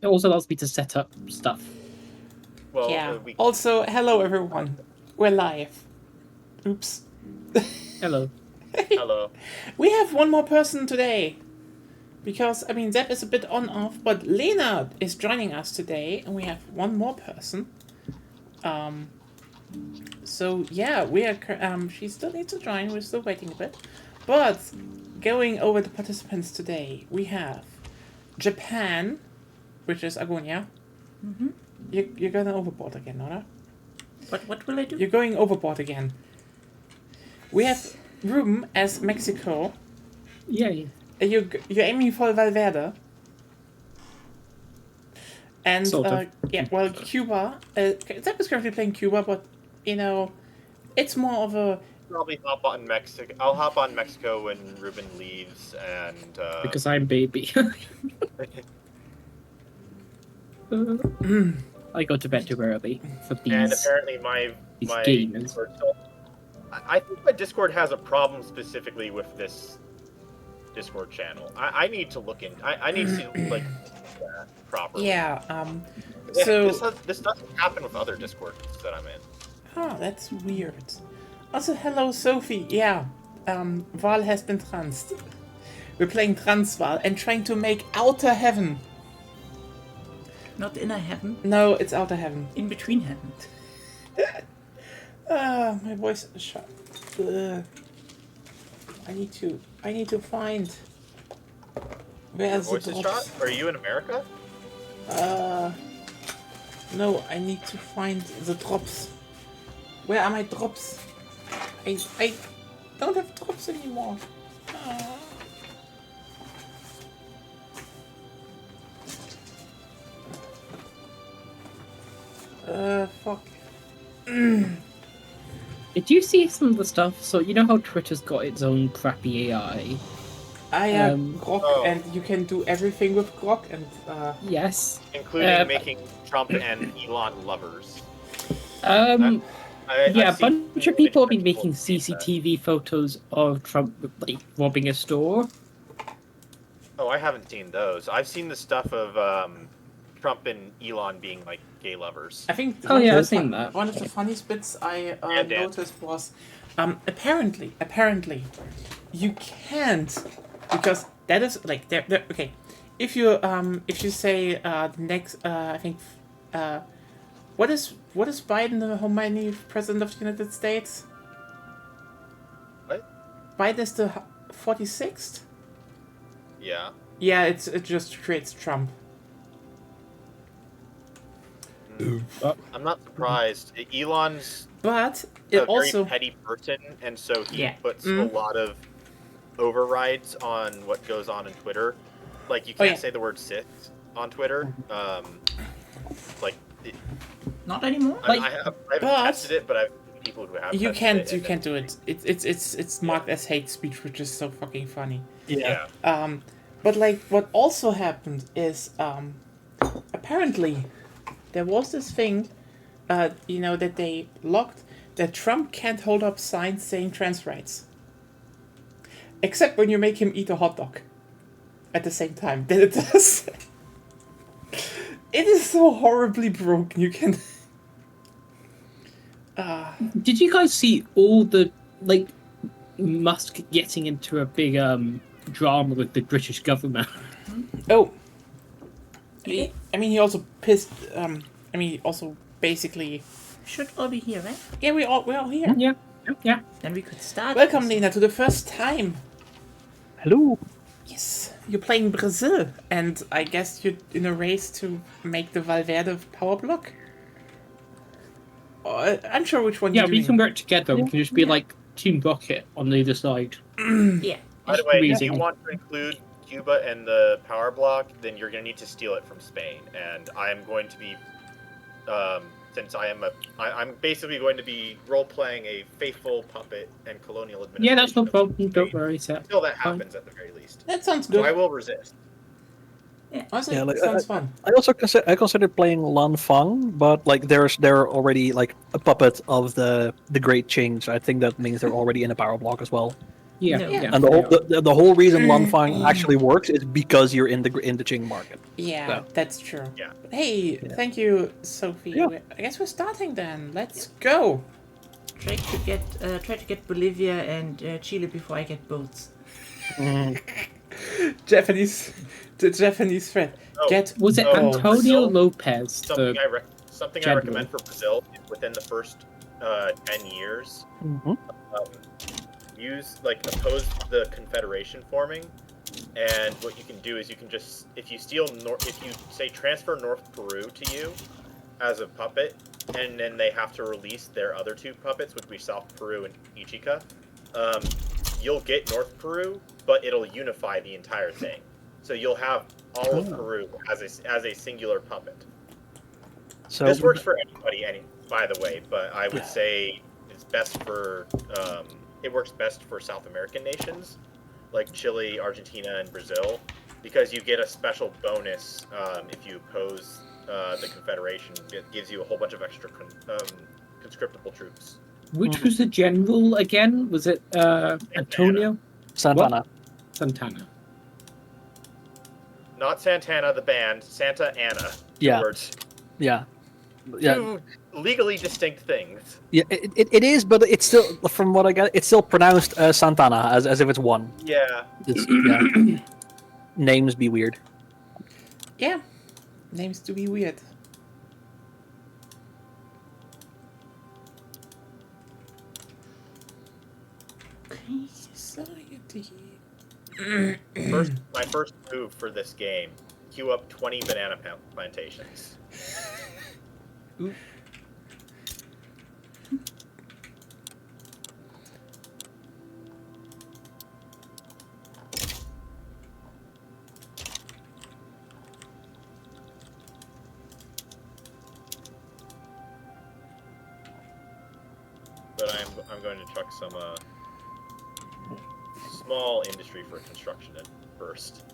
It also allows me to set up stuff. Well, Yeah. Also, hello everyone. We're live. Oops. Hello. hello. We have one more person today. Because, I mean, Zeb is a bit on-off, but Lena is joining us today, and we have one more person. So, yeah, we are, she still needs to join, we're still waiting a bit. But, going over the participants today, we have Japan, which is Agonia. Mm-hmm. You're going overboard again, Nora? What will I do? You're going overboard again. We have Ruben as Mexico. Yay. You're aiming for Valverde. And, Sort of. yeah, well, Cuba. Zeb is currently playing Cuba, but, you know, it's more of a... Probably hop on Mexico. I'll hop on Mexico when Ruben leaves, and Because I'm baby. I go to bed too early for these. and apparently my games. Discord I think my Discord has a problem specifically with this Discord channel. I need to look in. I need to like that properly. Yeah, So so... this doesn't happen with other Discords that I'm in. Oh, that's weird. Also, hello, Sophie. Yeah, Val has been transed. We're playing Transval and trying to make Outer Heaven. Not inner heaven. No, it's Outer Heaven. In between heaven. My voice is shut. I need to find... Where's Your voice the is drops? shot? Are you in America? No, I need to find the drops. Where are my drops? I don't have drops anymore. Fuck. Did you see some of the stuff? So you know how Twitter's got its own crappy AI? I have Grok, Oh. and you can do everything with Grok, and Yes. Including making Trump and Elon lovers. Yeah, I've a seen bunch of people have been people making say that. CCTV photos of Trump like robbing a store. Oh, I haven't seen those. I've seen the stuff of Trump and Elon being like gay lovers. I think Oh, yeah, I've seen that. one of the funniest bits I And Dan. noticed was apparently you can't, because that is like they're okay. If you say the next I think what is Biden the how many president of the United States? What? Biden is the 46th. Yeah. Yeah, it just creates Trump. I'm not surprised. Elon's But a it also very petty person, and so he Yeah. puts a lot of overrides on what goes on in Twitter. Like you can't yeah. say the word "cis" on Twitter. Like Not anymore. I haven't but- tested it, but I've seen people who have. you tested can't it, you and can't do it. It's marked as hate speech, which is so fucking funny. Yeah. But like what also happened is apparently there was this thing that they locked that Trump can't hold up signs saying trans rights. Except when you make him eat a hot dog at the same time. Then it does. It is so horribly broken. You can Did you guys see all the like Musk getting into a big drama with the British government? Oh. I mean, he also pissed. He also basically. Should all be here, right? Yeah, we're all here. Yeah. Then we could start. Welcome, Lena, to the first time. Hello. Yes, you're playing Brazil, and I guess you're in a race to make the Valverde Power Block. I'm sure which one. Yeah, you're we doing. can work together. We can just be like Team Rocket on either side. Yeah. By the way, if Amazing. you want to include Cuba and the power block, then you're going to need to steal it from Spain, and I am going to be, since I'm basically going to be role playing a faithful puppet and colonial administration. Yeah, that's no of problem. Don't Spain, worry, Seth. Until that Fine. happens, at the very least. That sounds So I good. will resist. Honestly, Yeah, like, sounds fun. I also considered playing Lan Fang, but like they're already like a puppet of the Great Change. I think that means they're already in a power block as well. Yeah, No. yeah. And the whole reason Lanfang actually works is because you're in the Qing market. Yeah, So. that's true. Yeah. Hey, thank you, Sophie. Yeah. I guess we're starting then. Let's go. Try to get Bolivia and Chile before I get boats. The Japanese threat. Oh, Get Was it Oh, Antonio Brazil? Lopez? something I general. recommend for Brazil within the first 10 years. Mhm. Oppose the Confederation forming, and what you can do is you can just if you say transfer North Peru to you as a puppet, and then they have to release their other two puppets, which would be South Peru and Ichika. You'll get North Peru, but it'll unify the entire thing. So you'll have all of Peru as a singular puppet. So This works for anybody, by the way, but I would say it's best for it works best for South American nations like Chile, Argentina, and Brazil, because you get a special bonus if you oppose the Confederation. It gives you a whole bunch of extra conscriptable troops. Which was the general again? Was it Antonio Santana. Santana? Not Santana, the band. Santa Anna. Yeah. Words. Yeah. Two legally distinct things. Yeah, it is, but it's still, from what I got, it's still pronounced Santana, as if it's one. Yeah. Yeah. Names be weird. Yeah. Names to be weird. Society. My first move for this game: queue up 20 banana plantations. Ooh. But I'm going to chuck some small industry for construction at first.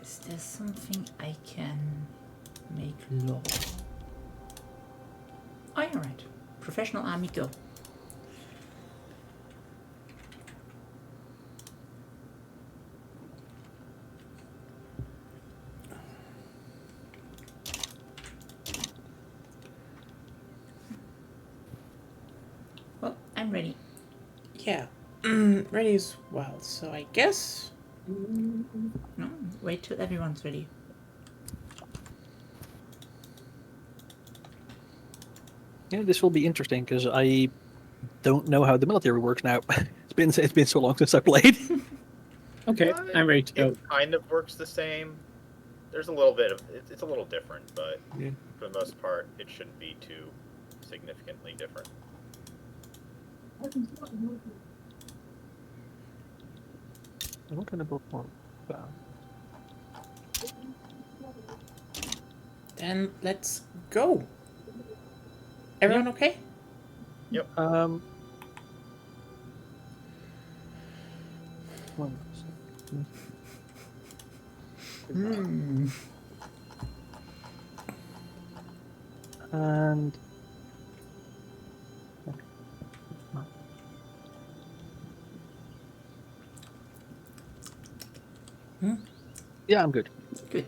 Is there something I can make law? Oh, you're right. Professional army, go. Well, I'm ready. Yeah. Ready as well. So I guess. No, wait till everyone's ready. Yeah, this will be interesting because I don't know how the military works now. It's been so long since I played. Okay, I'm ready to go. It kind of works the same. There's a little bit of it's a little different, but Yeah. for the most part, it shouldn't be too significantly different. What kind of book more? Then let's go. Everyone okay? One and yeah, I'm good. Good.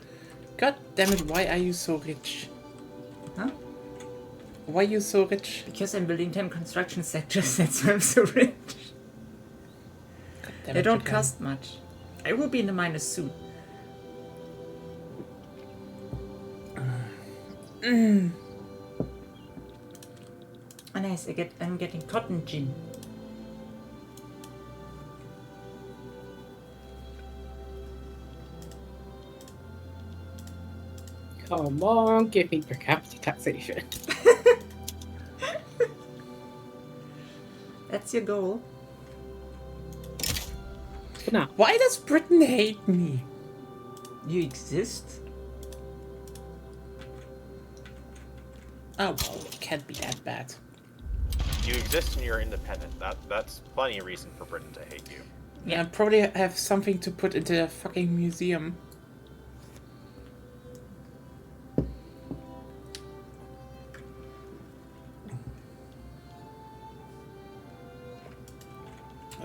God damn it, why are you so rich? Huh? Why are you so rich? Because I'm building 10 construction sectors, that's why I'm so rich. God damn They it, don't Japan. cost much. I will be in the minus soon. Oh, nice, I'm getting cotton gin. Come on, give me per capita taxation. That's your goal. No. Why does Britain hate me? You exist? Oh well, it can't be that bad. You exist and you're independent. That's plenty of reason for Britain to hate you. Yeah, probably have something to put into a fucking museum.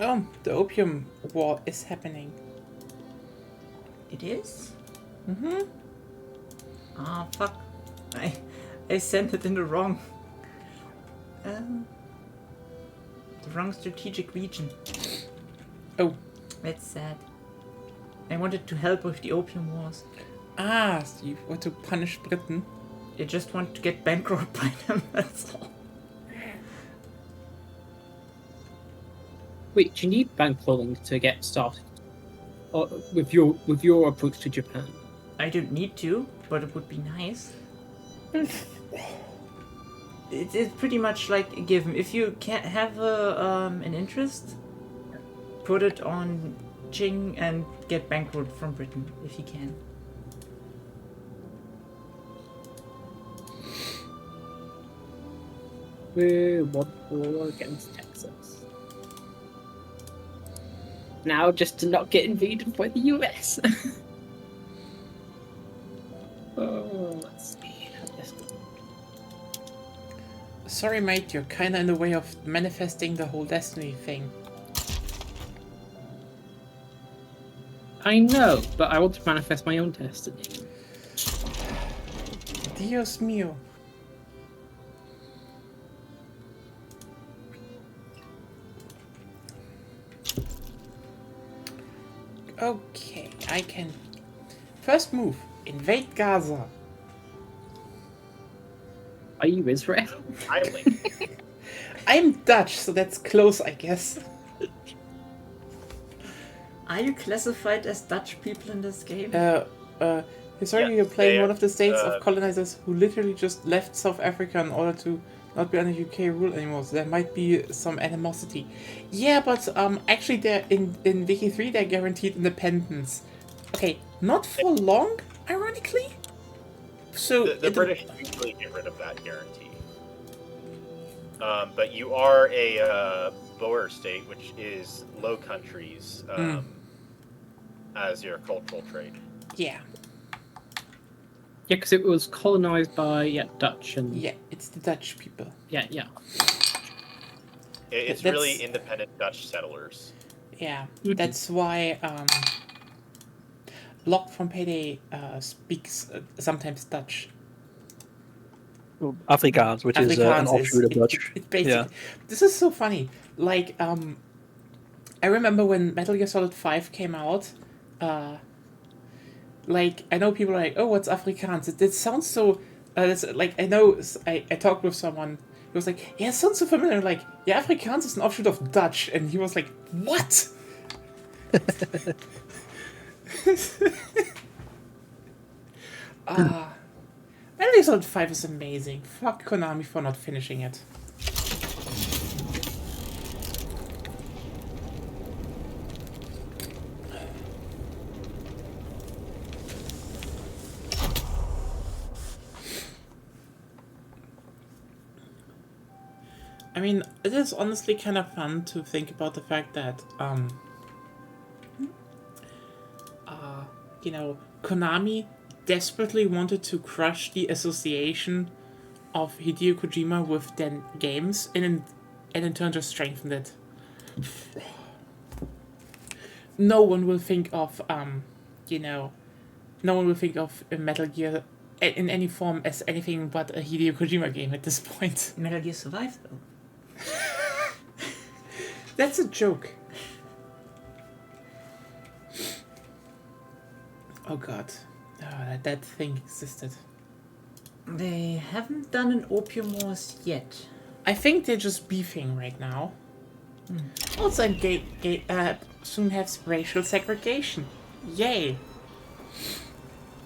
Oh, the Opium War is happening. It is? Mm-hmm. Ah, fuck. I sent it in the wrong... the wrong strategic region. Oh. That's sad. I wanted to help with the Opium Wars. Ah, so you want to punish Britain? I just want to get bankrolled by them, that's all. Wait, do you need bankrolling to get started? Or with your approach to Japan? I don't need to, but it would be nice. It's pretty much like a given. If you can't have an interest, put it on Qing and get bankrolled from Britain if you can. We want war against Texas. Now, just to not get invaded by the US. Oh, let's see. Sorry, mate, you're kinda in the way of manifesting the whole Destiny thing. I know, but I want to manifest my own destiny. Dios mío. Okay, I can... First move, invade Gaza. Are you Israel? Timely. I'm Dutch, so that's close, I guess. Are you classified as Dutch people in this game? Historically, Yes, you're playing they one of the states are, of colonizers who literally just left South Africa in order to not be under UK rule anymore, so there might be some animosity. Yeah, but actually they're in Vicky 3 they're guaranteed independence. Okay, not for long, ironically. So The British usually get rid of that guarantee. But you are a Boer state, which is Low Countries as your cultural trait. yeah. Yeah, because it was colonized by Dutch and Yeah, it's the Dutch people. yeah. It's That's- really independent Dutch settlers. Yeah, Mhm. that's why Locke from Payday speaks sometimes Dutch. Well, Afrikaans, which is an Afrikaans offshoot of Dutch. It basically, this is so funny. Like, I remember when Metal Gear Solid 5 came out. Like, I know people are like, "Oh, what's Afrikaans?" It sounds so. It's like I know. I talked with someone. He was like, "Yeah, it sounds so familiar." Like, yeah, Afrikaans is an offshoot of Dutch, and he was like, "What?" Metal Gear Solid 5 is amazing. Fuck Konami for not finishing it. I mean, it is honestly kind of fun to think about the fact that, you know, Konami desperately wanted to crush the association of Hideo Kojima with their games, and in turn just strengthened it. No one will think of, no one will think of Metal Gear in any form as anything but a Hideo Kojima game at this point. Metal Gear Survive, though. That's a joke. Oh god. Oh, that thing existed. They haven't done an Opium Wars yet. I think they're just beefing right now. Also, soon have racial segregation. Yay.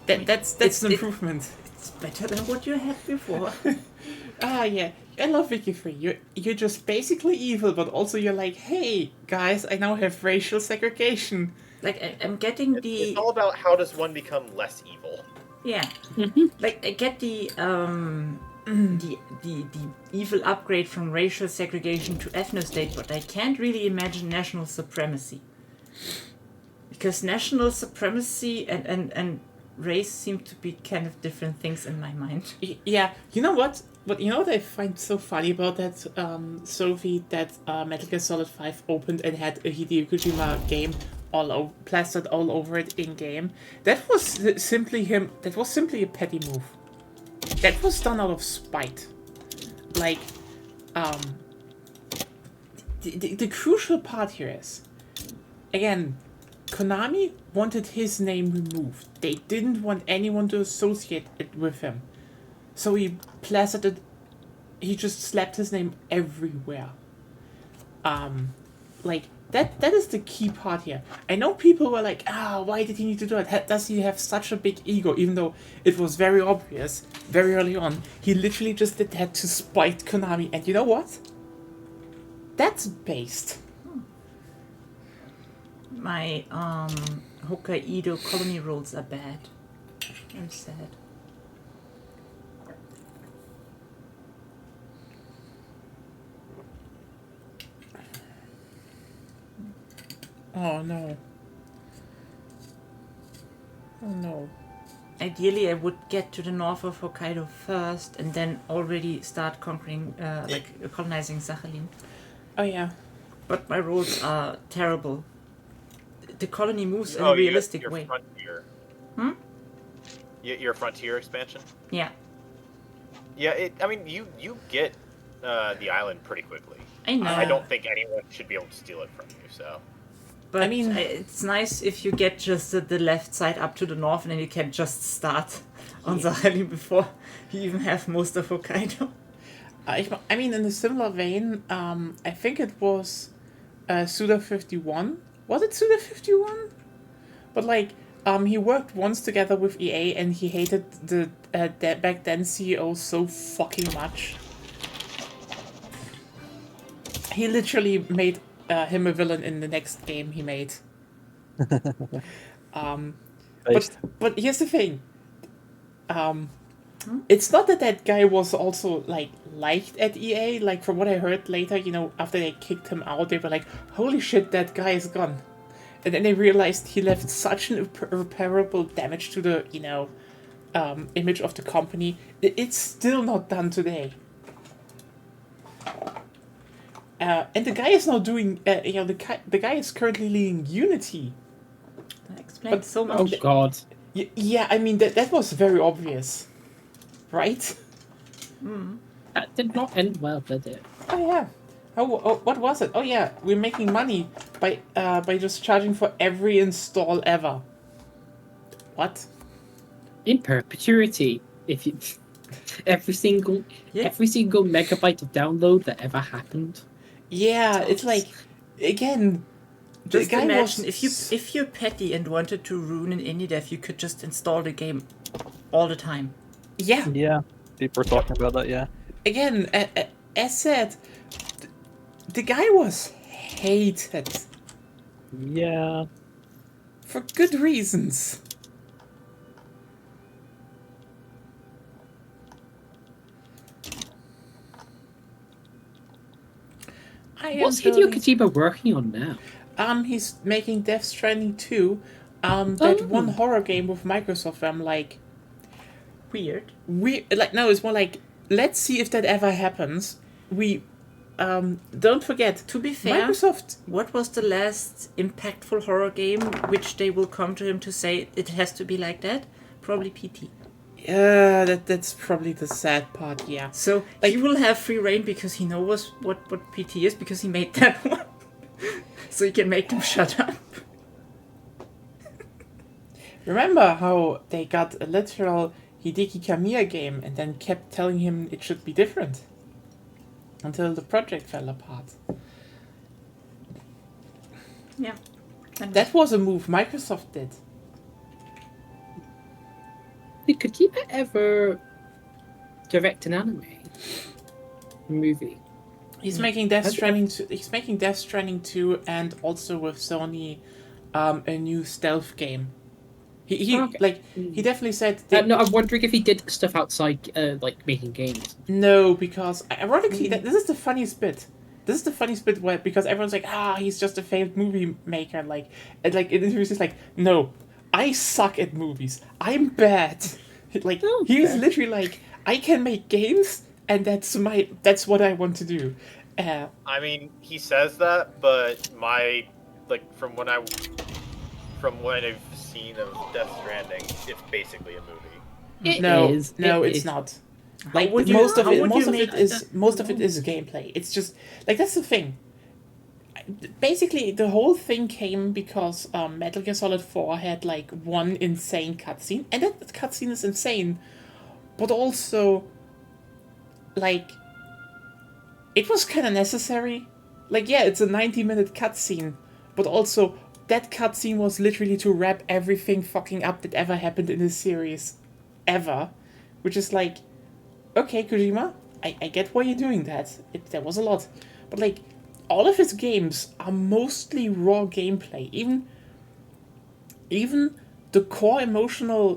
That's an improvement. It's better than what you had before. Yeah. I love Vicky 3. You're just basically evil, but also you're like, hey, guys, I now have racial segregation. Like, I'm getting the... It's all about how does one become less evil. Yeah. Like, I get the the evil upgrade from racial segregation to ethnostate, but I can't really imagine national supremacy. Because national supremacy and race seem to be kind of different things in my mind. Yeah, you know what? But you know what I find so funny about that, Sophie, that Metal Gear Solid 5 opened and had a Hideo Kojima game plastered all over it in game? That was simply him. That was simply a petty move. That was done out of spite. Like, the crucial part here is, again, Konami wanted his name removed. They didn't want anyone to associate it with him. So he plastered it, he just slapped his name everywhere. Like, that is the key part here. I know people were like, why did he need to do it? Does he have such a big ego? Even though it was very obvious, very early on, he literally just did that to spite Konami. And you know what? That's based. My Hokkaido colony rolls are bad. I'm sad. Oh no. Oh no. Ideally, I would get to the north of Hokkaido first and then already start conquering, colonizing Sakhalin. Oh yeah. But my rolls are terrible. The colony moves in Oh, a realistic your way. Frontier. Hmm? Your Frontier expansion? Yeah. Yeah, I mean, you get the island pretty quickly. I know. I don't think anyone should be able to steal it from you, so... But I mean- it's nice if you get just the left side up to the north and then you can just start on Sakhalin before you even have most of Hokkaido. I mean, in a similar vein, I think it was Suda 51. Was it Suda 51? But like, he worked once together with EA and he hated the back then CEO so fucking much. He literally made him a villain in the next game he made. But here's the thing. It's not that guy was also like liked at EA. Like from what I heard later, you know, after they kicked him out, they were like, "Holy shit, that guy is gone." And then they realized he left such an irreparable damage to the, you know, image of the company. It's still not done today. And the guy is now doing, you know, the guy is currently leading Unity. That explains so much. Oh god. Yeah, I mean, that was very obvious. Right? That did not end well, did it? Oh, yeah. Oh, what was it? Oh, yeah, we're making money by just charging for every install ever. What? In perpetuity. If you every single megabyte of download that ever happened. Yeah, it's like, again, the Just guy imagine was... if you're petty and wanted to ruin an indie dev, you could just install the game all the time. Yeah, Yeah, people are talking about that. Yeah, again, as said, the guy was hated yeah. for good reasons. What's Hideo Kojima working on now? He's making Death Stranding 2, that one horror game with Microsoft where I'm like, Weird. no, it's more like, let's see if that ever happens. Don't forget, To be fair, Microsoft, what was the last impactful horror game which they will come to him to say it has to be like that? Probably PT. that's probably the sad part, yeah. So he will have free reign because he knows what PT is because he made that one. So he can make them shut up. Remember how they got a literal Hideki Kamiya game and then kept telling him it should be different? Until the project fell apart. Yeah. That was a move Microsoft did. Did Kojima ever direct an anime movie? He's making Death Stranding 2. He's making Death Stranding 2 and also with Sony, a new stealth game. He Okay. like he definitely said that, No, I'm wondering if he did stuff outside, like making games. no, because ironically this is the funniest bit. This is the funniest bit where because everyone's like, he's just a failed movie maker, like and like in interviews he's like, no, I suck at movies. I'm bad. Like Oh, he was fair. literally like, I can make games and that's what I want to do. I mean, he says that, but from what I've seen of Death Stranding, it's basically a movie. It No, is. no, It it's is. not. Like would you- most of how it, would most you of make- it is gameplay. It's just like that's the thing. Basically, the whole thing came because Metal Gear Solid 4 had like one insane cutscene, and that cutscene is insane, but also like it was kind of necessary. Like, yeah, it's a 90-minute cutscene, but also that cutscene was literally to wrap everything fucking up that ever happened in this series, ever, which is like, okay, Kojima, I get why you're doing that. There was a lot, but like, all of his games are mostly raw gameplay. Even the core emotional,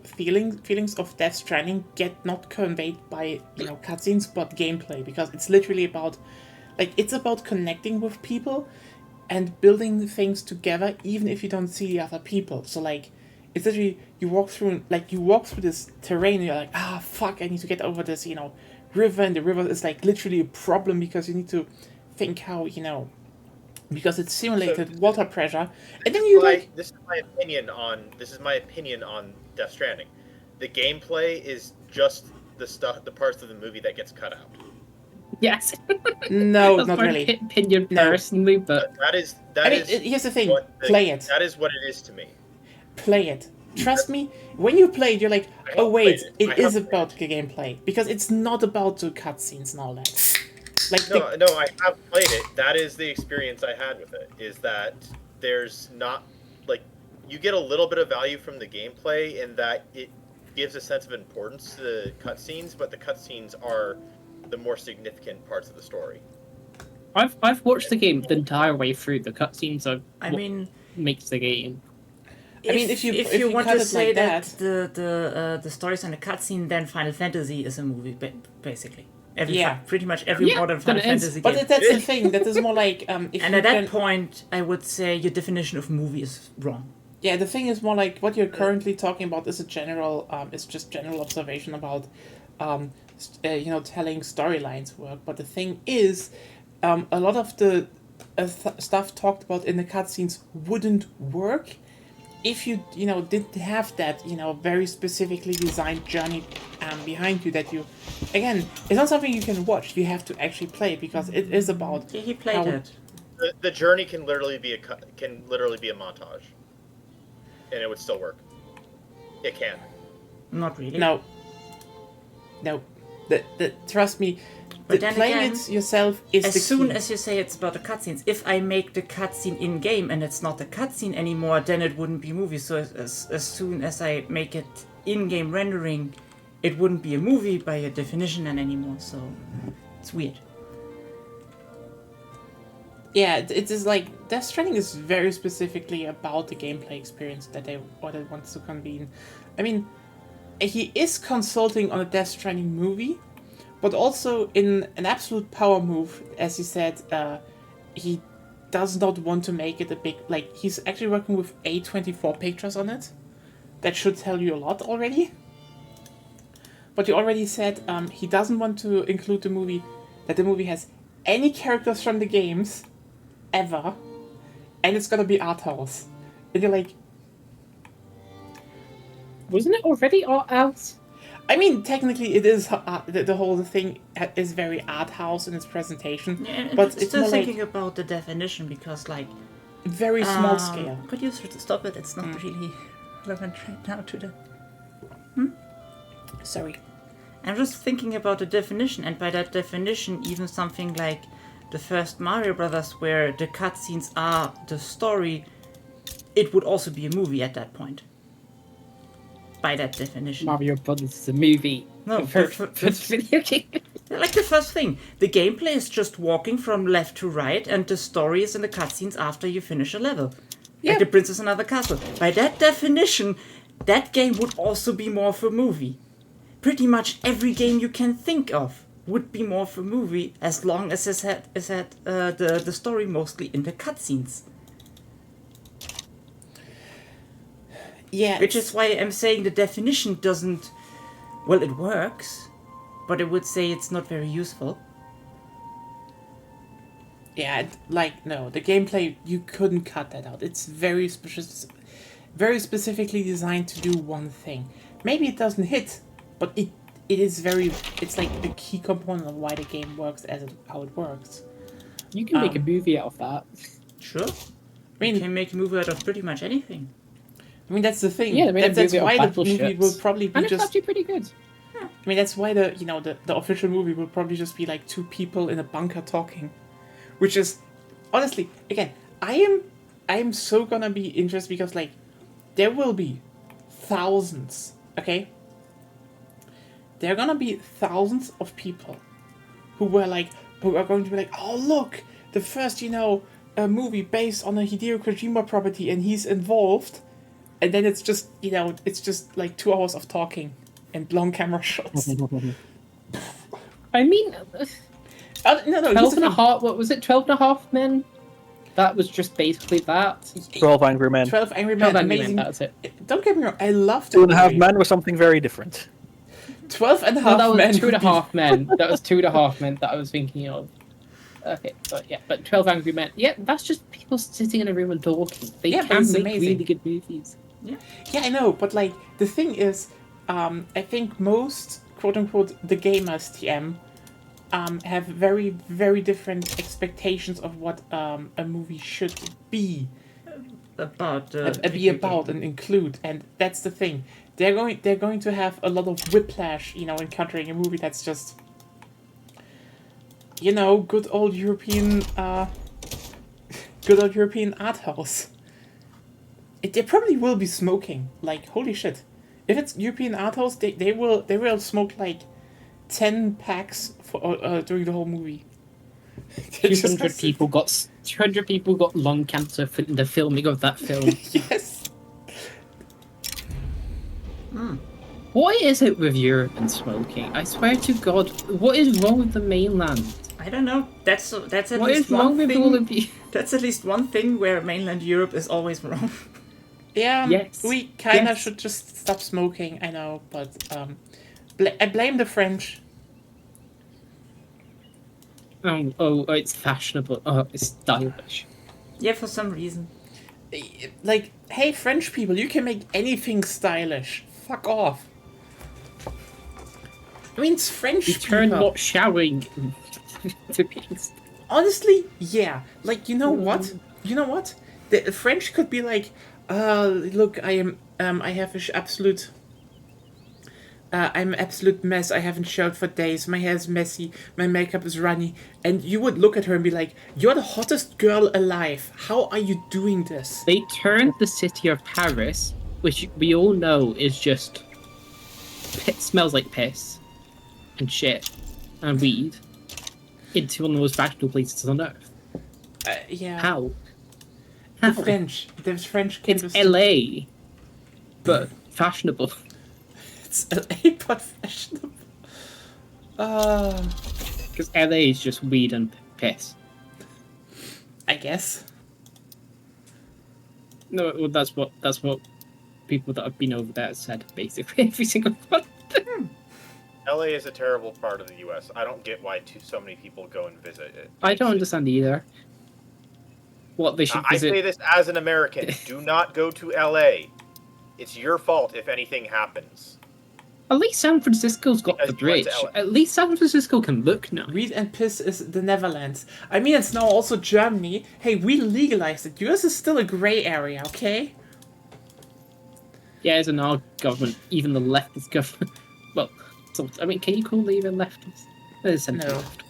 feelings of Death Stranding get not conveyed by, cutscenes, but gameplay, because it's literally about, it's about connecting with people and building things together, even if you don't see the other people. So, it's literally, you walk through this terrain, and you're like, fuck, I need to get over this, river, and the river is, literally a problem, because you need to think how, because it's simulated water pressure, and then you This is my opinion on Death Stranding. The gameplay is just the parts of the movie that gets cut out. Yes. no, That's not my really. opinion No. personally, but Here's the thing. Play it. That is what it is to me. Play it. Trust me, when you play it, you're like, I have oh wait, played it. it is about the gameplay. Because it's not about the cutscenes and all that. No, I have played it. That is the experience I had with it, is that there's not, you get a little bit of value from the gameplay in that it gives a sense of importance to the cutscenes, but the cutscenes are the more significant parts of the story. I've watched the game the entire way through. The cutscenes are I what mean, makes the game. if you want cut to it say like that that- the stories on a cutscene, then Final Fantasy is a movie, basically. Yeah. Pretty much every Yeah, modern then Final it is. Fantasy But game. that's the thing, that is more like, if And you at that can- point, I would say your definition of movie is wrong. Yeah, the thing is more like what you're currently talking about is a general, it's just general observation about, telling storylines work. But the thing is, a lot of the stuff talked about in the cutscenes wouldn't work if you, didn't have that, very specifically designed journey behind you that you, again, it's not something you can watch. You have to actually play because it is about. Yeah, he played how- it. The journey can literally be a montage, and it would still work. It can. Not really. No. Trust me, But then playing again, it yourself is the As soon key. as you say it's about the cutscenes, if I make the cutscene in game and it's not a cutscene anymore, then it wouldn't be a movie. So as soon as I make it in game rendering, it wouldn't be a movie by your definition then anymore. So it's weird. Yeah, it is like Death Stranding is very specifically about the gameplay experience that they wants to convene. I mean, he is consulting on a Death Stranding movie, but also in an absolute power move, as he said, he does not want to make it a big, he's actually working with A24 pictures on it. That should tell you a lot already. But he already said he doesn't want to include the movie has any characters from the games ever, and it's gonna be art house. And you're like, Wasn't it already out? I mean, technically it is, the whole thing is very art house in its presentation, Yeah, and but I'm it's still more thinking about the definition because very small scale. Could you stop it? It's not really relevant right now to the. Sorry. I'm just thinking about the definition, and by that definition, even something like the first Mario Brothers, where the cutscenes are the story, it would also be a movie at that point. By that definition. Mario Brothers is a movie. No, first video game. like the first thing. The gameplay is just walking from left to right, and the story is in the cutscenes after you finish a level. like The Princess and Another Castle. By that definition, that game would also be more of a movie. Pretty much every game you can think of would be more of a movie as long as it had the story mostly in the cutscenes. Yeah. Which is why I'm saying the definition doesn't... Well, it works, but I would say it's not very useful. Yeah, no, the gameplay, you couldn't cut that out. It's very specifically designed to do one thing. Maybe it doesn't hit, but it is it's like a key component of why the game works how it works. You can make a movie out of that. Sure. I mean, You can make a movie out of pretty much anything. I mean that's the thing. Yeah, they made a That's movie why out of the movie battleships. will probably be And it's just. actually pretty good. I mean that's why the official movie will probably just be like two people in a bunker talking, which is honestly again I am so gonna be interested because like there will be thousands. Okay. There are gonna be thousands of people who are going to be like, oh look, the first a movie based on a Hideo Kojima property and he's involved, and then it's just it's just like 2 hours of talking and long camera shots. I mean, No, 12 and a half, what was it, 12 and a half men? That was just basically that. 12 Angry Men. 12 Angry Men, 12 Angry Men, amazing. that was it. Don't get me wrong, I loved it. 2.5 Men was something very different. 12 and a No, half that was men. 2.5 men. That was 2.5 men that I was thinking of. Okay, but 12 Angry Men. Yeah, that's just people sitting in a room and talking. They Yeah, but can it's make amazing. really good movies. Yeah, I know, but like the thing is, I think most quote unquote the gamers TM have very, very different expectations of what a movie should be About and include, and that's the thing. They're going to have a lot of whiplash, encountering a movie that's just good old European art house. There probably will be smoking. Like holy shit, if it's European art house, they will smoke like 10 packs for during the whole movie. 200 people got lung cancer for the filming of that film. Yes. What is it with Europe and smoking? I swear to God, what is wrong with the mainland? I don't know. That's at What least is wrong one with all thing. of you? That's at least one thing where mainland Europe is always wrong. Yeah. Yes. We kind of Yes. should just stop smoking. I know, but I blame the French. Oh, it's fashionable. Oh, it's stylish. Yeah, for some reason. Like, hey, French people, you can make anything stylish. Fuck off. I mean, it's French You turn people. not showering to be. Honestly, yeah. Like, you know what? The French could be like, look, I have absolute. I'm an absolute mess. I haven't showered for days. My hair's messy. My makeup is runny. And you would look at her and be like, "You're the hottest girl alive. How are you doing this?" They turned the city of Paris, which we all know is just smells like piss and shit and weed, into one of the most fashionable places on earth. Yeah. How? The French. The French. It's LA, but fashionable. It's LA, but fashionable. Because LA is just weed and piss. I guess. No, well, that's what people that have been over there said. Basically, every single one. LA is a terrible part of the U.S. I don't get why so many people go and visit it. I don't understand either. What they should I visit. say this as an American. Do not go to LA. It's your fault if anything happens. At least San Francisco's got Because the you went bridge. to LA. At least San Francisco can look nice. Weed and piss is the Netherlands. I mean, it's now also Germany. Hey, we legalized it. US is still a gray area, okay? Yeah, it's in our government, even the leftist government. Well, I mean, can you call it even leftist? There's centre No. left.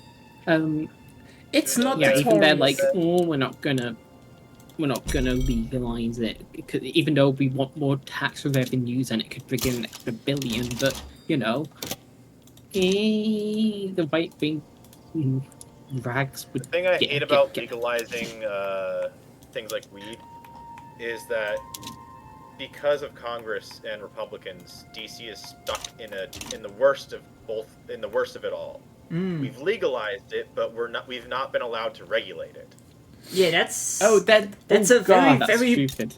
It's not Yeah, the even they're Tories. like, oh, we're not gonna legalize it, even though we want more tax revenues and it could bring in an extra billion. But the right wing rags would. The thing I get- hate get- about get- legalizing things like weed is that because of Congress and Republicans, DC is stuck in the worst of it all. We've legalized it, but we've not been allowed to regulate it. Yeah, that's that's a God. That's very stupid.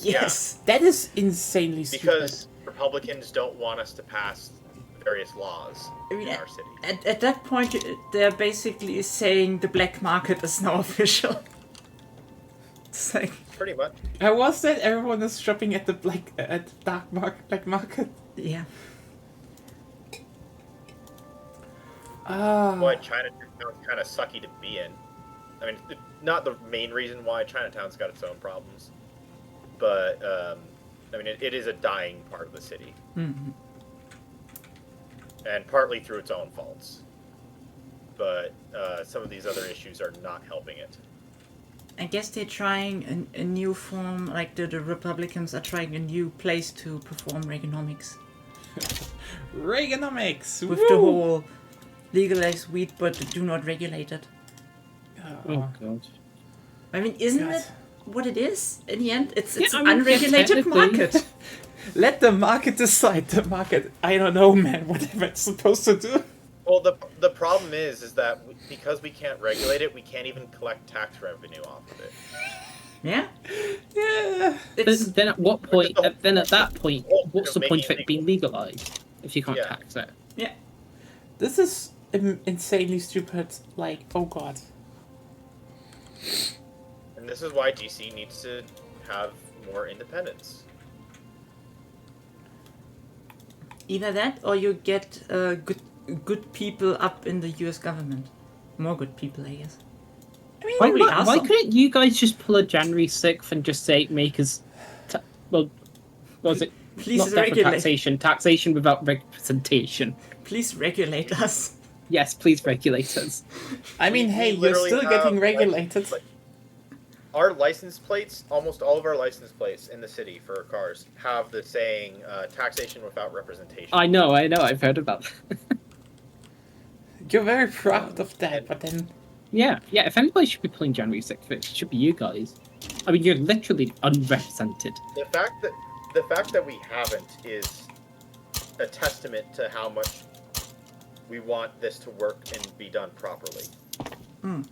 yes. That is insanely stupid. Because Republicans don't want us to pass various laws in our city. At that point, they're basically saying the black market is now official. It's like Pretty much. How was that? Everyone is shopping at the black market. yeah. Why Chinatown's kind of sucky to be in. I mean, not the main reason why Chinatown's got its own problems, but I mean, it is a dying part of the city, Mm-hmm. and partly through its own faults. But some of these other issues are not helping it. I guess they're trying a new form, like the Republicans are trying a new place to perform Reaganomics. Reaganomics! With woo! the whole legalize weed but do not regulate it. Oh god. I mean, isn't God. it what it is? In the end, it's Yeah, an I mean, unregulated technically. market. Let the market decide. The market. I don't know, man. Whatever it's supposed to do. Well, the problem is that because we can't regulate it, we can't even collect tax revenue off of it. Yeah? Yeah. It's, Then at what point? Then at that point, what's the Making point of it it being legalized if you can't Yeah. tax it? yeah. This is insanely stupid. Like, oh god. And this is why DC needs to have more independence. Either that or you get good people up in the US government. More good people, I guess. I mean, Why, Probably why awesome. couldn't you guys just pull a January 6th and just say make us, what was it? Please Not deferred regulate. taxation without representation. Please regulate us. Yes, please regulate us. I mean, We hey, you're literally still have, getting like, regulated. Our license plates, almost all of our license plates in the city for cars have the saying taxation without representation. I know, I've heard about that. You're very proud of that, but then Yeah, if anybody should be pulling January 6th, it should be you guys. I mean, you're literally unrepresented. The fact that we haven't is a testament to how much we want this to work and be done properly. Hmm.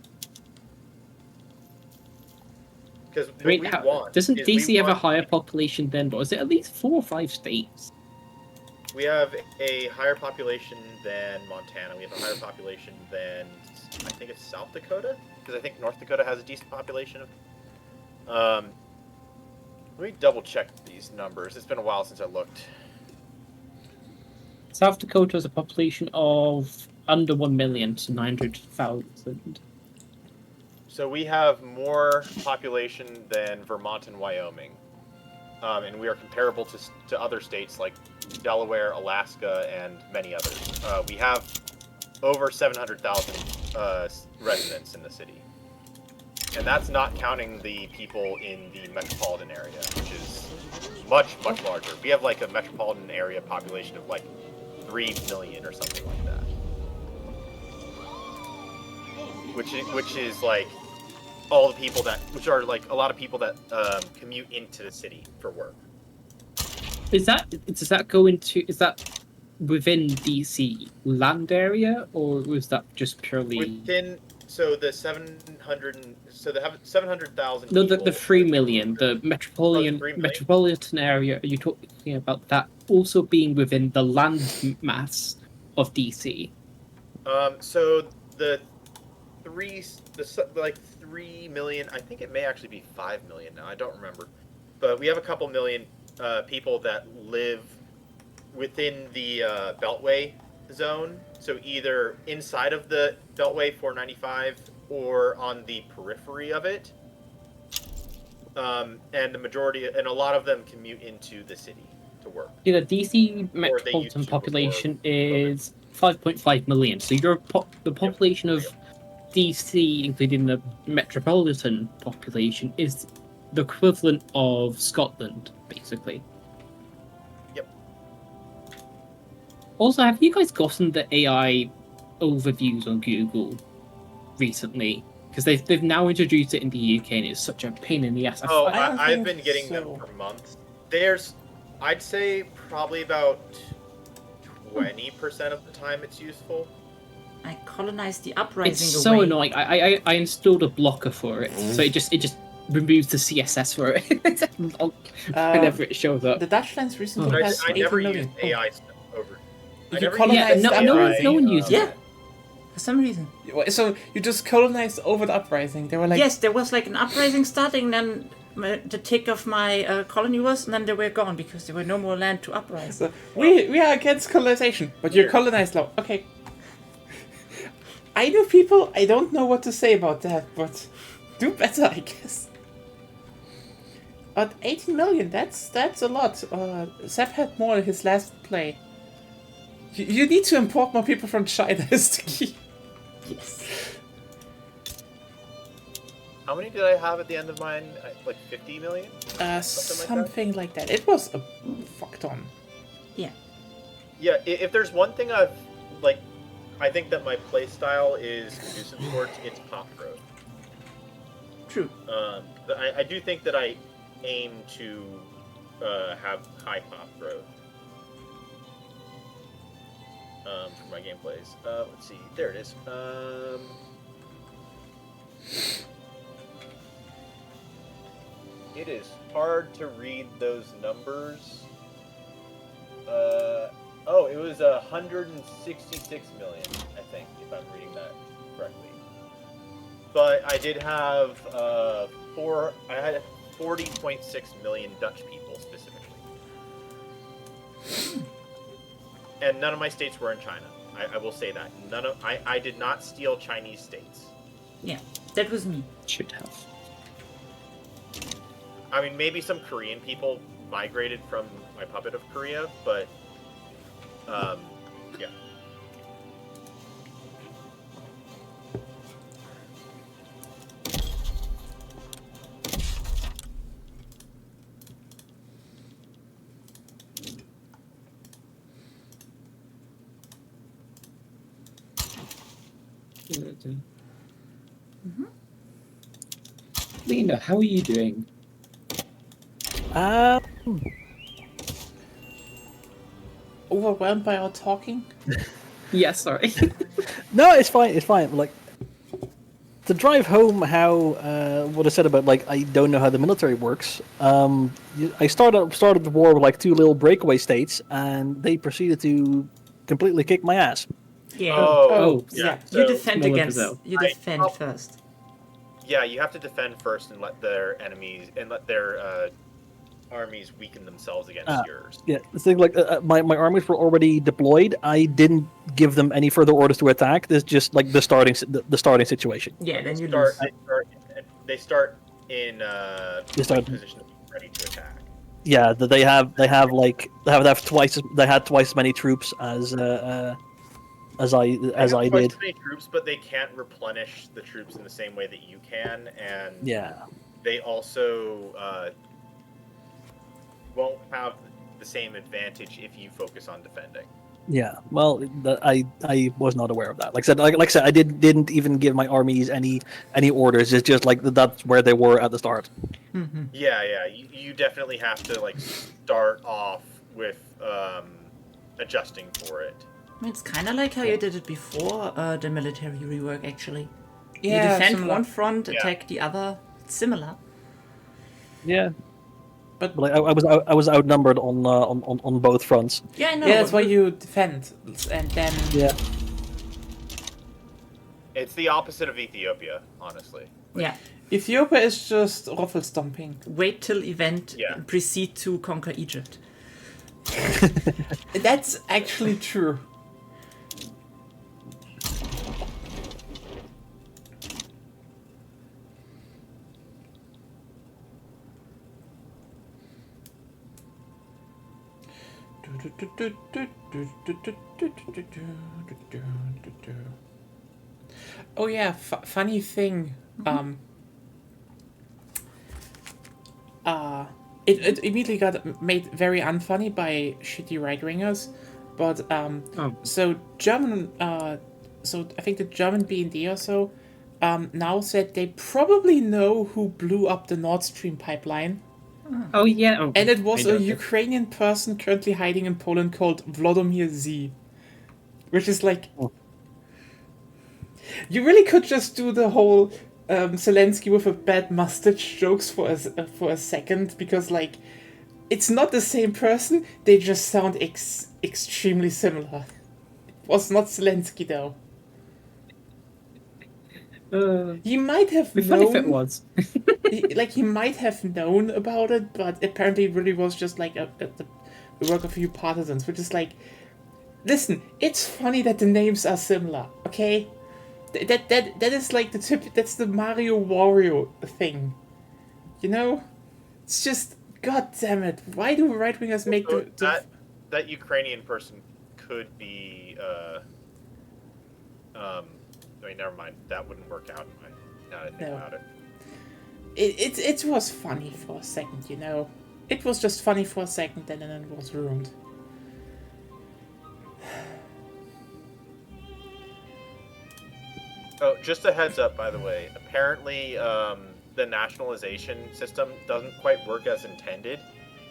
Because what Wait, we want doesn't is we DC have a want- higher population than, was it at least 4 or 5 states? We have a higher population than Montana. We have a higher population than, I think it's South Dakota, because I think North Dakota has a decent population. Let me double check these numbers. It's been a while since I looked. South Dakota has a population of under 1 million to 900,000. So we have more population than Vermont and Wyoming, and we are comparable to other states like Delaware, Alaska, and many others. We have over 700,000 residents in the city, and that's not counting the people in the metropolitan area, which is much larger. We have like a metropolitan area population of like 3 million or something like that, which is like all the people which are like a lot of people that commute into the city for work. Does that go into, is that within DC land area, or was that just purely... Within, so the 700, so they have 700,000 No, people. the 3 million, the metropolitan 3 million? metropolitan area. Are you talking about that also being within the land mass of DC? So the 3 million, I think it may actually be 5 million now, I don't remember. But we have a couple million people that live within the Beltway zone, so either inside of the Beltway 495 or on the periphery of it. And a lot of them commute into the city to work. Yeah, the DC used metropolitan to population before is 5.5 million. So the population of DC, including the metropolitan population, is the equivalent of Scotland, basically. Yep. Also, have you guys gotten the AI overviews on Google recently? because they've now introduced it in the UK and it's such a pain in the ass. Oh, I don't I've think been getting so. them for months. There's, I'd say probably about 20% of the time it's useful. I colonized the uprising It's away. so annoying. I installed a blocker for it, so it just removes the CSS for it whenever it shows up. The Dutchlands recently Oh, has I 80 never million. used AI stuff over. I You never colonized used the no uprising. one uses Yeah. it. For some reason. So you just colonized over the uprising. They were like, Yes, there was like an uprising starting, then the tick of my colony was, and then they were gone because there were no more land to uprise. so, we are against colonization, but you're Weird. colonized now. Okay. I know people. I don't know what to say about that, but do better, I guess. But 18 million, that's a lot. Sepp had more in his last play. You need to import more people from China is the key. Yes. How many did I have at the end of mine? Like 50 million? Something like that. It was a fuck ton. Yeah. Yeah, if there's one thing I've, like, I think that my play style is conducive towards, it's pop growth. True. I do think that I aim to have high pop growth for my gameplays. Let's see, there it is. It is hard to read those numbers. Oh, it was 166 million, I think, if I'm reading that correctly. But I did have I had 40.6 million Dutch people specifically, and none of my states were in China. I will say that I did not steal Chinese states. Yeah, that was me. Should have. I mean, maybe some Korean people migrated from my puppet of Korea, but yeah. Lena, how are you doing? Overwhelmed by our talking? Yeah, sorry. No, it's fine. It's fine. Like to drive home, how what I said about like I don't know how the military works. I started the war with like 2 little breakaway states, and they proceeded to completely kick my ass. Yeah. Oh, yeah. You So, defend Smaller against. Brazil. You I- defend I'll- first. yeah, you have to defend first and let their enemies and let their armies weaken themselves against yours. Yeah, the thing like my armies were already deployed. I didn't give them any further orders to attack. This just like the starting situation. Yeah, then you Start, lose. they start in start- position to be ready to attack. Yeah, they have twice as many troops as I Twice did. as many troops, but they can't replenish the troops in the same way that you can, and Yeah. they also won't have the same advantage if you focus on defending. Yeah, well, I was not aware of that. Like I said, I didn't even give my armies any orders. It's just like that's where they were at the start. Mm-hmm. Yeah, you definitely have to like start off with adjusting for it. I mean, it's kind of like how you did it before the military rework, actually. Yeah, you defend similar. one front, Yeah. attack the other. It's similar. Yeah, But like I was outnumbered on both fronts. Yeah, I know. yeah, that's but why you defend, and then Yeah, It's the opposite of Ethiopia, honestly. Yeah. Ethiopia is just ruffle stomping. Wait till event Yeah. proceed to conquer Egypt. That's actually true. Oh yeah, funny thing. It immediately got made very unfunny by shitty right wingers, but Oh. so German, so I think the German BND or so, now said they probably know who blew up the Nord Stream pipeline. Oh yeah, oh, And it was I know a this. Ukrainian person currently hiding in Poland called Vladimir Z. Which is like... Oh. You really could just do the whole Zelensky with a bad mustache jokes for a second, because, like, it's not the same person, they just sound extremely similar. It was not Zelensky, though. He might have It'd be funny if it known... was. he might have known about it, but apparently it really was just like the work of a few partisans, which is like, listen, it's funny that the names are similar, okay? That is like that's the Mario Wario thing, you know? It's just, god damn it, why do right wingers make So that Ukrainian person could be I mean, never mind. That wouldn't work out. Now that I think No. about it. It was funny for a second, you know? It was just funny for a second, and then it was ruined. Oh, just a heads up, by the way. Apparently, the nationalization system doesn't quite work as intended.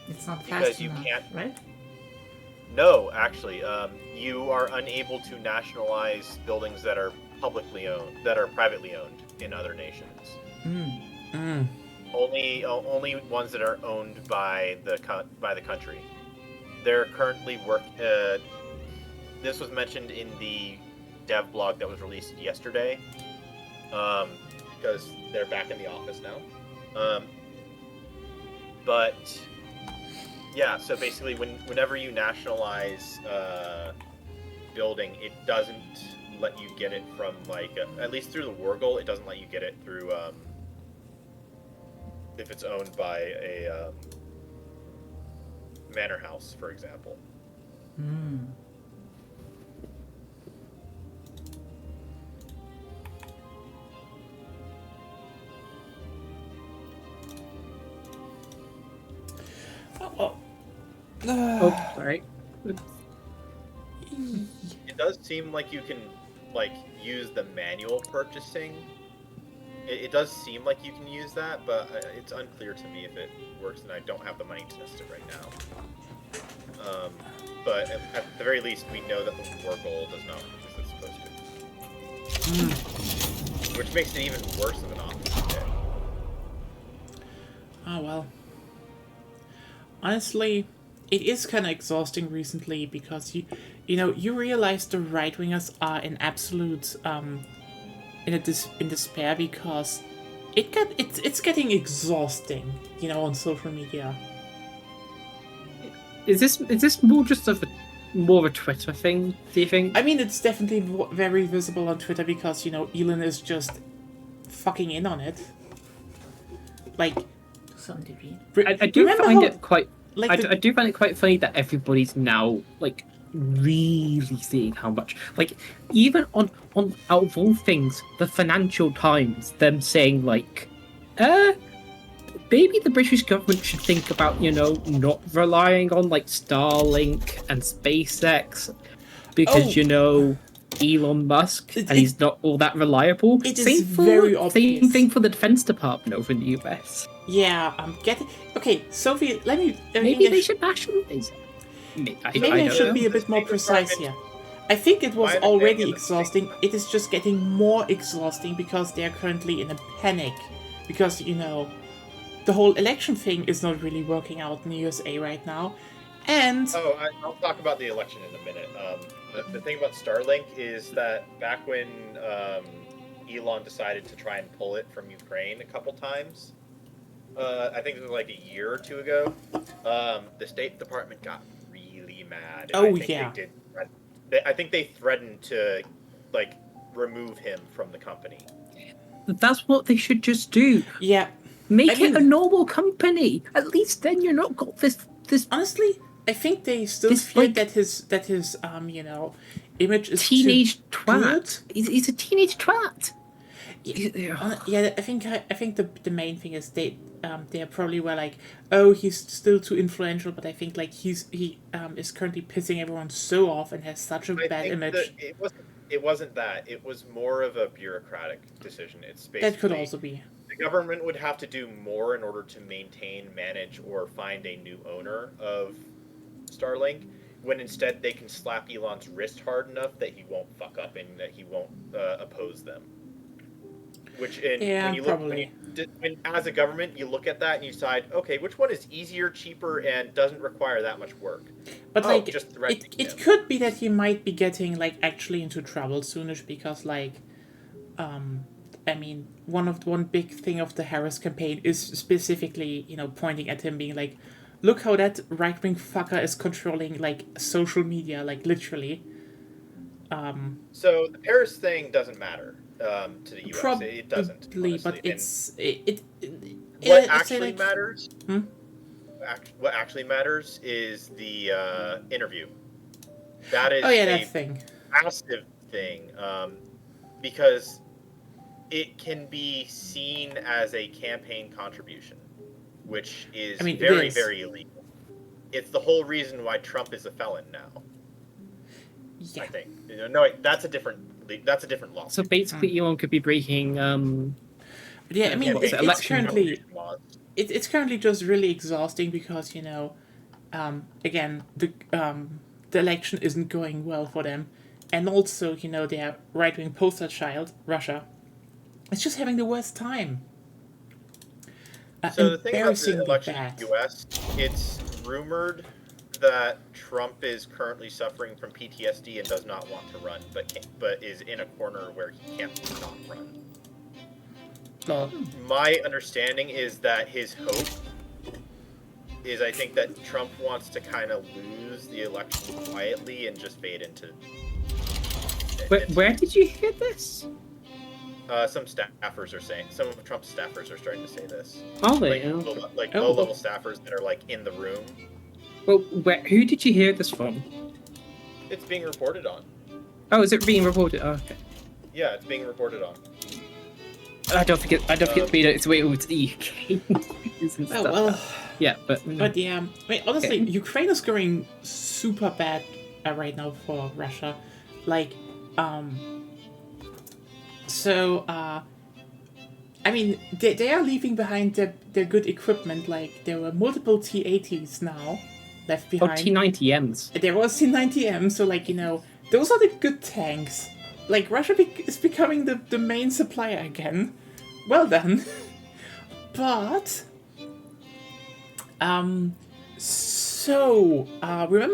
It's not Because fast you enough, can't- right? No, actually, you are unable to nationalize buildings that are privately owned in other nations. Only ones that are owned by the country. They're currently this was mentioned in the dev blog that was released yesterday, because they're back in the office now. But yeah, so basically, whenever you nationalize building, it doesn't let you get it from at least through the war goal. It doesn't let you get it through if it's owned by a manor house, for example. Oh, sorry. It does seem like you can use the manual purchasing. It does seem like you can use that, but it's unclear to me if it works, and I don't have the money to test it right now. But at the very least, we know that the war goal does not work as it's supposed to. Which makes it even worse of an option today. Oh well. Honestly, it is kind of exhausting recently, because you realize the right wingers are in absolute in despair, because it's getting exhausting, on social media. Is this more just more of a Twitter thing, do you think? I mean, it's definitely very visible on Twitter, because Elon is just fucking in on it. Like, To some degree. I do remember find how- it quite. like I do find it quite funny that everybody's now really seeing how much, even on out of all things, the Financial Times, them saying maybe the British government should think about not relying on Starlink and SpaceX because Elon Musk and he's not all that reliable. It is Same very Same obvious. thing for the Defense Department over in the US. Yeah, I'm getting... Okay, Sophie, let me... Maybe they should nationalize. Maybe I don't should know. be a bit more precise here. I think it was My already understanding is that exhausting. It is just getting more exhausting because they are currently in a panic. Because, the whole election thing is not really working out in the USA right now. And... I'll talk about the election in a minute. The thing about Starlink is that back when Elon decided to try and pull it from Ukraine a couple times, I think it was a year or two ago, the State Department got really mad. Oh, I think yeah. I think they threatened to remove him from the company. That's what they should just do. Yeah. Make I it mean- a normal company. At least then you're not got this. Honestly, I think they still This, feared that his image is Teenage too twat. He's a teenage twat. Yeah, I think the main thing is they probably were oh, he's still too influential, but I think he is currently pissing everyone so off and has such a I bad think image. that it it wasn't that. It was more of a bureaucratic decision. It's basically That could also be. the government would have to do more in order to maintain, manage, or find a new owner of Starlink. When instead they can slap Elon's wrist hard enough that he won't fuck up and that he won't oppose them. Which when you look probably. when as a government you look at that and you decide, okay, which one is easier, cheaper, and doesn't require that much work. But like, just threatening it him. could be that he might be getting like actually into trouble soonish because like, I mean, one big thing of the Harris campaign is specifically pointing at him being like, look how that right wing fucker is controlling like social media, like literally. So the Paris thing doesn't matter to the U.S. Probably, It doesn't. Honestly. but What let's say, actually like, matters. Hmm? What actually matters is the interview. That is that thing. massive thing, because it can be seen as a campaign contribution, which is very, very illegal. It's the whole reason why Trump is a felon now. Yeah. I think. No, wait, that's a different law. So basically, Elon could be breaking. Yeah, I mean, What's it, it's election currently laws. it's currently just really exhausting because again the election isn't going well for them, and also their right wing poster child Russia is just having the worst time. So the thing about the Embarrassingly election in bad. the U.S., it's rumored that Trump is currently suffering from PTSD and does not want to run, but is in a corner where he can't not run. Well, My understanding is that his hope is, I think, that Trump wants to kind of lose the election quietly and just fade into. Where did you hear this? Some staffers are saying. Some of Trump's staffers are starting to say this. Oh, they Like low-level staffers that are like in the room. Well, who did you hear this from? It's being reported on. Oh, is it being reported? Oh, okay. Yeah, it's being reported on. I don't think it's made its way over to the UK. and stuff. oh well. Yeah, but Yeah, I mean, honestly, Ukraine is going super bad right now for Russia. Like, I mean, they are leaving behind their good equipment. Like, there were multiple T-80s now left behind. T-90Ms. There was T-90M, so like, those are the good tanks. Like, Russia is becoming the main supplier again. Well done. But, remember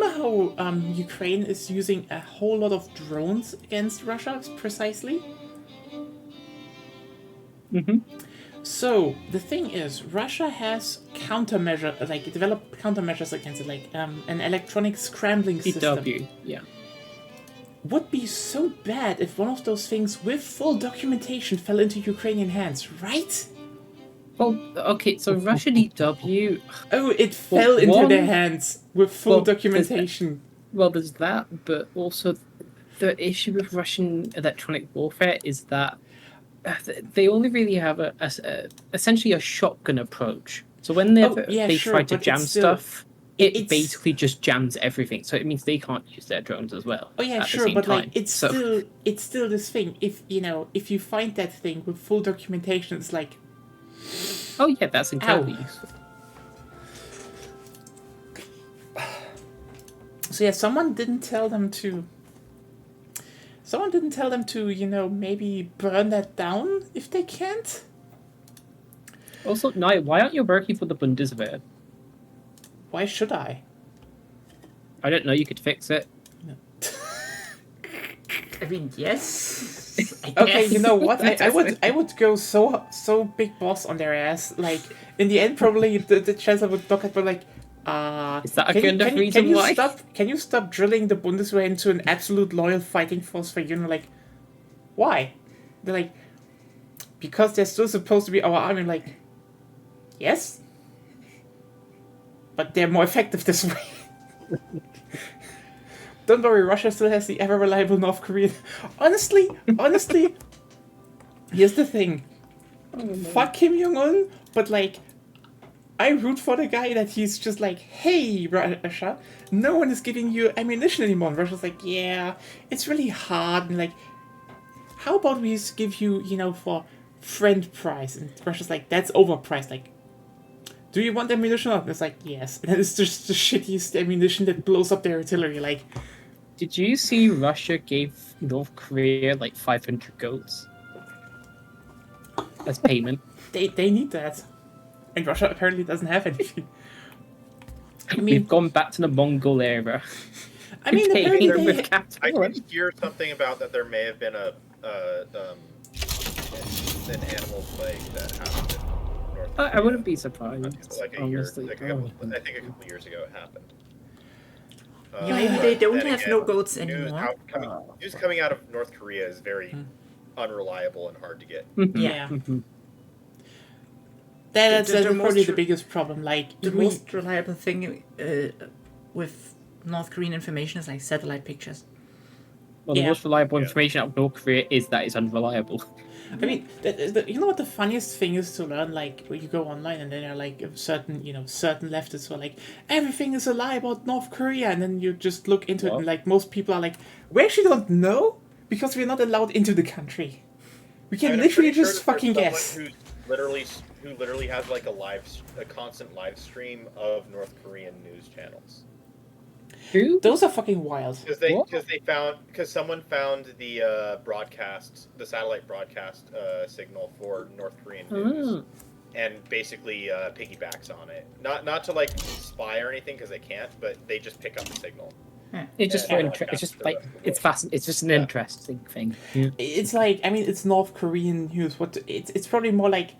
how Ukraine is using a whole lot of drones against Russia, precisely? Mm-hmm. So, the thing is, Russia has developed countermeasures against it, like an electronic scrambling system. EW, yeah. Would be so bad if one of those things with full documentation fell into Ukrainian hands, right? Well, okay, so Russian EW... Oh, it fell into their hands with full documentation. There's that, but also the issue with Russian electronic warfare is that they only really have essentially a shotgun approach. So when they try to jam stuff, it basically just jams everything. So it means they can't use their drones as well. Oh yeah, at sure, the same but time. like it's still this thing. If you find that thing with full documentation, it's like, oh yeah, that's incredibly useful. So yeah, someone didn't tell them to, maybe burn that down if they can't? Also, Nye, why aren't you working for the Bundeswehr? Why should I? I don't know, you could fix it. I mean, yes. Okay, you know what? I would go so big boss on their ass. Like, in the end, probably the Chancellor would look at me like, is that a good enough reason why? Can you stop drilling the Bundeswehr into an absolute loyal fighting force for you? Like, why? They're like, because they're still supposed to be our army. Like, yes, but they're more effective this way. Don't worry, Russia still has the ever reliable North Korea. Honestly, here's the thing. Fuck Kim Jong-un, but like, I root for the guy that he's just like, hey, Russia, no one is giving you ammunition anymore. And Russia's like, yeah, it's really hard. And like, how about we just give you, for friend price? And Russia's like, that's overpriced. Like, do you want ammunition? And it's like, yes. And it's just the shittiest ammunition that blows up their artillery. Like, Did you see Russia gave North Korea like 500 goats as payment? they need that. And Russia apparently doesn't have anything. I mean, We've gone back to the Mongol era. apparently With they, I capital. did hear something about that there may have been an animal plague that happened in North Korea. I wouldn't be surprised. Like a honestly. year, I think a couple years ago it happened. Yeah, maybe they don't then have again, no goats news anymore. News coming out of North Korea is very unreliable and hard to get. yeah. Mhm. That's The probably most the biggest problem. Like, The most reliable thing with North Korean information is like satellite pictures. Well, the Yeah. most reliable information out of North Korea is that it's unreliable. I mean, you know what the funniest thing is to learn? Like, when you go online and then there are like certain leftists who are like, everything is a lie about North Korea, and then you just look into it and like most people are like, we actually don't know because we're not allowed into the country. We can I'm literally pretty sure just that there's fucking someone guess. Who literally has like a constant live stream of North Korean news channels. Who? Those are fucking wild. Because someone found the satellite broadcast signal for North Korean news, and basically piggybacks on it. Not to like spy or anything because they can't, but they just pick up the signal. It's just Yeah. it's just like it's fascinating. It's just an interesting thing. Yeah. It's like, I mean, it's North Korean news. It's probably more like,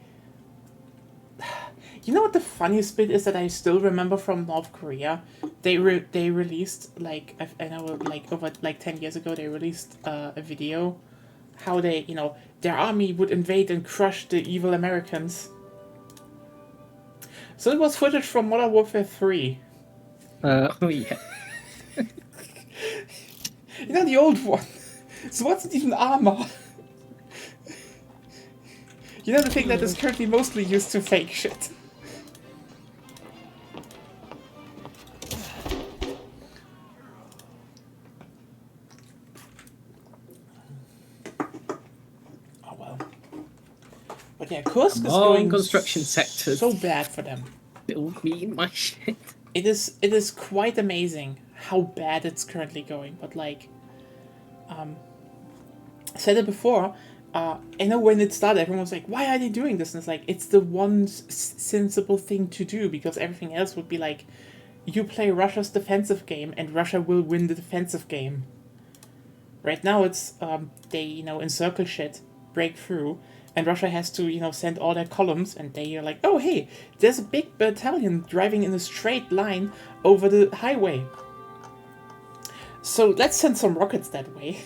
you know what the funniest bit is that I still remember from North Korea? They released like I know like over like 10 years ago they released a video how they their army would invade and crush the evil Americans. So it was footage from Modern Warfare 3. Oh yeah. The old one. So what's it even armor? The thing that is currently mostly used to fake shit. Oh well. But yeah, Kursk is going construction sectors. so bad for them. Build me my shit. It is quite amazing how bad it's currently going. But like, I said it before. I know when it started, everyone was like, "Why are they doing this?" And it's like, it's the one sensible thing to do because everything else would be like, you play Russia's defensive game and Russia will win the defensive game. Right now, it's they encircle shit, break through, and Russia has to send all their columns, and they are like, "Oh hey, there's a big battalion driving in a straight line over the highway. So let's send some rockets that way."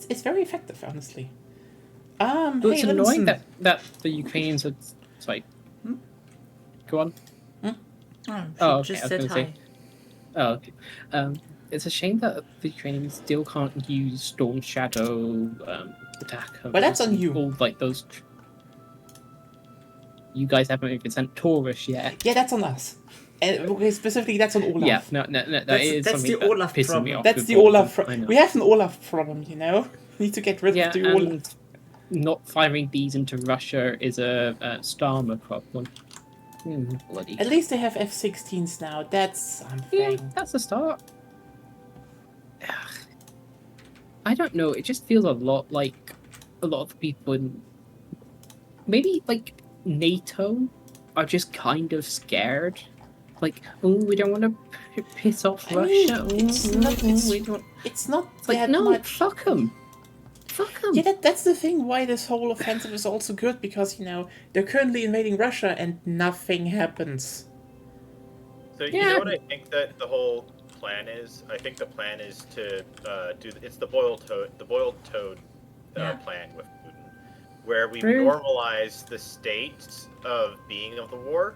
It's very effective, honestly. Well, it's hey, annoying Linson. that the Ukrainians are. Sorry. Go on. Oh, Oh, she okay, just I was said gonna say. hi. Oh, okay. It's a shame that the Ukrainians still can't use Storm Shadow attack. But that's on you. All like those. You guys haven't even sent Taurus yet. Yeah, that's on us. And okay, specifically, that's on Olaf. Yeah, no, that is that's something the that Olaf pisses me problem. off. That's with the all of Olaf. them, I know. We have an Olaf problem, We need to get rid Yeah, of the Olaf. and not firing these into Russia is a Starmer problem. Bloody. At least they have F-16s now. That's something. Yeah, that's a start. Ugh. I don't know. It just feels a lot like a lot of people in maybe like NATO are just kind of scared. Like, oh, we don't want to piss off I mean, Russia. it's Oh, not- it's- we don't. It's not It's like, that no, much. fuck them. Fuck them. Yeah, that's the thing why this whole offensive is also good, because, they're currently invading Russia and nothing happens. So you Yeah. know what I think that the whole plan is? I think the plan is to it's the boiled toad Yeah. plan with Putin, where we True. normalize the state of being of the war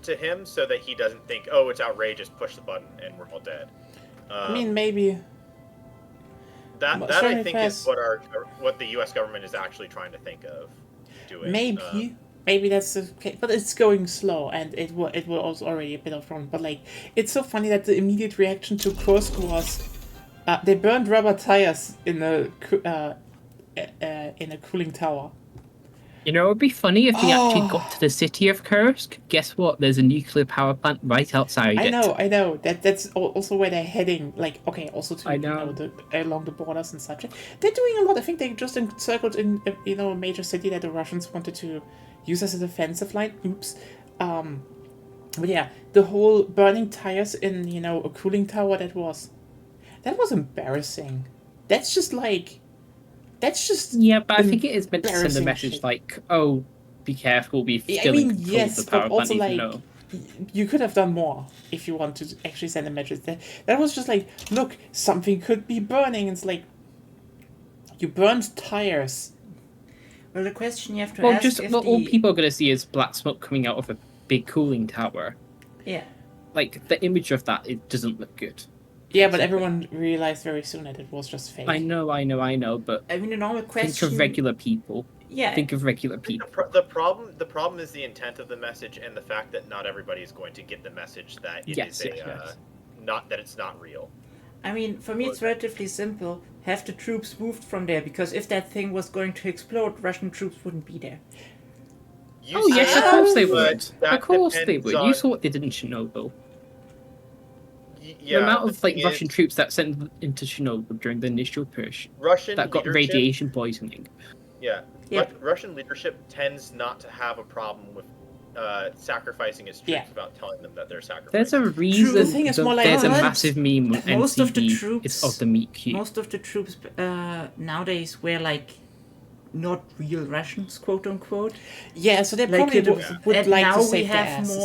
to him, so that he doesn't think, oh, it's outrageous, push the button and we're all dead. I mean, maybe. that but that I certainly think fast. is what the U.S. government is actually trying to think of doing. Maybe. maybe that's okay, but it's going slow, and it was also already a bit of problem. But like, it's so funny that the immediate reaction to Kursk was, they burned rubber tires in a cooling tower. You know, it would be funny if they actually got to the city of Kursk. Guess what? There's a nuclear power plant right outside I it. know. That's also where they're heading. Like, okay, also to I know. Along the borders and such. They're doing a lot. I think they just encircled in a major city that the Russians wanted to use as a defensive line. Oops. But yeah, the whole burning tires in a cooling tower, that was embarrassing. That's just Yeah, but I think it is meant to send a embarrassing message shit. like, "Oh, be careful, we're I still in mean, control yes, of the power but plant." also Even like though you could have done more if you want to actually send a message. That was just like, look, something could be burning. It's like, you burned tires. Well, the question you have to ask if all people are going to see is black smoke coming out of a big cooling tower. Yeah. Like the image of that, it doesn't look good. Yeah, but everyone realized very soon that it was just fake. I know, but I mean, the normal question. think of regular people. Yeah. Think of regular people. The problem is the intent of the message and the fact that not everybody is going to get the message that Yes. not that it's not real. I mean, for me, it's relatively simple. Have the troops moved from there? Because if that thing was going to explode, Russian troops wouldn't be there. Oh yes, of course they would. That Of course they depends would. on- You saw what they did in Chernobyl. Yeah, The amount of the thing Russian is, troops that sent into Chernobyl during the initial push Russian that got leadership- radiation poisoning. Yeah. Yeah. Russian leadership tends not to have a problem with sacrificing its troops Yeah. without telling them that they're sacrificing. There's a reason. The thing is more like- there's a But massive meme on most of the NCV. troops- It's of the meat cube. Most of the troops nowadays were like not real Russians, quote unquote. Yeah, so they Like probably would and like now to we save their have asses.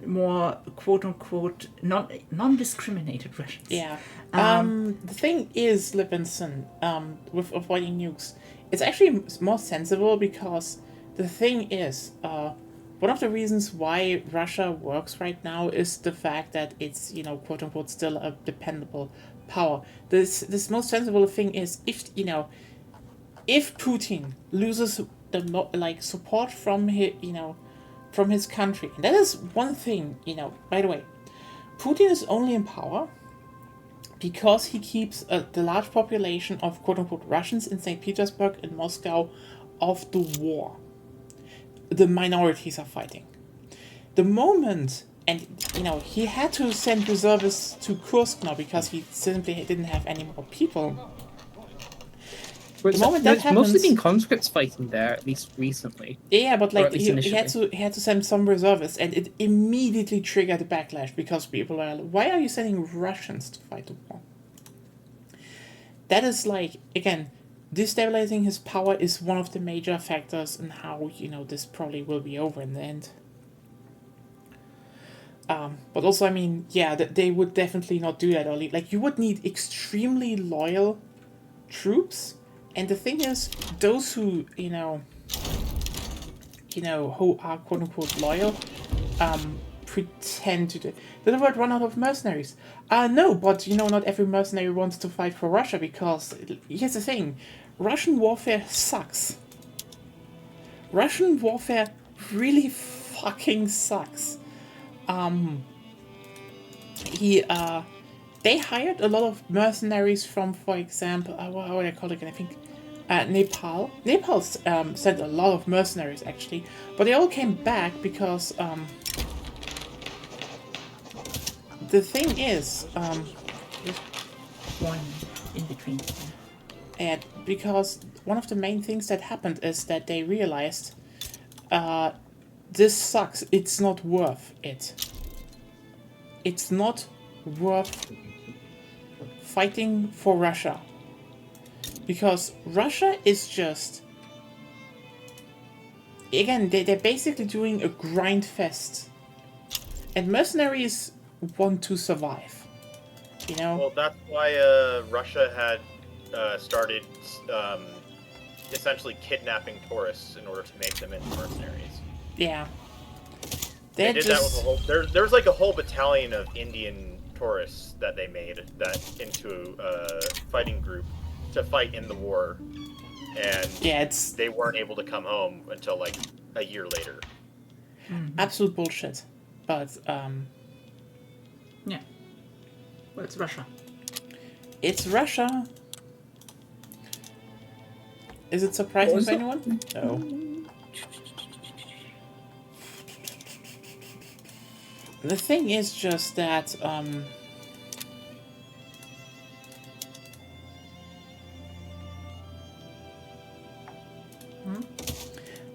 more quote unquote non-discriminated Russians. Yeah. The thing is, Livingston, with avoiding nukes, it's actually more sensible because the thing is, one of the reasons why Russia works right now is the fact that it's, quote unquote, still a dependable power. This most sensible thing is if Putin loses the support from his country, and that is one thing, by the way, Putin is only in power because he keeps the large population of quote-unquote Russians in St. Petersburg and Moscow off the war. The minorities are fighting. The moment, and he had to send reservists to Kursk now because he simply didn't have any more people. The moment that it's mostly happens- been conscripts fighting there, at least recently. Yeah, but Or like at least he had to send some reservists, and it immediately triggered a backlash because people are like, "Why are you sending Russians to fight the war?" That is like, again, destabilizing his power is one of the major factors in how this probably will be over in the end. But also, I mean, yeah, they would definitely not do that. Or like, you would need extremely loyal troops. And the thing is, those who, who are quote unquote loyal, pretend to do. The word run out of mercenaries. No, but not every mercenary wants to fight for Russia because here's the thing, Russian warfare sucks. Russian warfare really fucking sucks. They hired a lot of mercenaries from, for example, what would I call it again? I think Nepal. Nepal sent a lot of mercenaries actually, but they all came back because the thing is, Just one in between. and because one of the main things that happened is that they realized this sucks. It's not worth it. It's not worth fighting for Russia. Because Russia is just... Again, they're basically doing a grind fest. And mercenaries want to survive. Well, that's why Russia had started essentially kidnapping tourists in order to make them into mercenaries. Yeah. They They're did just... that with a whole. There's like a whole battalion of Indian tourists that they made that into a fighting group to fight in the war, and Yeah, it's... they weren't able to come home until like a year later. Absolute bullshit. But Yeah. Well, it's Russia. it's Russia. Is it surprising Was to it? anyone? No. The thing is just that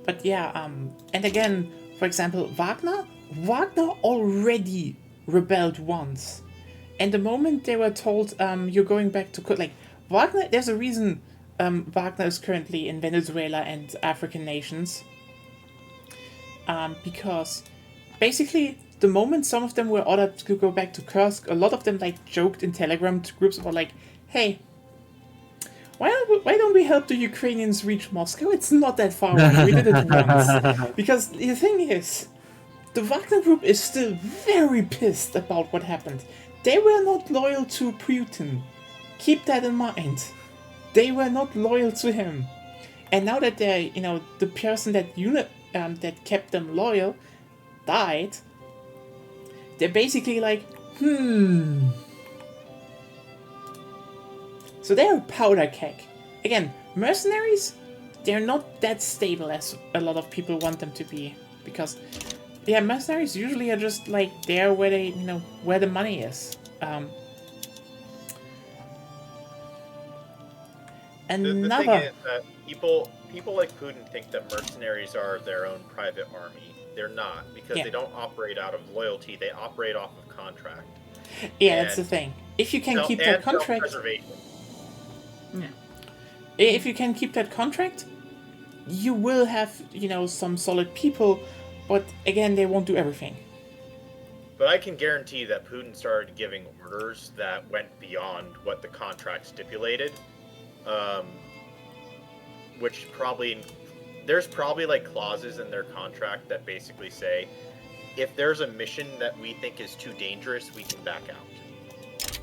but yeah, and again, for example, Wagner already rebelled once. And the moment they were told, you're going back to like Wagner, there's a reason Wagner is currently in Venezuela and African nations. Because basically, the moment some of them were ordered to go back to Kursk, a lot of them like joked in Telegram groups about like, "Hey, why don't we help the Ukrainians reach Moscow? It's not that far away. We did it once." Because the thing is, the Wagner group is still very pissed about what happened. They were not loyal to Putin. Keep that in mind. They were not loyal to him. And now that they're, the person that that kept them loyal died, they're basically like, So they're a powder keg. Again, mercenaries, they're not that stable as a lot of people want them to be. Because, yeah, mercenaries usually are just like there where they, where the money is. The Another. thing is that people like Putin think that mercenaries are their own private army. They're not, because they don't operate out of loyalty. They operate off of contract. Yeah, that's the thing. If you can keep that contract, Yeah. if you can keep that contract, you will have, some solid people, but again, they won't do everything. But I can guarantee that Putin started giving orders that went beyond what the contract stipulated, which there's probably like clauses in their contract that basically say, if there's a mission that we think is too dangerous, we can back out.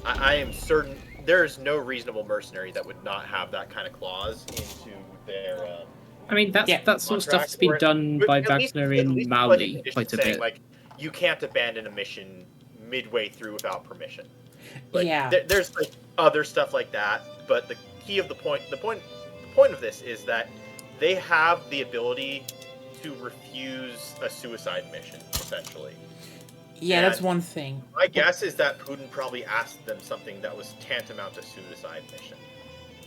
I am certain there is no reasonable mercenary that would not have that kind of clause into their. I mean, that sort of stuff's been done by Wagner in Mali quite a bit. Like, you can't abandon a mission midway through without permission. Like, Yeah. There's like other stuff like that, but the key of the point of this is that they have the ability to refuse a suicide mission, essentially. Yeah, that's one thing. My guess is that Putin probably asked them something that was tantamount to suicide mission.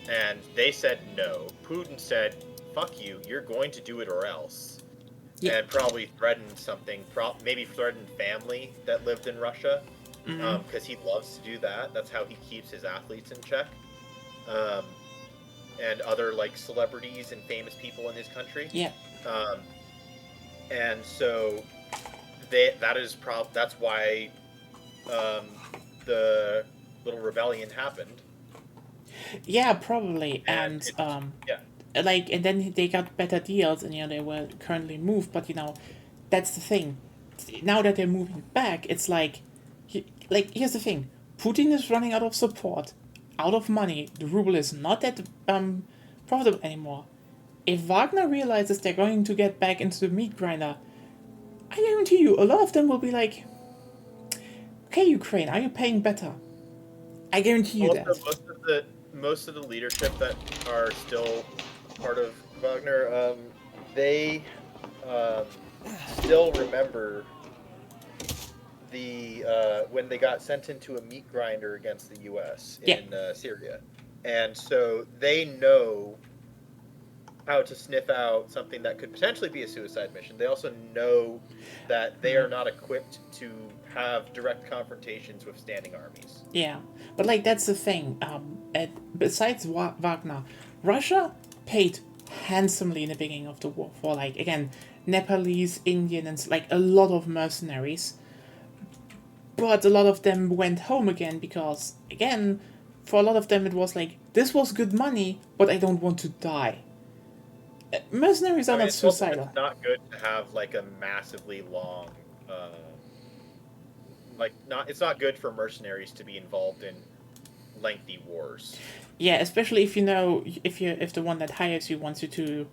And they said no. Putin said, fuck you, you're going to do it or else. Yeah. And probably threatened something, maybe threatened family that lived in Russia, because he loves to do that. That's how he keeps his athletes in check. And other like celebrities and famous people in his country. Yeah. And so that's why the little rebellion happened. Yeah, probably. And and then they got better deals, and they were currently moved. But that's the thing. Now that they're moving back, it's like here's the thing: Putin is running out of support, out of money. The ruble is not that profitable anymore. If Wagner realizes they're going to get back into the meat grinder, I guarantee you, a lot of them will be like, "Okay, Ukraine, are you paying better?" I guarantee you that. Most of the leadership that are still part of Wagner, they still remember when they got sent into a meat grinder against the U.S. in Syria, and so they know how to sniff out something that could potentially be a suicide mission. They also know that they are not equipped to have direct confrontations with standing armies. Yeah, but that's the thing. Besides Wagner, Russia paid handsomely in the beginning of the war for again Nepalese, Indian, and a lot of mercenaries. But a lot of them went home again because again, for a lot of them it was this was good money, but I don't want to die. Mercenaries are not suicidal. It's not good to have a massively long, it's not good for mercenaries to be involved in lengthy wars. Yeah, especially if if the one that hires you wants you to,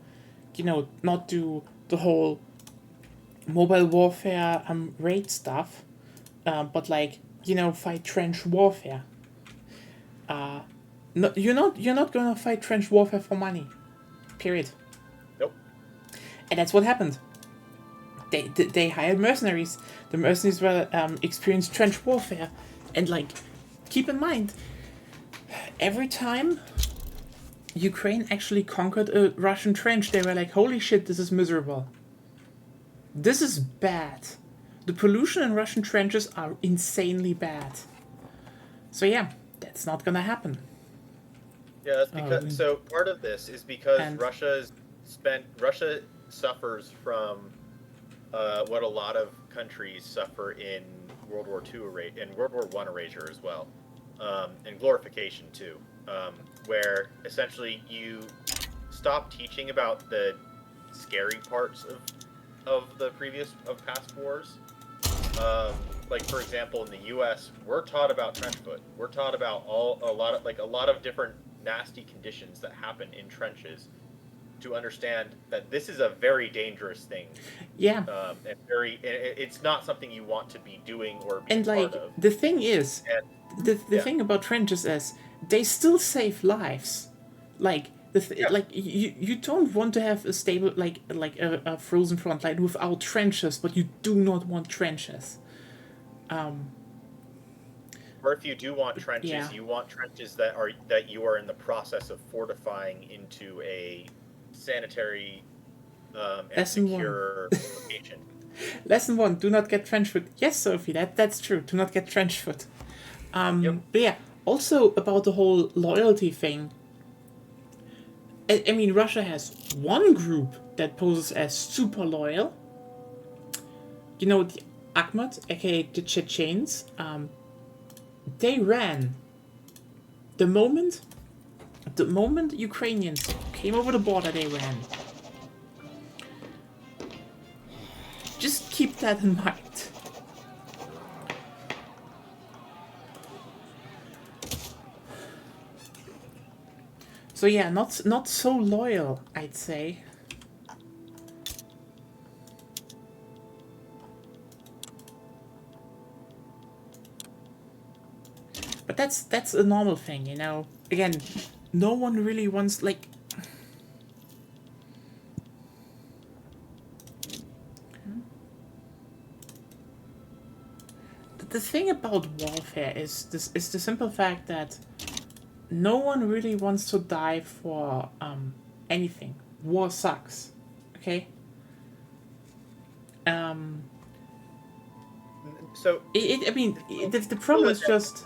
not do the whole mobile warfare raid stuff, but like fight trench warfare. No, you're not gonna fight trench warfare for money. Period. Nope. And that's what happened. They hired mercenaries. The mercenaries were experienced trench warfare, and like, keep in mind, every time Ukraine actually conquered a Russian trench, they were like, "Holy shit, this is miserable. This is bad. The pollution in Russian trenches are insanely bad." So yeah, that's not gonna happen. Yeah, that's because so part of this is because And- Russia suffers from what a lot of countries suffer in World War II and World War I erasure as well, and glorification too, where essentially you stop teaching about the scary parts of past wars. Like for example, in the U.S., we're taught about trench foot. We're taught about a lot of different nasty conditions that happen in trenches, to understand that this is a very dangerous thing. Yeah. And it's not something you want to be doing or be And part like, of. the thing is, And, the yeah. thing about trenches is they still save lives. Like like you don't want to have a stable like a frozen front line without trenches, but you do not want trenches. Or if you do want trenches, Yeah. you want trenches that you are in the process of fortifying into a sanitary and Lesson one. secure location. Lesson 1: do not get trench foot. Yes, Sophie, that's true. Do not get trench foot. Yep. But yeah, also about the whole loyalty thing. I mean, Russia has one group that poses as super loyal. You know, the Akhmat, aka the Chechens. They ran. The moment Ukrainians came over the border, they ran. Just keep that in mind. So yeah, not so loyal, I'd say. But that's a normal thing, you know. Again, no one really wants like. The thing about warfare is the simple fact that no one really wants to die for anything. War sucks, okay. So The problem is just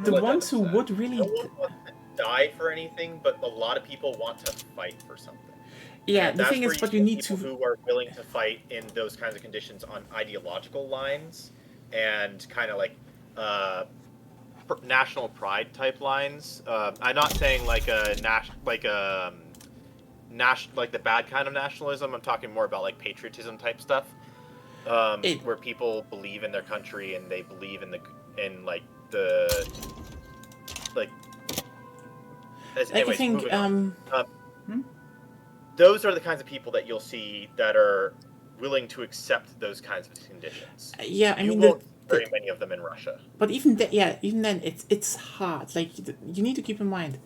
the What ones who does would really. no one wants to die for anything, but a lot of people want to fight for something. Yeah, And the that's thing where is, but get you need people to. who are willing to fight in those kinds of conditions on ideological lines and kind of like national pride type lines. I'm not saying like a like the bad kind of nationalism. I'm talking more about like patriotism type stuff, where people believe in their country and they believe in I think those are the kinds of people that you'll see that are willing to accept those kinds of conditions. Yeah, I You mean, won't see very many of them in Russia. but even that, yeah, even then, it's hard. Like you need to keep in mind,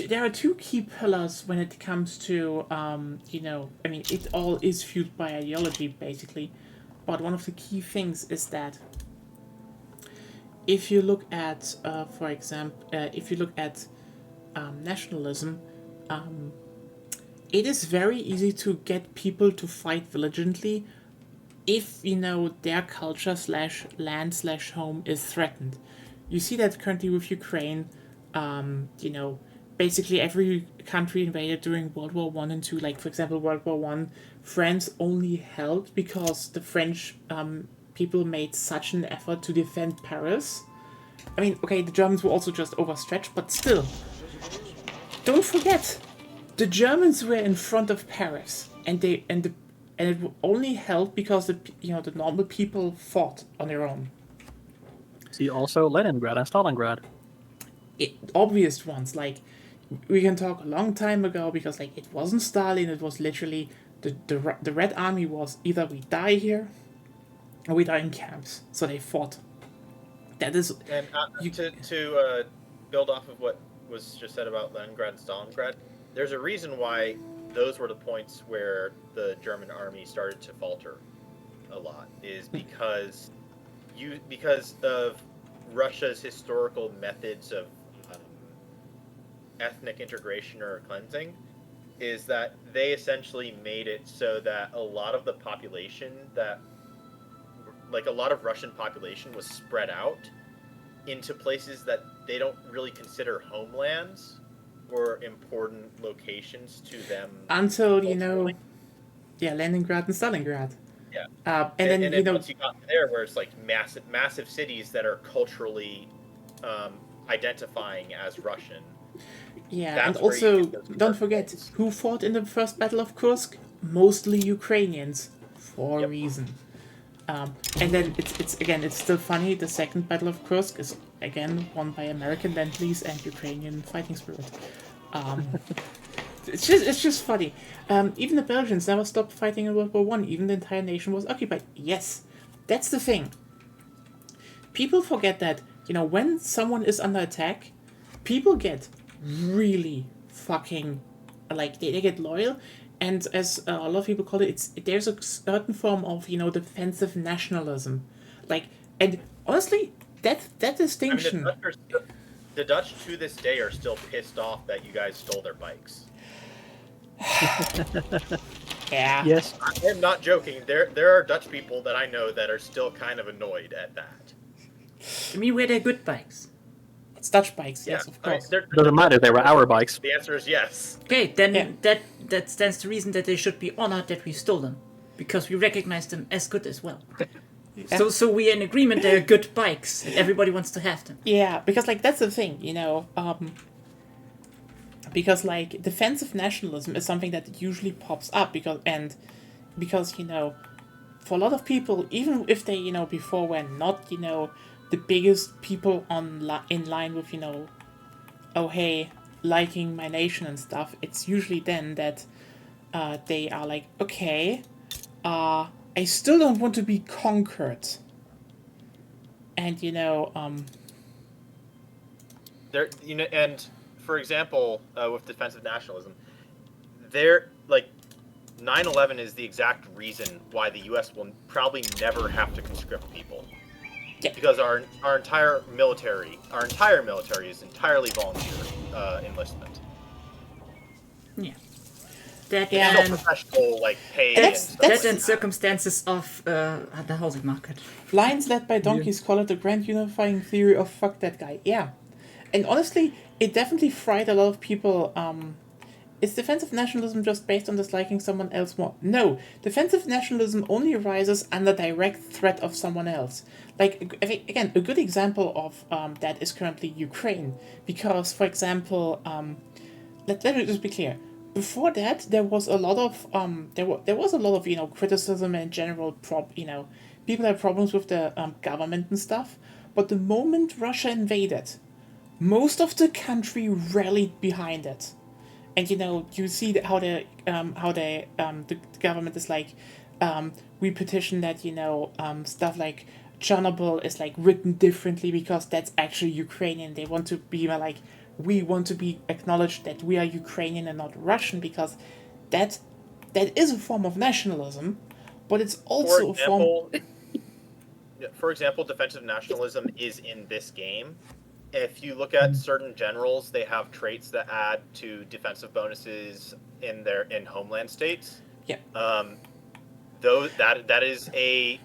there are two key pillars when it comes to I mean, it all is fueled by ideology basically, but one of the key things is that if you look at, for example, nationalism, it is very easy to get people to fight belligerently if their culture / land / home is threatened. You see that currently with Ukraine. Basically every country invaded during World War One and Two. Like for example, World War One, France only held because the French people made such an effort to defend Paris. I mean, okay, the Germans were also just overstretched, but still, don't forget, the Germans were in front of Paris, and it only held because the normal people fought on their own. See also Leningrad and Stalingrad. Obvious ones, like we can talk a long time ago, because like it wasn't Stalin, it was literally the Red Army was either we die here or we die in camps. So they fought. That is, And to build off of what was just said about Leningrad and Stalingrad, there's a reason why those were the points where the German army started to falter a lot, is because of Russia's historical methods of ethnic integration or cleansing, is that they essentially made it so that a lot of the population a lot of Russian population was spread out into places that they don't really consider homelands or important locations to them. Until, Leningrad and Stalingrad. Yeah. And then once you got there, where it's like massive cities that are culturally identifying as Russian. Yeah, and also, don't forget, who fought in the first Battle of Kursk? Mostly Ukrainians, for a reason. And then it's still funny, the second Battle of Kursk is again won by American Lend-Lease and Ukrainian fighting spirit. It's just funny. Even the Belgians never stopped fighting in World War One, even the entire nation was occupied. Yes, that's the thing. People forget that, when someone is under attack, people get really fucking, they get loyal. And as a lot of people call it, there's a certain form of, defensive nationalism. And honestly, that distinction... the Dutch to this day are still pissed off that you guys stole their bikes. Yeah. Yes. I am not joking. There are Dutch people that I know that are still kind of annoyed at that. I mean, were they good bikes? It's Dutch bikes, yes, of course. Doesn't matter, they were our bikes. The answer is yes. Okay, then that stands to reason that they should be honored that we stole them, because we recognize them as good as well. Yeah. So we're in agreement they're good bikes, and everybody wants to have them. Yeah, because that's the thing, because defensive nationalism is something that usually pops up because for a lot of people, even if they before were not the biggest people in line with oh hey, liking my nation and stuff, it's usually then that they are like, okay, I still don't want to be conquered. And There, and for example, with defensive nationalism, there 9/11 is the exact reason why the U.S. will probably never have to conscript people. Yeah. Because our entire military is entirely volunteer enlistment. Yeah. That Yeah. No and professional pay. that and circumstances of the housing market. Lions led by donkeys call it the grand unifying theory of fuck that guy. Yeah. And honestly, it definitely fried a lot of people. Is defensive nationalism just based on disliking someone else more? No. Defensive nationalism only arises under direct threat of someone else. Again, a good example of that is currently Ukraine. Because, for example, let me just be clear. Before that, there was a lot of there was a lot of criticism and general people had problems with the government and stuff. But the moment Russia invaded, most of the country rallied behind it, and you see how the government is we petition that stuff like Chernobyl is written differently because that's actually Ukrainian. They want to be we want to be acknowledged that we are Ukrainian and not Russian, because that is a form of nationalism, but it's also a form. For example, defensive nationalism is in this game. If you look at certain generals, they have traits that add to defensive bonuses in homeland states. Yeah. That is a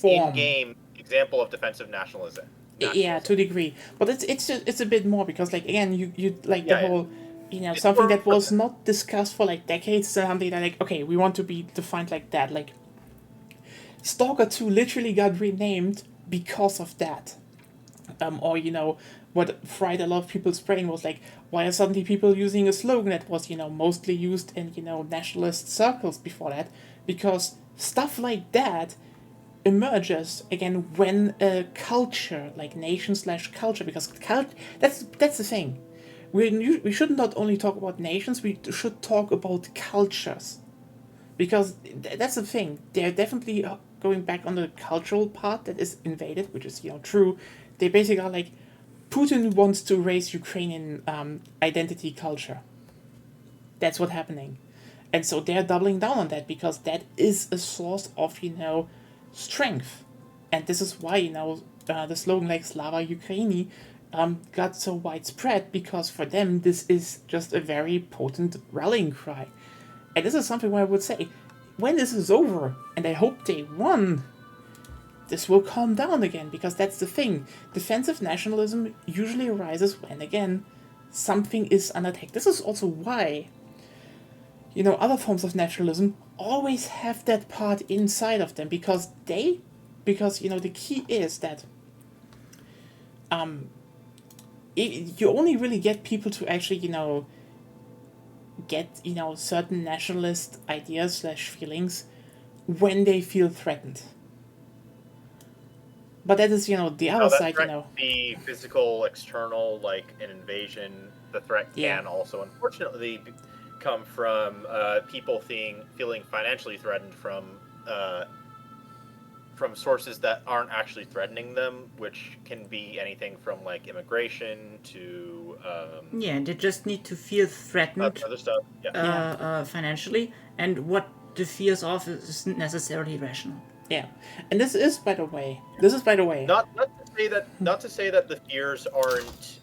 in-game example of defensive nationalism. Yeah, to a degree, but it's a bit more because again you whole something that was not discussed for decades, something that okay, we want to be defined like that. Stalker 2 literally got renamed because of that. Or what fried a lot of people's brain was why are suddenly people using a slogan that was mostly used in nationalist circles before that? Because stuff like that emerges again when a culture nation/culture, because that's the thing. We should not only talk about nations, we should talk about cultures, Because that's the thing. They're definitely going back on the cultural part that is invaded, which is, true. They basically are like, Putin wants to raise Ukrainian identity culture. That's what's happening. And so they're doubling down on that because that is a source of, strength. And this is why, the slogan like Slava Ukraini got so widespread, because for them this is just a very potent rallying cry. And this is something where I would say, when this is over, and I hope they won, this will calm down again, because that's the thing. Defensive nationalism usually arises when, again, something is under attack. This is also why, other forms of nationalism always have that part inside of them, because the key is that you only really get people to actually, get, certain nationalist ideas / feelings when they feel threatened. But that is, the other side, threat can be physical, external, like an invasion. The threat can also, unfortunately, come from people feeling financially threatened from sources that aren't actually threatening them, which can be anything from like immigration to they just need to feel threatened other stuff. financially, and what the fears of isn't necessarily rational. Yeah, and this is by the way. Not to say that the fears aren't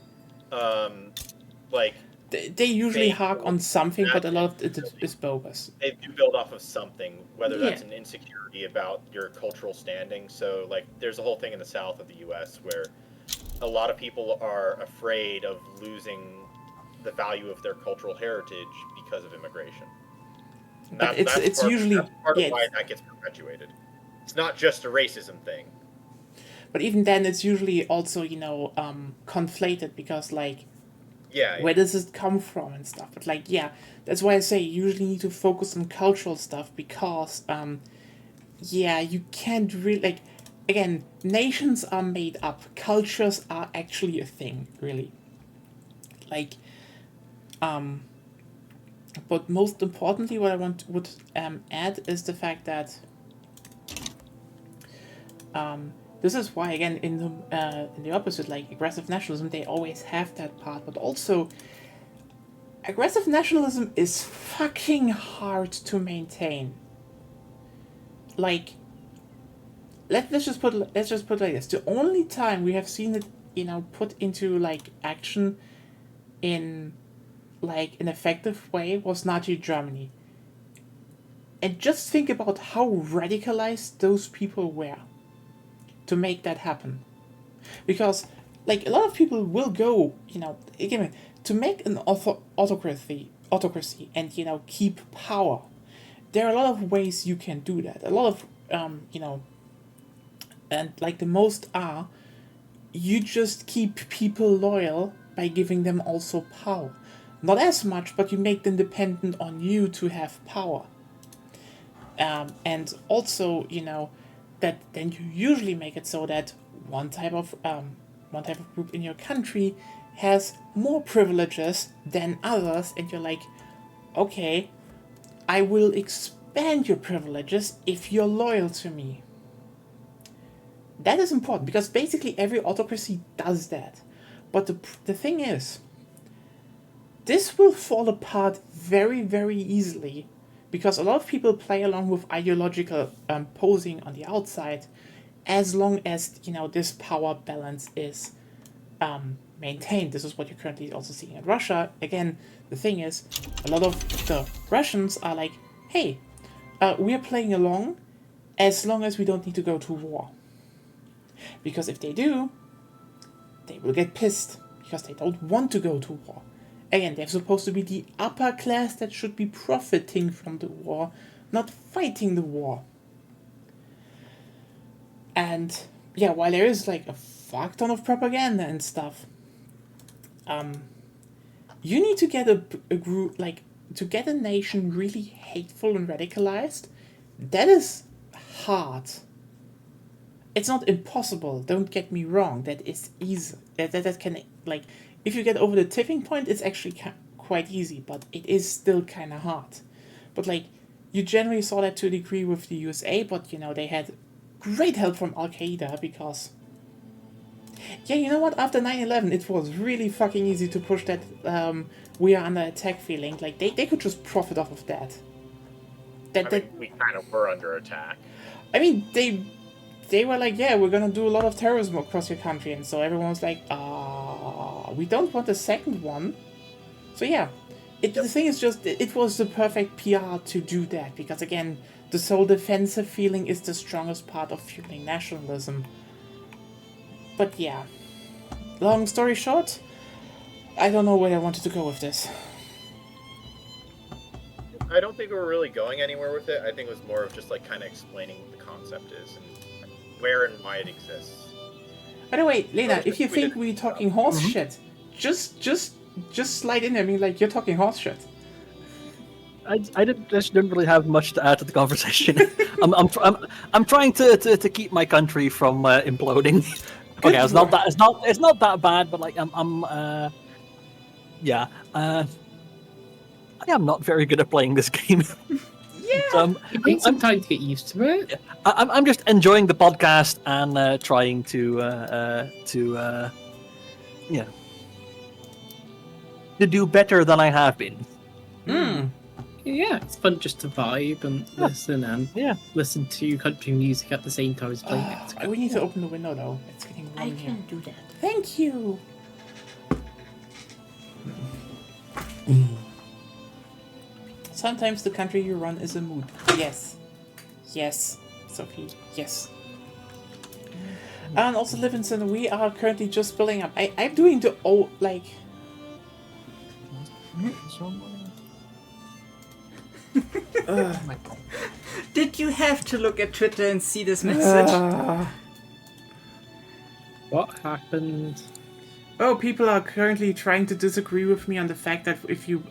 like they usually hark on something, but a lot of it is bogus. They do build off of something, whether that's an insecurity about your cultural standing. So, like, there's a whole thing in the south of the U.S. where a lot of people are afraid of losing the value of their cultural heritage because of immigration. But it's usually part of why that gets perpetuated. It's not just a racism thing. But even then, it's usually also, conflated, because, like, where does it come from and stuff? But, like, that's why I say you usually need to focus on cultural stuff, because, you can't really, like, again, nations are made up. Cultures are actually a thing, really. Like, but most importantly, what I would add is the fact that this is why, again, in the opposite, like aggressive nationalism, they always have that part, but also aggressive nationalism is fucking hard to maintain. Like, let's just put it like this: the only time we have seen it, put into like action in like an effective way was Nazi Germany. And just think about how radicalized those people were to make that happen. Because, like, a lot of people will go, again, to make an autocracy and, keep power. There are a lot of ways you can do that. A lot of, and like the most are, you just keep people loyal by giving them also power. Not as much, but you make them dependent on you to have power. And also, that then you usually make it so that one type of group in your country has more privileges than others, and you're like, okay, I will expand your privileges if you're loyal to me. That is important, because basically every autocracy does that. But the thing is, this will fall apart very, very easily, because a lot of people play along with ideological posing on the outside, as long as this power balance is maintained. This is what you're currently also seeing in Russia. Again, the thing is, a lot of the Russians are like, hey, we're playing along as long as we don't need to go to war. Because if they do, they will get pissed, because they don't want to go to war. Again, they're supposed to be the upper class that should be profiting from the war, not fighting the war. And while there is like a fuck ton of propaganda and stuff, you need to get a group, like, to get a nation really hateful and radicalized. That is hard. It's not impossible, don't get me wrong. That is easy. That can, like, if you get over the tipping point, it's actually quite easy, but it is still kind of hard. But, like, you generally saw that to a degree with the USA, but they had great help from Al Qaeda because. Yeah, you know what? After 9/11, it was really fucking easy to push that we are under attack feeling. Like they could just profit off of that. We kind of were under attack. I mean, they were like, yeah, we're gonna do a lot of terrorism across your country, and so everyone was like, we don't want a second one. So yeah, the thing is just, it was the perfect PR to do that, because again, the sole defensive feeling is the strongest part of fueling nationalism. But yeah, long story short, I don't know where I wanted to go with this. I don't think we were really going anywhere with it. I think it was more of just like kind of explaining what the concept is and where and why it exists. By the way, Lena, if you think we're talking horse shit, just slide in there. I mean, like, you're talking horse shit. I just didn't really have much to add to the conversation. I'm trying to keep my country from imploding. Okay, it's not that bad, but like I am not very good at playing this game. Yeah, So It takes some time to get used to it. I'm just enjoying the podcast and trying to do better than I have been. Yeah, it's fun just to vibe and listen and listen to country music at the same time as playing it. we need to open the window though. It's getting warm I here. can do that. Thank you. Sometimes the country you run is a mood. Yes. Yes, Sophie. Yes. And also Livingston, we are currently just building up. I'm doing the old, like... Did you have to look at Twitter and see this message? What happened? Oh, people are currently trying to disagree with me on the fact that if you,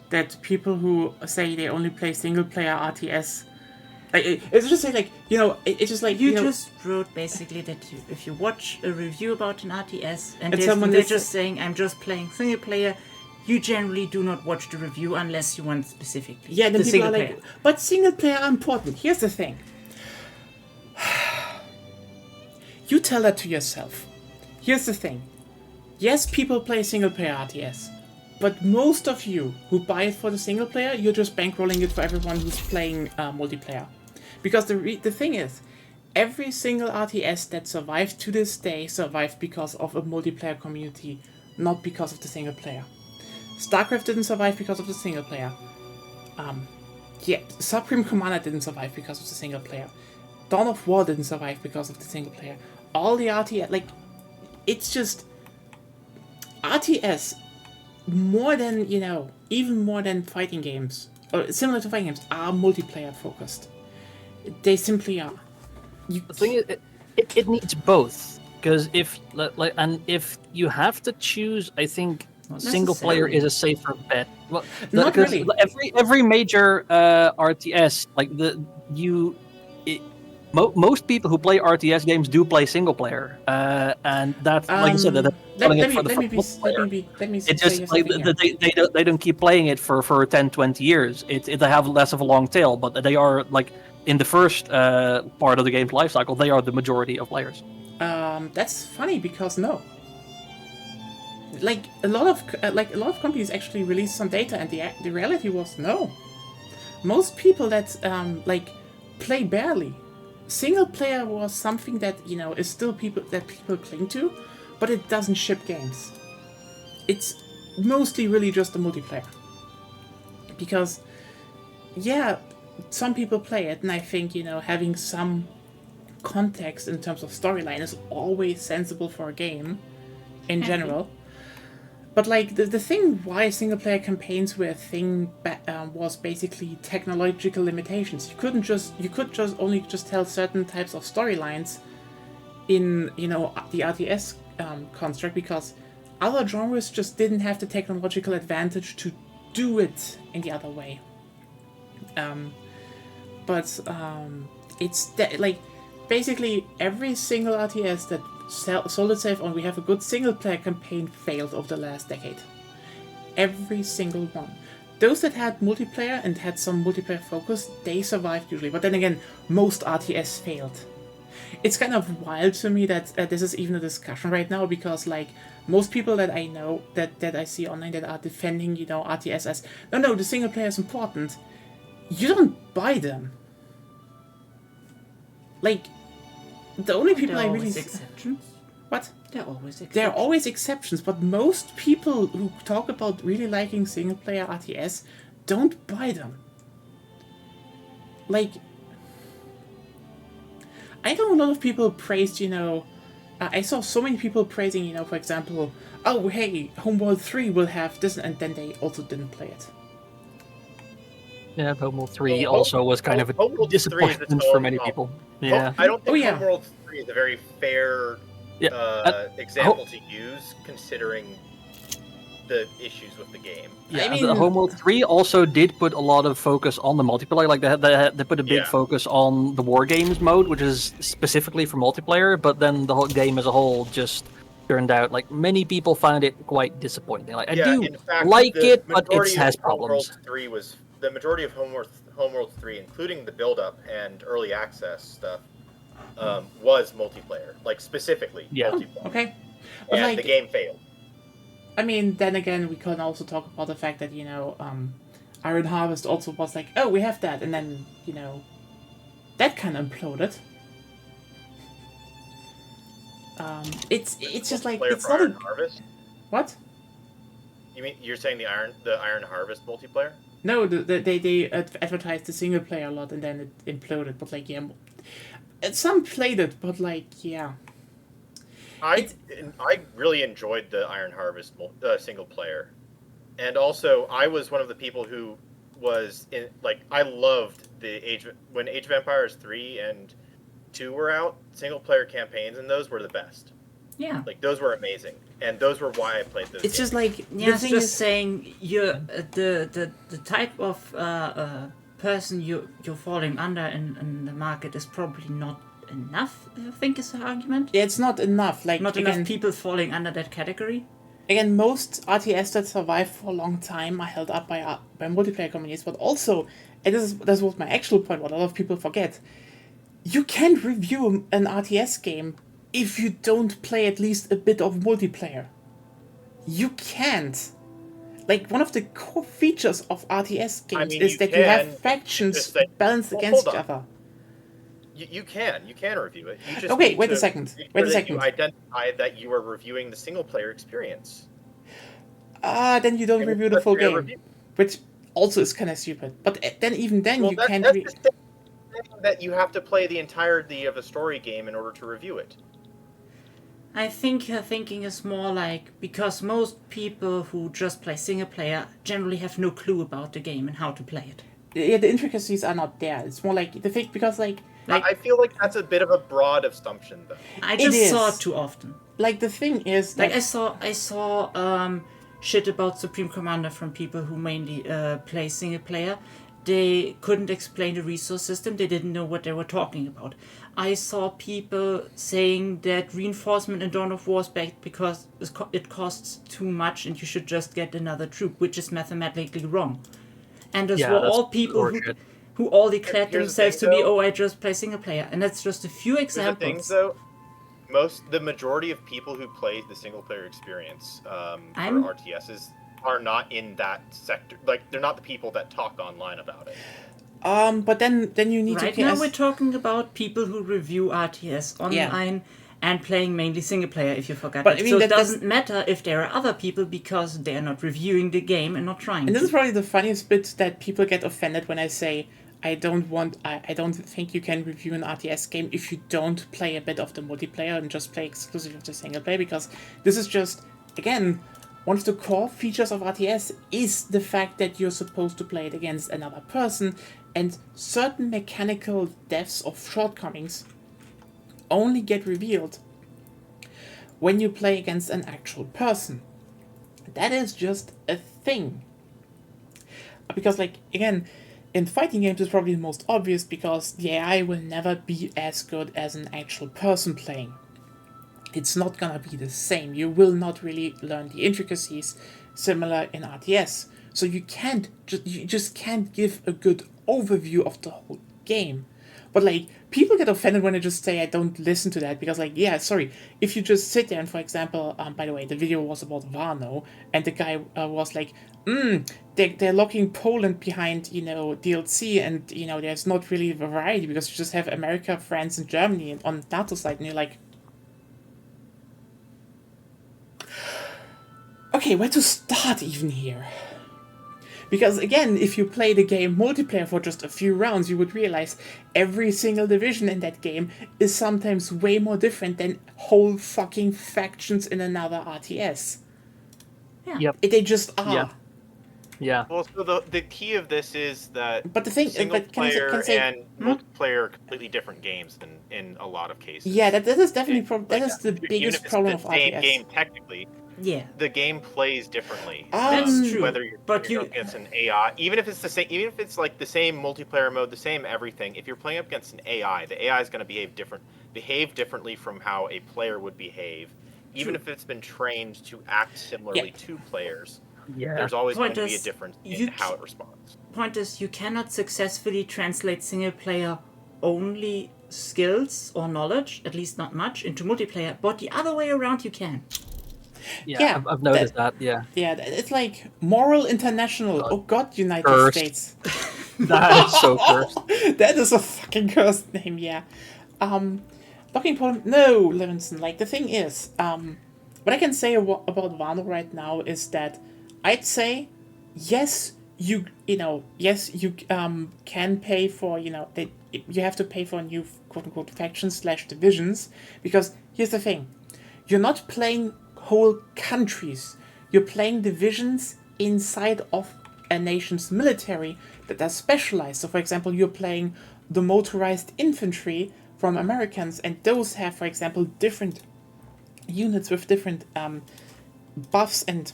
that people who say they only play single-player RTS, like, it's just like, it's just like, You just wrote basically that if you watch a review about an RTS and someone they're is- just saying, I'm just playing single player, you generally do not watch the review unless you want specifically yeah, then the people single are like, player. but single-player are important. Here's the thing. You tell that to yourself. Here's the thing. Yes, people play single-player RTS, but most of you who buy it for the single-player, you're just bankrolling it for everyone who's playing multiplayer. Because the thing is, every single RTS that survived to this day survived because of a multiplayer community, not because of the single-player. StarCraft didn't survive because of the single-player. Supreme Commander didn't survive because of the single-player. Dawn of War didn't survive because of the single-player. All the RTS, like, it's just... RTS, more than, even more than fighting games, or similar to fighting games, are multiplayer focused. They simply are. The thing is, it needs both, because if you have to choose, I think single player is a safer bet. Well, Not because really. Every major RTS, like most people who play RTS games do play single player, and that's like I said, Let me It's just like they don't keep playing it for 10, 20 years. They have less of a long tail, but they are like in the first part of the game's life cycle, they are the majority of players. That's funny because no. Like a lot of companies actually released some data, and the reality was no. Most people that play barely. Single player was something that is still people cling to, but it doesn't ship games. It's mostly really just a multiplayer. Because, yeah, some people play it, and I think having some context in terms of storyline is always sensible for a game, in general. But like the thing why single player campaigns were a thing was basically technological limitations. You could only tell certain types of storylines in the RTS construct because other genres just didn't have the technological advantage to do it in the other way. It's like basically every single RTS that sold itself on we have a good single player campaign failed over the last decade. Every single one. those that had multiplayer and had some multiplayer focus, they survived usually. But then again, most RTS failed. It's kind of wild to me that this is even a discussion right now, because like most people that I know that I see online that are defending, RTS as no, the single player is important. You don't buy them. Like, the only people I really exceptions. What? There are always exceptions. There are always exceptions, but most people who talk about really liking single player RTS don't buy them. Like, I know a lot of people praised, I saw so many people praising, for example, oh hey, Homeworld 3 will have this, and then they also didn't play it. Yeah, Homeworld 3 also was kind of a Homeworld 3 is its disappointment own for many problem. people. Yeah. I don't think yeah. Homeworld 3 is a very fair example to use, considering the issues with the game. Yeah, I mean, the Homeworld 3 also did put a lot of focus on the multiplayer. Like they put a big focus on the War Games mode, which is specifically for multiplayer. But then the whole game as a whole just turned out like many people found it quite disappointing. Like I do in fact, like the it, but it majority has of Homeworld problems. 3 was the majority of Homeworld 3, including the build-up and early access stuff, was multiplayer. Like specifically multiplayer. Okay. But And like, the game failed. I mean, then again, we can also talk about the fact that, Iron Harvest also was like, oh, we have that, and then, that kind of imploded. It's just like, it's not Iron a... Harvest? What? You mean you're saying the Iron Harvest multiplayer? No, they advertised the single player a lot, and then it imploded, but like, yeah... Some played it, but like, yeah... I really enjoyed the Iron Harvest single player, and also I was one of the people who was in I loved when Age of Empires 3 and 2 were out. Single player campaigns and those were the best. Yeah, like those were amazing, and those were why I played those. It's games. just like it's just saying you're the type of person you're falling under in the market is probably not enough, I think is the argument. Yeah, it's not enough. Like not enough people falling under that category. Again, most RTS that survive for a long time are held up by multiplayer communities, but also, and this was my actual point, what a lot of people forget, you can't review an RTS game if you don't play at least a bit of multiplayer. You can't. Like, one of the core features of RTS games is that you have factions balanced against each other. You can review it. You just okay, wait a second. You identify that you are reviewing the single player experience. Then you don't review the full game, which also is kind of stupid. But then you can't. That's the thing that you have to play the entirety of a story game in order to review it. I think her thinking is more like, because most people who just play single player generally have no clue about the game and how to play it. Yeah, the intricacies are not there. It's more like the thing, because like I feel like that's a bit of a broad assumption, though. I just saw it too often. Like, the thing is, like I saw shit about Supreme Commander from people who mainly play single player. They couldn't explain the resource system. They didn't know what they were talking about. I saw people saying that reinforcement in Dawn of War is bad because it costs too much and you should just get another troop, which is mathematically wrong. And those were all people who all declared themselves to be, I just play single player. And that's just a few examples. The things, though, the majority of people who play the single player experience for RTSs are not in that sector. Like, they're not the people that talk online about it. But then you need to... Right now we're talking about people who review RTS online and playing mainly single player, if you forgot. But I mean, so it doesn't matter if there are other people, because they're not reviewing the game and not trying And this is probably the funniest bit, that people get offended when I say I don't think you can review an RTS game if you don't play a bit of the multiplayer and just play exclusively of the single player, because this is just, again, one of the core features of RTS is the fact that you're supposed to play it against another person, and certain mechanical depths or shortcomings only get revealed when you play against an actual person. That is just a thing. Because, like, again, in fighting games it's probably the most obvious, because the AI will never be as good as an actual person playing. It's not gonna be the same. You will not really learn the intricacies similar in RTS. so you just can't give a good overview of the whole game. But like, people get offended when I just say I don't listen to that, because like, yeah, sorry, if you just sit there and, for example, by the way, the video was about Wano, and the guy was like, they're locking Poland behind, DLC, and, there's not really variety, because you just have America, France, and Germany on NATO side, and you're like, okay, where to start even here? Because again, if you play the game multiplayer for just a few rounds, you would realize every single division in that game is sometimes way more different than whole fucking factions in another RTS. Yeah. Yep. They just are. Yeah. Yeah. Well, so the key of this is that But the thing, single but can I player say, and multiplayer are completely different games in a lot of cases. yeah, that is definitely that is the Even biggest if it's problem the of same RTS. game technically, Yeah. the game plays differently. That's true. Whether you're But playing up against an AI, even if it's the same, even if it's like the same multiplayer mode, the same everything. If you're playing up against an AI, the AI is going to behave differently from how a player would behave, even True. if it's been trained to act similarly to players. Yeah. There's always Point going to be a is, difference you in how it responds. Point is, you cannot successfully translate single player only skills or knowledge, at least not much, into multiplayer, but the other way around you can. Yeah, I've noticed that. Yeah. Yeah, it's like Moral International. Oh God, United Cursed. States. That is so cursed. That is a fucking cursed name, yeah. Locking Poland. No, Levinson. Like, the thing is, what I can say about Wano right now is that I'd say, yes, you can pay for, that you have to pay for new quote unquote factions / divisions, because here's the thing, you're not playing whole countries, you're playing divisions inside of a nation's military that are specialized. So, for example, you're playing the motorized infantry from Americans, and those have, for example, different units with different buffs and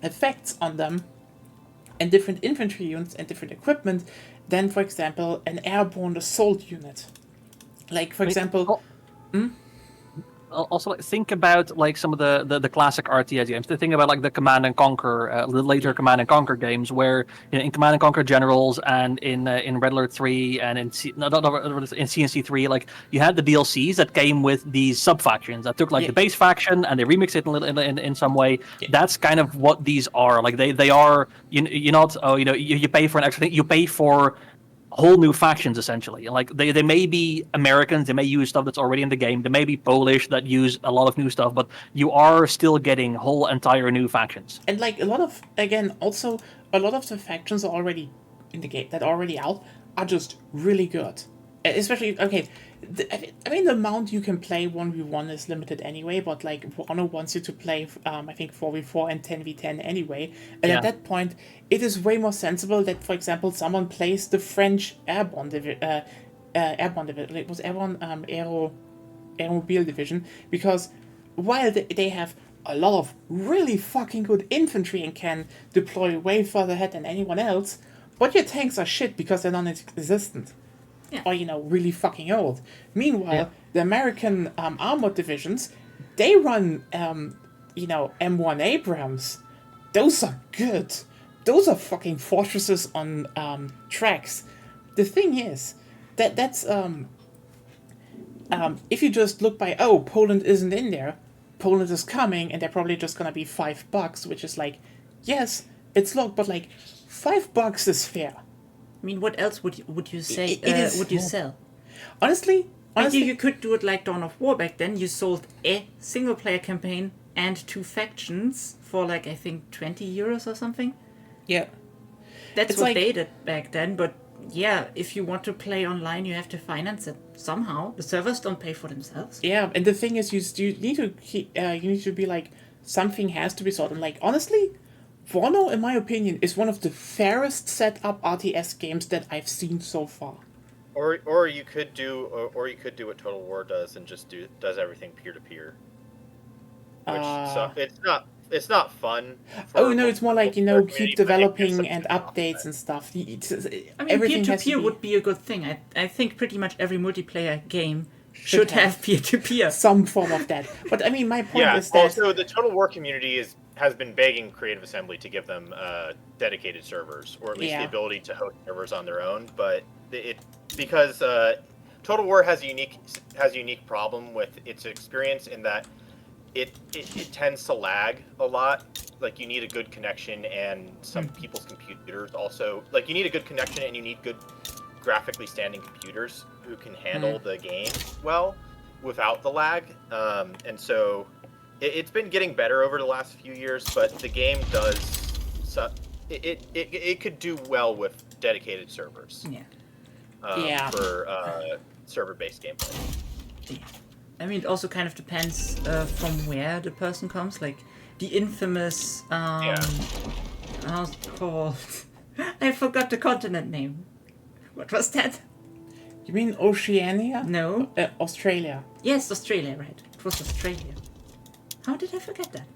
effects on them, and different infantry units and different equipment than, for example, an airborne assault unit. Like, for example... Also, like, think about like some of the classic RTS games. The thing about like the Command and Conquer, the later Command and Conquer games, where in Command and Conquer Generals and in Red Alert 3 and in CNC 3, like you had the DLCs that came with these sub factions that took like the base faction and they remixed it in some way. Yeah. That's kind of what these are. Like they are you're not you pay for an extra thing. You pay for whole new factions essentially. Like they may be Americans, they may use stuff that's already in the game, they may be Polish that use a lot of new stuff, but you are still getting whole entire new factions. And like a lot of the factions are already in the game that are already out are just really good. Especially the amount you can play 1v1 is limited anyway, but like Wano wants you to play I think 4v4 and 10v10 anyway, and at that point it is way more sensible that, for example, someone plays the French airborne division, it was airborne aeromobile division, because while they have a lot of really fucking good infantry and can deploy way further ahead than anyone else, but your tanks are shit because they're non-existent. Yeah. Or, really fucking old. Meanwhile, the American armored divisions, they run, M1 Abrams. Those are good. Those are fucking fortresses on tracks. The thing is, that's if you just look by, Poland isn't in there, Poland is coming, and they're probably just gonna be $5, which is like, yes, it's locked, but like, $5 is fair. I mean, what else would you say? Would you sell? Honestly, you could do it like Dawn of War back then. You sold a single player campaign and 2 factions for like I think €20 or something. Yeah, that's what they did back then. But yeah, if you want to play online, you have to finance it somehow. The servers don't pay for themselves. Yeah, and the thing is, you need to be like, something has to be sold. And like, honestly, Wano, in my opinion, is one of the fairest set up RTS games that I've seen so far. Or you could do what Total War does and just does everything peer to peer. So it's not fun. It's more like keep developing and updates and stuff. I mean, peer to peer would be a good thing. I think pretty much every multiplayer game should have peer to peer. Some form of that. But I mean, my point is that also the Total War community is has been begging Creative Assembly to give them dedicated servers, or at least the ability to host servers on their own. But because Total War has a unique problem with its experience in that it tends to lag a lot. Like, you need a good connection, and some people's computers also, like, you need a good connection and you need good graphically standing computers who can handle the game well without the lag. And so it's been getting better over the last few years, but the game does it could do well with dedicated servers. For server-based gameplay. Yeah. I mean, it also kind of depends from where the person comes. Like the infamous how's it called? I forgot the continent name. What was that? You mean Oceania? No. Australia. Yes, Australia, right. It was Australia. How did I forget that?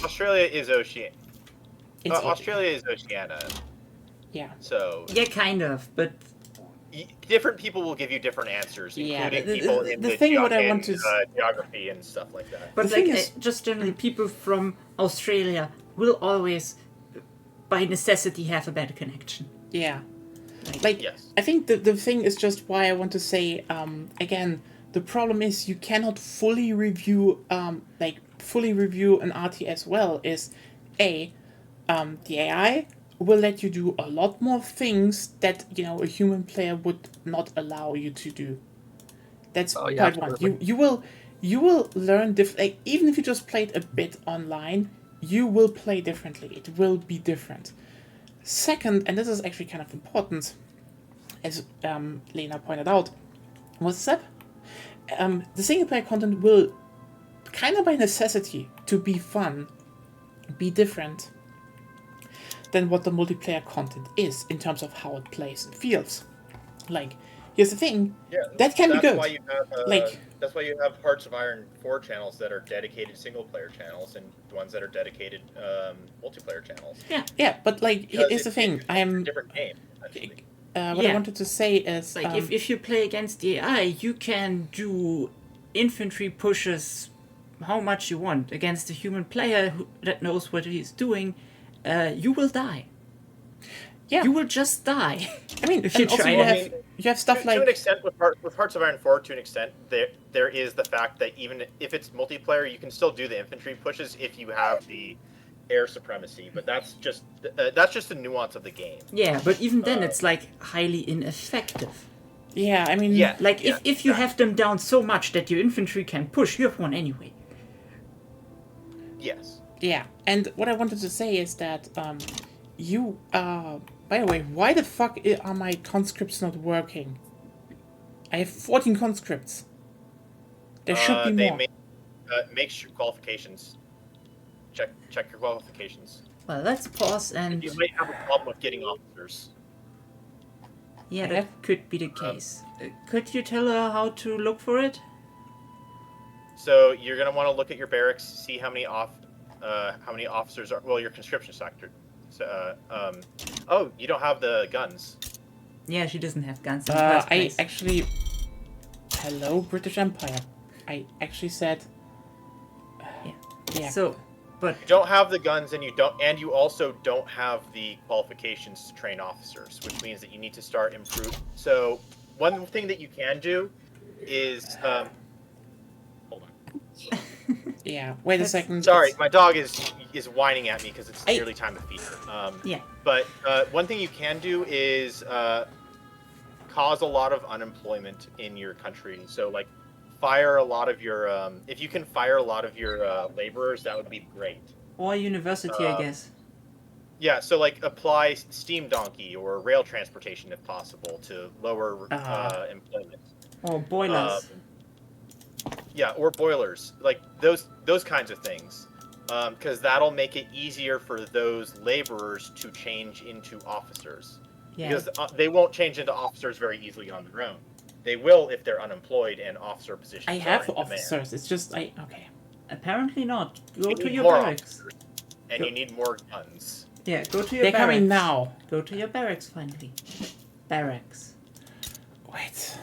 Australia is Oceania. Australia is Oceania. Yeah. So. Yeah, kind of, but. Different people will give you different answers, including people in the geography and stuff like that. But like, just generally, people from Australia will always, by necessity, have a better connection. Yeah. Like, yes. I think the thing is just why I want to say, again, the problem is you cannot fully review an RTS well, is the AI will let you do a lot more things that, a human player would not allow you to do. That's part one. You will learn like, even if you just played a bit online, you will play differently. It will be different. Second, and this is actually kind of important, as Lena pointed out, was that the single player content will, kind of by necessity, to be fun, be different than what the multiplayer content is in terms of how it plays and feels. Like, here's the thing, that can be good. Why you have, that's why you have Hearts of Iron 4 channels that are dedicated single-player channels and ones that are dedicated multiplayer channels. Yeah, but like, here's the thing, I am a different game. What I wanted to say is, like, if you play against the AI, you can do infantry pushes how much you want against a human player that knows what he's doing. You will die. Yeah. You will just die. I mean, if you try you have stuff like... To an extent, with Hearts of Iron 4, to an extent, there is the fact that even if it's multiplayer, you can still do the infantry pushes if you have the air supremacy, but that's just the nuance of the game. Yeah, but even then it's like highly ineffective. Yeah, I mean... If you have them down so much that your infantry can push, you have won anyway. Yes. Yeah, and what I wanted to say is that by the way, why the fuck are my conscripts not working? I have 14 conscripts. There should be more. Make sure qualifications. Check your qualifications. Well, let's pause and... You might have a problem with getting officers. Yeah, that could be the case. Could you tell her how to look for it? So you're gonna want to look at your barracks, see how many officers are. Well, your conscription sector. So, oh, you don't have the guns. Yeah, she doesn't have guns in the first place. Actually... Hello, British Empire. I actually said... yeah. So, but... You don't have the guns, and you also don't have the qualifications to train officers, which means that you need to start improve. So, one thing that you can do is... hold on. Yeah, wait a second. Sorry, my dog is whining at me because it's nearly time to feed her. Yeah. But one thing you can do is cause a lot of unemployment in your country. So, like, fire a lot of your... if you can fire a lot of your laborers, that would be great. Or university, I guess. Yeah, so, like, apply Steam Donkey or rail transportation, if possible, to lower employment. Or boilers. Yeah, or boilers, like those kinds of things, because that'll make it easier for those laborers to change into officers. Yeah. Because they won't change into officers very easily on their own. They will if they're unemployed and officer positions. I have officers. It's just okay. Apparently not. Go to your barracks. And you need more guns. Yeah, go to your barracks. They're coming now. Go to your barracks finally. Barracks. Wait.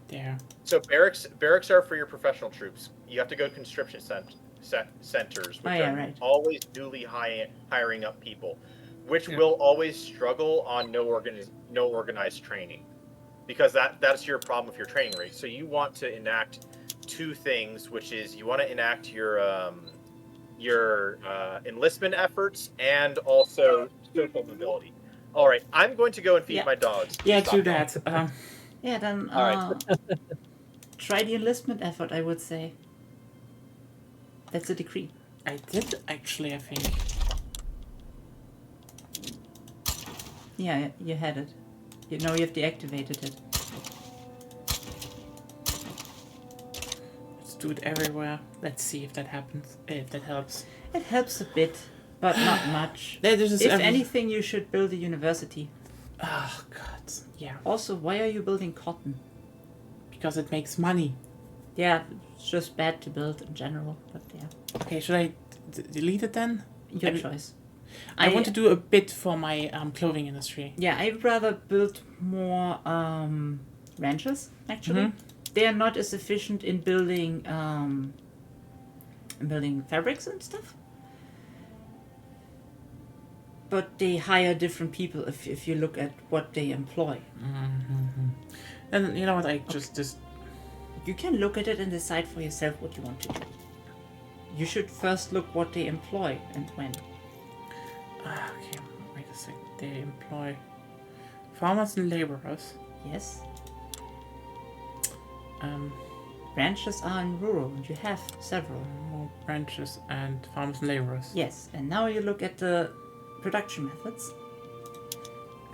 There. So barracks are for your professional troops. You have to go to conscription centers, which yeah, are right. always newly hiring up people, which Yeah. will always struggle on no organized training, because that's your problem with your training rate. So you want to enact two things, which is you want to enact your enlistment efforts and also social mobility. All right, I'm going to go and feed Yeah. my dogs. Yeah, Stop do yelling. that. Yeah, then All right. try the enlistment effort, I would say. That's a decree. I did actually, I think. Yeah, you had it. You've deactivated it. Let's do it everywhere. Let's see if that happens. If that helps. It helps a bit, but not much. There's just If anything, you should build a university. Oh god. Yeah. Also, why are you building cotton? Because it makes money. Yeah, it's just bad to build in general, but yeah. Okay, should I delete it then? Your I- choice. I want to do a bit for my clothing industry. Yeah, I'd rather build more ranches, actually. Mhm. They are not as efficient in building fabrics and stuff. But they hire different people if you look at what they employ. And you know what? I just You can look at it and decide for yourself what you want to do. You should first look what they employ and when. okay. Wait a sec. They employ farmers and laborers. Yes? Um, Ranches are in rural and you have several. more branches and farmers and laborers. Yes, and now you look at the production methods.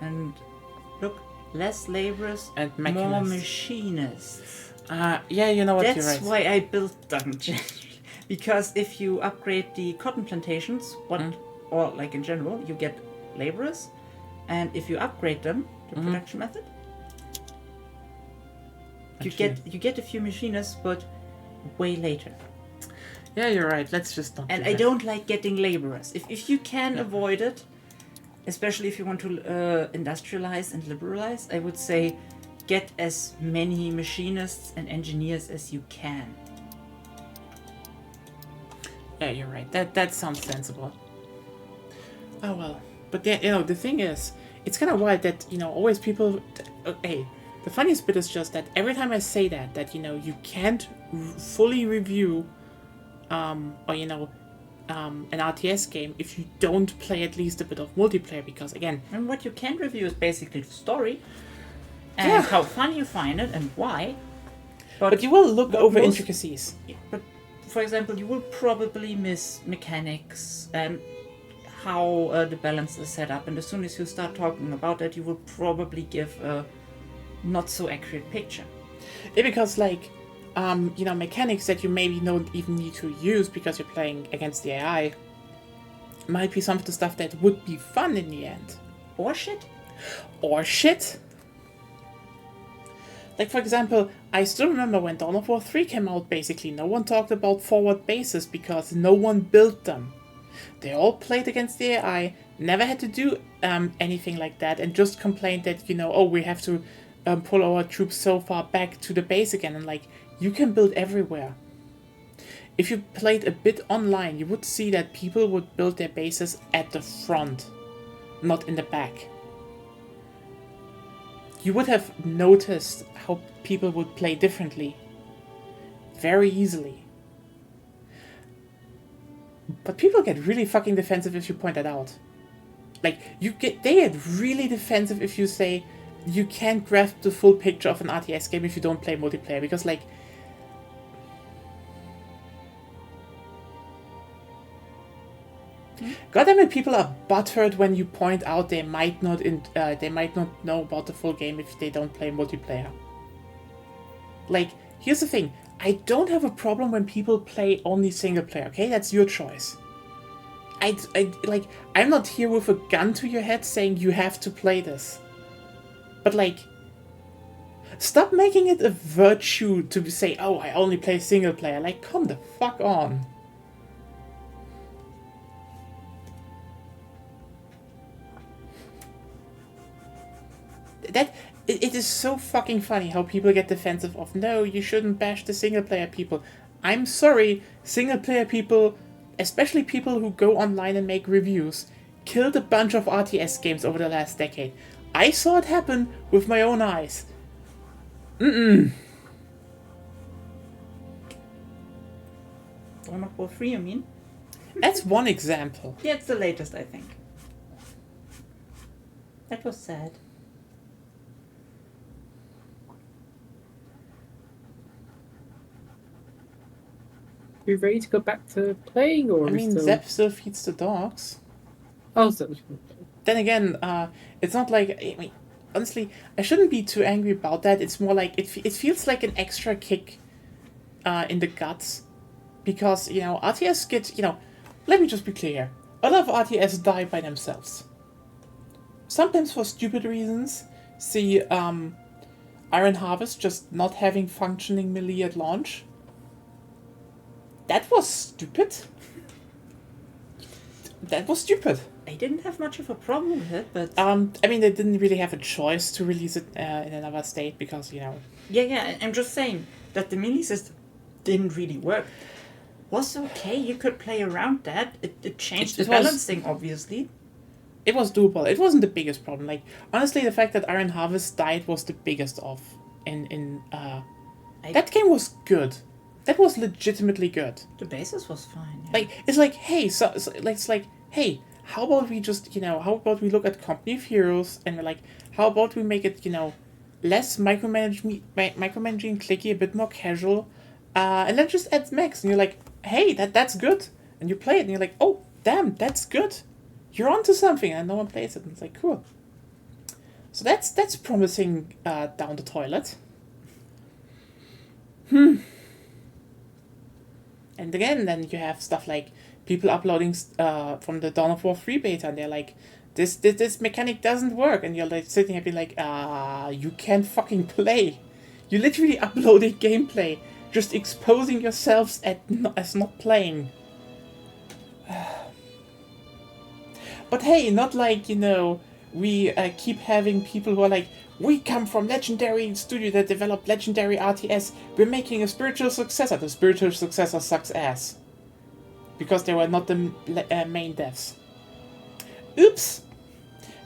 And look, less laborers, And more mechanists. machinists. Yeah, you know what? That's You're right. why I built them. Because if you upgrade the cotton plantations, or like in general, you get laborers, and if you upgrade them, the production method, you get a few machinists, but way later. Yeah, you're right. Let's just not. And do I that. don't like getting laborers. If you can avoid it, especially if you want to industrialize and liberalize, I would say get as many machinists and engineers as you can. Yeah, you're right. That sounds sensible. Oh well, but then, the thing is, it's kind of wild that always people. Hey, the funniest bit is just that every time I say that you can't fully review, an RTS game if you don't play at least a bit of multiplayer, because again, And what you can review is basically the story and Yeah. how fun you find it and why. but you will look but over most- intricacies. But for example, you will probably miss mechanics and how the balance is set up. And as soon as you start talking about that, you will probably give a not so accurate picture. Yeah, because mechanics that you maybe don't even need to use because you're playing against the AI might be some of the stuff that would be fun in the end. Or shit. Or shit. Like, for example, I still remember when Dawn of War 3 came out, basically no one talked about forward bases because no one built them. They all played against the AI, never had to do anything like that, and just complained that, we have to pull our troops so far back to the base again. And, you can build everywhere. If you played a bit online, you would see that people would build their bases at the front, not in the back. You would have noticed how people would play differently very easily. But people get really fucking defensive if you point that out. They get really defensive if you say you can't grasp the full picture of an RTS game if you don't play multiplayer, because goddamn, people are butthurt when you point out they might not know about the full game if they don't play multiplayer. Here's the thing: I don't have a problem when people play only single player. Okay, that's your choice. I'm not here with a gun to your head saying you have to play this. But stop making it a virtue to say, oh, I only play single player. Come the fuck on. It is so fucking funny how people get defensive of, no, you shouldn't bash the single player people. I'm sorry, single player people, especially people who go online and make reviews, killed a bunch of RTS games over the last decade. I saw it happen with my own eyes. Dawn of War 3, you mean? That's one example. Yeah, it's the latest, I think. That was sad. We ready to go back to playing, or I mean, still... Zep still feeds the dogs. Oh, so... Then again, it's not like, I mean, honestly, I shouldn't be too angry about that. It's more like, it feels like an extra kick in the guts. Because, you know, RTS get, you know, let me just be clear. A lot of RTS die by themselves. Sometimes for stupid reasons. See, Iron Harvest just not having functioning melee at launch. That was stupid. That was stupid. I didn't have much of a problem with it, but... I mean, they didn't really have a choice to release it in another state because, you know... Yeah, I'm just saying that the melee system didn't really work. Was okay, you could play around that. It changed the balancing, obviously. It was doable. It wasn't the biggest problem. Like, honestly, the fact that Iron Harvest died was the biggest of. That game was good. That was legitimately good. The basis was fine. Yeah. Like, it's like, hey, it's like, hey, how about we just, you know, how about we look at Company of Heroes and we're like, how about we make it, you know, less micromanaging, clicky, a bit more casual, and then just add mechs, and you're like, hey, that's good, and you play it, and you're like, oh, damn, that's good, you're onto something, and no one plays it, and it's like, cool. So that's promising down the toilet. And again, then you have stuff like people uploading from the Dawn of War 3 beta, and they're like, this mechanic doesn't work, and you're like sitting here being like, you can't fucking play. You literally uploading gameplay, just exposing yourselves as not playing. But hey, not like, you know, we keep having people who are like, we come from legendary studio that developed legendary RTS. We're making a spiritual successor. The spiritual successor sucks ass. Because they were not the main devs. Oops!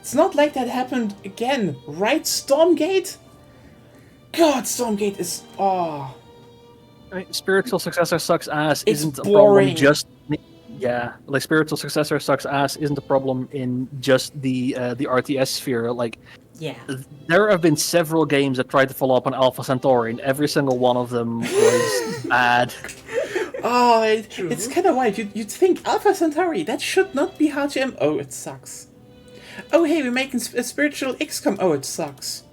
It's not like that happened again, right, Stormgate? God, Stormgate is... Oh. I mean, spiritual successor sucks ass It's isn't a boring. problem just... Yeah, like spiritual successor sucks ass isn't a problem in just the RTS sphere. Like, yeah, there have been several games that tried to follow up on Alpha Centauri, and every single one of them was bad. Oh, it's kind of wild. You'd think Alpha Centauri, that should not be hard to... Oh, it sucks. Oh, hey, we're making a spiritual XCOM. Oh, it sucks.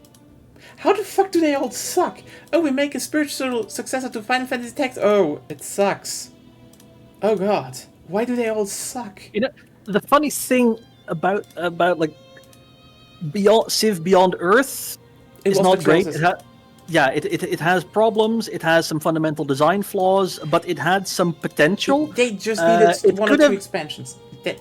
How the fuck do they all suck? Oh, we make a spiritual successor to Final Fantasy Tactics. Oh, it sucks. Oh god, why do they all suck? You know, the funny thing about like Civ Beyond Earth is not great. It has problems. It has some fundamental design flaws, but it had some potential. They just needed one or two expansions.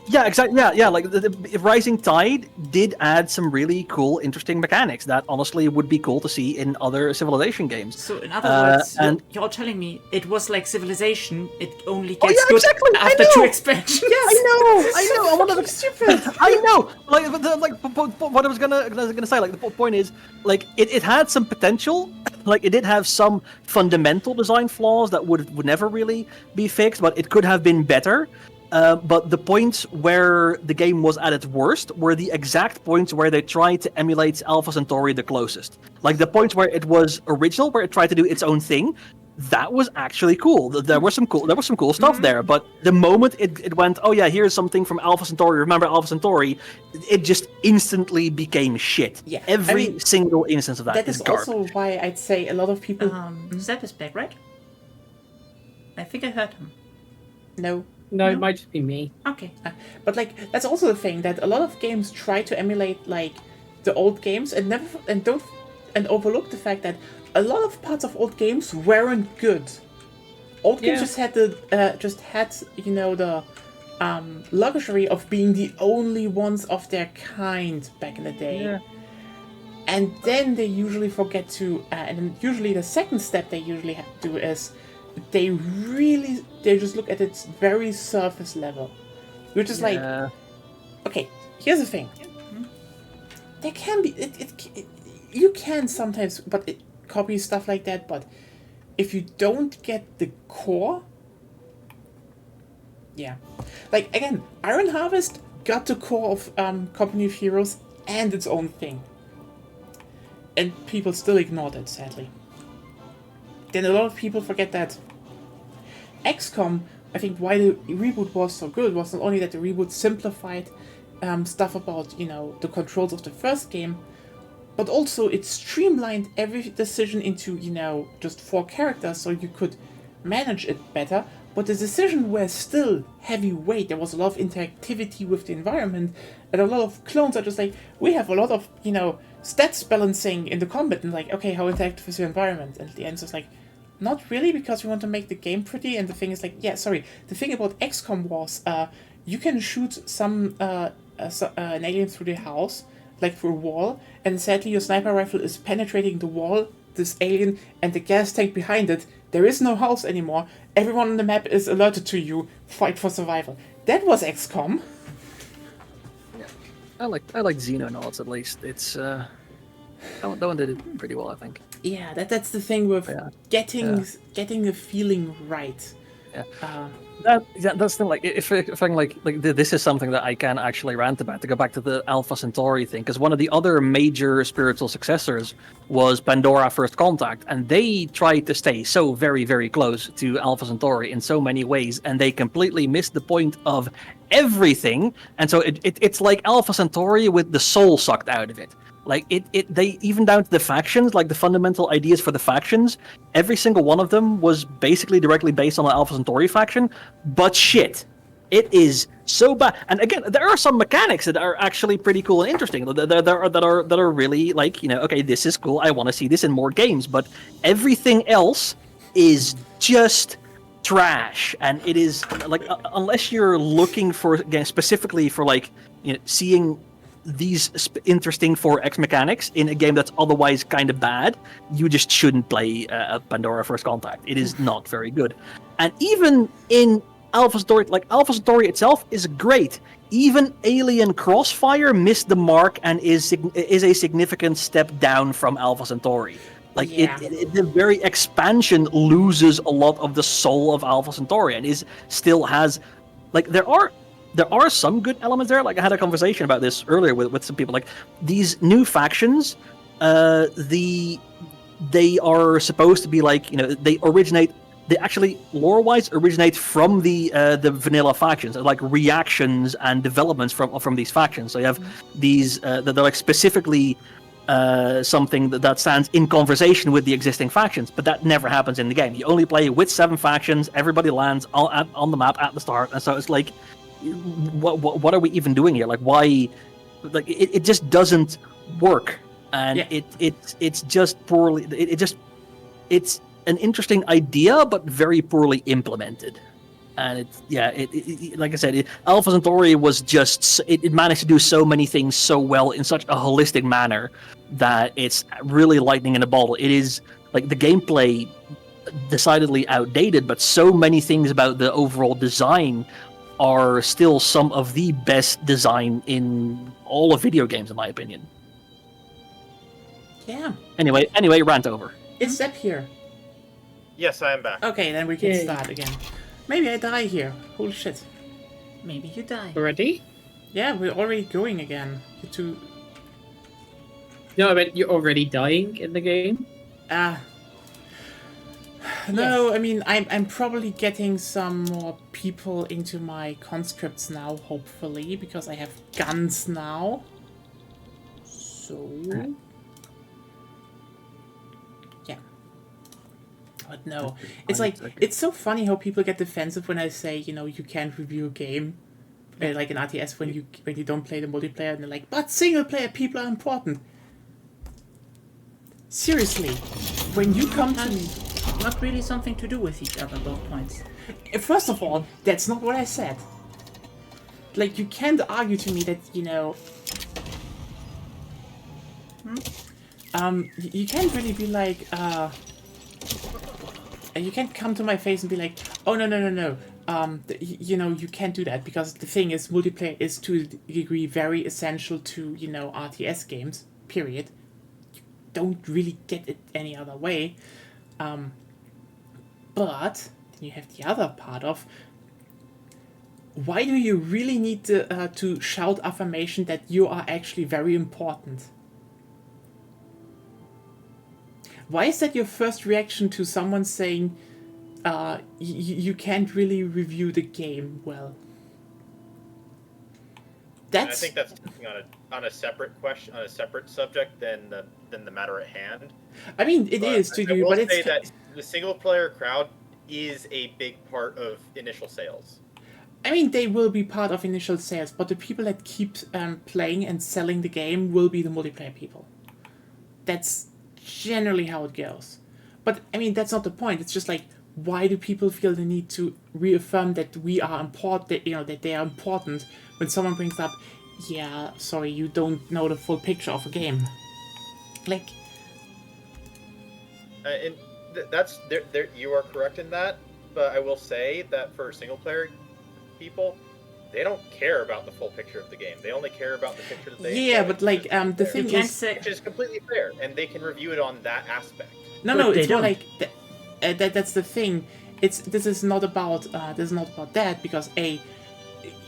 Yeah, exactly. Yeah. Like the Rising Tide did add some really cool, interesting mechanics that honestly would be cool to see in other Civilization games. So in other words, you're telling me it was like Civilization. It only gets good after 2 expansions. Yes, I know. I want to stupid. I know. What I was gonna say. Like the point is, like it had some potential. Like it did have some fundamental design flaws that would never really be fixed, but it could have been better. But the points where the game was at its worst were the exact points where they tried to emulate Alpha Centauri the closest. Like the points where it was original, where it tried to do its own thing, that was actually cool. There was some cool stuff there. But the moment it went, oh yeah, here's something from Alpha Centauri. Remember Alpha Centauri? It just instantly became shit. Yeah, every single instance of that is garbage. Also why I'd say a lot of people. Zep is back, right? I think I heard him. No, it might just be me. Okay. But like that's also the thing that a lot of games try to emulate like the old games and overlook the fact that a lot of parts of old games weren't good. Old games just had the luxury of being the only ones of their kind back in the day. Yeah. And then they usually forget to, and usually the second step they usually have to do is they just look at it very surface level. You're just like, Yeah. okay, here's the thing. There can be you can sometimes copy stuff like that, but if you don't get the core, yeah, like again, Iron Harvest got the core of Company of Heroes and its own thing, and people still ignored it, sadly. Then a lot of people forget that XCOM, I think why the reboot was so good was not only that the reboot simplified stuff about, the controls of the first game, but also it streamlined every decision into, just 4 characters so you could manage it better, but the decisions were still heavy weight. There was a lot of interactivity with the environment, and a lot of clones are just like, we have a lot of, stats balancing in the combat, and like, okay, how interactive is your environment? And the answer is like, not really, because we want to make the game pretty, and the thing is like, yeah, sorry, the thing about XCOM was, you can shoot an alien through the house, like through a wall, and sadly your sniper rifle is penetrating the wall, this alien, and the gas tank behind it. There is no house anymore. Everyone on the map is alerted to you. Fight for survival. That was XCOM. I like Xenonauts at least. It's that one did it pretty well, I think. Yeah, that's the thing with getting the feeling right. Yeah. That's the thing. Like, if I'm like this is something that I can actually rant about. To go back to the Alpha Centauri thing, because one of the other major spiritual successors was Pandora First Contact, and they tried to stay so very, very close to Alpha Centauri in so many ways, and they completely missed the point of everything. And so it's like Alpha Centauri with the soul sucked out of it. Like they even down to the factions, like the fundamental ideas for the factions, every single one of them was basically directly based on the Alpha Centauri faction. But shit, it is so bad. And again, there are some mechanics that are actually pretty cool and interesting. That are really like, okay, this is cool. I want to see this in more games. But everything else is just trash, and it is like unless you're looking for, again, specifically for like seeing these interesting 4X mechanics in a game that's otherwise kind of bad, you just shouldn't play Pandora First Contact. It is not very good. And even in Alpha Centauri itself is great. Even Alien Crossfire missed the mark and is a significant step down from Alpha Centauri. Like, the very expansion loses a lot of the soul of Alpha Centauri, and still has, like, there are some good elements there. Like, I had a conversation about this earlier with some people. Like, these new factions, they are supposed to be like, they actually lore-wise originate from the vanilla factions, like reactions and developments from these factions. So you have these that are like specifically something that stands in conversation with the existing factions, but that never happens in the game. You only play with 7 factions. Everybody lands on the map at the start, and so it's like, what are we even doing here? Like, why? Like, it just doesn't work, and it's just poorly. It's an interesting idea, but very poorly implemented. And like I said, Alpha Centauri was just, it managed to do so many things so well in such a holistic manner that it's really lightning in a bottle. It is like the gameplay decidedly outdated, but so many things about the overall design are still some of the best design in all of video games, in my opinion. Yeah. Anyway, rant over. Is Zep here? Yes, I am back. Okay, then we can start again. Maybe I die here. Holy shit. Maybe you die. Already? Yeah, we're already going again. You two... No, I meant you're already dying in the game. No, I mean, I'm probably getting some more people into my conscripts now, hopefully, because I have guns now. So... yeah. But no, it's like, it's so funny how people get defensive when I say, you can't review a game, like an RTS when you don't play the multiplayer, and they're like, but single player people are important. Seriously, when you come to me... Not really something to do with each other, both points. First of all, that's not what I said. Like, you can't argue to me that, you can't really be like, you can't come to my face and be like, oh no. You can't do that, because the thing is, multiplayer is to a degree very essential to RTS games. Period. You don't really get it any other way. But then you have the other part of, why do you really need to shout affirmation that you are actually very important? Why is that your first reaction to someone saying you can't really review the game well? I think that's on a separate question, on a separate subject than the matter at hand. I mean, it is to you, but say that the single player crowd is a big part of initial sales. I mean, they will be part of initial sales, but the people that keep playing and selling the game will be the multiplayer people. That's generally how it goes. But I mean, that's not the point. It's just like, why do people feel the need to reaffirm that we are important? That they are important when someone brings up, yeah, sorry, you don't know the full picture of a game. Like, and that's there. You are correct in that. But I will say that for single player people, they don't care about the full picture of the game. They only care about the picture that they. Yeah, but like the thing is, which is completely fair, and they can review it on that aspect. No, it's more like that's the thing. This is not about that, because A,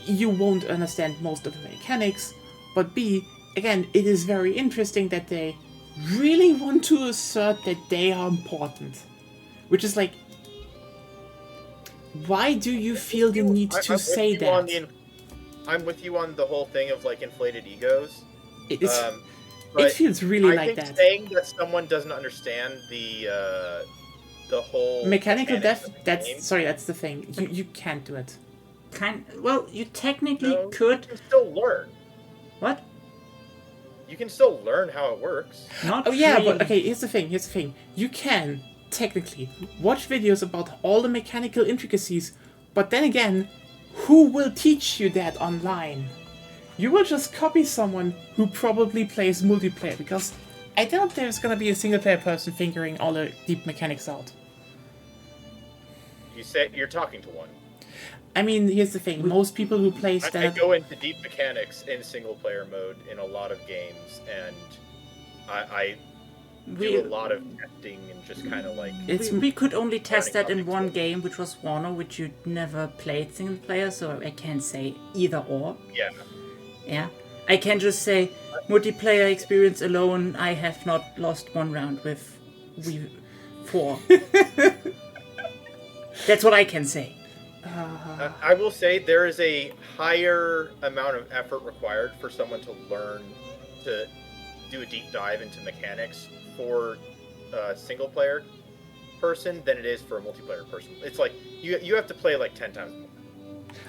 you won't understand most of the mechanics, but B, again, it is very interesting that they really want to assert that they are important, which is like, why do you feel the need to say that? I'm with you on the whole thing of like inflated egos. It feels really like that. I think saying that someone doesn't understand the whole mechanical depth. That's the thing. You can't do it. Well, you technically could. You can still learn. What? You can still learn how it works. Not yeah, but okay. Here's the thing. You can technically watch videos about all the mechanical intricacies, but then again, who will teach you that online? You will just copy someone who probably plays multiplayer, because I doubt there's gonna be a single player person figuring all the deep mechanics out. You say you're talking to one. I mean, here's the thing. Most people who play standard... I go into deep mechanics in single player mode in a lot of games, and I do a lot of testing and just kind of like... We could only test that in one game, which was Warner, which you never played single player, so I can't say either or. Yeah. Yeah. I can just say, multiplayer experience alone, I have not lost one round with Wii 4. That's what I can say. I will say there is a higher amount of effort required for someone to learn to do a deep dive into mechanics for a single player person than it is for a multiplayer person. It's like you have to play like 10 times more.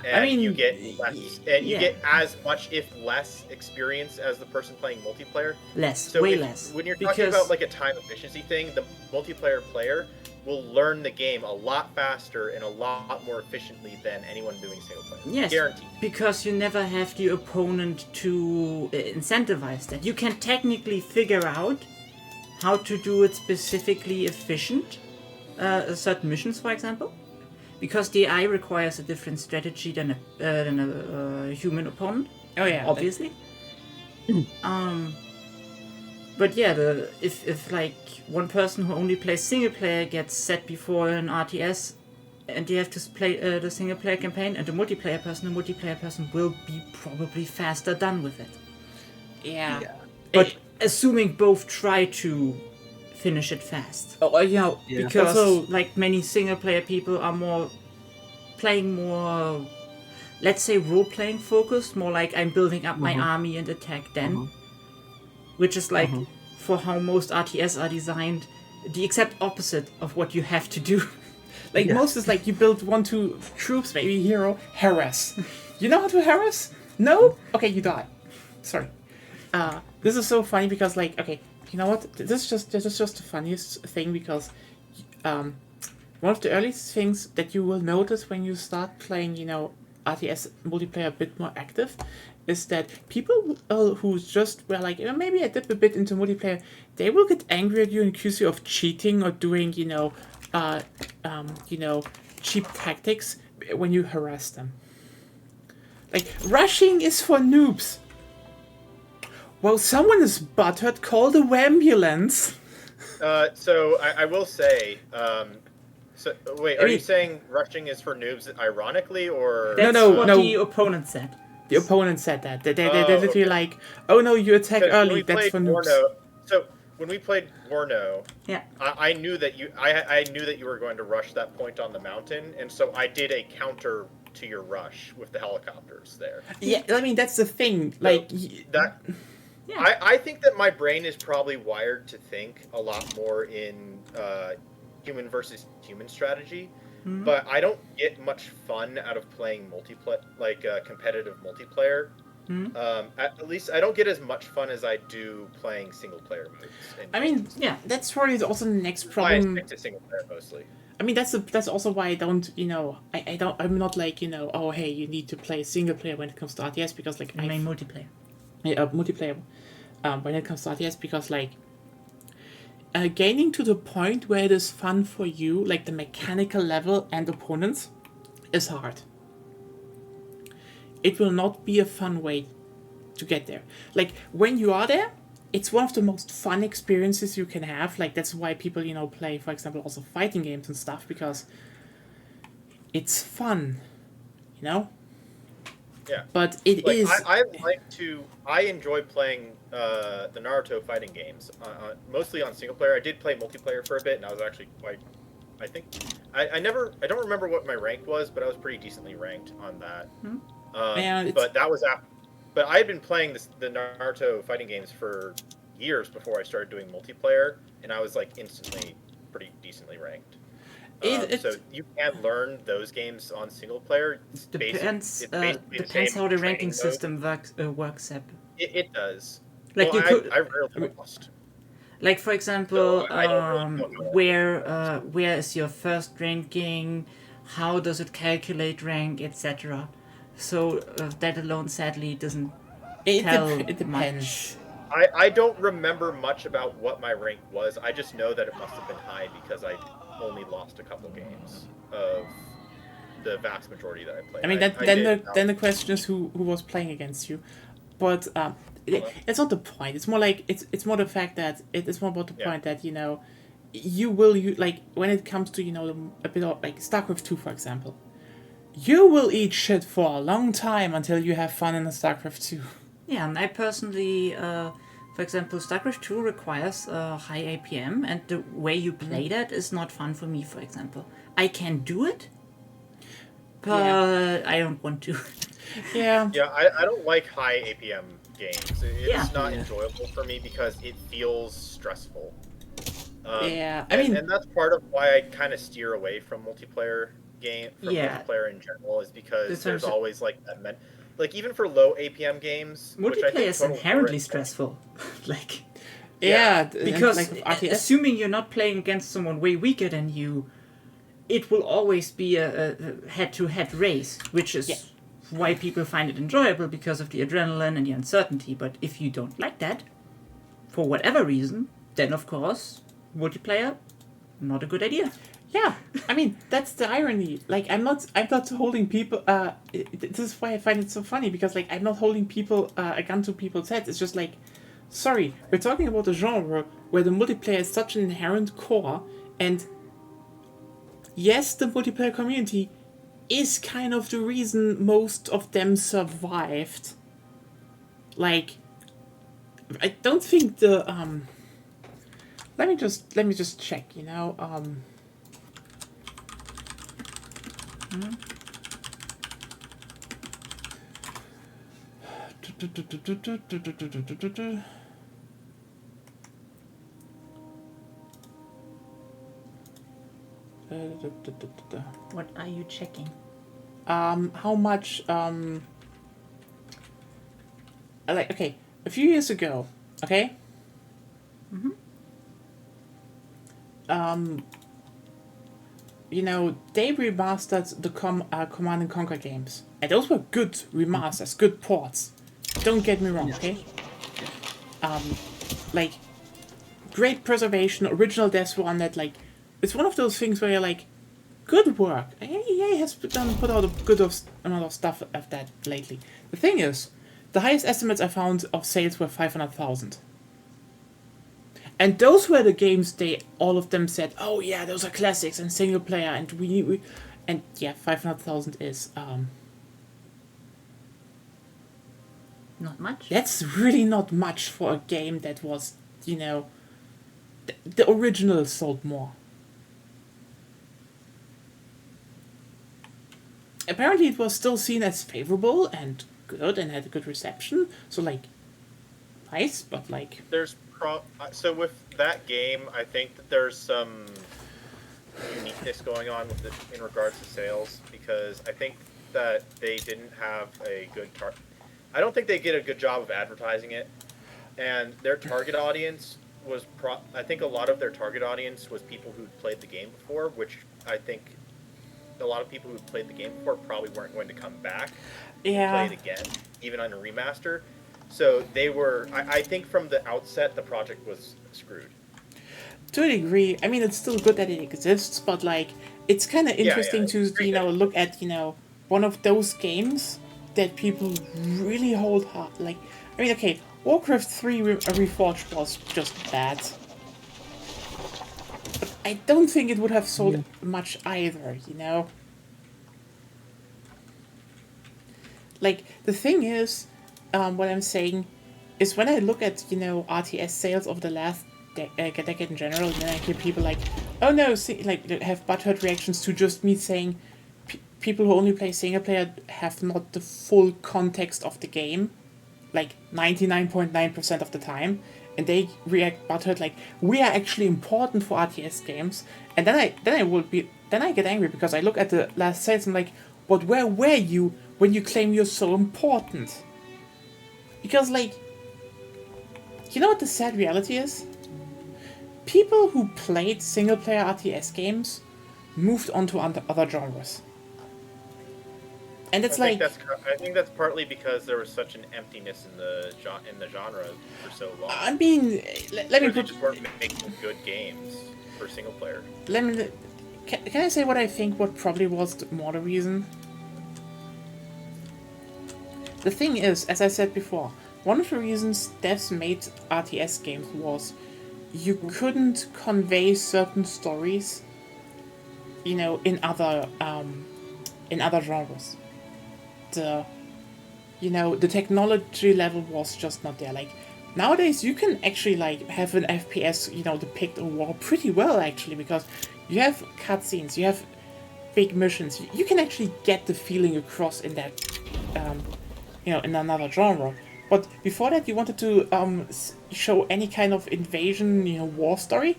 And I mean, you get less, and you get as much, if less, experience as the person playing multiplayer. Less, so way less. When you're talking about like a time efficiency thing, the multiplayer player will learn the game a lot faster and a lot more efficiently than anyone doing single player. Yes, guaranteed. Because you never have the opponent to incentivize that. You can technically figure out how to do it specifically efficient, certain missions, for example, because the AI requires a different strategy than a human opponent. Oh yeah, obviously. But yeah, if like one person who only plays single player gets set before an RTS, and you have to play the single player campaign, and the multiplayer person will be probably faster done with it. Yeah. But assuming both try to finish it fast. Because also, like many single player people are playing more, let's say, role playing focused, more like I'm building up my army and attack then. Which is like, for how most RTS are designed, the exact opposite of what you have to do. Most is like you build 1-2 troops, maybe hero, harass. You know how to harass? No? Okay, you die. Sorry. This is so funny because you know what? This is just the funniest thing, because one of the earliest things that you will notice when you start playing, RTS multiplayer a bit more active, is that people who just were like, maybe I dip a bit into multiplayer, they will get angry at you and accuse you of cheating or doing, cheap tactics when you harass them. Like, rushing is for noobs. Well, someone is butthurt, call the ambulance. So I will say, are you saying rushing is for noobs ironically, or... That's No, what no. the opponent said. The opponent said that. They're literally like, oh no, you attack early, that's for noobs. So when we played Warno, Yeah. I knew that I knew that you were going to rush that point on the mountain, and so I did a counter to your rush with the helicopters there. Yeah, I mean, that's the thing. Like, that... Yeah. I think that my brain is probably wired to think a lot more in human versus human strategy, but I don't get much fun out of playing competitive multiplayer. At least I don't get as much fun as I do playing single player modes. I mean, Yeah. that's probably also the next I problem. stick to single player mostly. I mean, that's also why I don't, I'm not like, oh, hey, you need to play single player when it comes to RTS, because, like, I mean multiplayer. multiplayer when it comes to RTS, because, like, gaining to the point where it is fun for you, like the mechanical level and opponents, is hard. It will not be a fun way to get there. Like, when you are there, it's one of the most fun experiences you can have. Like, that's why people, play, for example, also fighting games and stuff, because it's fun, Yeah. But it is. I enjoy playing the Naruto fighting games, mostly on single player. I did play multiplayer for a bit, and I was actually quite. I think I don't remember what my rank was, but I was pretty decently ranked on that. But that was after. But I had been playing the Naruto fighting games for years before I started doing multiplayer, and I was like instantly pretty decently ranked. So you can learn those games on single player. Depends how the ranking system works, Seb. It does. Like, well, you could, I rarely lost. like, for example, So I don't really know. where is your first ranking? How does it calculate rank, etc. So that alone, sadly, doesn't tell It depends. much. I don't remember much about what my rank was. I just know that it must have been high because I only lost a couple games of the vast majority that I played. I mean, then the question is who was playing against you, but it's not the point. It's more like it's more the fact that it's more about the point that you will like when it comes to a bit of like StarCraft 2, for example. You will eat shit for a long time until you have fun in a StarCraft 2. Yeah, and I personally, for example, StarCraft 2 requires high APM, and the way you play that is not fun for me, for example. I can do it, but I don't want to. Yeah. Yeah, I don't like high APM games. It's not enjoyable for me because it feels stressful. And that's part of why I kind of steer away from multiplayer multiplayer in general, is because there's always like that like even for low APM games, multiplayer is inherently stressful. Like, because like assuming you're not playing against someone way weaker than you, it will always be a head-to-head race, which is why people find it enjoyable, because of the adrenaline and the uncertainty. But if you don't like that, for whatever reason, then of course multiplayer, not a good idea. Yeah, I mean, that's the irony. Like, I'm not holding people. This is why I find it so funny, because like I'm not holding people a gun to people's heads. It's just like, sorry, we're talking about a genre where the multiplayer is such an inherent core, and yes, the multiplayer community is kind of the reason most of them survived. Like, I don't think the Let me just check. What are you checking? How much like, okay, a few years ago, okay? They remastered the Command and Conquer games. And those were good remasters, good ports. Don't get me wrong, okay? Like, great preservation, original devs were on that, like, it's one of those things where you're like, good work. EA has put out a good amount of stuff of that lately. The thing is, the highest estimates I found of sales were 500,000. And those were the games all of them said, oh yeah, those are classics and single player, and and yeah, 500,000 is Not much. that's really not much for a game that was, the original sold more. Apparently it was still seen as favorable and good and had a good reception, so nice, but There's so with that game, I think that there's some uniqueness going on with it in regards to sales, because I think that they didn't have a good I don't think they did a good job of advertising it, and their target audience was I think a lot of their target audience was people who'd played the game before, which I think a lot of people who'd played the game before probably weren't going to come back and play it again, even on a remaster. So they were, I think from the outset, the project was screwed. to a degree. I mean, it's still good that it exists, but it's kind of interesting to look at one of those games that people really hold hard. I mean, okay, Warcraft 3 Reforged was just bad, but I don't think it would have sold much either. The thing is, what I'm saying is when I look at RTS sales of the last decade in general, and then I hear people oh no, have butthurt reactions to just me saying people who only play single player have not the full context of the game, 99.9% of the time, and they react butthurt we are actually important for RTS games, and then I get angry because I look at the last sales and but where were you when you claim you're so important? Because you know what the sad reality is? People who played single player RTS games moved on to other genres. And it's I think that's partly because there was such an emptiness in the genre for so long. I mean, let me They put. just weren't making good games for single player. Can I say what I think? What probably was more the reason? The thing is, as I said before, one of the reasons devs made RTS games was you couldn't convey certain stories, in other genres. The technology level was just not there. Nowadays you can actually have an FPS, depict a war pretty well actually, because you have cutscenes, you have big missions. You can actually get the feeling across in that, in another genre. But before that, you wanted to show any kind of invasion, war story,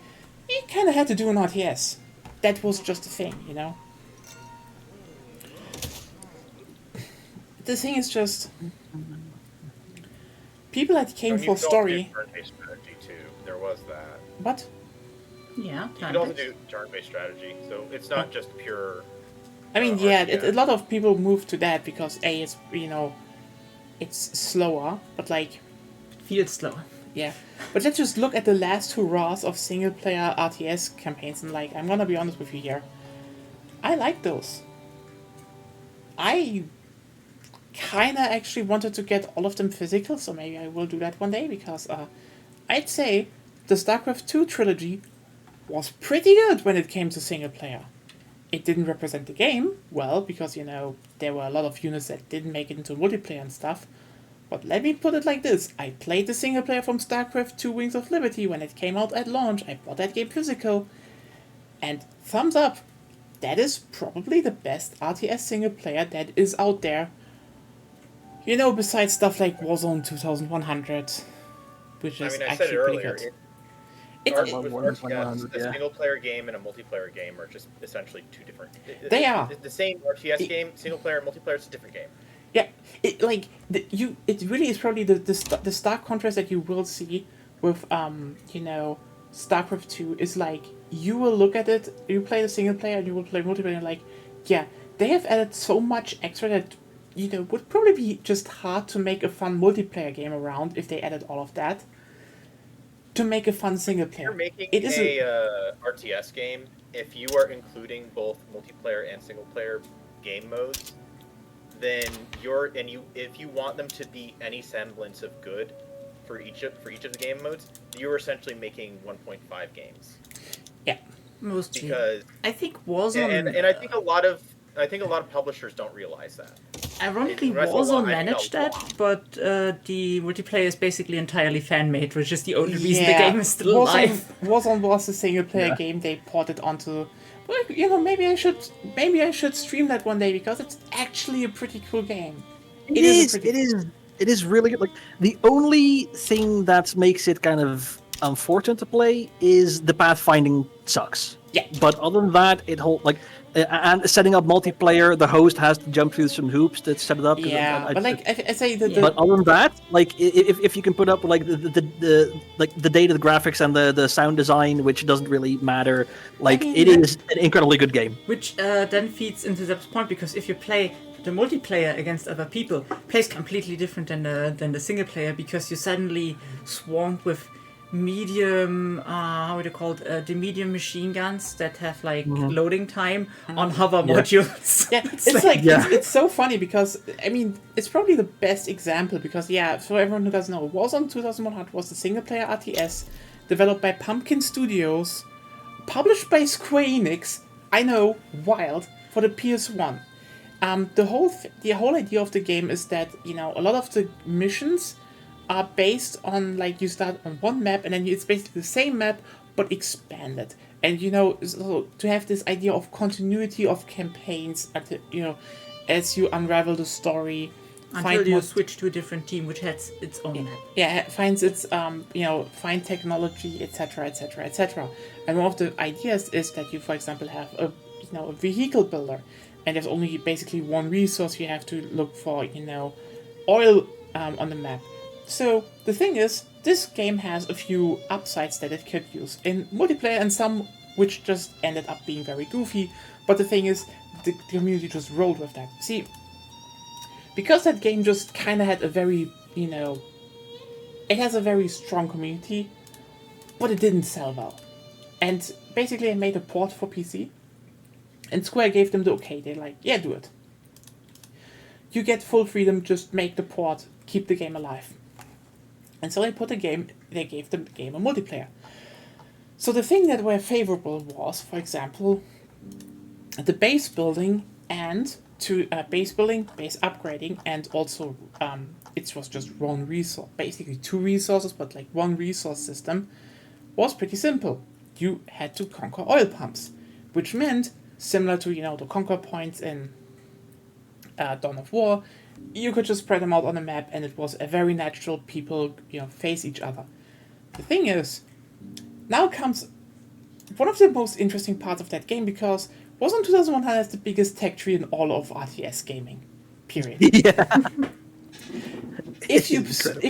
you kind of had to do an RTS. That was just a thing, The thing is just, people that came for story. Turn-based strategy too. There was that. What? Yeah. You could also do turn-based strategy, so it's not just pure. I mean, a lot of people move to that because it's it's slower, but Feels slower. yeah. But let's just look at the last hurrahs of single-player RTS campaigns, and I'm gonna be honest with you here. I like those. I kinda actually wanted to get all of them physical, so maybe I will do that one day, because I'd say the StarCraft 2 trilogy was pretty good when it came to single player. It didn't represent the game well, because, there were a lot of units that didn't make it into multiplayer and stuff. But let me put it like this. I played the single player from StarCraft 2 Wings of Liberty when it came out at launch. I bought that game physical. And thumbs up. That is probably the best RTS single player that is out there. Besides stuff like Warzone 2100, which is I actually said it earlier. pretty good. A single-player game and a multiplayer game are just essentially two different. They are. The same RTS game, single-player and multiplayer is a different game. Yeah, it really is probably the stark contrast that you will see with StarCraft 2 is you will look at it, you play the single player and you will play multiplayer, and yeah, they have added so much extra that would probably be just hard to make a fun multiplayer game around if they added all of that to make a fun single player. You're making it is a RTS game. if you are including both multiplayer and single player game modes, then if you want them to be any semblance of good for each of the game modes, you're essentially making 1.5 games. Yeah, Mostly. Because I think Warzone. and I think a lot of publishers don't realize that. Ironically, When I say a lot, Warzone I mean a managed that, lot. but the multiplayer is basically entirely fan-made, which is the only reason the game is still alive. Warzone was a single player game they ported onto. Well, maybe I should stream that one day because it's actually a pretty cool game. It is really good. Like, the only thing that makes it kind of unfortunate to play is the pathfinding sucks. Yeah. But other than that, and setting up multiplayer, the host has to jump through some hoops to set it up. Yeah, but like I say, but other than that, like if you can put up like the data, the graphics, and the sound design, which doesn't really matter, like it is an incredibly good game. Which then feeds into Zep's point, because if you play the multiplayer against other people, plays completely different than the single player, because you're suddenly swarmed with medium, how would you call it, the medium machine guns that have like loading time on hover modules. Yeah, it's so funny because I mean it's probably the best example because for everyone who doesn't know, Warzone 2100 was a single player RTS developed by Pumpkin Studios, published by Square Enix. I know, wild, for the PS1. The whole idea of the game is that a lot of the missions are based on, like, you start on one map and then it's basically the same map but expanded. And so to have this idea of continuity of campaigns, as you unravel the story, until you switch to a different team which has its own map. Yeah, finds its find technology, etc., etc., etc. And one of the ideas is that you, for example, have a vehicle builder, and there's only basically one resource you have to look for, oil on the map. So the thing is, this game has a few upsides that it could use in multiplayer, and some which just ended up being very goofy. But the thing is, the community just rolled with that. See, because that game just kind of had a very, it has a very strong community, but it didn't sell well. And basically I made a port for PC, and Square gave them the okay. They're like, yeah, do it. You get full freedom, just make the port, keep the game alive. And so they gave the game a multiplayer. So the thing that were favorable was, for example, the base building and base upgrading, and also it was just one resource, basically two resources, but like one resource system, was pretty simple. You had to conquer oil pumps, which meant, similar to the conquer points in Dawn of War, you could just spread them out on the map, and it was a very natural people face each other. The thing is, now comes one of the most interesting parts of that game, because Warzone 2001 has the biggest tech tree in all of RTS gaming, period. Yeah. If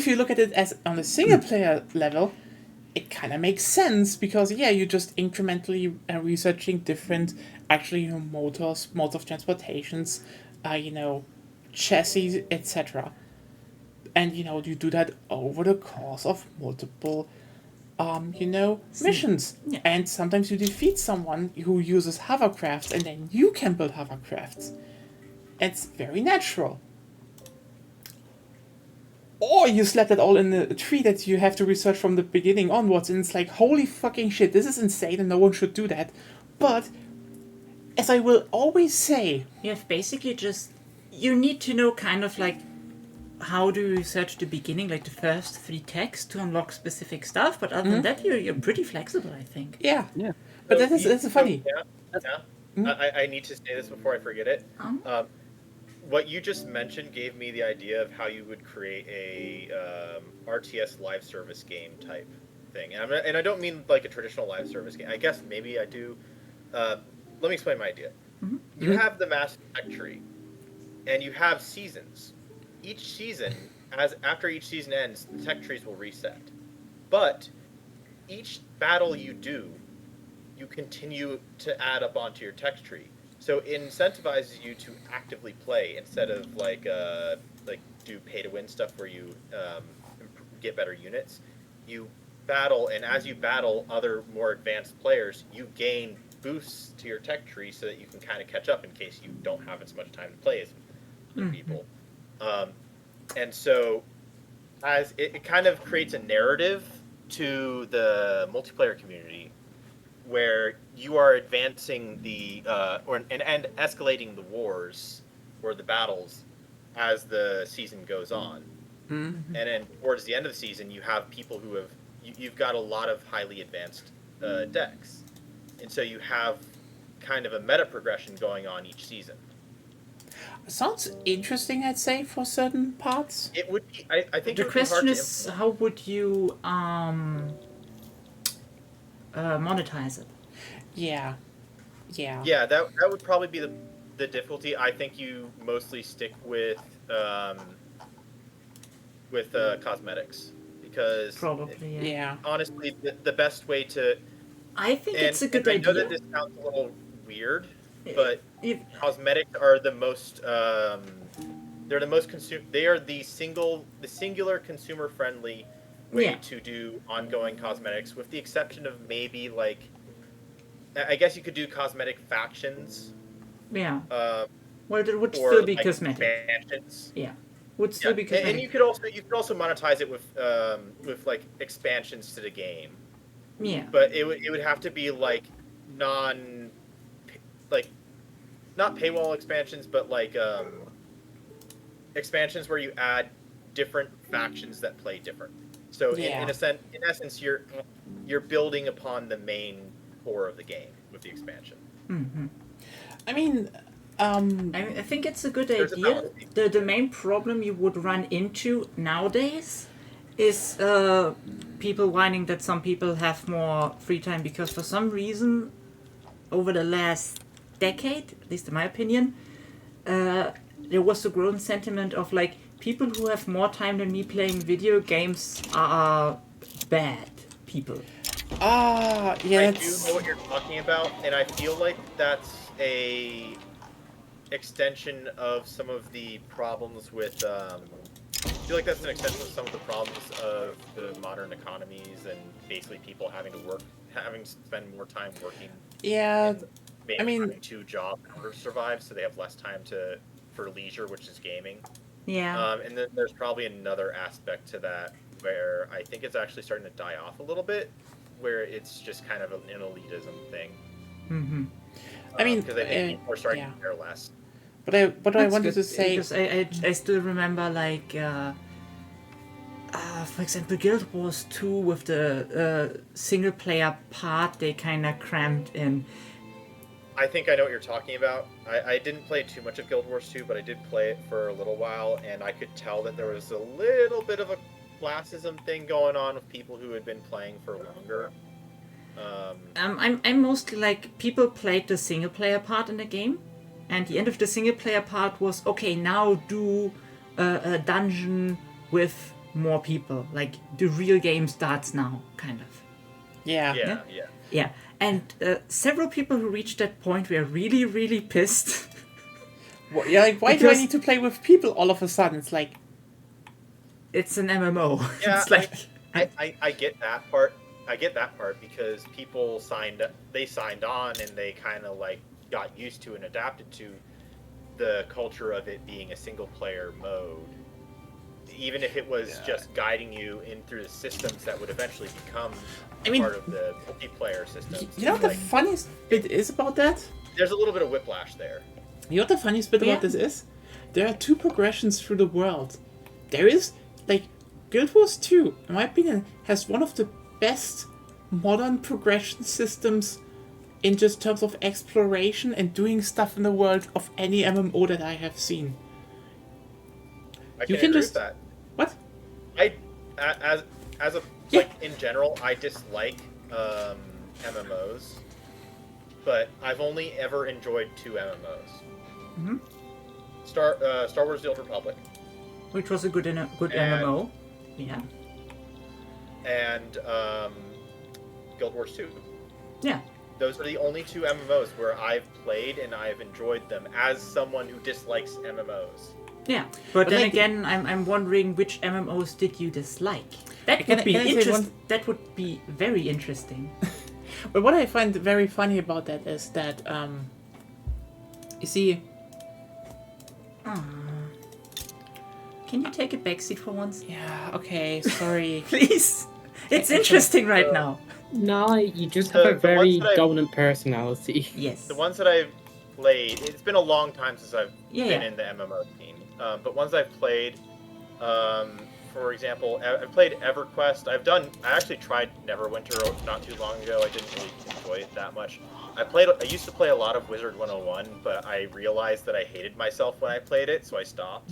you look at it as on a single player level, it kind of makes sense, because you're just incrementally researching different modes of transportations, chassis, etc. And you do that over the course of multiple missions. Yeah. And sometimes you defeat someone who uses hovercrafts, and then you can build hovercrafts. It's very natural. Or you slap that all in a tree that you have to research from the beginning onwards, and it's like, holy fucking shit, this is insane and no one should do that. But, as I will always say... You have basically you need to know kind of like how do you research the beginning, like the first 3 texts to unlock specific stuff, but other than that, you're pretty flexible, I think. Yeah. But that's funny. I need to say this before I forget it. What you just mentioned gave me the idea of how you would create a RTS live service game type thing. And I don't mean like a traditional live service game. I guess maybe I do. Let me explain my idea. Mm-hmm. You have the master tech tree, and you have seasons. Each season, after each season ends, the tech trees will reset. But each battle you do, you continue to add up onto your tech tree. So it incentivizes you to actively play instead of like do pay to win stuff where you get better units. You battle, and as you battle other more advanced players, you gain boosts to your tech tree so that you can kind of catch up in case you don't have as much time to play as other people. And so as it kind of creates a narrative to the multiplayer community where you are advancing the and escalating the wars or the battles as the season goes on. And then towards the end of the season, you have people who have you've got a lot of highly advanced decks, and so you have kind of a meta progression going on each season. Sounds interesting, I'd say, for certain parts. It would be. I think The it would be hard question to is, how would you monetize it? Yeah. Yeah, that would probably be the difficulty. I think you mostly stick with cosmetics because Probably, yeah. Yeah. honestly, the best way to I think it's a good I know idea. that this sounds a little weird, but If- cosmetics are the most they're the most they are the singular consumer friendly way Yeah. to do ongoing cosmetics, with the exception of maybe like I guess you could do cosmetic factions. yeah. Uh, Well, it would or still be like cosmetic. expansions. Yeah. Would still be And cosmetic. you could also monetize it with like expansions to the game. Yeah. But it would have to be like not paywall expansions, but like expansions where you add different factions that play different. So Yeah. in essence, you're building upon the main core of the game with the expansion. I mean, I think it's a good There's a idea. balance. The main problem you would run into nowadays is people whining that some people have more free time because for some reason over the last decade, at least in my opinion, there was a growing sentiment of like people who have more time than me playing video games are bad people. yeah, I do know that's... what you're talking about, and I feel like that's a extension of some of the problems with. I feel like that's an extension of some of the problems of the modern economies and basically people having to spend more time working. Yeah, and maybe I mean- having 2 jobs in order to survive, so they have less time for leisure, which is gaming. Yeah. And then there's probably another aspect to that where I think it's actually starting to die off a little bit, where it's just kind of an elitism thing. I mean, because I think people are starting yeah. to care less. But I That's wanted good, to say... because I still remember like for example Guild Wars 2 with the single player part they kind of crammed in. I think I know what you're talking about. I didn't play too much of Guild Wars 2, but I did play it for a little while, and I could tell that there was a little bit of a classism thing going on with people who had been playing for longer. I'm mostly like people played the single player part in the game, and the end of the single player part was okay. Now do a dungeon with more people. Like the real game starts now, kind of. Yeah. Yeah. Yeah, and several people who reached that point were really, really pissed. Yeah, like, why do I Because- need to play with people all of a sudden? It's like... It's an MMO. Yeah, It's like I get that part. I get that part because people signed on and they kind of like got used to and adapted to the culture of it being a single player mode. Even if it was just guiding you in through the systems that would eventually become part of the multiplayer systems. You know what the Like, funniest bit is about that? there's a little bit of whiplash there. You know what the funniest bit Yeah. about this is? There are 2 progressions through the world. There is, like, Guild Wars 2, in my opinion, has one of the best modern progression systems in just terms of exploration and doing stuff in the world of any MMO that I have seen. I You can can agree just- with that. What? As a Yeah. like in general, I dislike MMOs, but I've only ever enjoyed 2 MMOs. Star Wars: The Old Republic which was a good And- MMO. Yeah. and Guild Wars 2. Yeah. Those are the only 2 MMOs where I've played and I've enjoyed them as someone who dislikes MMOs. Yeah, but then like- again, I'm wondering which MMOs did you dislike? That Can would I- be can I say interest. one- That would be very interesting. But what I find very funny about that is that, you see, Can you take a backseat for once? yeah, okay, sorry. Please. It's interesting right now. No, you just have a The very ones that I've- dominant personality. Yes. The ones that I've played, it's been a long time since I've Yeah, been yeah. in the MMO scene. But ones I've played, for example, I've played EverQuest. I actually tried Neverwinter not too long ago. I didn't really enjoy it that much. I used to play a lot of Wizard 101, but I realized that I hated myself when I played it, so I stopped.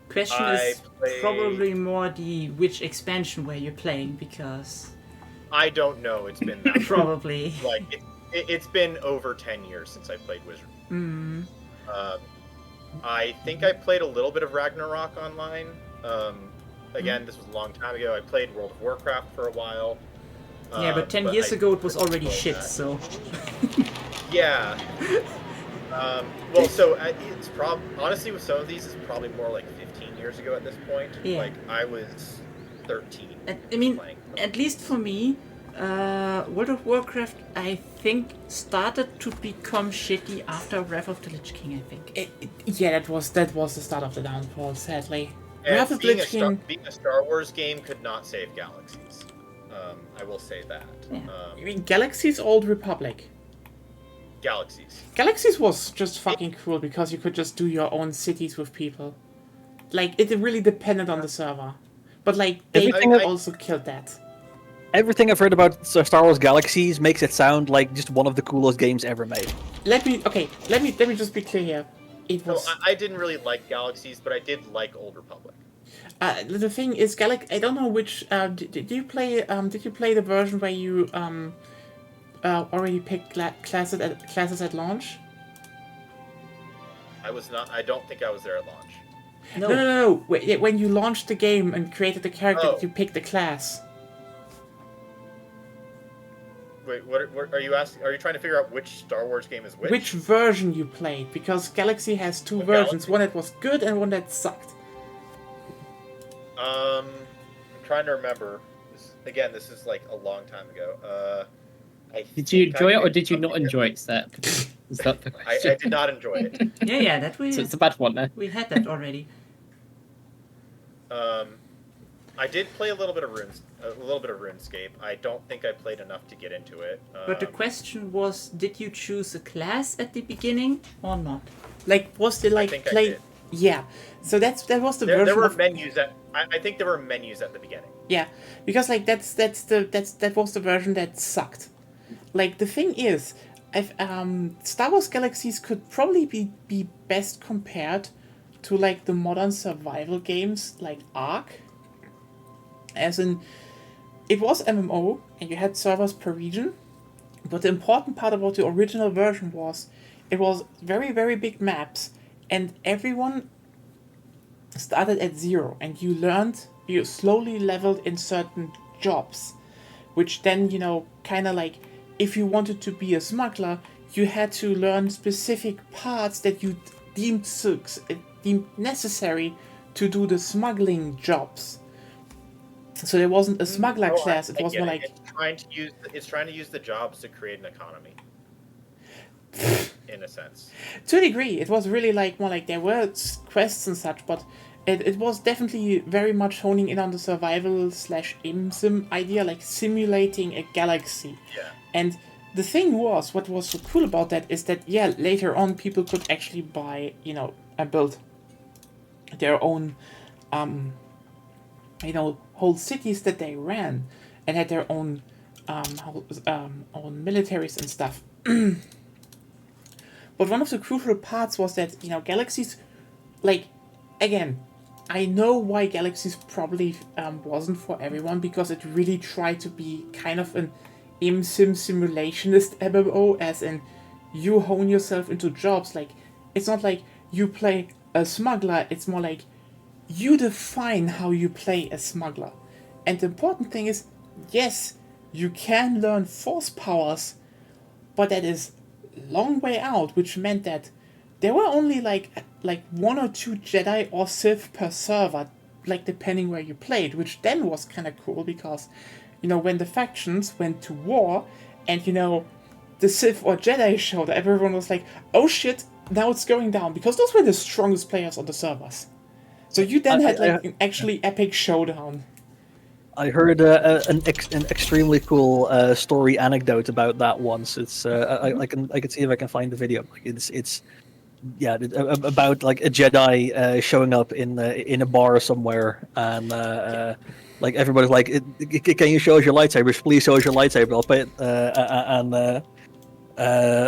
Question I is played- probably more which expansion were you playing, because I don't know. It's been that probably. like it's been over 10 years since I played Wizard. I think I played a little bit of Ragnarok online. Again, this was a long time ago. I played World of Warcraft for a while. Yeah, but 10 years I ago it was didn't already enjoy shit, that. so. Yeah. Well, so it's honestly with some of these, it's probably more like 15 years ago at this point. Yeah. Like I was 13. I mean, playing. at least for me, World of Warcraft, I think, started to become shitty after Wrath of the Lich King, I think. Yeah, that was the start of the downfall, sadly. And Wrath of the Lich King. being a Star Wars game could not save galaxies. I will say that. Yeah. I mean, Galaxy's Old Republic. Galaxies. Galaxies was just fucking cool because you could just do your own cities with people. Like, it really depended on the server. But, like, they Everything also killed that. Everything I've heard about Star Wars Galaxies makes it sound like just one of the coolest games ever made. Let me just be clear here. It So was... I didn't really like Galaxies, but I did like Old Republic. the thing is, I don't know which... did you play the version where you already picked classes at launch? I don't think I was there at launch. No. When you launched the game and created the character, Oh. you picked the class. Wait, what are you asking? Are you trying to figure out which Star Wars game is which? Which version you played? Because Galaxy has two Oh, versions, Galaxy. one that was good and one that sucked. I'm trying to remember. This is like a long time ago. Did you enjoy it or picked did you not something enjoy it, Seth? Is that the I question? did not enjoy it. Yeah, that So it's a bad one then. we had that already. I did play a little bit of RuneScape. I don't think I played enough to get into it. But the question was, did you choose a class at the beginning or not? Like, was there like think I play? did. Yeah. So that was the version There were of menus at. I think there were menus at the beginning. yeah, because like that was the version that sucked. Like the thing is, Star Wars Galaxies could probably be best compared to like the modern survival games like Ark. As in, it was MMO and you had servers per region, but the important part about the original version was it was very, very big maps and everyone started at 0 and you slowly leveled in certain jobs, which then, kind of like if you wanted to be a smuggler, you had to learn specific parts that you deemed necessary to do the smuggling jobs. So there wasn't a smuggler class. It was get more it. like it's trying to use the jobs to create an economy. In a sense. to a degree, it was really like more like there were quests and such, but it was definitely very much honing in on the survival / aim sim idea, like simulating a galaxy. Yeah. And the thing was, what was so cool about that is that later on people could actually buy, and build their own whole cities that they ran and had their own own militaries and stuff. But one of the crucial parts was that, Galaxies, like, again, I know why Galaxies probably wasn't for everyone, because it really tried to be kind of an sim simulationist MMO, as in you hone yourself into jobs. Like, it's not like you play a smuggler, it's more like you define how you play a smuggler. And the important thing is, yes, you can learn force powers, but that is long way out, which meant that there were only like 1 or 2 Jedi or Sith per server, like depending where you played, which then was kind of cool because when the factions went to war, and the Sith or Jedi showed, everyone was like, "Oh shit, now it's going down," because those were the strongest players on the servers. So you then had an actually epic showdown. I heard an extremely cool story anecdote about that once. It's I can see if I can find the video. Like it's about like a Jedi showing up in a bar somewhere, and like everybody's like, "Can you show us your lightsabers? Please show us your lightsaber. I'll pay it."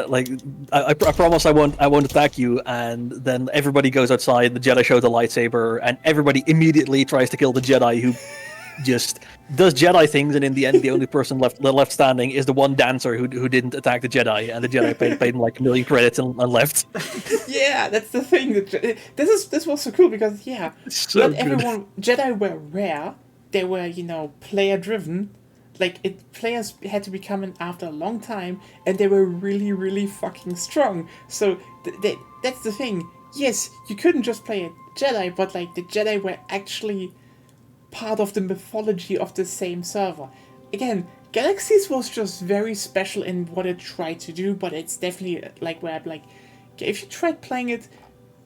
Like I promise I won't attack you. And then everybody goes outside. The Jedi shows the lightsaber, and everybody immediately tries to kill the Jedi who just does Jedi things. And in the end, the only person left standing is the one dancer who didn't attack the Jedi, and the Jedi paid him like 1 million credits and left. Yeah, that's the thing. This was so cool because So not good. everyone Jedi were rare. They were player driven. Like players had to be coming after a long time, and they were really, really fucking strong. So that's the thing. Yes, you couldn't just play a Jedi, but like the Jedi were actually part of the mythology of the same server. Again, Galaxies was just very special in what it tried to do, but it's definitely like where I'm like, okay, if you tried playing it,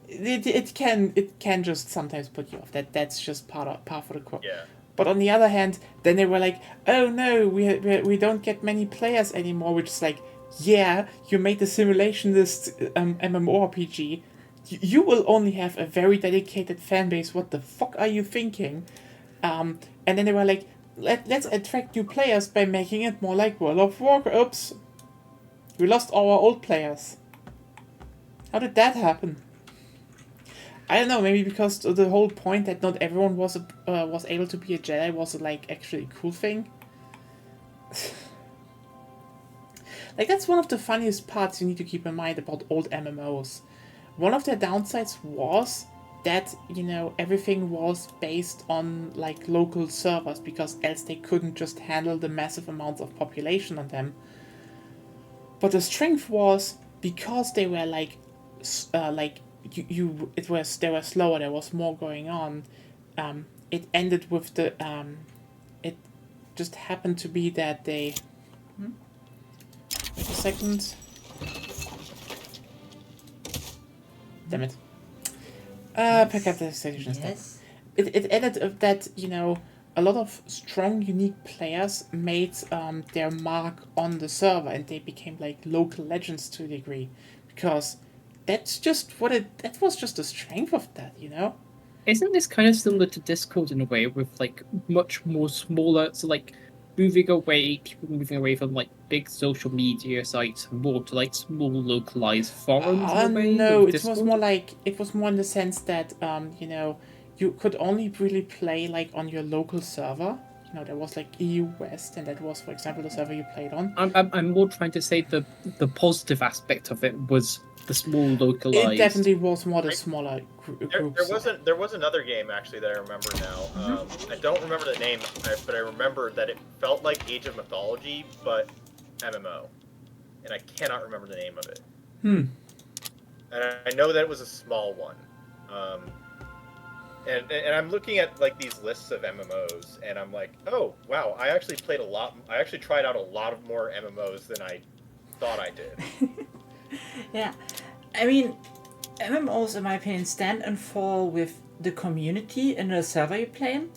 it can just sometimes put you off. That's just part of the core. Yeah. But on the other hand, then they were like, "Oh no, we don't get many players anymore," which is like, yeah, you made the simulationist MMORPG. You will only have a very dedicated fan base. What the fuck are you thinking? And then they were like, let's attract new players by making it more like World of Warcraft. Oops, we lost our old players. How did that happen? I don't know, maybe because the whole point that not everyone was able to be a Jedi was like actually a cool thing. Like that's one of the funniest parts you need to keep in mind about old MMOs. One of their downsides was that everything was based on like local servers, because else they couldn't just handle the massive amounts of population on them. But the strength was because they were they were slower, there was more going on. It ended with it just happened to be that they wait a second. Damn it. Pick up the station instead. Yes. It ended that a lot of strong, unique players made their mark on the server, and they became like local legends to a degree, because that's just that was just the strength of that, Isn't this kind of similar to Discord in a way, with like much more smaller, so like people moving away from like big social media sites and more to like small localized forums in a way? No, with it was more in the sense that you could only really play like on your local server. There was like EU West, and that was, for example, the server you played on. I'm more trying to say the positive aspect of it was the small localized. It definitely was more the smaller groups. There was another game actually that I remember now. I don't remember the name, but I remember that it felt like Age of Mythology, but MMO, and I cannot remember the name of it. And I know that it was a small one. And I'm looking at like these lists of MMOs, and I'm like, oh wow, I actually played a lot. I actually tried out a lot of more MMOs than I thought I did. Yeah, I mean, MMOs, in my opinion, stand and fall with the community and the server you play in.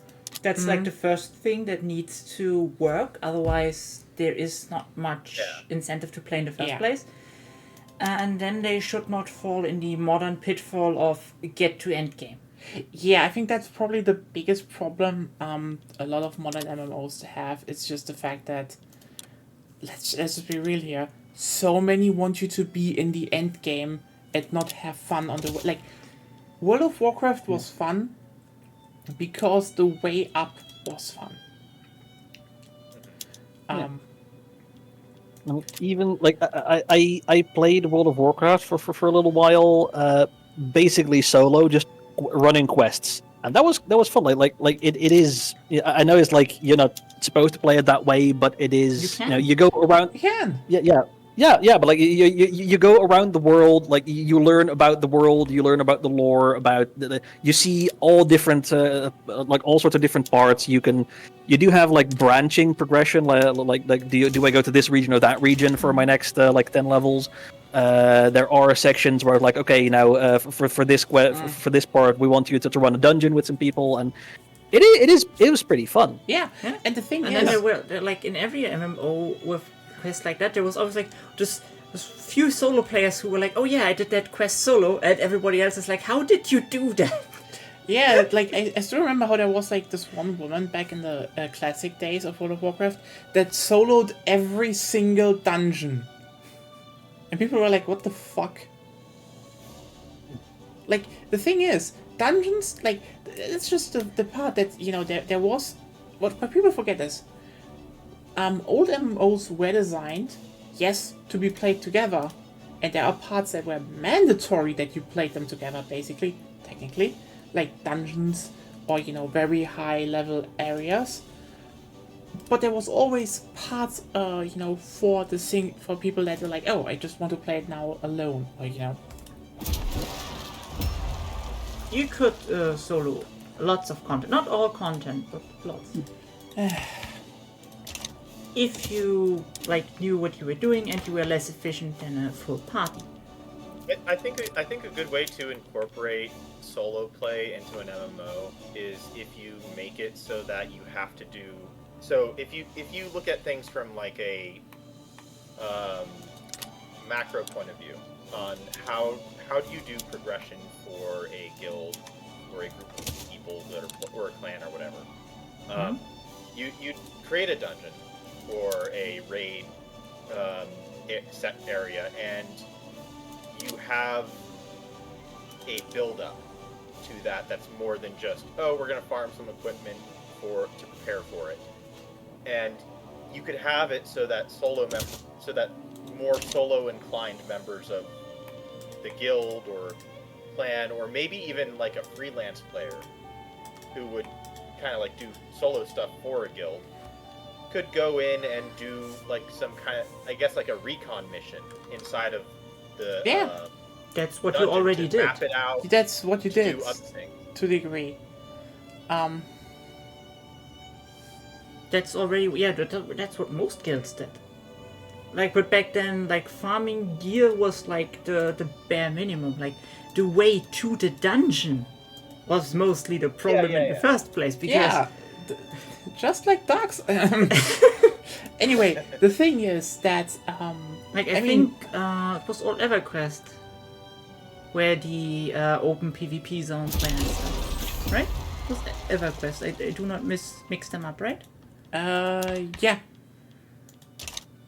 That's like the first thing that needs to work. Otherwise, there is not much incentive to play in the first place. And then they should not fall in the modern pitfall of get to end game. Yeah, I think that's probably the biggest problem a lot of modern MMOs have. It's just the fact that, let's just be real here, so many want you to be in the end game and not have fun on the way. Like, World of Warcraft was fun because the way up was fun. Even like I played World of Warcraft for a little while, basically solo, just running quests, and that was fun. Like it is. I know it's like you're not supposed to play it that way, but it is. You go around. You can. Yeah. Yeah, but like you go around the world, like you learn about the world, you learn about the lore, about you see all different, like all sorts of different parts. You do have like branching progression, like do I go to this region or that region for my next like 10 levels? There are sections where like okay, now for this for this part, we want you to run a dungeon with some people, and it was pretty fun. Yeah, Yeah. and the thing And is, then there were like in every MMO with quests like that, there was always like just few solo players who were like, "Oh yeah, I did that quest solo," and everybody else is like, "How did you do that?" yeah, like I still remember how there was like this one woman back in the classic days of World of Warcraft that soloed every single dungeon, and people were like, "What the fuck?" Like the thing is, dungeons, like it's just the part that there was what people forget is, old MMOs were designed, yes, to be played together, and there are parts that were mandatory that you played them together, basically, technically, like dungeons or very high level areas. But there was always parts, for people that were like, oh, I just want to play it now alone, or You could solo lots of content, not all content, but lots. If you like knew what you were doing and you were less efficient than a full party. I think a good way to incorporate solo play into an MMO is if you make it so that you have to do. So if you look at things from like a macro point of view on how do you do progression for a guild or a group of people or a clan or whatever, you create a dungeon or a raid set area, and you have a build-up to that's more than just, oh, we're going to farm some equipment to prepare for it. And you could have it so that more solo inclined members of the guild or clan, or maybe even like a freelance player who would kind of like do solo stuff for a guild, could go in and do like some kind of, I guess, like a recon mission inside of the that's what you already did. Map it out. That's what you did do other things. to the degree. That's already that's what most guilds did. Like, but back then, like farming gear was like the bare minimum. Like the way to the dungeon was mostly the problem in the first place, because just like dogs. Anyway, the thing is that like I think it was all EverQuest where the open PvP zones were and stuff, right? It was EverQuest. I do not mix them up, right? Yeah.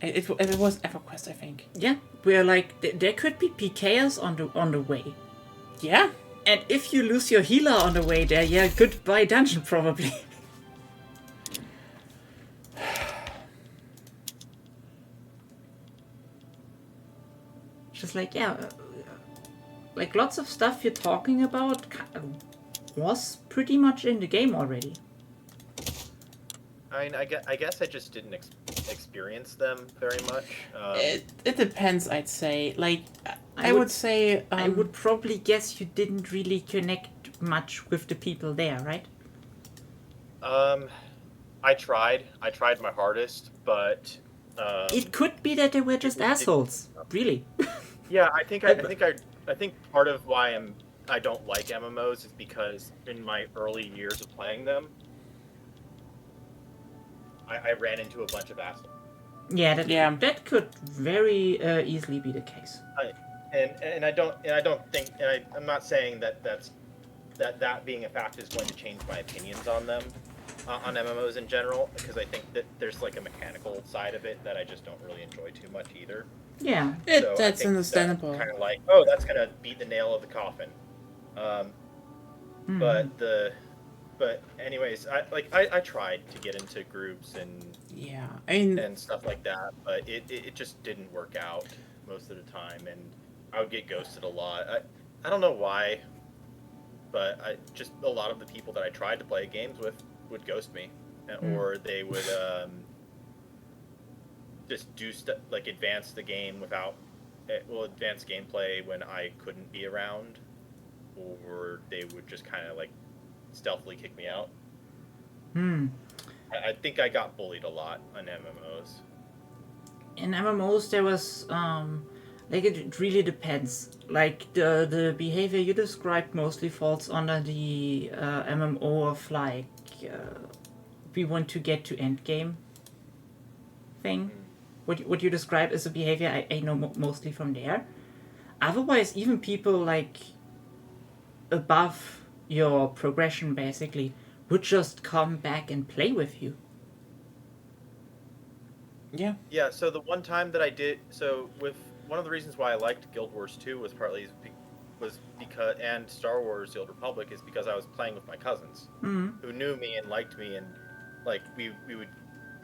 It was EverQuest, I think. Yeah, where like there could be PKers on the way. Yeah. And if you lose your healer on the way there, yeah, goodbye dungeon probably. Just like, like lots of stuff you're talking about was pretty much in the game already. I mean, I guess I just didn't experience them very much. It depends, I'd say. Like, I would say... I would probably guess you didn't really connect much with the people there, right? I tried my hardest, but... it could be that they were just assholes. Really. Yeah, I think part of why I don't like MMOs is because in my early years of playing them, I ran into a bunch of assholes. Yeah, that could very easily be the case. I'm not saying that being a fact is going to change my opinions on them, on MMOs in general, because I think that there's like a mechanical side of it that I just don't really enjoy too much either. Yeah, that's understandable. Kind of like, oh, that's gonna beat the nail of the coffin. But anyways, I tried to get into groups and stuff like that, but it just didn't work out most of the time, and I would get ghosted a lot. I don't know why, but just a lot of the people that I tried to play games with would ghost me, or they would just do like advance the game without advance gameplay when I couldn't be around, or they would just kind of like stealthily kick me out. I think I got bullied a lot on MMOs. In MMOs, there was like it really depends. Like the behavior you described mostly falls under the MMO of like we want to get to end game thing. What you describe as a behavior, I know mostly from there. Otherwise, even people like above your progression basically would just come back and play with you. Yeah. Yeah, so the one time that I did, so with one of the reasons why I liked Guild Wars 2 was partly was because, and Star Wars: The Old Republic, is because I was playing with my cousins who knew me and liked me, and like we would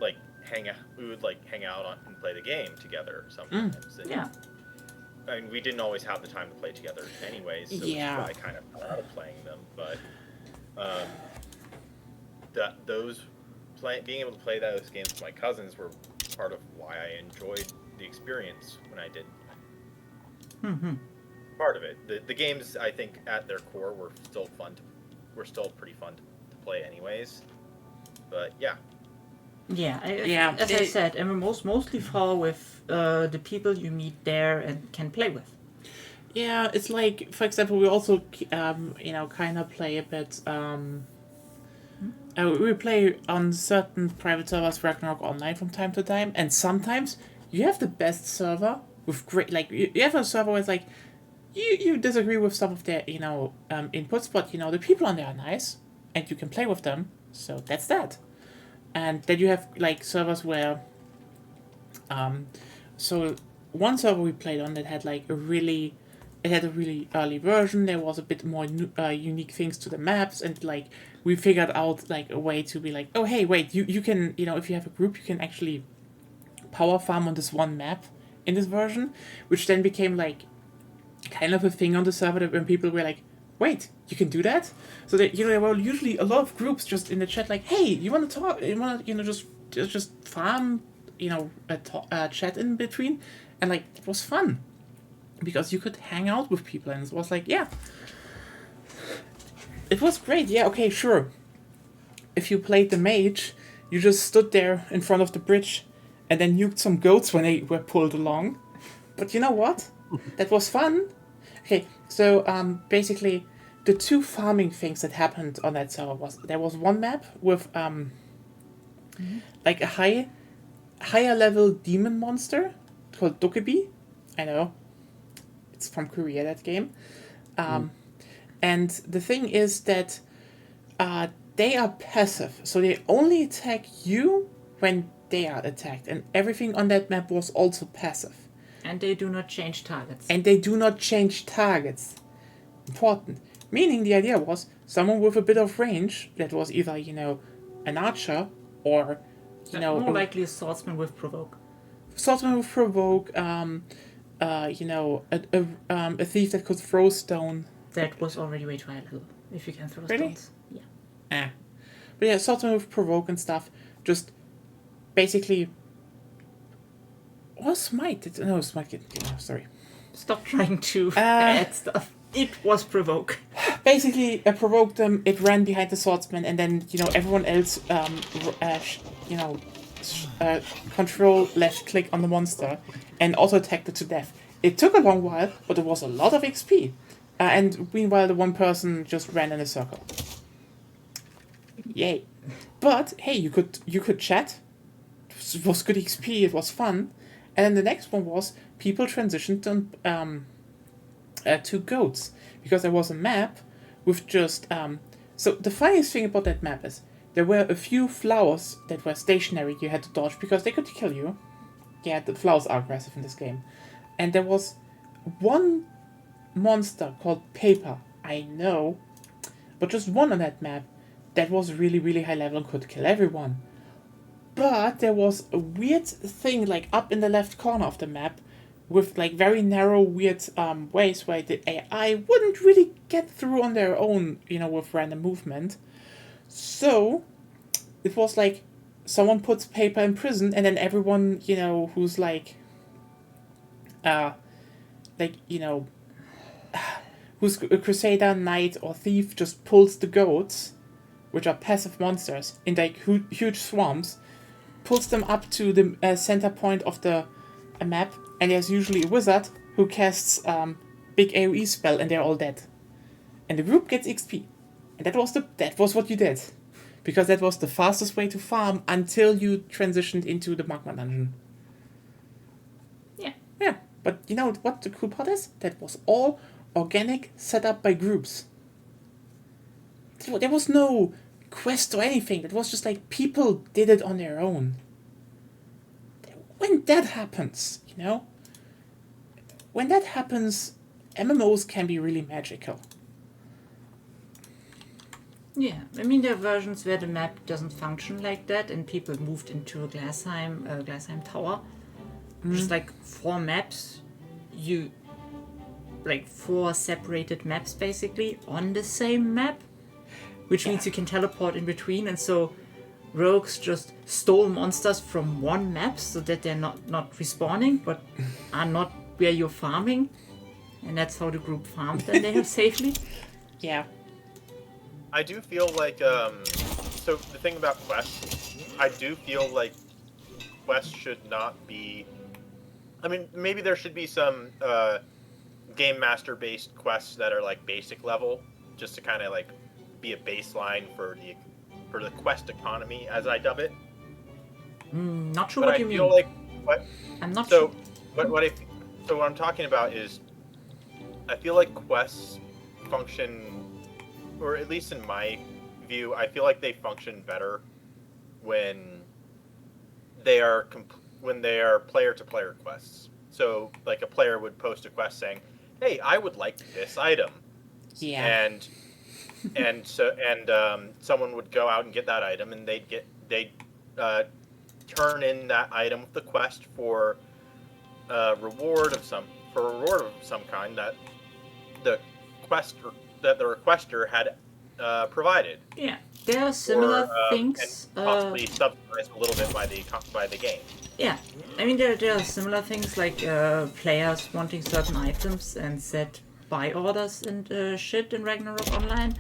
like hang out on and play the game together sometimes. And, Yeah. I mean, we didn't always have the time to play together anyways, so Yeah. that's why I kind of fell out of playing them. But being able to play those games with my cousins were part of why I enjoyed the experience when I did. Part of it. The games, I think, at their core were still pretty fun to play anyways. But yeah. Yeah, Yeah, as I said, MMOs mostly fall with the people you meet there and can play with. Yeah, it's like, for example, we also, kind of play a bit. We play on certain private servers Ragnarok Online from time to time, and sometimes you have the best server with great, like, you have a server where it's like, you disagree with some of their, inputs, but, the people on there are nice, and you can play with them, so that's that. And then you have, like, servers where, so one server we played on that had, like, a really early version. There was a bit more unique things to the maps, and like we figured out like a way to be like, oh hey, wait, you can, if you have a group, you can actually power farm on this one map in this version, which then became like kind of a thing on the server that when people were like, wait, you can do that? So that there were usually a lot of groups just in the chat like, hey, you want to talk? You want to just farm, a chat in between, and like it was fun. Because you could hang out with people, and it was like, yeah. It was great, yeah, okay, sure. If you played the mage, you just stood there in front of the bridge and then nuked some goats when they were pulled along. But you know what? That was fun. Okay, so basically, the two farming things that happened on that server was, there was one map with like a higher level demon monster called Dokkaebi. I know. It's from Korea, that game. And the thing is that they are passive. So they only attack you when they are attacked. And everything on that map was also passive. And they do not change targets. Important. Meaning the idea was someone with a bit of range that was either, an archer or, more likely a swordsman with provoke. A thief that could throw stone. That was already way too high level. If you can throw Really? stones. Yeah. But yeah, swordsman with provoke and stuff. Just basically. Or smite. No, smite. Sorry. Stop trying to add stuff. It was provoke. Basically, I provoked them. It ran behind the swordsman, and then everyone else, control left click on the monster, and auto attacked it to death. It took a long while, but it was a lot of XP. And meanwhile, the one person just ran in a circle. Yay! But hey, you could chat. It was good XP. It was fun. And then the next one was people transitioned to goats, because there was a map with just so the funniest thing about that map is there were a few flowers that were stationary you had to dodge because they could kill you. Yeah, the flowers are aggressive in this game. And there was one monster called Paper, I know, but just one on that map that was really, really high level and could kill everyone. But there was a weird thing like up in the left corner of the map with like very narrow, weird ways where the AI wouldn't really get through on their own, with random movement. So it was like someone puts paper in prison, and then everyone, who's who's a crusader, knight, or thief, just pulls the goats, which are passive monsters, in huge swarms, pulls them up to the center point of the map, and there's usually a wizard who casts big AoE spell, and they're all dead. And the group gets XP. And that was what you did. Because that was the fastest way to farm until you transitioned into the magma dungeon. Yeah. Yeah. But you know what the cool part is? That was all organic, set up by groups. There was no quest or anything. That was just like people did it on their own. When that happens, when that happens, MMOs can be really magical. Yeah, I mean, there are versions where the map doesn't function like that, and people moved into a Glassheim Tower. Just like 4 maps, like 4 separated maps basically on the same map, which means you can teleport in between, and so rogues just stole monsters from one map so that they're not respawning, but are not where you're farming, and that's how the group farmed then there safely. Yeah. I do feel like, so the thing about quests, I do feel like quests should not be, I mean, maybe there should be some game master based quests that are like basic level, just to kind of like be a baseline for the quest economy, as I dub it. Not sure but what I you feel mean. like what I'm not so sure. what I'm talking about is, I feel like quests function, or at least in my view, I feel like they function better when they are player to player quests. So like a player would post a quest saying, "Hey, I would like this item," Yeah. and someone would go out and get that item, and they'd turn in that item with the quest for a reward of some kind that the requester had provided. Yeah, there are similar things. And possibly subsidized a little bit by the game. Yeah, I mean there are similar things like players wanting certain items and set buy orders and shit in Ragnarok Online.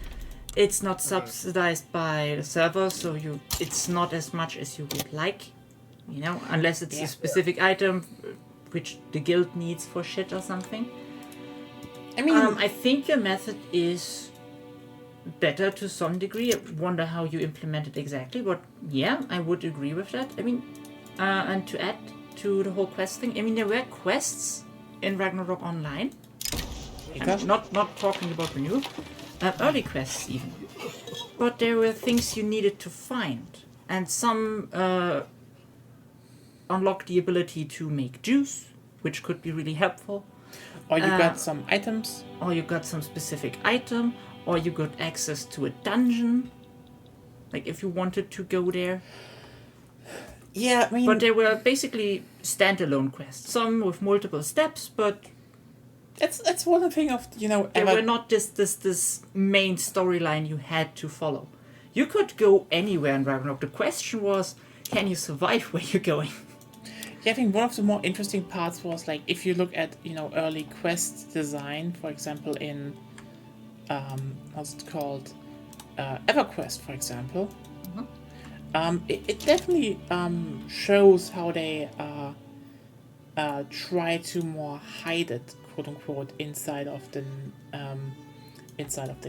It's not subsidized by the server, so it's not as much as you would like, unless it's a specific item which the guild needs for shit or something. I mean, I think your method is better to some degree. I wonder how you implement it exactly, but yeah, I would agree with that. I mean, and to add to the whole quest thing, I mean, there were quests in Ragnarok Online. I'm not talking about the new, early quests even. But there were things you needed to find, and some unlock the ability to make juice, which could be really helpful. Or you got some items. Or you got some specific item, or you got access to a dungeon, like if you wanted to go there. Yeah, I mean... But they were basically standalone quests, some with multiple steps, but... That's one thing of, They were not this main storyline you had to follow. You could go anywhere in Ragnarok. The question was, can you survive where you're going? Yeah, I think one of the more interesting parts was, like, if you look at, early quest design, for example, in, what's it called? EverQuest, for example. It definitely shows how they try to more hide it, quote unquote, inside of the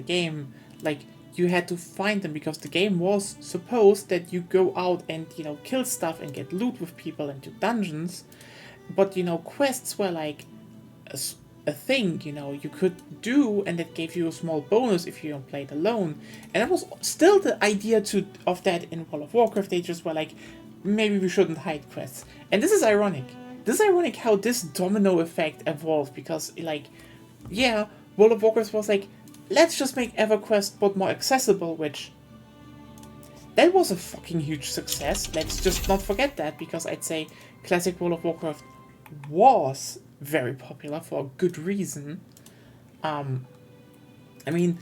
game. Like, you had to find them because the game was supposed that you go out and kill stuff and get loot with people and do dungeons, but quests were like a thing you could do, and that gave you a small bonus if you played alone. And that was still the idea of that in World of Warcraft. They just were like, maybe we shouldn't hide quests. And this is ironic. This is ironic how this domino effect evolved, because World of Warcraft was like, let's just make EverQuest but more accessible, which that was a fucking huge success. Let's just not forget that, because I'd say classic World of Warcraft was very popular for a good reason. I mean,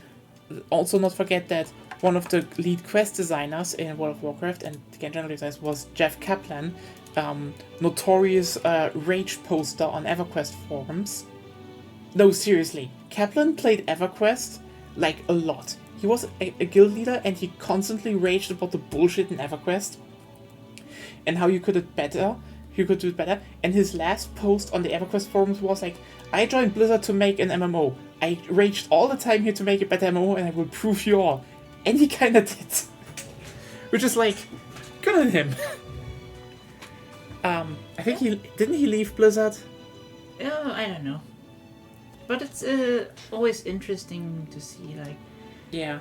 also not forget that one of the lead quest designers in World of Warcraft and game general designers was Jeff Kaplan, notorious rage poster on EverQuest forums. No, seriously, Kaplan played EverQuest like a lot. He was a guild leader and he constantly raged about the bullshit in EverQuest and how you could do it better. And his last post on the EverQuest forums was like, I joined Blizzard to make an MMO. I raged all the time here to make a better MMO and I will prove you all. And he kinda did. Which is like, good on him. I think didn't he leave Blizzard? Oh, I don't know. But it's always interesting to see like Yeah.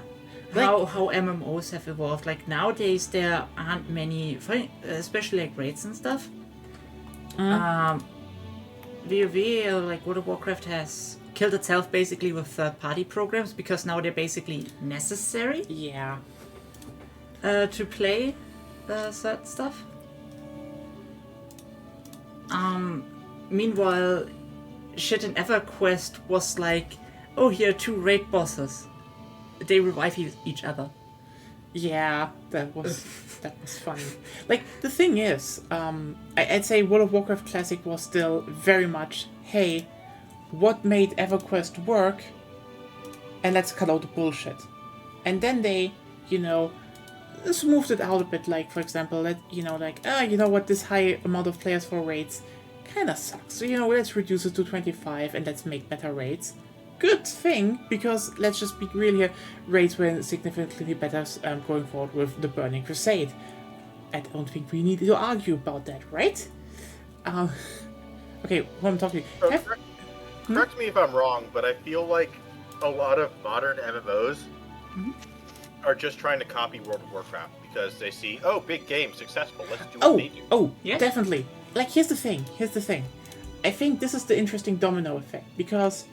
how MMOs have evolved. Like nowadays there aren't many, especially like raids and stuff. WoW, like World of Warcraft, has killed itself basically with third-party programs because now they're basically necessary. Yeah. To play certain stuff. Meanwhile, shit in EverQuest was like, oh, here are 2 raid bosses. They revive each other. Yeah, that was funny. Like, the thing is, I'd say World of Warcraft Classic was still very much, hey, what made EverQuest work, and let's cut out the bullshit. And then they, smoothed it out a bit, like, for example, this high amount of players for raids kinda sucks. So, let's reduce it to 25 and let's make better raids. Good thing, because let's just be real here, raids were significantly better going forward with the Burning Crusade. I don't think we need to argue about that, right? Okay, what I'm talking about. Correct me if I'm wrong, but I feel like a lot of modern MMOs are just trying to copy World of Warcraft because they see, oh, big game, successful, let's do what they do. Oh, Yeah. definitely. Like, here's the thing. I think this is the interesting domino effect, because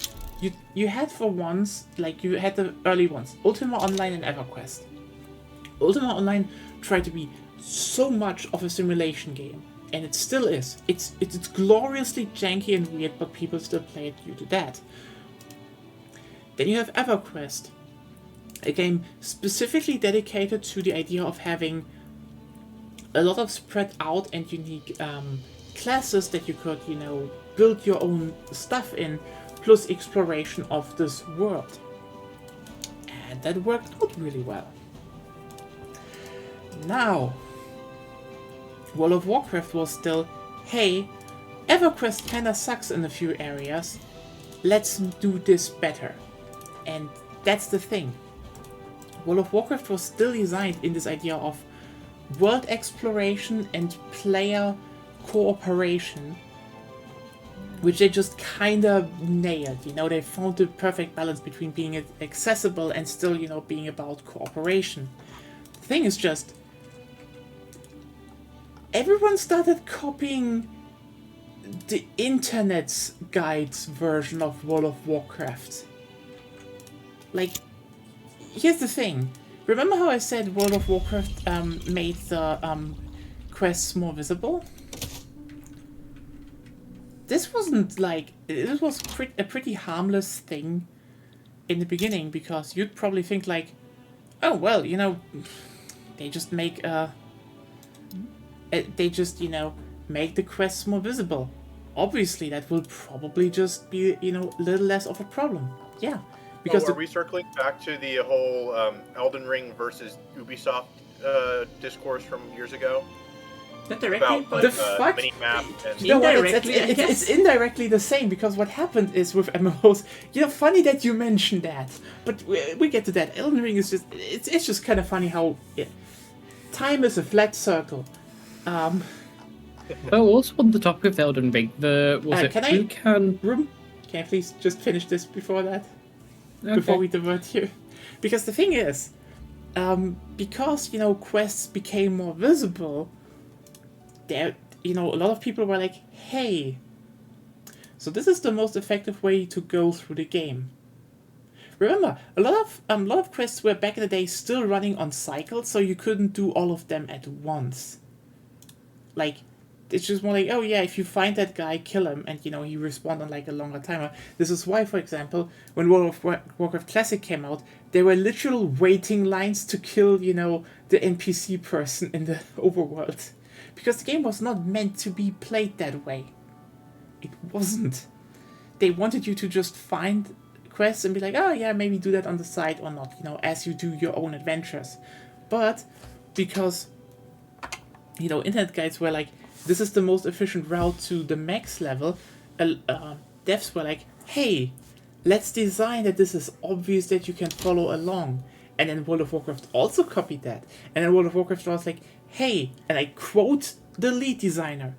you had for once, like, you had the early ones, Ultima Online and EverQuest. Ultima Online tried to be so much of a simulation game, and it still is. It's gloriously janky and weird, but people still play it due to that. Then you have EverQuest, a game specifically dedicated to the idea of having a lot of spread out and unique classes that you could, build your own stuff in, plus exploration of this world. And that worked out really well. Now, World of Warcraft was still, hey, EverQuest kinda sucks in a few areas, let's do this better. And that's the thing. World of Warcraft was still designed in this idea of world exploration and player cooperation, which they just kinda nailed. They found the perfect balance between being accessible and still, being about cooperation. The thing is just, everyone started copying the internet's guide's version of World of Warcraft. Like, here's the thing. Remember how I said World of Warcraft made the quests more visible? This wasn't like... This was a pretty harmless thing in the beginning, because you'd probably think like, oh, well, they just make make the quests more visible. Obviously, that will probably just be, a little less of a problem. Yeah. Because are we circling back to the whole Elden Ring versus Ubisoft discourse from years ago? Not directly, About but the fuck? mini-map and... Indirectly, I guess. It's indirectly the same, because what happened is with MMOs, funny that you mentioned that, but we get to that. Elden Ring is just, it's just kind of funny how time is a flat circle. Oh, also on the topic of Elden Ring, Can I please just finish this before that? Okay. Before we divert here? Because the thing is, because, quests became more visible, there, a lot of people were like, hey, so this is the most effective way to go through the game. Remember, a lot of quests were back in the day still running on cycles, so you couldn't do all of them at once. Like, it's just more like, oh yeah, if you find that guy, kill him, and he respawned on like a longer timer. This is why, for example, when World of Warcraft Classic came out, there were literal waiting lines to kill, the NPC person in the overworld. Because the game was not meant to be played that way. It wasn't. They wanted you to just find quests and be like, oh yeah, maybe do that on the side or not, as you do your own adventures. But because, internet guides were like, this is the most efficient route to the max level, devs were like, hey, let's design that this is obvious that you can follow along. And then World of Warcraft also copied that. And then World of Warcraft was like, hey, and I quote the lead designer.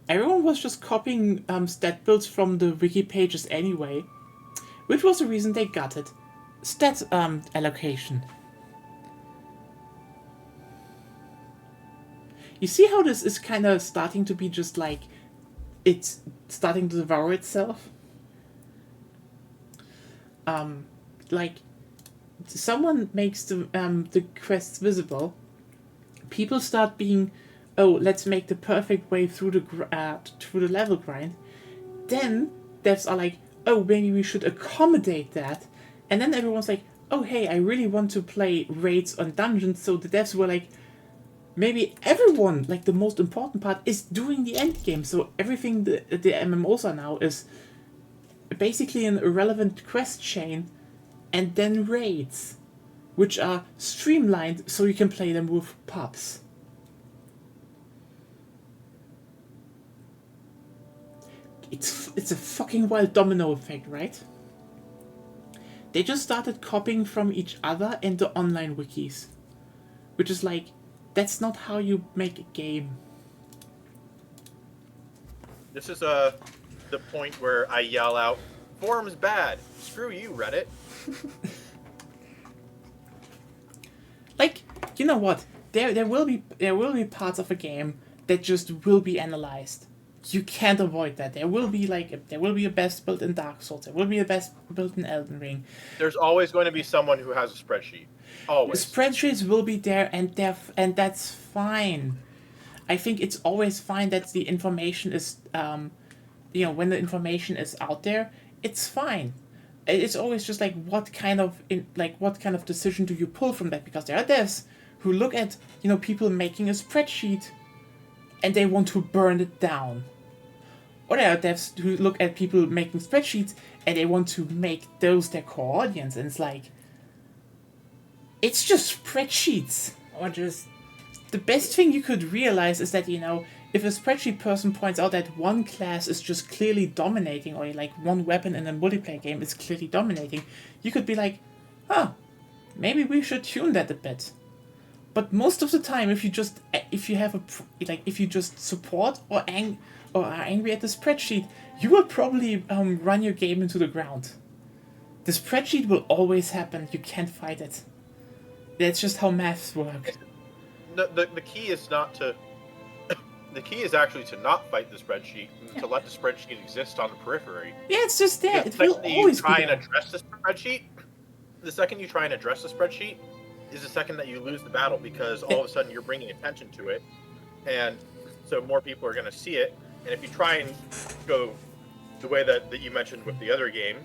Everyone was just copying stat builds from the wiki pages anyway, which was the reason they got it. Stat allocation. You see how this is kind of starting to be just like, it's starting to devour itself? Like, someone makes the quests visible, people start being, oh, let's make the perfect way through the level grind. Then devs are like, oh, maybe we should accommodate that. And then everyone's like, oh, hey, I really want to play raids on dungeons. So the devs were like, maybe everyone, like the most important part, is doing the end game. So everything the MMOs are now is basically an irrelevant quest chain, and then raids, which are streamlined so you can play them with pubs. It's a fucking wild domino effect, right? They just started copying from each other and the online wikis, which is like, that's not how you make a game. This is the point where I yell out, "Forum's bad. Screw you, Reddit." Like, you know what? There will be parts of a game that just will be analyzed. You can't avoid that. There will be a best build in Dark Souls. There will be a best build in Elden Ring. There's always going to be someone who has a spreadsheet. Always. Spreadsheets will be there, and that's fine. I think it's always fine that the information is, when the information is out there, it's fine. It's always just like what kind of decision do you pull from that? Because there are devs who look at people making a spreadsheet, and they want to burn it down. Or there are devs who look at people making spreadsheets and they want to make those their core audience, and it's like, it's just spreadsheets. Or just... The best thing you could realize is that, if a spreadsheet person points out that one class is just clearly dominating, or like one weapon in a multiplayer game is clearly dominating, you could be like, maybe we should tune that a bit. But most of the time, if you just support or are angry at the spreadsheet, you will probably run your game into the ground. The spreadsheet will always happen. You can't fight it. That's just how maths work. The key is not to. The key is actually to not fight the spreadsheet, and to let the spreadsheet exist on the periphery. Yeah, it's just there. Because It will always be there. The second you try and address the spreadsheet, is the second that you lose the battle, because all of a sudden you're bringing attention to it, and so more people are going to see it. And if you try and go the way that you mentioned with the other game,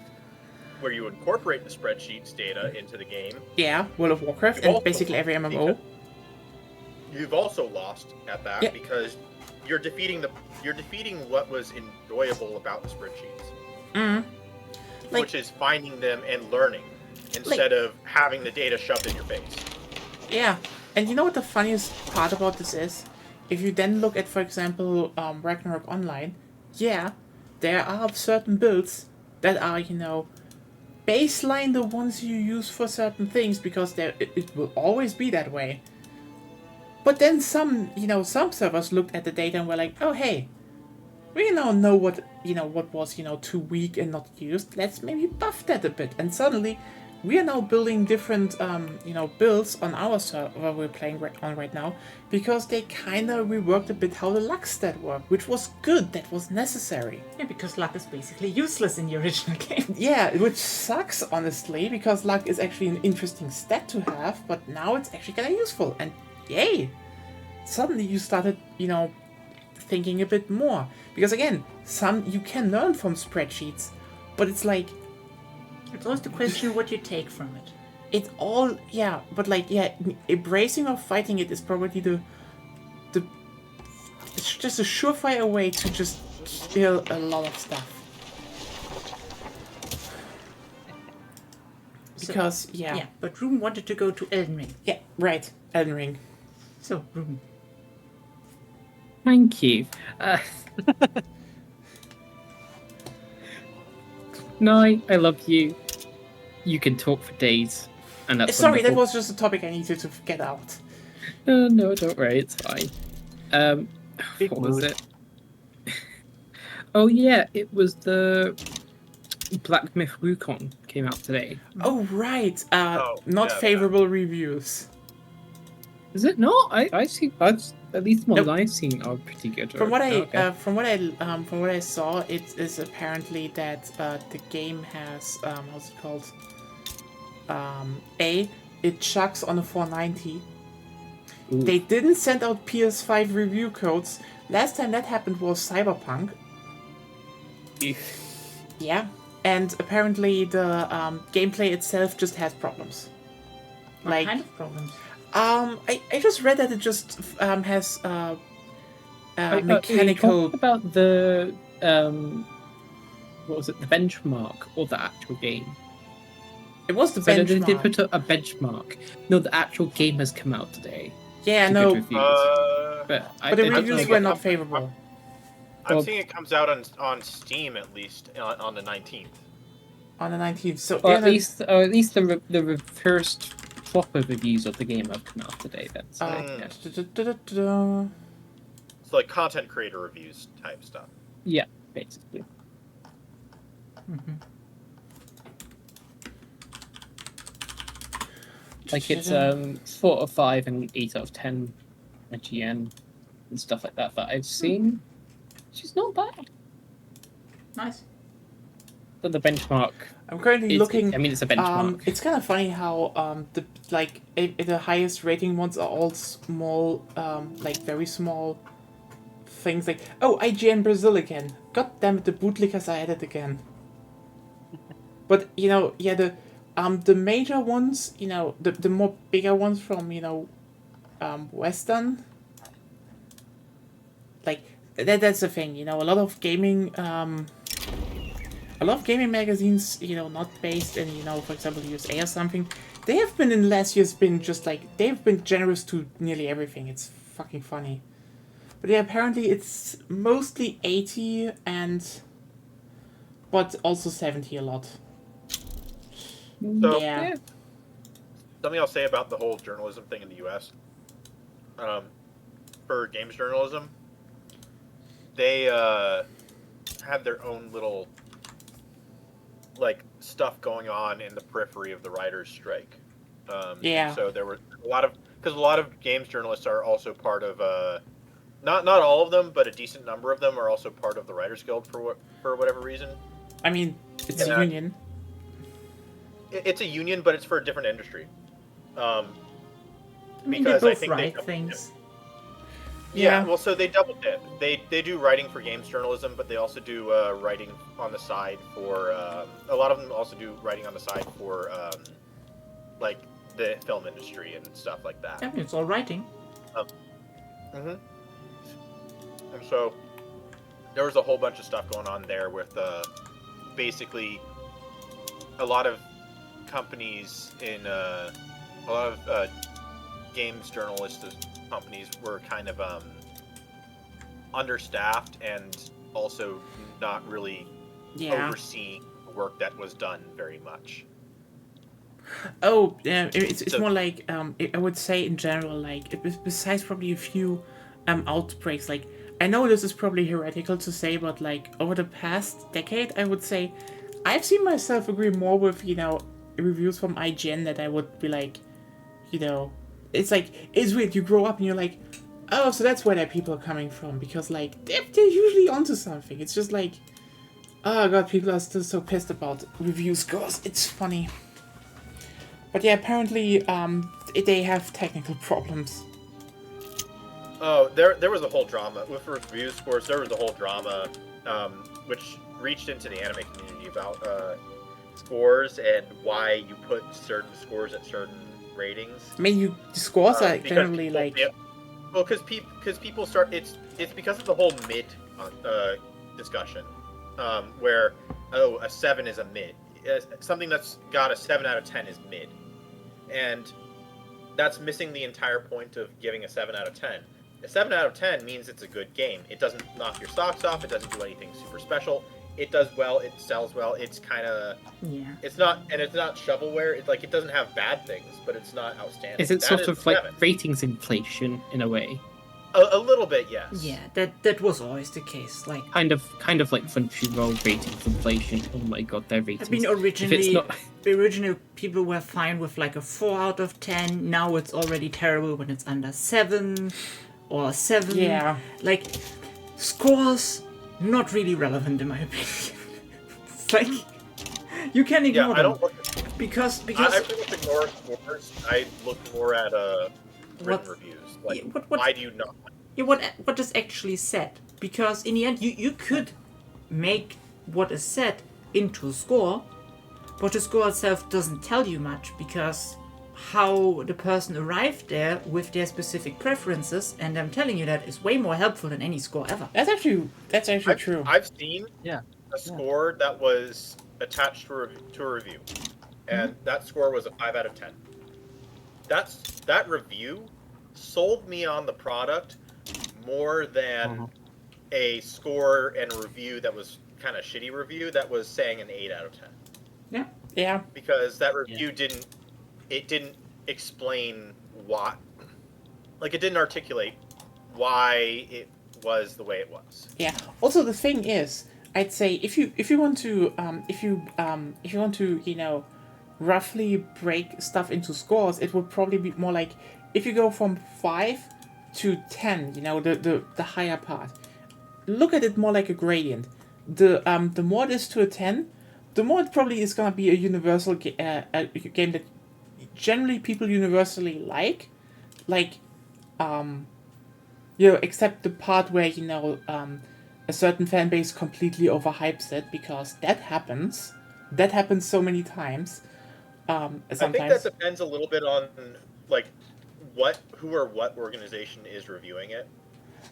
where you incorporate the spreadsheets data into the game, Yeah, World of Warcraft and basically every MMO. you've also lost at that, Yeah. because you're defeating what was enjoyable about the spreadsheets, which is finding them and learning instead of having the data shoved in your face. Yeah, and you know what the funniest part about this is? If you then look at, for example, Ragnarok Online, there are certain builds that are, baseline the ones you use for certain things, because it will always be that way. But then some servers looked at the data and were like, oh hey, we now know what was, too weak and not used. Let's maybe buff that a bit. And suddenly, we are now building different, builds on our server we're playing on right now, because they kind of reworked a bit how the luck stat worked, which was good. That was necessary. Yeah, because luck is basically useless in the original game. Yeah, which sucks, honestly, because luck is actually an interesting stat to have, but now it's actually kind of useful, and yay! suddenly you started, thinking a bit more. Because again, some you can learn from spreadsheets, but it's like It's always the question what you take from it. it's all but embracing or fighting it is probably the it's just a surefire way to just kill a lot of stuff. Because Yeah, but Ruben wanted to go to Elden Ring. yeah, right, Elden Ring. So, Ruben. Thank you. No, I love you. You can talk for days, and that's Sorry, that wonderful. was just a topic I needed to get out. No, don't worry, it's fine. Big What was mood. it? Oh yeah, it was the Black Myth Wukong came out today. Oh right, not yeah, favorable reviews. Is it not? I see. At least the ones Nope. I've seen are pretty good. From what Okay. from what I saw, it is apparently that the game has how's it called? It chucks on a 490. Ooh. They didn't send out PS5 review codes. Last time that happened was Cyberpunk. Yeah, and apparently the gameplay itself just has problems. What kind of problems? I just read that it just has Are you mechanical. talking about the what was it? The benchmark or the actual game? It was the So they did benchmark. put a benchmark. No, the actual game has come out today. Yeah, to no, good reviews. But but the I reviews think were it- not favorable. I'm Well- seeing it comes out on Steam at least on the 19th. On the 19th. So Or yeah, at least the first proper reviews of the game have come out today. Then, so yeah. It's like content creator reviews type stuff. Yeah, basically. Like it's 4 out of 5 and 8 out of 10 IGN and stuff like that I've seen. She's not bad. Nice. But the benchmark. I'm currently looking. I mean, it's a benchmark. It's kind of funny how the highest rating ones are all small, very small things. Like, oh, IGN Brazil again. God damn it, the bootlickers are at it again. But the major ones, the more bigger ones from Western. Like that's the thing, a lot of gaming. A lot of gaming magazines, not based in, for example, USA or something, they have been in the last years they've been generous to nearly everything. It's fucking funny. But yeah, apparently it's mostly 80 but also 70 a lot. So Yeah. something I'll say about the whole journalism thing in the U.S. For games journalism, they had their own little stuff going on in the periphery of the writers' strike. Yeah. So there were a lot of games journalists are also part of not all of them, but a decent number of them are also part of the Writers Guild for whatever reason. I mean, it's Yeah. a union. It's a union, but it's for a different industry. I mean, Because they I both think they write double things. Yeah, well, so they double dip. They do writing for games journalism, but they also do writing on the side for a lot of them also do writing on the side for the film industry and stuff like that. I mean, it's all writing. And so there was a whole bunch of stuff going on there with basically a lot of companies in a lot of games journalists companies were kind of understaffed and also not really overseeing the work that was done very much. Oh, it's So- more like I would say in general, like besides probably a few outbreaks. Like I know this is probably heretical to say, but like over the past decade, I would say I've seen myself agree more with reviews from IGN that I would be like, it's like it's weird. You grow up and you're like, oh, so that's where that people are coming from because like they're usually onto something. It's just like, oh god, people are still so pissed about review scores. It's funny. But yeah, apparently they have technical problems. Oh, there was a whole drama with review scores. There was a whole drama, which reached into the anime community about scores and why you put certain scores at certain ratings. I mean, the scores are Because generally people- like. yeah, well, because people start. It's because of the whole mid discussion, where a 7 is a mid. Something that's got a 7 out of 10 is mid, and that's missing the entire point of giving a 7 out of 10. A 7 out of 10 means it's a good game. It doesn't knock your socks off. It doesn't do anything super special. It does well. It sells well. It's kind of. Yeah. It's not shovelware. It's like it doesn't have bad things, but it's not outstanding. Is it That sort of like 7. ratings inflation in a way? A little bit, yes. Yeah, that was always the case. Like, Kind of like Crunchyroll ratings inflation. Oh my god, their ratings. I mean, If it's originally, not, people were fine with like a 4 out of 10. Now it's already terrible when it's under 7 or 7. Yeah. Like, scores, not really relevant in my opinion. It's like, you can ignore Yeah, I them. don't look. Because I pretty much ignore scores. I look more at written What- reviews. Like, Yeah, what- why do you not? yeah, what is actually said. Because in the end, you could make what is said into a score, but the score itself doesn't tell you much because how the person arrived there with their specific preferences, and them telling you that is way more helpful than any score ever. That's actually true. I've seen Yeah. a score that was attached to a review, and that score was a 5 out of 10. That review sold me on the product more than a score and a review that was kind of shitty review that was saying an 8 out of 10. Yeah. Yeah. Because that review didn't explain why, like it didn't articulate why it was the way it was. Yeah. Also, the thing is, I'd say if you want to roughly break stuff into scores, it would probably be more like if you go from 5 to 10, the higher part. Look at it more like a gradient. The more it is to a 10, the more it probably is gonna be a universal a game that generally people universally like, except the part where a certain fan base completely overhypes it, because that happens so many times. I think Sometimes. that depends a little bit on like who or what organization is reviewing it.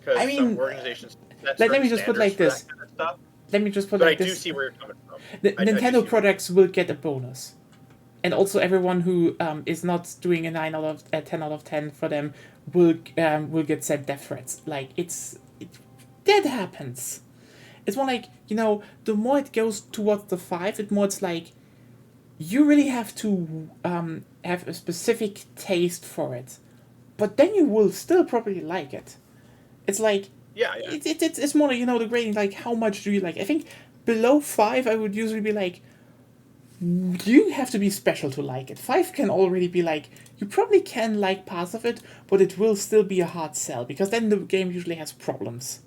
Because I mean, some organizations set let me certain just put like standards this. for that kind of stuff. Let me just put But like I this. do see where you're coming from. The I do Nintendo see products will get a bonus, and also everyone who is not doing a 10 out of 10 for them will get sent death threats. Like that happens. It's more like the more it goes towards the 5, the more it's like you really have to have a specific taste for it, but then you will still probably like it. It's like Yeah. it's more like the grading, like how much do you like. I think below 5 I would usually be like, you have to be special to like it. 5 can already be like, you probably can like parts of it, but it will still be a hard sell, because then the game usually has problems.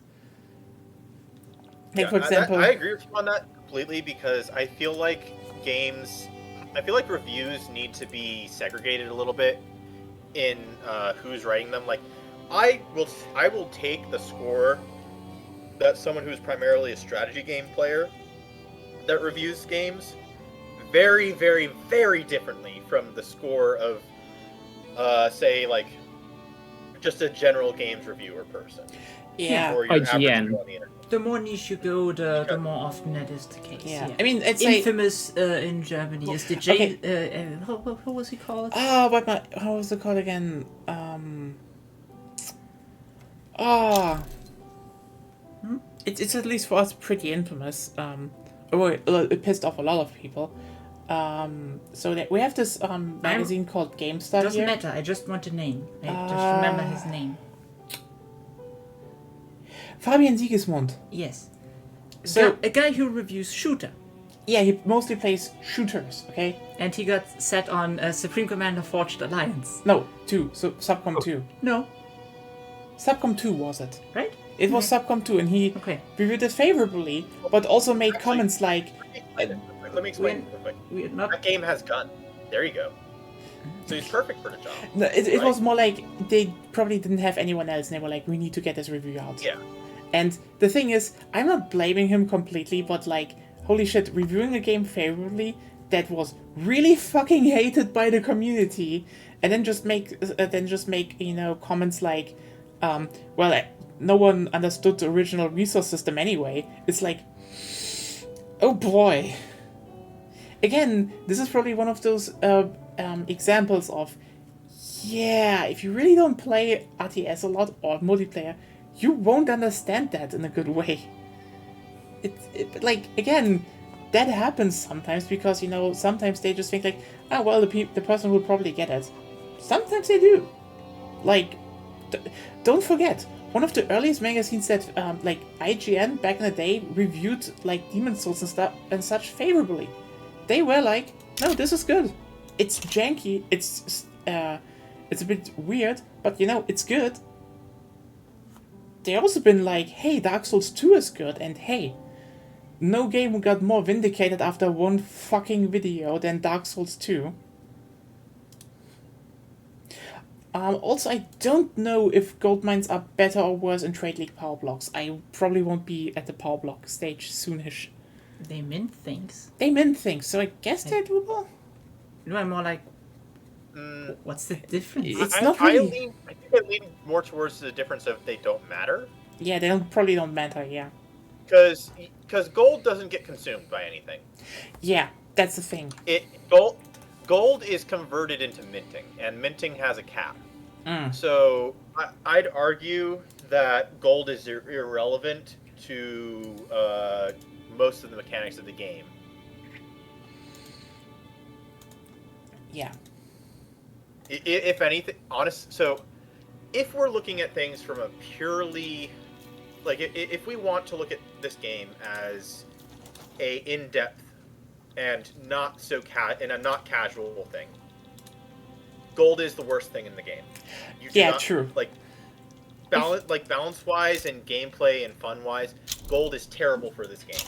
Like, for example, I agree with you on that completely, because I feel like reviews need to be segregated a little bit in who's writing them. Like, I will take the score that someone who's primarily a strategy game player that reviews games very, very, very differently from the score of, say, like, just a general games reviewer person. yeah. Or your average IGN. Joe on the internet. The more niche you go, the more often that is the case. Yeah. I mean, it's like, Infamous in Germany is the J. How was he called? how was it called again? It's at least for us pretty infamous. It pissed off a lot of people. So that we have this magazine called GameStar Doesn't here. matter. I just want a name. I just remember his name. Fabian Sigismund. Yes. So A guy who reviews shooter, yeah, he mostly plays shooters. Okay. and he got set on Supreme Commander Forged Alliance. No, 2. So Subcom 2. No, Subcom 2 was it? right? It was Subcom 2, and he Okay. reviewed it favorably, but also made comments like, Let me explain real quick. We're not. That game has guns. There you go. So he's perfect for the job. No, it right? was more like they probably didn't have anyone else, and they were like, we need to get this review out. Yeah. And the thing is, I'm not blaming him completely, but like, holy shit, reviewing a game favorably that was really fucking hated by the community, and then just make comments like, no one understood the original resource system anyway. It's like, oh boy. Again, this is probably one of those examples of, yeah, if you really don't play RTS a lot or multiplayer, you won't understand that in a good way. Like, again, that happens sometimes because, sometimes they just think like, oh, well, the person will probably get it. Sometimes they do. Like, don't forget, one of the earliest magazines that, IGN back in the day reviewed, like, Demon Souls and stuff and such favorably. They were like, no, this is good. It's janky, it's a bit weird, but, it's good. They also been like, hey, Dark Souls 2 is good, and hey, no game got more vindicated after one fucking video than Dark Souls 2. Also, I don't know if gold mines are better or worse in Trade League Power Blocks. I probably won't be at the Power Block stage soonish. They mint things. They mint things, so I guess they're doable. No, I'm more like, what's the difference? It's not really... I think I lean more towards the difference of they don't matter. Yeah, they probably don't matter, yeah. Because gold doesn't get consumed by anything. Yeah, that's the thing. Gold is converted into minting, and minting has a cap. Mm. So I'd argue that gold is irrelevant to most of the mechanics of the game. Yeah. If anything, so if we're looking at things from a purely, like, if we want to look at this game as a in-depth and not so and a not casual thing, gold is the worst thing in the game. True. Balance-wise and gameplay and fun-wise, gold is terrible for this game.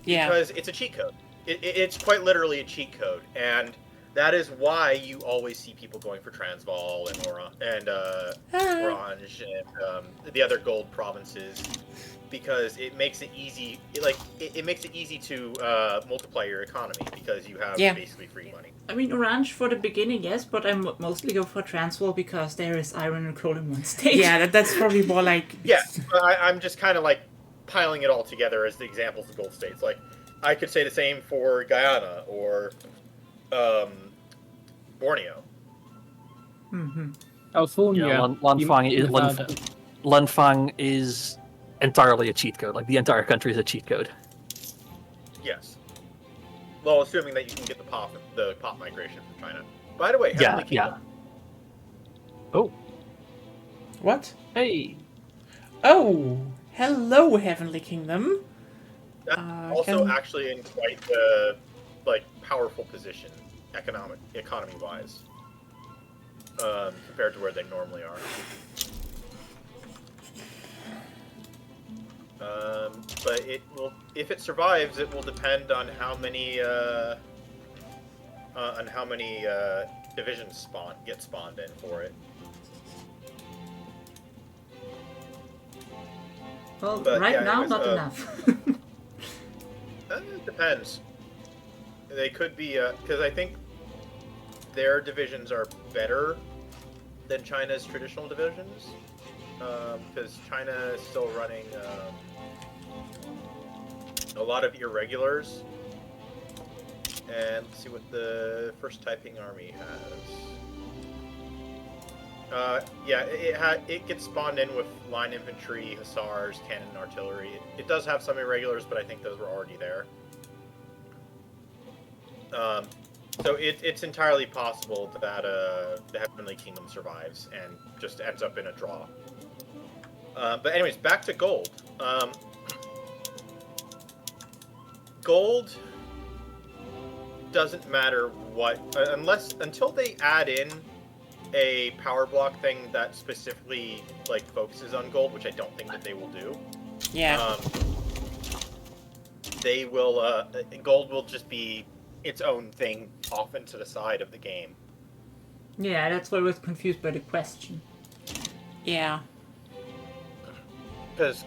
Yeah. Because it's a cheat code. It's quite literally a cheat code, and that is why you always see people going for Transvaal and Orange and the other gold provinces, because it makes it easy. It makes it easy to multiply your economy because you have basically free money. I mean, Orange for the beginning, yes, but I mostly go for Transvaal because there is iron and coal in one state. Yeah, that's probably more like... Yeah, I'm just kind of like piling it all together as the examples of gold states. Like, I could say the same for Guyana or Borneo. Mm-hmm. California. Lanfang is entirely a cheat code. Like, the entire country is a cheat code. Yes. Well, assuming that you can get the pop migration from China. By the way, Heavenly Kingdom. Oh. What? Hey. Oh, hello, Heavenly Kingdom. That's also actually in quite a powerful position, economy-wise, compared to where they normally are. But it will, if it survives, it will depend on how many divisions get spawned in for it. Well, But, right yeah, now, anyways, not enough. It depends. They could be, because I think their divisions are better than China's traditional divisions. Because China is still running a lot of irregulars. And let's see what the First Taiping Army has. It gets spawned in with line infantry, hussars, cannon, and artillery. It does have some irregulars, but I think those were already there. So it's entirely possible that the Heavenly Kingdom survives and just ends up in a draw. But anyways, back to gold. Gold doesn't matter what, until they add in a power block thing that specifically focuses on gold, which I don't think that they will do. Yeah. They will. Gold will just be its own thing off into the side of the game. Yeah, that's why I was confused by the question. Yeah. Because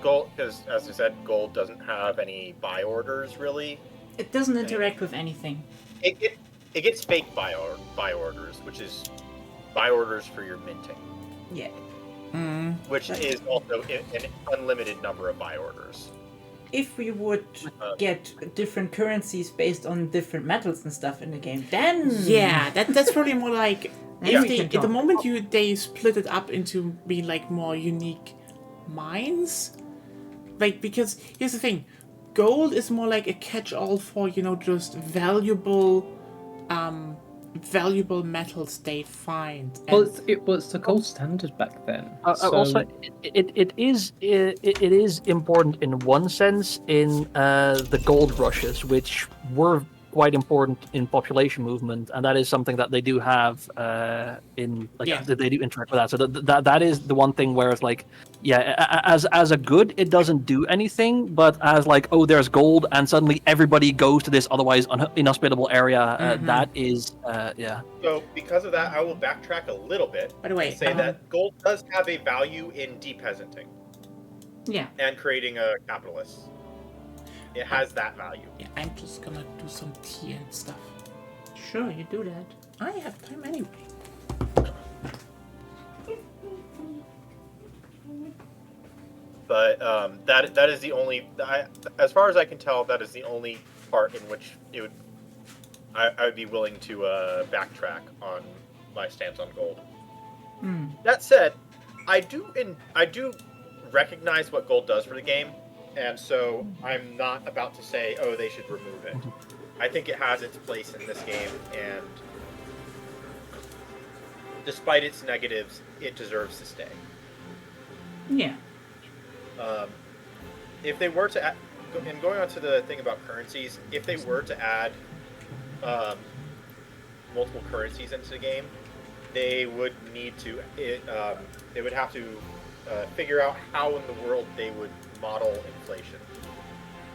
as I said, gold doesn't have any buy orders really. It doesn't interact with anything. It gets fake buy orders, which is buy orders for your minting, Yeah. which is also an unlimited number of buy orders. If we would get different currencies based on different metals and stuff in the game, then Yeah, that's probably more like Then we if can at the talk. moment they split it up into being like more unique mines. Like, because here's the thing, gold is more like a catch-all for, just valuable metals they find. Well, it's the gold standard back then. So Also, it is important in one sense in the gold rushes, which were quite important in population movement, and that is something that they do have in like Yeah. they do interact with that. So that is the one thing where it's like, yeah, as a good, it doesn't do anything, but as like, oh, there's gold, and suddenly everybody goes to this otherwise inhospitable area. That is, yeah. So because of that, I will backtrack a little bit By the way, and say that gold does have a value in depeasanting yeah. and creating a capitalist. It has that value. yeah, I'm just gonna do some tea and stuff. Sure, you do that. I have time anyway. But that is the only, as far as I can tell, that is the only part in which I would be willing to backtrack on my stance on gold. That said, I do recognize what gold does for the game, and so I'm not about to say, oh, they should remove it. I think it has its place in this game, and despite its negatives, it deserves to stay. Yeah. If they were to, and going on to the thing about currencies, if they were to add multiple currencies into the game, they would need to, they would have to figure out how in the world they would model inflation,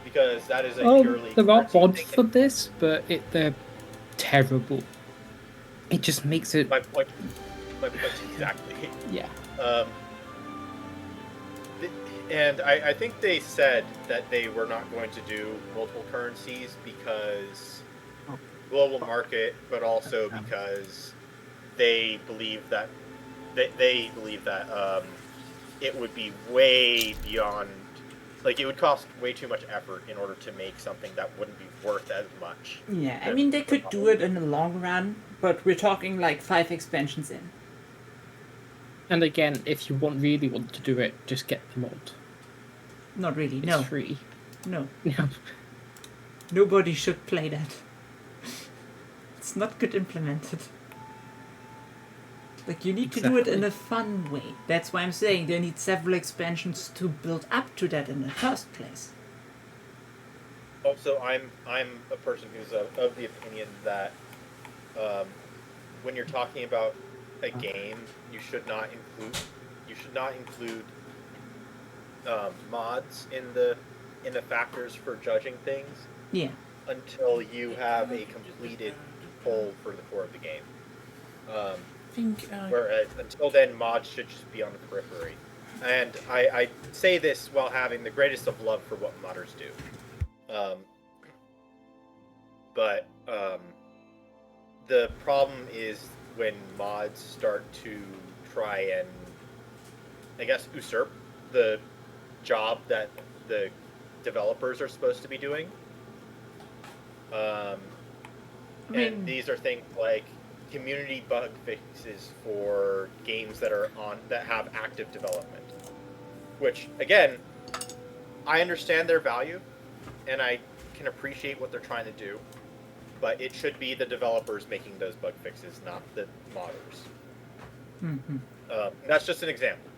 because that is a purely. there are currency mods thing. for this, but they're terrible. It just makes it. My point exactly. Yeah. And I think they said that they were not going to do multiple currencies because global market, but also because they believe that it would be way beyond, like it would cost way too much effort in order to make something that wouldn't be worth as much. Yeah, I mean, they could do it in the long run, but we're talking like 5 expansions in. And again, if you really want to do it, just get the mod. Not really, It's no. free. No. No. Nobody should play that. It's not good implemented. Like, you need to do it in a fun way. That's why I'm saying they need several expansions to build up to that in the first place. Also, I'm a person who's of the opinion that when you're talking about a game, you should not include mods in the factors for judging things Yeah. until you have a completed whole for the core of the game. I think Whereas until then, mods should just be on the periphery. And I say this while having the greatest of love for what modders do. But the problem is when mods start to try and, I guess, usurp the job that the developers are supposed to be doing. And these are things like community bug fixes for games that have active development. Which, again, I understand their value, and I can appreciate what they're trying to do, but it should be the developers making those bug fixes, not the modders. That's just an example.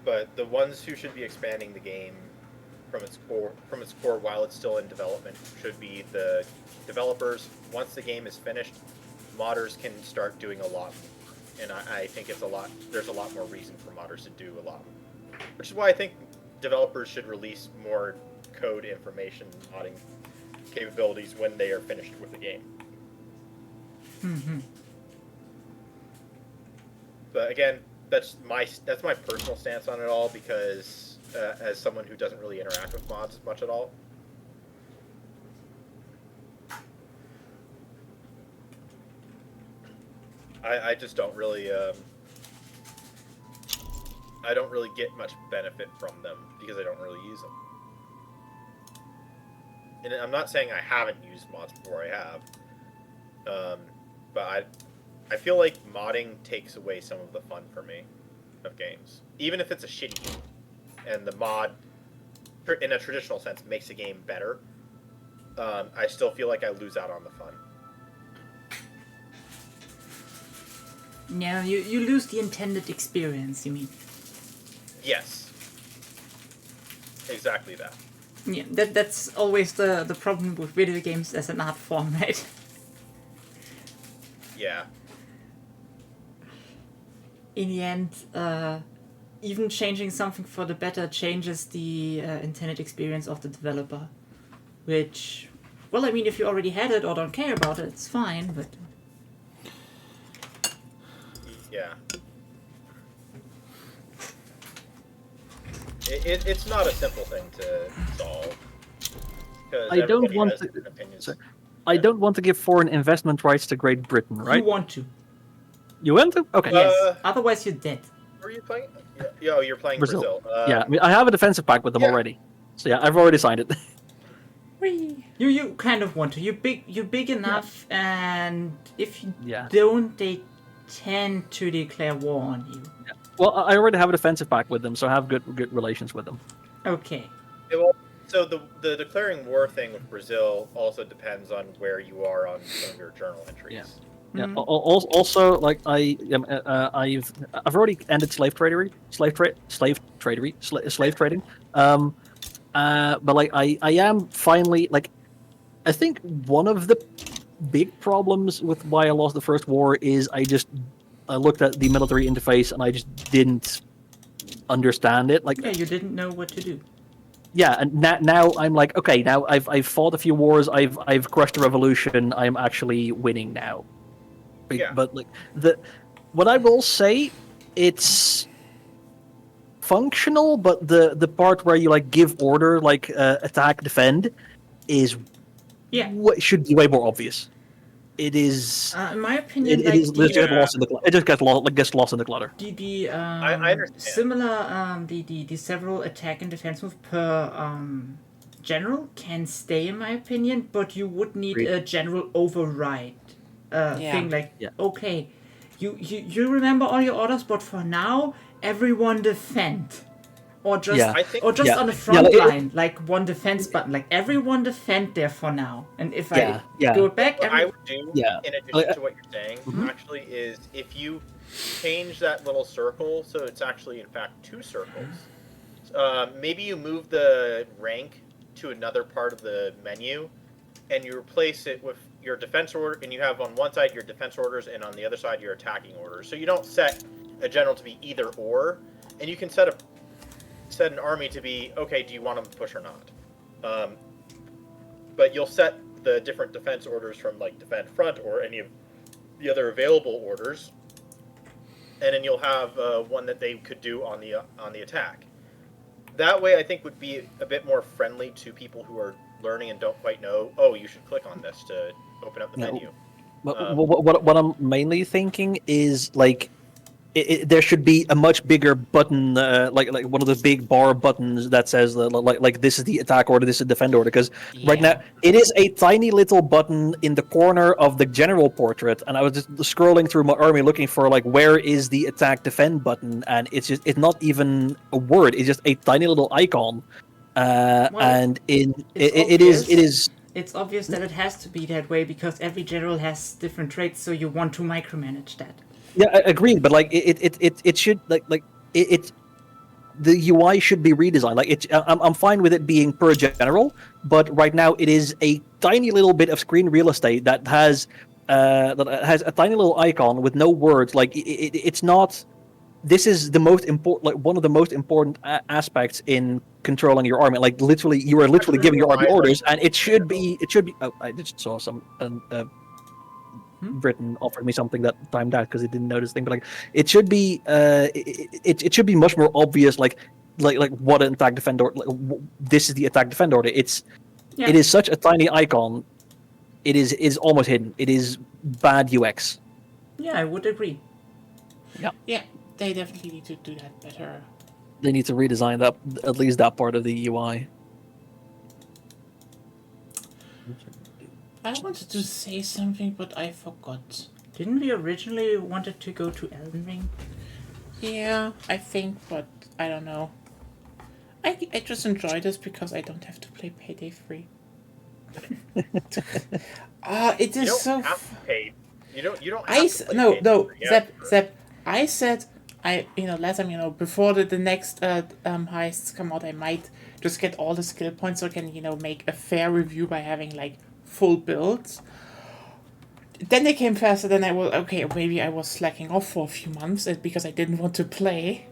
But the ones who should be expanding the game from its core while it's still in development should be the developers. Once the game is finished, modders can start doing a lot more. And I think there's a lot more reason for modders to do a lot more. Which is why I think developers should release more code information, modding capabilities when they are finished with the game. Mm-hmm. But again, that's my personal stance on it all, because as someone who doesn't really interact with mods as much at all, I just don't really I don't really get much benefit from them because I don't really use them. And I'm not saying I haven't used mods before, I have. But I feel like modding takes away some of the fun for me of games. Even if it's a shitty game, and the mod, in a traditional sense, makes the game better, I still feel like I lose out on the fun. Yeah, you lose the intended experience, you mean? Yes. Exactly that. Yeah, that's always the problem with video games as an art form, right? Yeah. In the end, even changing something for the better changes the intended experience of the developer. Which, well, I mean, if you already had it or don't care about it, it's fine, but... Yeah. It's not a simple thing to solve. I don't want to. Sorry. I don't want to give foreign investment rights to Great Britain, right? You want to. You want to? Okay. Yes, otherwise you're dead. Were you playing? Yeah, you're playing Brazil. Yeah, I mean, I have a defensive pact with them already. So yeah, I've already signed it. Whee! You kind of want to. You're big enough, and if you Yeah. don't, they tend to declare war on you. Yeah. Well, I already have a defensive pact with them, so I have good relations with them. Okay. So the declaring war thing with Brazil also depends on where you are on some of your journal entries. Yeah. Yeah. Also, like I've already ended slave trading. But like I am finally like, I think one of the big problems with why I lost the first war is I looked at the military interface and I just didn't understand it. Like, Yeah, you didn't know what to do. yeah, and now I'm like, okay, now I've fought a few wars, I've crushed a revolution, I'm actually winning now. Yeah. But like what I will say, it's functional, but the part where you like give order, like attack, defend, is should be way more obvious. It is. In my opinion, It just gets lost in the clutter. It just gets lost in the clutter. I understand. Similar the several attack and defense moves per general can stay, in my opinion, but you would need a general override thing like okay, you remember all your orders, but for now everyone defend. Or just, on the front line, like one defense button, like everyone defend there for now. And if I go back, what I would do, in addition to what you're saying, actually, is if you change that little circle, so it's actually in fact 2 circles. Maybe you move the rank to another part of the menu, and you replace it with your defense order, and you have on one side your defense orders, and on the other side your attacking orders. So you don't set a general to be either or, and you can set an army to be, okay, do you want them to push or not? But you'll set the different defense orders from like defend front or any of the other available orders, and then you'll have one that they could do on the attack. That way, I think would be a bit more friendly to people who are learning and don't quite know. Oh, you should click on this to open up the menu. What I'm mainly thinking is like, there should be a much bigger button, like one of the big bar buttons that says like this is the attack order, this is the defend order. Because right now it is a tiny little button in the corner of the general portrait, and I was just scrolling through my army looking for like where is the attack defend button, and it's not even a word. It's just a tiny little icon, and it is. It's obvious that it has to be that way because every general has different traits, so you want to micromanage that. Yeah, I agree, but like it should the UI should be redesigned. Like I'm fine with it being per general, but right now it is a tiny little bit of screen real estate that has a tiny little icon with no words. Like it's not. This is the most important, like one of the most important aspects in controlling your army. Like literally, you are literally giving your army orders, and it should be. Oh, I just saw some. Britain offered me something that timed out because he didn't know this thing. But like, it should be it should be much more obvious. Like what an attack defend order. This is the attack defend order. It is such a tiny icon. It is almost hidden. It is bad UX. Yeah, I would agree. Yeah, they definitely need to do that better. They need to redesign that, at least that part of the UI. I wanted to say something, but I forgot. Didn't we originally wanted to go to Elden Ring? Yeah, I think, but I don't know. I just enjoy this because I don't have to play Payday 3. It You is don't so. have to pay. You don't have to play No, Payday 3. Yeah. Zep. I said last time, before the next heists come out, I might just get all the skill points so I can, make a fair review by having like full builds. Then they came faster than maybe I was slacking off for a few months because I didn't want to play.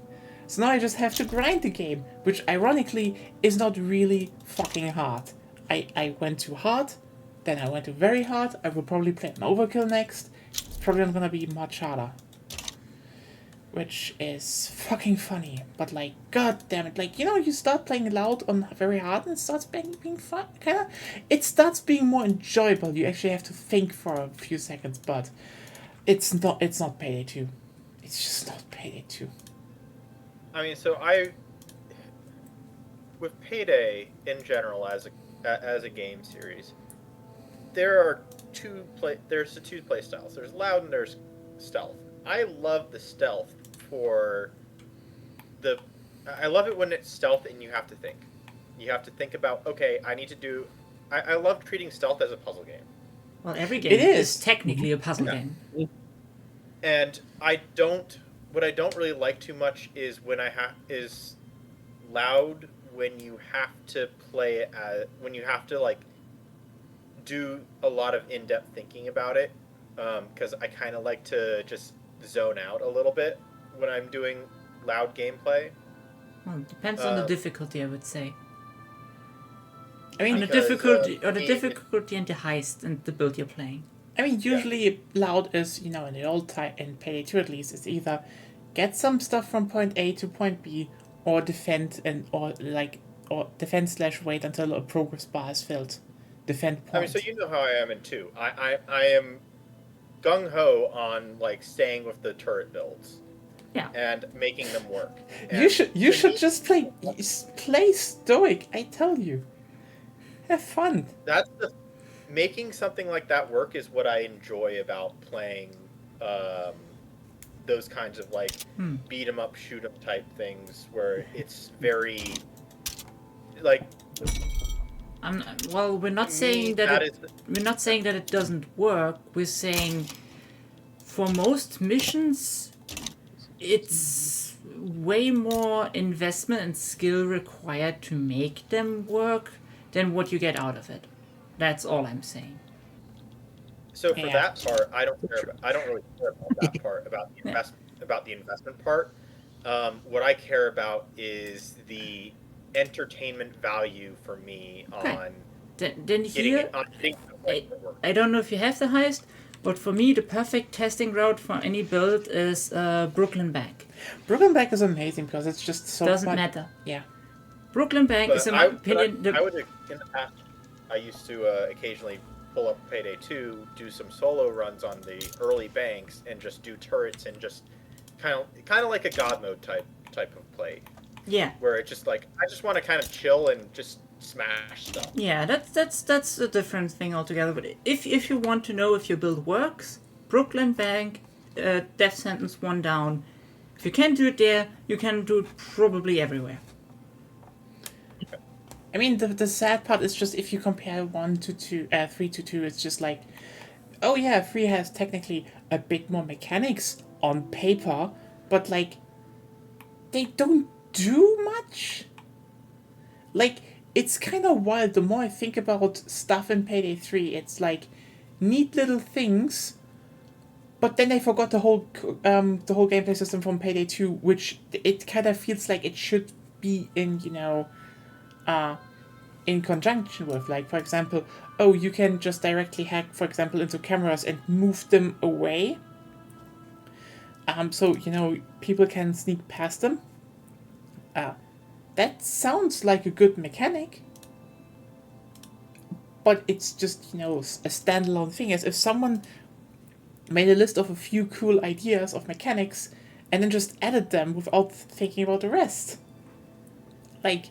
So now I just have to grind the game, which ironically is not really fucking hard. I went too hard, then I went to very hard. I will probably play an overkill next. It's probably not gonna be much harder. Which is fucking funny, but like, god damn it, like, you start playing loud on very hard and it starts being fun, it starts being more enjoyable. You actually have to think for a few seconds, but it's not Payday 2. It's just not Payday 2. I mean, with Payday in general as a game series, there's the two play styles. There's loud and there's stealth. I love the stealth I love it when it's stealth and you have to think. You have to think about, okay, I love treating stealth as a puzzle game. Well, every game is technically a puzzle game. And what I don't really like too much is is loud when you have to play it when you have to like do a lot of in-depth thinking about it, because I kind of like to just zone out a little bit when I'm doing loud gameplay. Well, it depends on the difficulty, I would say. I mean, on the difficulty and the heist and the build you're playing. I mean, usually loud is, in the old time, in Payday 2 at least, is either get some stuff from point A to point B, or defend or defend/wait until a progress bar is filled. Defend point. I mean, so you know how I am in 2. I am gung-ho on like staying with the turret builds. Yeah. And making them work. And you should just play stoic, I tell you. Have fun. Making something like that work is what I enjoy about playing those kinds of like beat 'em up, shoot 'em type things where it's very like. Well, we're not saying we're not saying that it doesn't work. We're saying for most missions, it's way more investment and skill required to make them work than what you get out of it. That's all I'm saying. So for that part, I don't really care about that part about the investment part. What I care about is the entertainment value for me on then getting here, I don't know if you have the highest, but for me the perfect testing route for any build is Brooklyn Bank. Brooklyn Bank is amazing because it's just so doesn't matter. Yeah. Brooklyn Bank is, in my opinion, I would in the past I used to occasionally pull up Payday 2, do some solo runs on the early banks, and just do turrets and just kind of like a God mode type of play. Yeah. Where it's just like I just want to kind of chill and just smash stuff. Yeah, that's a different thing altogether. But if you want to know if your build works, Brooklyn Bank, death sentence 1 down. If you can't do it there, you can do it probably everywhere. I mean, the sad part is just if you compare 3 to 2, it's just like, oh yeah, 3 has technically a bit more mechanics on paper, but like, they don't do much. Like, it's kind of wild. The more I think about stuff in Payday 3, it's like neat little things, but then they forgot the whole gameplay system from Payday 2, which it kind of feels like it should be in in conjunction with, like, for example, oh, you can just directly hack, for example, into cameras and move them away. So, people can sneak past them. That sounds like a good mechanic. But it's just, a standalone thing. As if someone made a list of a few cool ideas of mechanics and then just added them without thinking about the rest. Like,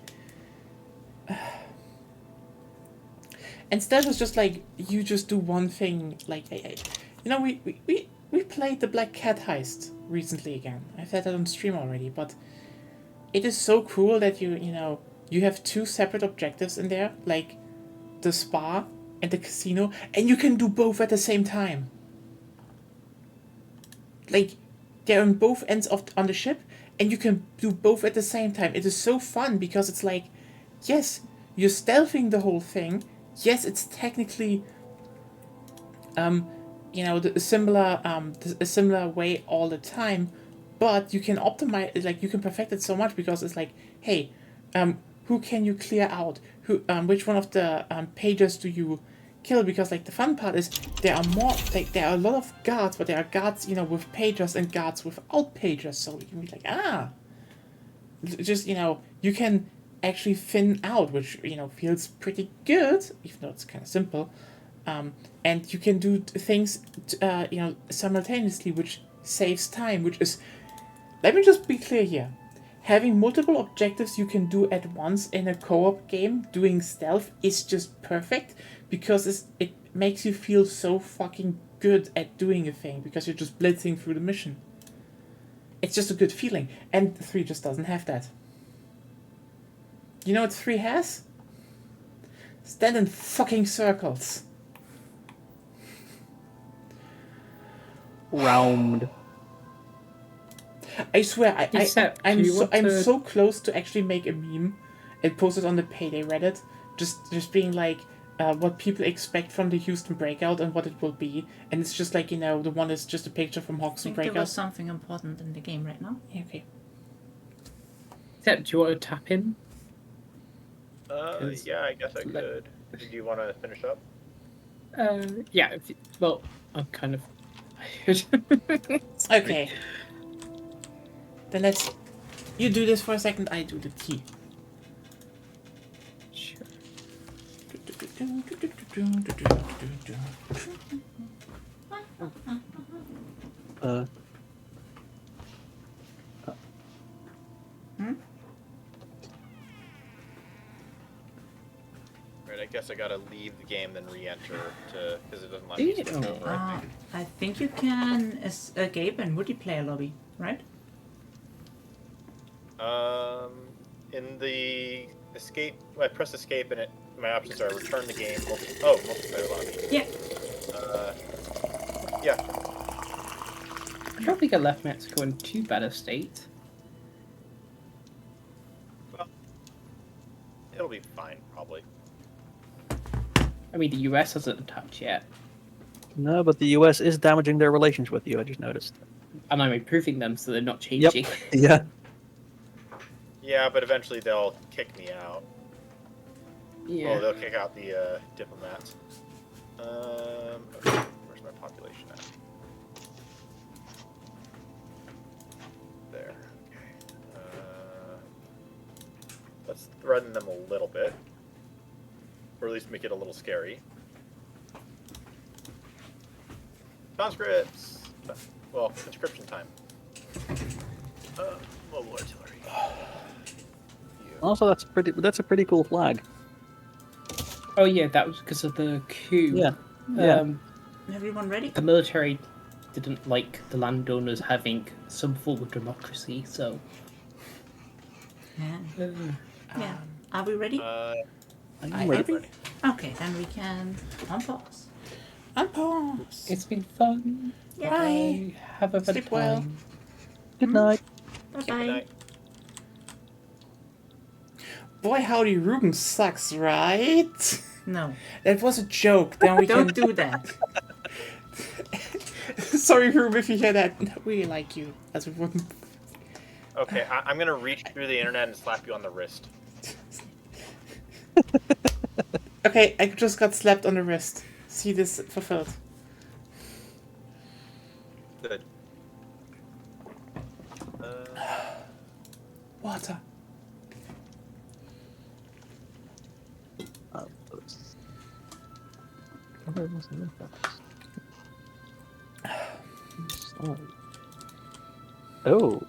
instead it's just like, you just do one thing. Like, we played the Black Cat heist recently again. I've said that on stream already, but it is so cool that you have two separate objectives in there, like the spa and the casino, and you can do both at the same time. Like, they're on both ends on the ship, and you can do both at the same time. It is so fun because it's like, yes, you're stealthing the whole thing. Yes, it's technically, a similar way all the time, but you can optimize, like, you can perfect it so much because it's like, hey, who can you clear out? Which one of the pages do you kill? Because, like, the fun part is there are a lot of guards, but there are guards, with pages and guards without pages. So you can be like, just, you can actually thin out, which, feels pretty good, even though it's kind of simple. And you can do things, simultaneously, which saves time, which is, let me just be clear here. Having multiple objectives you can do at once in a co-op game doing stealth is just perfect because it makes you feel so fucking good at doing a thing because you're just blitzing through the mission. It's just a good feeling, and 3 just doesn't have that. You know what 3 has? Stand in fucking circles. Round. I swear, I'm to- so close to actually make a meme and post it on the Payday Reddit, just being like, what people expect from the Houston Breakout and what it will be, and it's just like, the one is just a picture from I Hoxton think there was Breakout. something important in the game right now. Yeah, okay. Except, do you want to tap in? Yeah, I guess I could. Do you want to finish up? Yeah. Well, I'm kind of. Okay. Then you do this for a second, I do the tea. Sure. Right, I guess I gotta leave the game, then re-enter because it doesn't let Do me you? switch over. I think. I think you can escape in multiplayer lobby, right? In the escape, I press escape and my options are return the game. Multiplayer lobby. Yeah. Yeah. I don't think I left Mexico in too bad a state. Well, it'll be fine, probably. I mean, the US hasn't attacked yet, No, but the US is damaging their relations with you, I just noticed. and I'm improving them so they're not changing. Yeah. Yeah, but eventually they'll kick me out. Yeah. Oh, they'll kick out the diplomats. Okay, where's my population at? There. Okay. Let's threaten them a little bit, or at least make it a little scary. Conscripts. Well, conscription time. Mobile artillery. Also, that's a pretty cool flag. Oh yeah, that was because of the coup. Yeah. Yeah. Everyone ready? The military didn't like the landowners having some form of democracy, so. Yeah. Yeah. Are we ready? I'm ready. Okay, then we can unpause. Unpause. It's been fun. Yeah. Bye. Have a good Sleep well. time. Good night. Bye Good bye. night. Boy, howdy, Ruben sucks, right? No, That was a joke. Then we don't can. do that. Sorry, Ruben, if you hear that. We like you, as we wouldn't. Okay, I'm gonna reach through the internet and slap you on the wrist. Okay, I just got slapped on the wrist. See this fulfilled. Good. Water. Oh.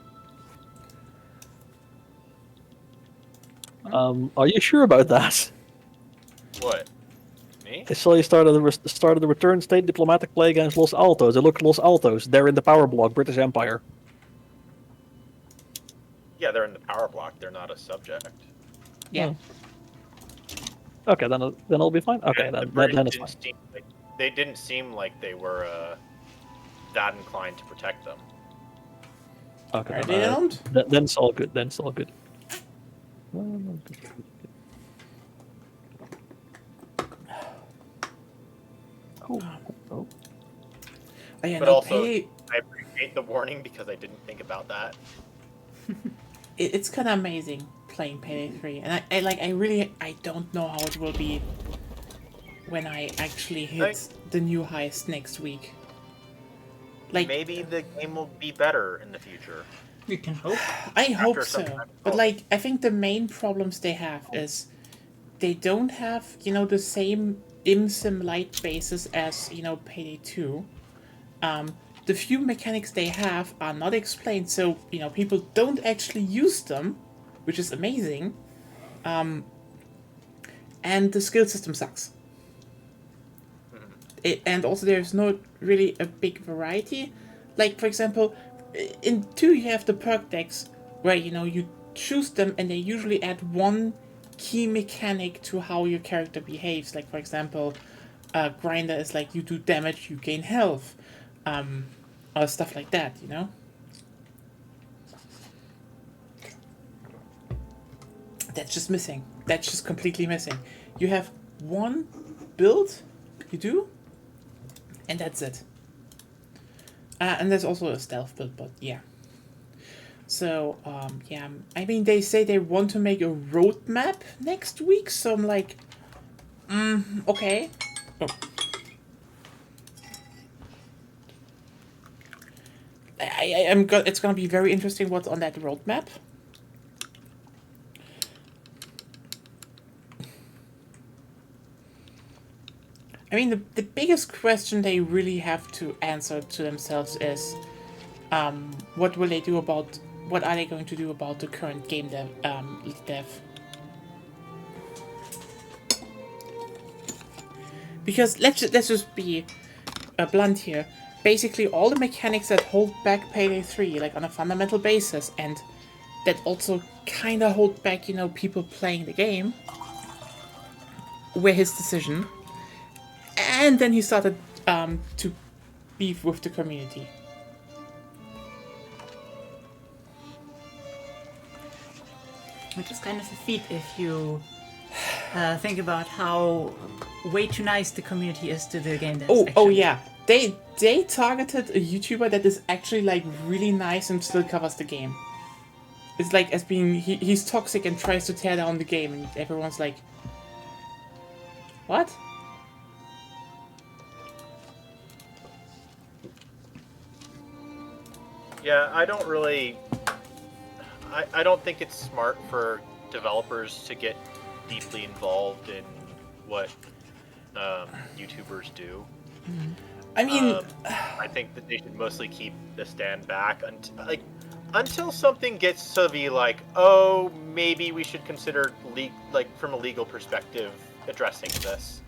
Are you sure about that? What? Me? I saw you started the return state diplomatic play against Los Altos. It looked Los Altos. They're in the power block, British Empire. Yeah, they're in the power block. They're not a subject. Yeah. Okay, then it'll be fine. Okay, And the then British it's fine. they didn't seem like they were that inclined to protect them. Okay, Are they don't? then it's all good. Then it's all good. Oh. Oh yeah, But no, also, Payday, I appreciate the warning because I didn't think about that. it's kind of amazing playing Payday 3, and I don't know how it will be when I actually hit the new highest next week. Like, Maybe the game will be better in the future. You can hope. I hope after some so, time. but like I think the main problems they have is they don't have the same dim sim light bases as Payday 2. The few mechanics they have are not explained, so people don't actually use them, which is amazing. And the skill system sucks. And also there's not really a big variety. Like, for example, in 2 you have the perk decks where you choose them and they usually add one key mechanic to how your character behaves. Like, for example, grinder is like you do damage, you gain health, or stuff like that. That's just missing. That's just completely missing. You have one build, you do, and that's it. And there's also a stealth build, but yeah. So, yeah, I mean, they say they want to make a roadmap next week, so I'm like, okay. Oh. It's gonna be very interesting what's on that roadmap. I mean, the biggest question they really have to answer to themselves is, what are they going to do about the current game dev? Because let's just be blunt here. Basically, all the mechanics that hold back Payday 3, like on a fundamental basis, and that also kind of hold back, people playing the game, were his decision. And then he started to beef with the community. Which is kind of a feat if you think about how way too nice the community is to the game devs. Oh yeah. They targeted a YouTuber that is actually like really nice and still covers the game. It's like as being he's toxic and tries to tear down the game, and everyone's like, what? Yeah, I don't really. I don't think it's smart for developers to get deeply involved in what YouTubers do. I mean, I think that they should mostly keep the stand back until something gets to be like, oh, maybe we should consider from a legal perspective addressing this.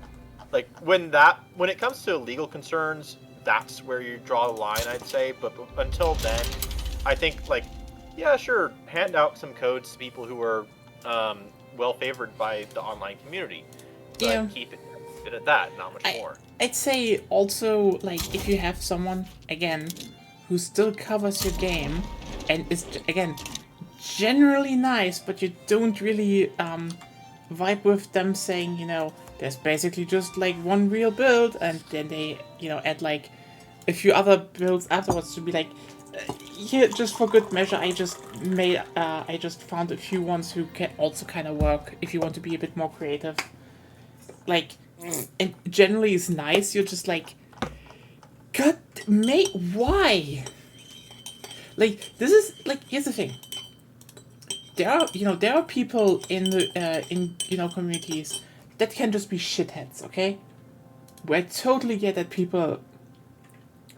Like when it comes to legal concerns, that's where you draw the line, I'd say. But until then, I think yeah, sure, hand out some codes to people who are well favored by the online community. But yeah. keep it at that, not much more. I'd say also, like, if you have someone, again, who still covers your game and is, again, generally nice, but you don't really vibe with them saying, there's basically just, like, one real build, and then they, add, like, a few other builds afterwards to be like, here, just for good measure, I just found a few ones who can also kind of work if you want to be a bit more creative. Like, and generally it's nice. You're just like, God, mate, why? Like, this is like, here's the thing. There are people in the communities that can just be shitheads. Okay, where I totally get that people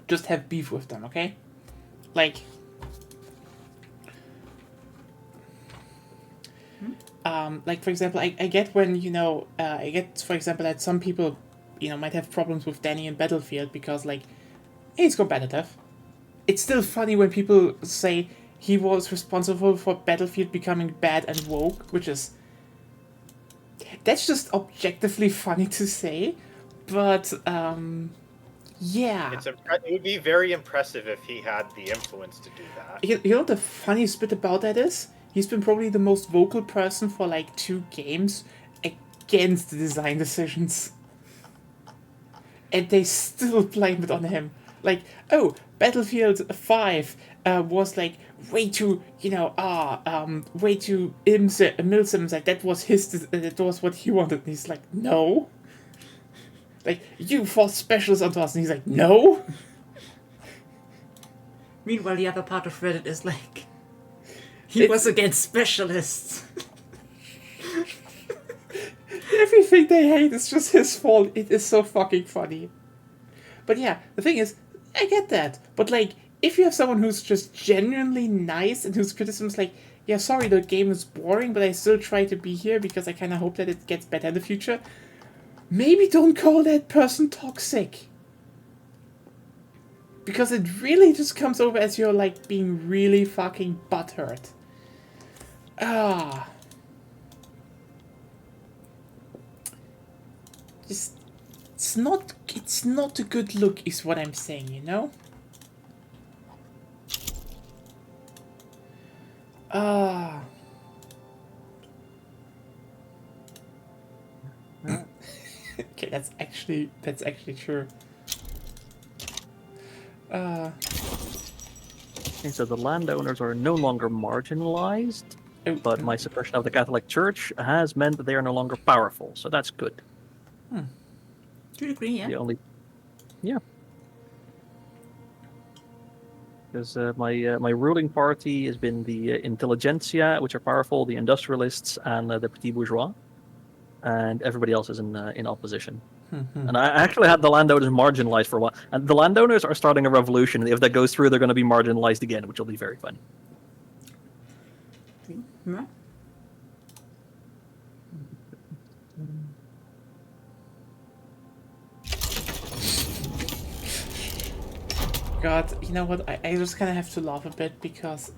just have beef with them. Okay, like. Like, for example, I get when, I get, for example, that some people, might have problems with Danny in Battlefield because, like, he's competitive. It's still funny when people say he was responsible for Battlefield becoming bad and woke, which is... That's just objectively funny to say, but, yeah. It would be very impressive if he had the influence to do that. You know what the funniest bit about that is? He's been probably the most vocal person for like 2 games against the design decisions. And they still blame it on him. Like, oh, Battlefield 5 was like way too, way too Milsim. Like, that was what he wanted. And he's like, no. Like, you forced specials onto us. And he's like, no. Meanwhile, the other part of Reddit is like, he was against specialists. Everything they hate is just his fault. It is so fucking funny. But yeah, the thing is, I get that. But like, if you have someone who's just genuinely nice and whose criticism is like, yeah, sorry, the game is boring, but I still try to be here because I kind of hope that it gets better in the future, maybe don't call that person toxic. Because it really just comes over as you're like being really fucking butthurt. Just, it's not a good look is what I'm saying, you know? Okay, that's actually true. And so the landowners are no longer marginalized, but my suppression of the Catholic Church has meant that they are no longer powerful. So that's good. Do you agree, yeah? Yeah. Because my ruling party has been the intelligentsia, which are powerful, the industrialists, and the petit bourgeois, and everybody else is in opposition. And I actually had the landowners marginalized for a while, and the landowners are starting a revolution. If that goes through, they're going to be marginalized again, which will be very fun. Yeah. God, you know what? I just kind of have to laugh a bit because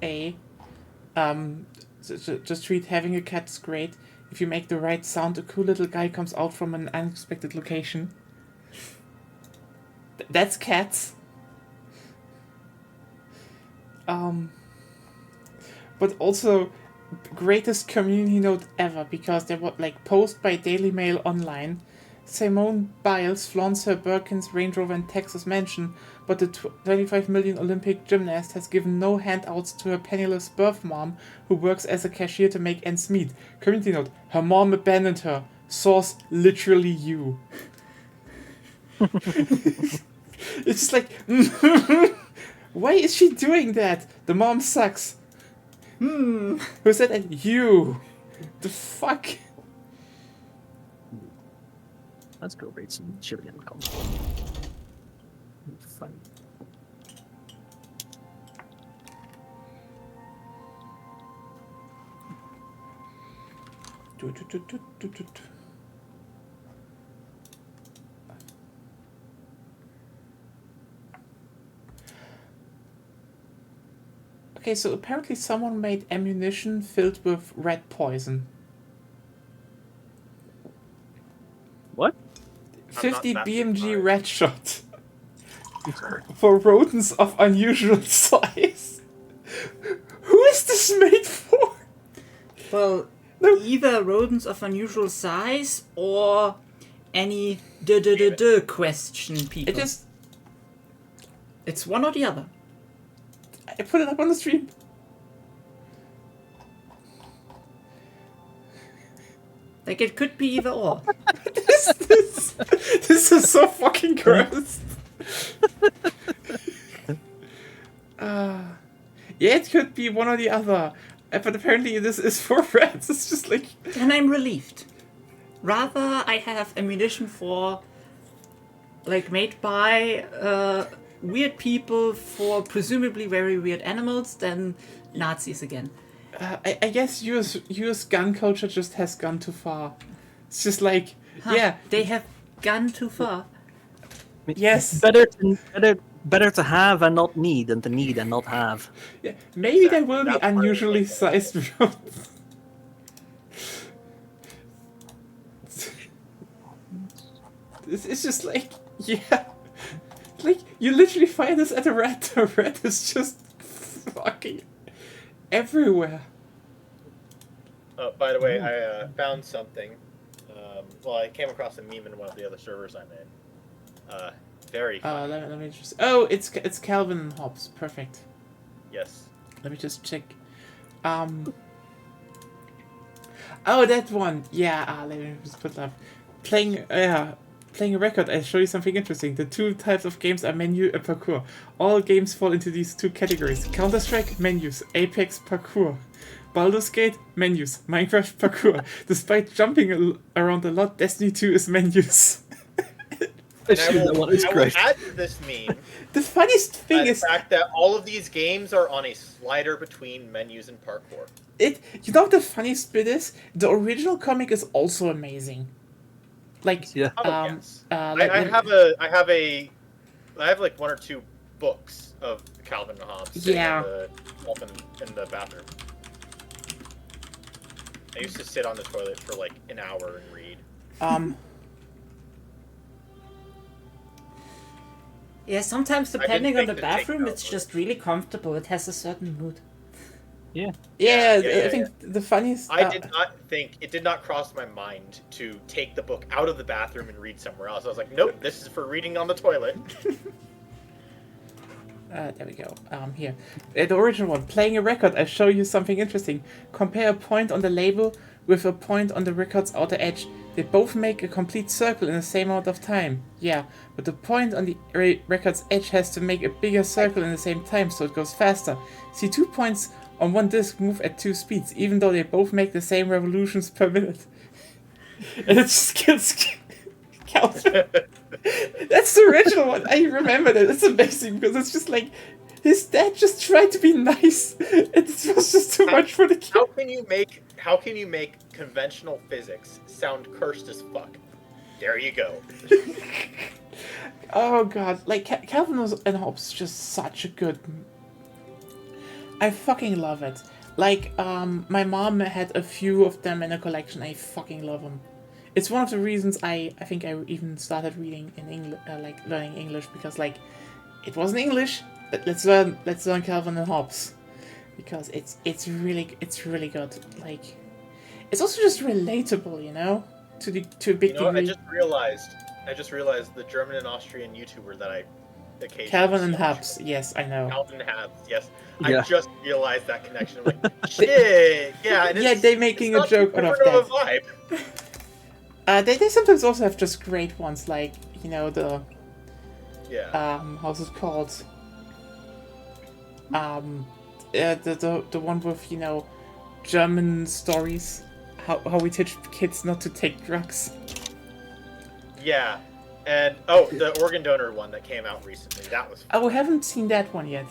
just treat having a cat is great. If you make the right sound, a cool little guy comes out from an unexpected location. That's cats. But also, greatest community note ever, because there were like post by Daily Mail online. Simone Biles flaunts her Birkins, Range Rover and Texas mansion, but the 25 million Olympic gymnast has given no handouts to her penniless birth mom, who works as a cashier to make ends meet. Community note, her mom abandoned her. Source, literally you. It's like, why is she doing that? The mom sucks. Who said that? You. The fuck? Let's go raid some Chilean culture. Fun. Okay, so apparently someone made ammunition filled with rat poison. What? 50 that BMG surprised. rat shot. For rodents of unusual size. Who is this made for? Well, No. either rodents of unusual size or any question people. It just... It's one or the other. I put it up on the stream. Like, it could be either or. This is so fucking gross. Yeah, it could be one or the other. But apparently this is for rats. It's just like... And I'm relieved. Rather, I have ammunition for, like, made by weird people for presumably very weird animals than Nazis again. I guess US gun culture just has gone too far. It's just like, yeah. They have gone too far. Yes. Better to have and not need than to need and not have. Yeah. Maybe there will be That part is unusually like- sized roads. It's just like, yeah. Like, you literally fire this at a rat. The rat is just fucking everywhere. By the way, I found something. Well, I came across a meme in one of the other servers I'm in. Very funny. Let me just... Oh, it's Calvin and Hobbes. Perfect. Yes. Let me just check. Oh, that one. Yeah, let me just put that. Playing a record, I show you something interesting. The two types of games are menu and parkour. All games fall into these two categories. Counter-Strike, menus. Apex, parkour. Baldur's Gate, menus. Minecraft, parkour. Despite jumping around a lot, Destiny 2 is menus. And I will, That one is I will great. add to this meme The funniest thing the is... fact that all of these games are on a slider between menus and parkour. You know what the funniest bit is? The original comic is also amazing. Like, Yeah. Yes. like, I have like one or two books of Calvin and Hobbes sitting Yeah. on the shelf in the bathroom. I used to sit on the toilet for like an hour and read. Yeah, sometimes didn't depending on think the to take bathroom, that it's one. just really comfortable. It has a certain mood. Yeah. yeah, yeah, I think the funniest... I did not think, it did not cross my mind to take the book out of the bathroom and read somewhere else. I was like, nope, this is for reading on the toilet. there we go. Here. The original one. Playing a record, I show you something interesting. Compare a point on the label with a point on the record's outer edge. They both make a complete circle in the same amount of time. Yeah, but the point on the record's edge has to make a bigger circle in the same time, so it goes faster. See, 2 points on one disc move at 2 speeds, even though they both make the same revolutions per minute. And it just kills Calvin. That's the original one. I remember that. It's amazing because it's just like his dad just tried to be nice, and it was just too much for the kid. How can you make conventional physics sound cursed as fuck? There you go. Oh god, like Calvin and Hobbes just such a good. I fucking love it. Like my mom had a few of them in a collection. I fucking love them. It's one of the reasons I think I even started reading in English, like learning English, because like it wasn't English, but let's learn Calvin and Hobbes, because it's really good. Like it's also just relatable, you know, to a big You know, degree. I just realized the German and Austrian YouTuber that I occasionally Calvin and see on Hobbes, yes, I know. Calvin and Hobbes, yes. Yeah. I just realized that connection. I'm like, shit, yeah. And Yeah, it's, they're making it's a not joke out too of different that. a vibe. They sometimes also have just great ones, like, you know, the Yeah. how's it called? The one with, you know, German stories, how we teach kids not to take drugs. Yeah. And the organ donor one that came out recently. That was Oh, I haven't seen that one yet.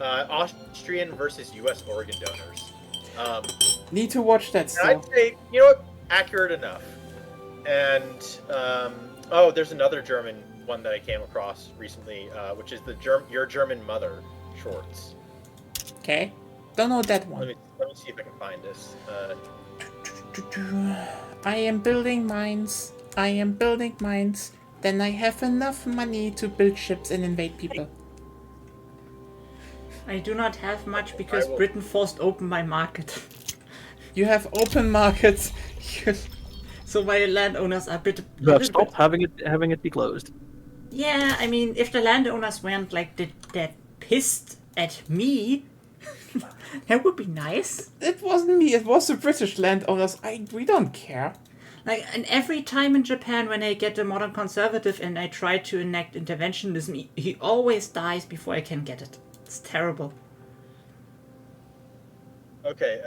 Austrian versus U.S. organ donors. Need to watch that And still. I'd say, you know what, accurate enough. And there's another German one that I came across recently, which is the Your German Mother shorts. Okay, don't know that Let one. me see if I can find this. I am building mines. I am building mines. Then I have enough money to build ships and invade people. I do not have much because I will- Britain forced open my market. You have open markets. So my landowners are a bit... You have stopped having it be closed. Yeah, I mean, if the landowners weren't like that pissed At me? That would be nice. It wasn't me. It was the British landowners. We don't care. Like, and every time in Japan when I get a modern conservative and I try to enact interventionism, he always dies before I can get it. It's terrible. Okay,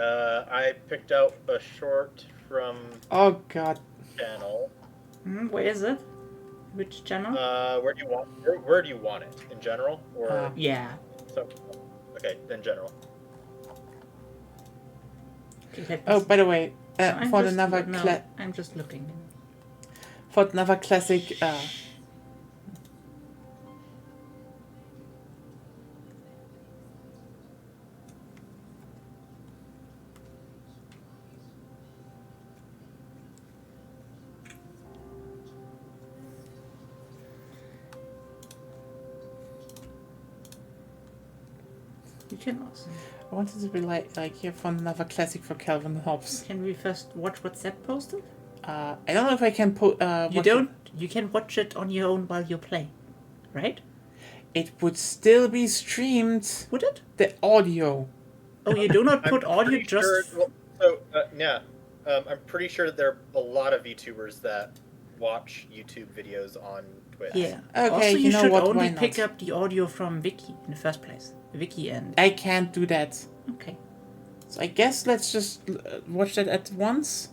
I picked out a short from Oh God. channel. Where is it? Which channel? Where do you want it? In general or Yeah. so? Okay, in general. Okay, Oh, by the way, I'm for just- another no, I'm just looking. classic. You can also. I wanted to be like here for another classic for Calvin Hobbes. Can we first watch what's that posted? I don't know if I can put. You don't. You can watch it on your own while you play, right? It would still be streamed. Would it? The audio. Oh, you do not I'm put audio pretty just. sure, well, so yeah, I'm pretty sure there are a lot of YouTubers that watch YouTube videos on Twitch. Yeah. Okay, Also, you you know should what, only why not? pick up the audio from Vicky in the first place. Vicky and. I can't do that. Okay. So I guess let's just watch that at once.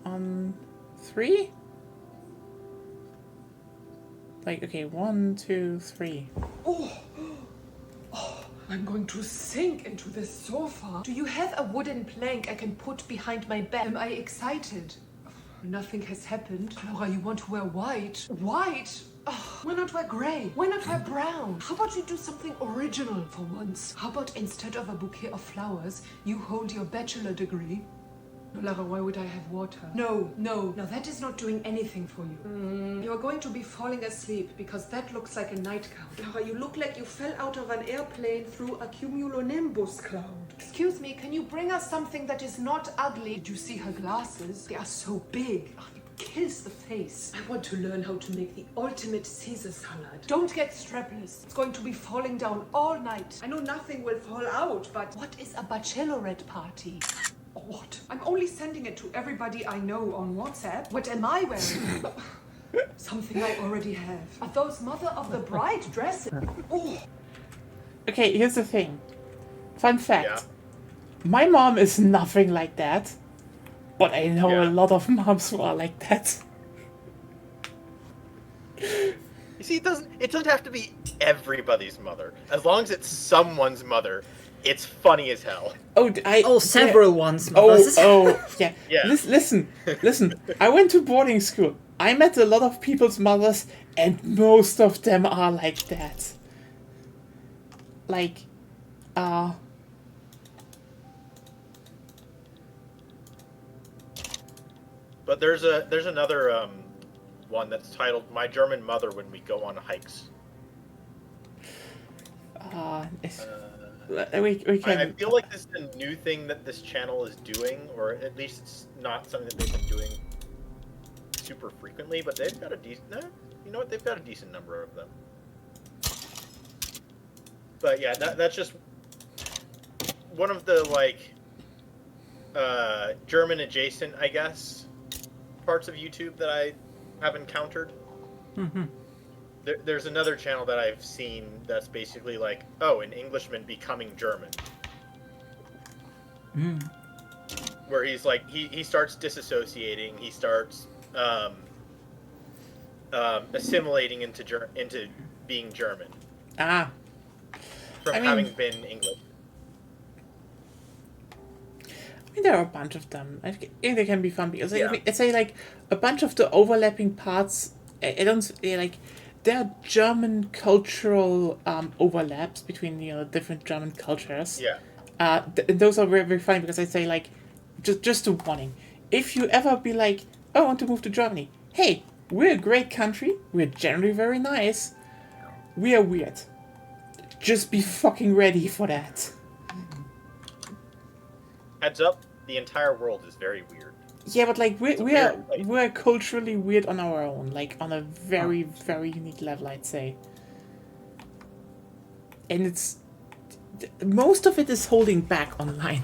On 3? Like, okay, 1, 2, 3. I'm going to sink into this sofa. Do you have a wooden plank I can put behind my bed? Am I excited? Nothing has happened. Laura, you want to wear white? White? Oh, why not wear grey? Why not wear brown? How about you do something original for once? How about instead of a bouquet of flowers, you hold your bachelor degree? No, Lara, why would I have water? No, that is not doing anything for you. You are going to be falling asleep because that looks like a nightgown. Lara, you look like you fell out of an airplane through a cumulonimbus cloud. Excuse me, can you bring us something that is not ugly? Did you see her glasses? They are so big. Oh, it kills the face. I want to learn how to make the ultimate Caesar salad. Don't get strapless. It's going to be falling down all night. I know nothing will fall out, but what is a bachelorette party? What? I'm only sending it to everybody I know on WhatsApp. What am I wearing? Something I already have. Are those mother of the bride dresses? Oh. Okay, here's the thing. Fun fact. Yeah. My mom is nothing like that. But I know Yeah. a lot of moms who are like that. You see, it doesn't have to be everybody's mother. As long as it's someone's mother, it's funny as hell. Several ones. Yeah. Yeah. Listen. I went to boarding school. I met a lot of people's mothers, and most of them are like that. Like, But there's another one that's titled "My German Mother When We Go on Hikes." we can. I feel like this is a new thing that this channel is doing, or at least it's not something that they've been doing super frequently. But they've got a decent. You know what? They've got a decent number of them. But yeah, that's just one of the German adjacent, I guess, parts of YouTube that I have encountered. Mm-hmm. There's another channel that I've seen that's basically like, oh, an Englishman becoming German. Where he's like, he starts disassociating, he starts assimilating into being German from having been English. I mean, there are a bunch of them. I think they can be fun because it's like a bunch of the overlapping parts. I don't like. There are German cultural overlaps between different German cultures. Yeah. Those are very, very fun because I say like, just a warning. If you ever be like, oh, I want to move to Germany. Hey, we're a great country. We're generally very nice. We are weird. Just be fucking ready for that. Heads up, the entire world is very weird. Yeah, but like weird place. we're culturally weird on our own, like on a very very unique level, I'd say. and most of it is holding back online.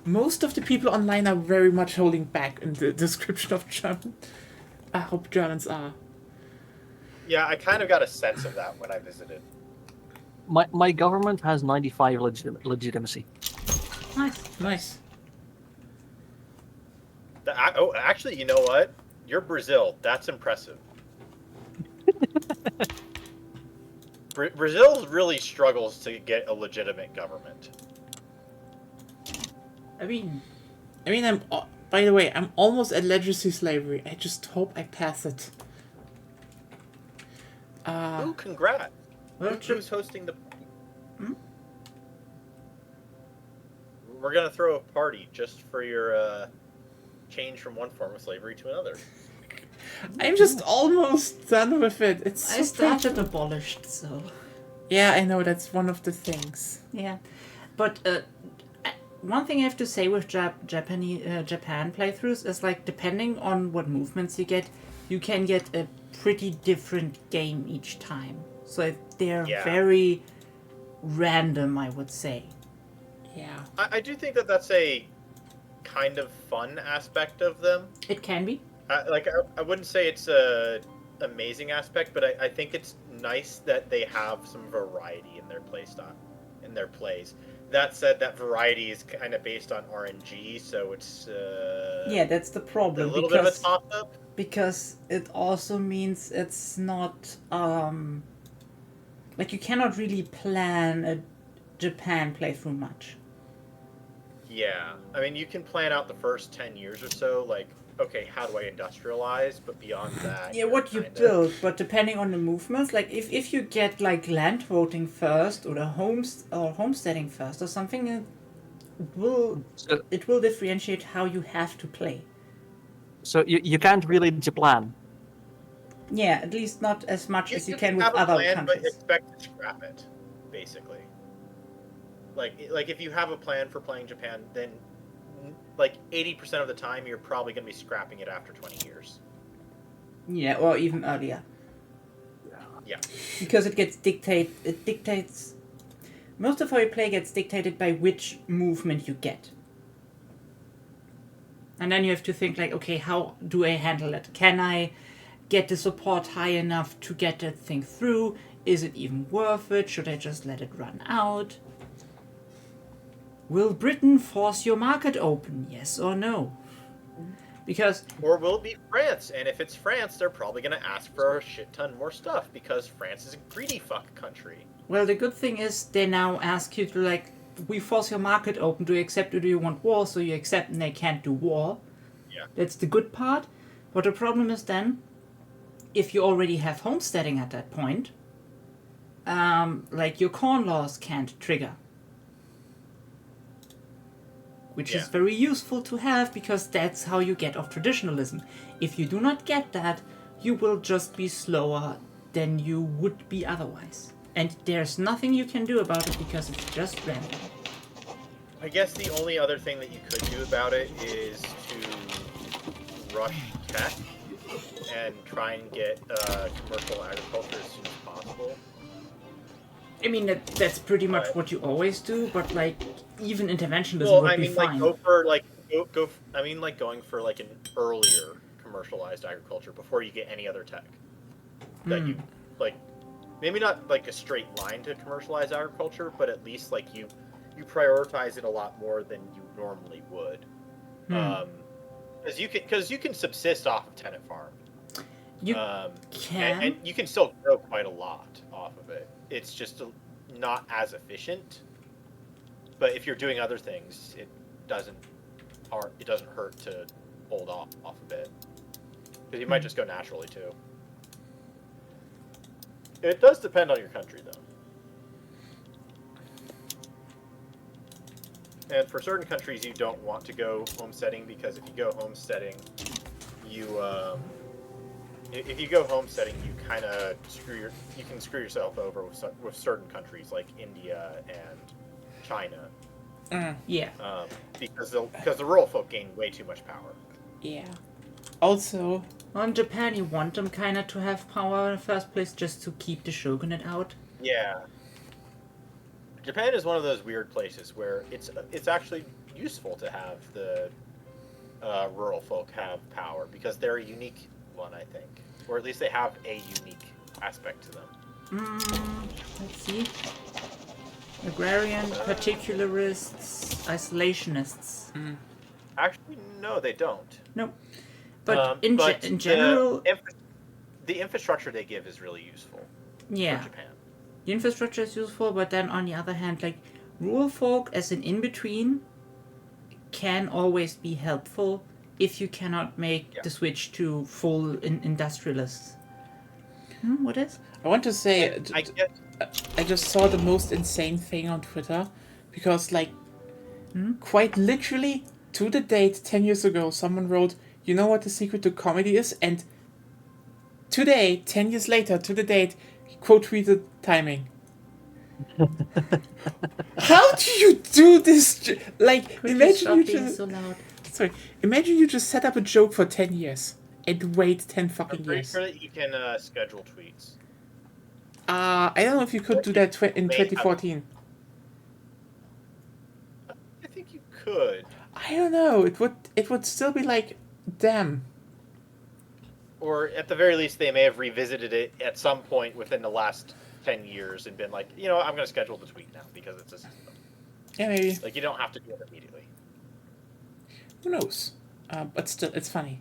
Most of the people online are very much holding back in the description of German. I hope Germans are. Yeah, I kind of got a sense of that when I visited. My government has 95 legitimacy. Nice. Actually, you know what? You're Brazil. That's impressive. Brazil really struggles to get a legitimate government. I mean, by the way, I'm almost at legacy slavery. I just hope I pass it. Ooh, congrats. Well, Who's hosting the... We're going to throw a party just for your change from one form of slavery to another. I'm just almost done with it. It's I so started abolished, so Yeah, I know that's one of the things. yeah. But one thing I have to say with Japan playthroughs is like depending on what movements you can get a pretty different game each time. So they're very random, I would say. Yeah. I do think that that's a kind of fun aspect of them. It can be. I wouldn't say it's a amazing aspect, but I think it's nice that they have some variety in their playstyle, in their plays. That said, that variety is kind of based on RNG, so it's Yeah, that's the problem. a little bit of a toss-up. Because it also means it's not like you cannot really plan a Japan playthrough much. Yeah, I mean, you can plan out the first 10 years or so, like, okay, how do I industrialize? But beyond that, Yeah, what you build, but depending on the movements, like if you get like land voting first or the homesteading first or something, it will differentiate how you have to play. So you can't really Japan. Yeah, at least not as much as you can with have a other plan, countries. but expect to scrap it, basically. Like if you have a plan for playing Japan, then like 80% of the time you're probably going to be scrapping it after 20 years. Yeah, or even earlier. Yeah. Because it dictates. Most of how you play gets dictated by which movement you get. And then you have to think like, okay, how do I handle it? Can I get the support high enough to get that thing through? Is it even worth it? Should I just let it run out? Will Britain force your market open? Yes or no? Because... Or will it be France? And if it's France, they're probably going to ask for a shit ton more stuff because France is a greedy fuck country. Well, the good thing is they now ask you to like, we force your market open. Do you accept or do you want war? So you accept and they can't do war. Yeah. That's the good part. But the problem is then, if you already have homesteading at that point, like your corn laws can't trigger. Which is very useful to have because that's how you get off traditionalism. If you do not get that, you will just be slower than you would be otherwise. And there's nothing you can do about it because it's just random. I guess the only other thing that you could do about it is to rush tech and try and get commercial agriculture as soon as possible. I mean, that's pretty much what you always do, but like, even interventionism would be fine. Going for like an earlier commercialized agriculture before you get any other tech. That you like, maybe not like a straight line to commercialized agriculture, but at least like you prioritize it a lot more than you normally would. Because you can subsist off of tenant farm. You can, and you can still grow quite a lot off of it. It's just not as efficient. But if you're doing other things, it doesn't hurt to hold off a bit. Because you might just go naturally too. It does depend on your country though. And for certain countries, you don't want to go homesteading because if you go homesteading, you kind of screw yourself over with certain countries like India and China. Yeah. Because the rural folk gain way too much power. Yeah. Also, well, in Japan, you want them kind of to have power in the first place just to keep the shogunate out. Yeah. Japan is one of those weird places where it's actually useful to have the rural folk have power because they're a unique one, I think, or at least they have a unique aspect to them. Let's see. Agrarian, particularists, isolationists. Actually, no, they don't. No. But in general... The infrastructure they give is really useful for Japan. The infrastructure is useful, but then on the other hand, like, rural folk as an in-between can always be helpful if you cannot make the switch to full industrialists. What is? I want to say, I just saw the most insane thing on Twitter, because, like, quite literally, to the date, 10 years ago, someone wrote, you know what the secret to comedy is? And today, 10 years later, to the date, he quote tweeted timing. How do you do this? Like, imagine you just... so loud. Sorry, imagine you just set up a joke for 10 years and wait 10 fucking I'm pretty years. sure that you can schedule tweets. I don't know if you could do that in 2014. I think you could. I don't know. It would still be like, damn. Or at the very least, they may have revisited it at some point within the last 10 years and been like, you know, I'm going to schedule the tweet now because it's a system. Yeah, maybe. Like, you don't have to do it immediately. Who knows? But still, it's funny.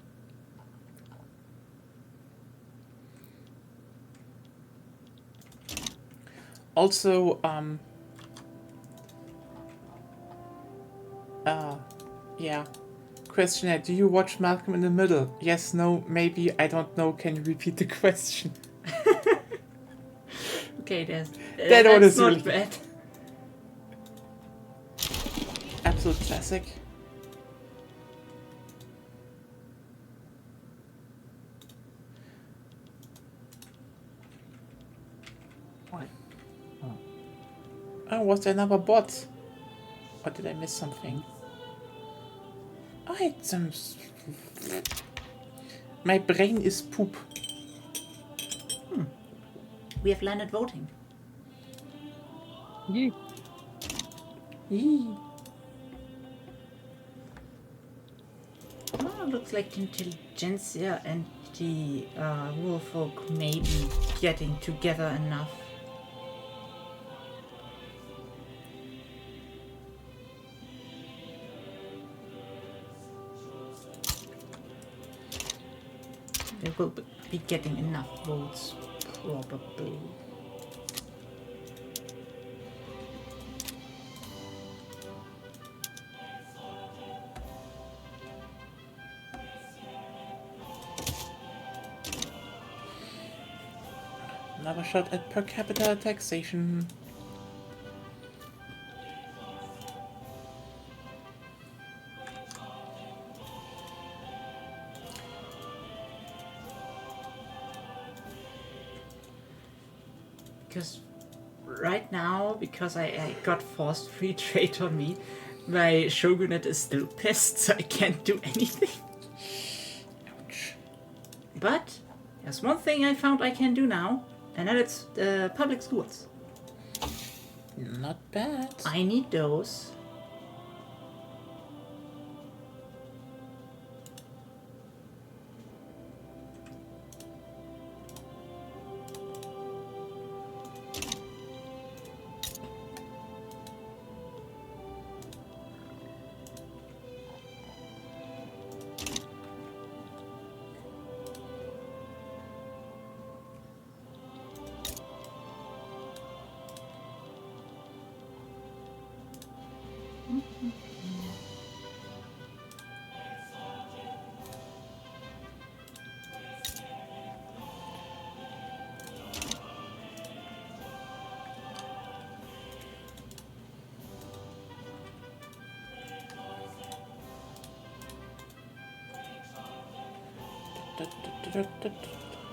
Also, yeah. Questionnaire, do you watch Malcolm in the Middle? Yes, no, maybe, I don't know. Can you repeat the question? Okay, that's one not is bad. Absolute classic. What? Oh, was there another bot? Or did I miss something? Items. My brain is poop. We have landed voting. Yee. Yee. Oh, looks like the intelligentsia and the rural folk may be getting together enough. They will be getting enough votes, probably. Another shot at per capita taxation. Because right now, because I got forced free trade on me, my shogunate is still pissed, so I can't do anything. Ouch. But there's one thing I found I can do now, and that it's public schools. Not bad. I need those.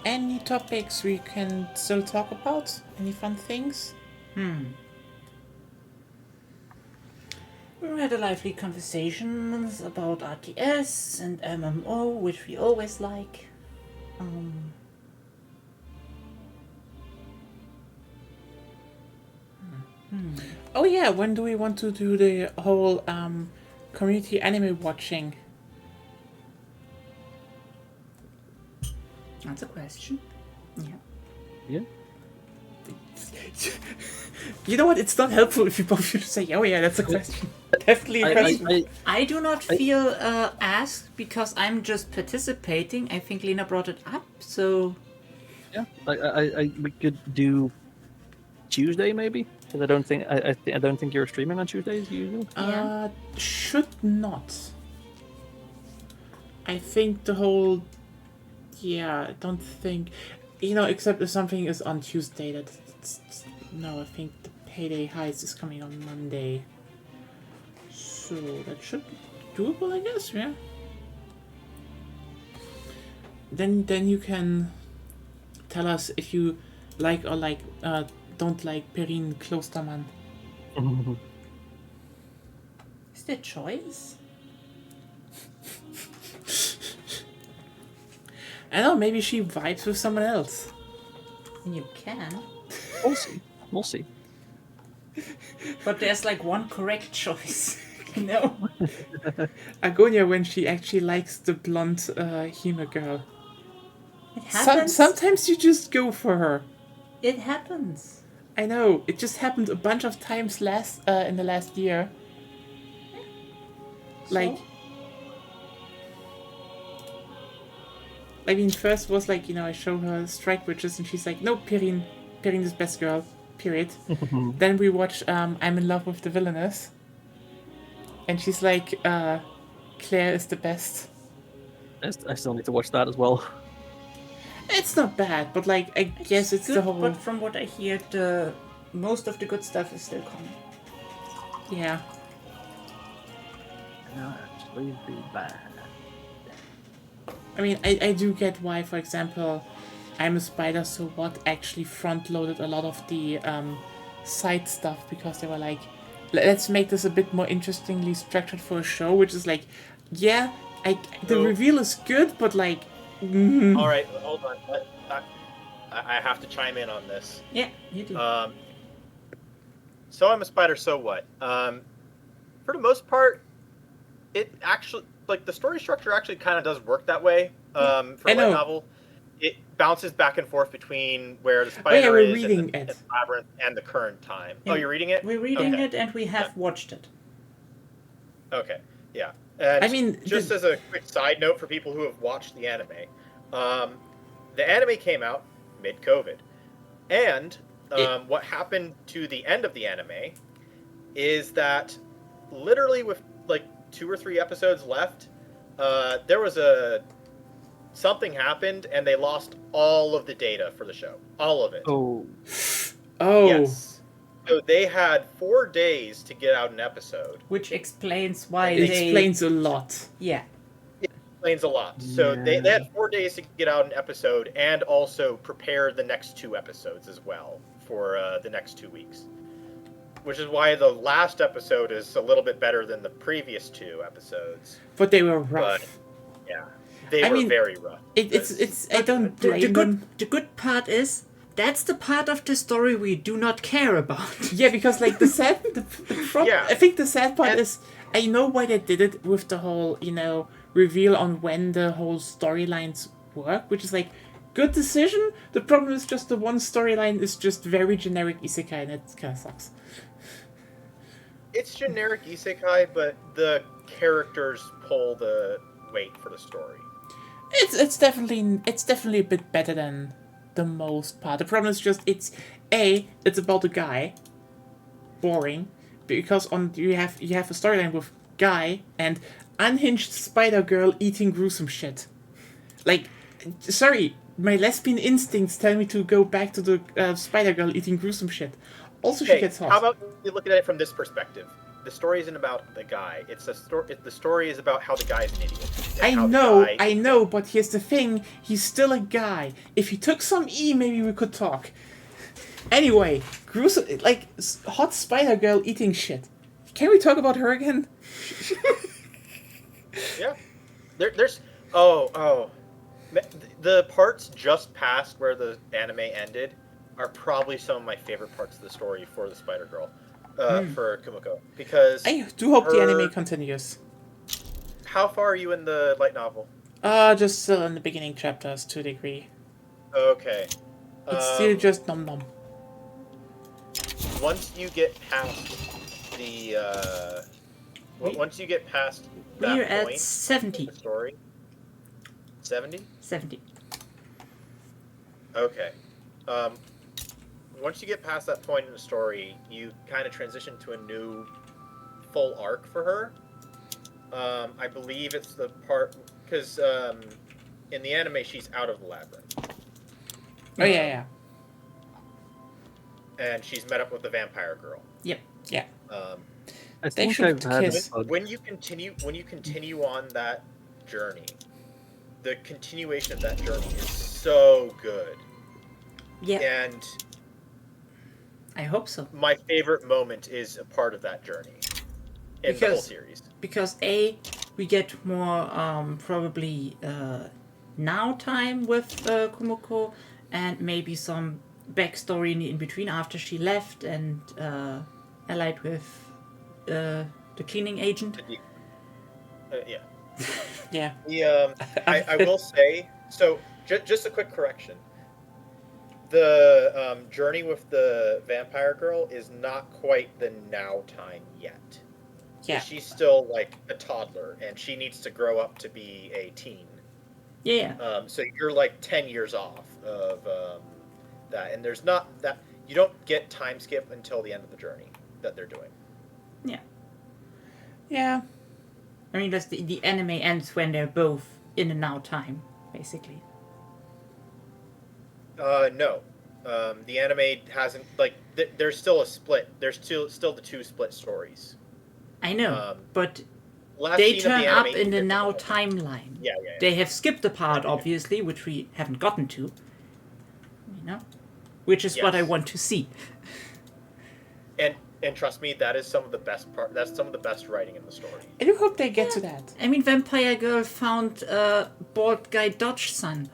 Any topics we can still talk about? Any fun things? We had a lively conversations about RTS and MMO, which we always like. Oh yeah, when do we want to do the whole community anime watching? That's a question. Yeah. Yeah. You know what? It's not helpful if you both should say, "Oh yeah, that's a question." Definitely a question. I do not feel asked because I'm just participating. I think Lena brought it up, so Yeah, we could do Tuesday maybe, because I don't think you're streaming on Tuesdays usually. Should not. I think the whole. Yeah, I don't think. Except if something is on Tuesday, no, I think the payday heist is coming on Monday. So that should be doable, I guess, yeah. Then you can tell us if you like or don't like Perrine Klostermann. is there choice? I know, maybe she vibes with someone else. And you can. We'll see. We'll see. But there's like one correct choice. No. Agonia when she actually likes the blonde Hime girl. It happens. Sometimes you just go for her. It happens. I know. It just happened a bunch of times in the last year. Like, I mean, first was like, I show her Strike Witches and she's like, no, Perrine is best girl, period. Then we watch I'm in Love with the Villainess. And she's like, Claire is the best. I still need to watch that as well. It's not bad, but like, I guess it's good, the whole... But from what I hear, most of the good stuff is still coming. Yeah. No, actually be bad. I mean, I do get why, for example, I'm a Spider, so what actually front-loaded a lot of the side stuff, because they were like, let's make this a bit more interestingly structured for a show, which is like, yeah, the reveal is good, but like... All right, hold on. I have to chime in on this. Yeah, you do. So I'm a Spider, so what? For the most part, it actually, like, the story structure actually kind of does work that way. For a light novel, it bounces back and forth between where the Spider is in the Labyrinth and the current time. Yeah. Oh, you're reading it? We're reading it, and we have watched it. Okay, yeah. And I mean, just as a quick side note for people who have watched the anime, the anime came out mid-COVID, and what happened to the end of the anime is that literally with like 2 or 3 episodes left, there was something happened and they lost all of the data for the show, all of it. Oh. Yes. So they had 4 days to get out an episode. Which explains why it explains a lot. Yeah. It explains a lot. So they had 4 days to get out an episode and also prepare the next 2 episodes as well for the next 2 weeks. Which is why the last episode is a little bit better than the previous 2 episodes. But they were rough. But, yeah. They were very rough. I don't blame them. The good part is, that's the part of the story we do not care about. Yeah, because like I think the sad part is, I know why they did it with the whole, reveal on when the whole storylines work, which is like, good decision. The problem is just the one storyline is just very generic isekai, and it kind of sucks. It's generic isekai, but the characters pull the weight for the story. It's definitely a bit better than the most part. The problem is just it's about a guy. Boring. Because you have a storyline with guy and unhinged spider girl eating gruesome shit. Like, sorry, my lesbian instincts tell me to go back to the spider girl eating gruesome shit. Also, she gets hot. How about you look at it from this perspective? The story isn't about the guy. The story is about how the guy's an idiot. I know, but here's the thing. He's still a guy. If he took some E, maybe we could talk. Anyway, gruesome, like, hot spider girl eating shit. Can we talk about her again? Yeah. There's... The parts just past where the anime ended are probably some of my favorite parts of the story for the Spider-Girl. for Kumiko, because I do hope the her- anime continues. how far are you in the light novel? Just still in the beginning chapters to a degree. Okay. It's still just nom nom. Once you get past the once you get past that We're point at 70. in the story, 70. 70. Okay. Once you get past that point in the story, you kind of transition to a new full arc for her. I believe it's the part because in the anime she's out of the labyrinth. Oh yeah. And she's met up with the vampire girl. Yep. Yeah. I They think should I've had kiss. When you continue on that journey, the continuation of that journey is so good. Yeah. And I hope so. my favorite moment is a part of that journey in the whole Because- series. Because A, we get more probably now time with Kumiko, and maybe some backstory in between after she left and allied with the cleaning agent. Yeah. Yeah. I will say, so just a quick correction. The journey with the vampire girl is not quite the now time yet. Yeah. She's still like a toddler, and she needs to grow up to be a teen. Yeah. So you're like 10 years off of that, and there's not that you don't get time skip until the end of the journey that they're doing. Yeah. I mean, that's the anime ends when they're both in the now time, basically. No, the anime hasn't like there's still a split. There's still the two split stories. I know, but Last they scene of turn the up anime, in the you get now the- timeline. Yeah. They have skipped the part, obviously, which we haven't gotten to. You know? Which is what I Yes. want to see. And trust me, that is some of the best part. That's some of the best writing in the story. I do hope they get to that. I mean, Vampire Girl found bald guy Dodge son.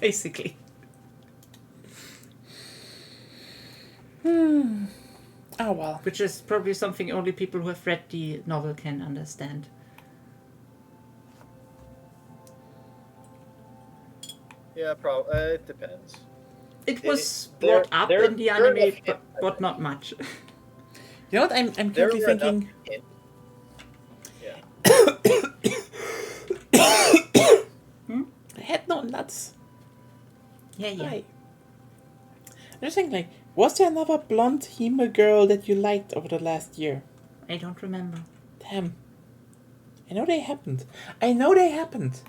Basically. Oh well. Which is probably something only people who have read the novel can understand. Yeah, probably. It depends. It was there- brought up there- in the there are anime, enough hints, I but think. not much. You know what? I'm There currently were enough thinking. hints. Yeah. I had no nuts. Yeah. Hi. I'm just thinking, like, was there another blonde Hema girl that you liked over the last year? I don't remember. Damn. I know they happened. I know they happened.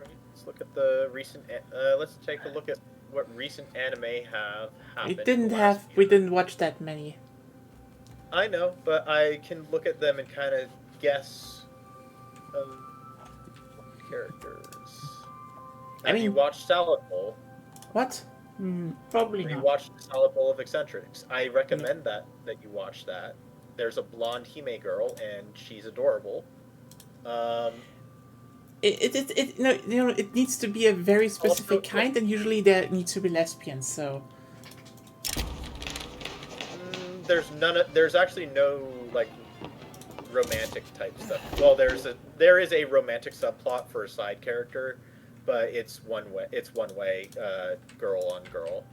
Right, let's look at the recent. Let's take a look at what recent anime have happened. We didn't in the have. last We year. didn't watch that many. I know, but I can look at them and kind of guess characters. Have you mean- watched Salad Bowl? What? Probably Have you not. watched Salad Bowl of Eccentrics? I recommend that you watch that. There's a blonde Hime girl, and she's adorable. It needs to be a very specific Also, kind, and usually there needs to be lesbians. So There's actually no like romantic type stuff. Well, there is a romantic subplot for a side character, but it's one way. It's one way, girl on girl.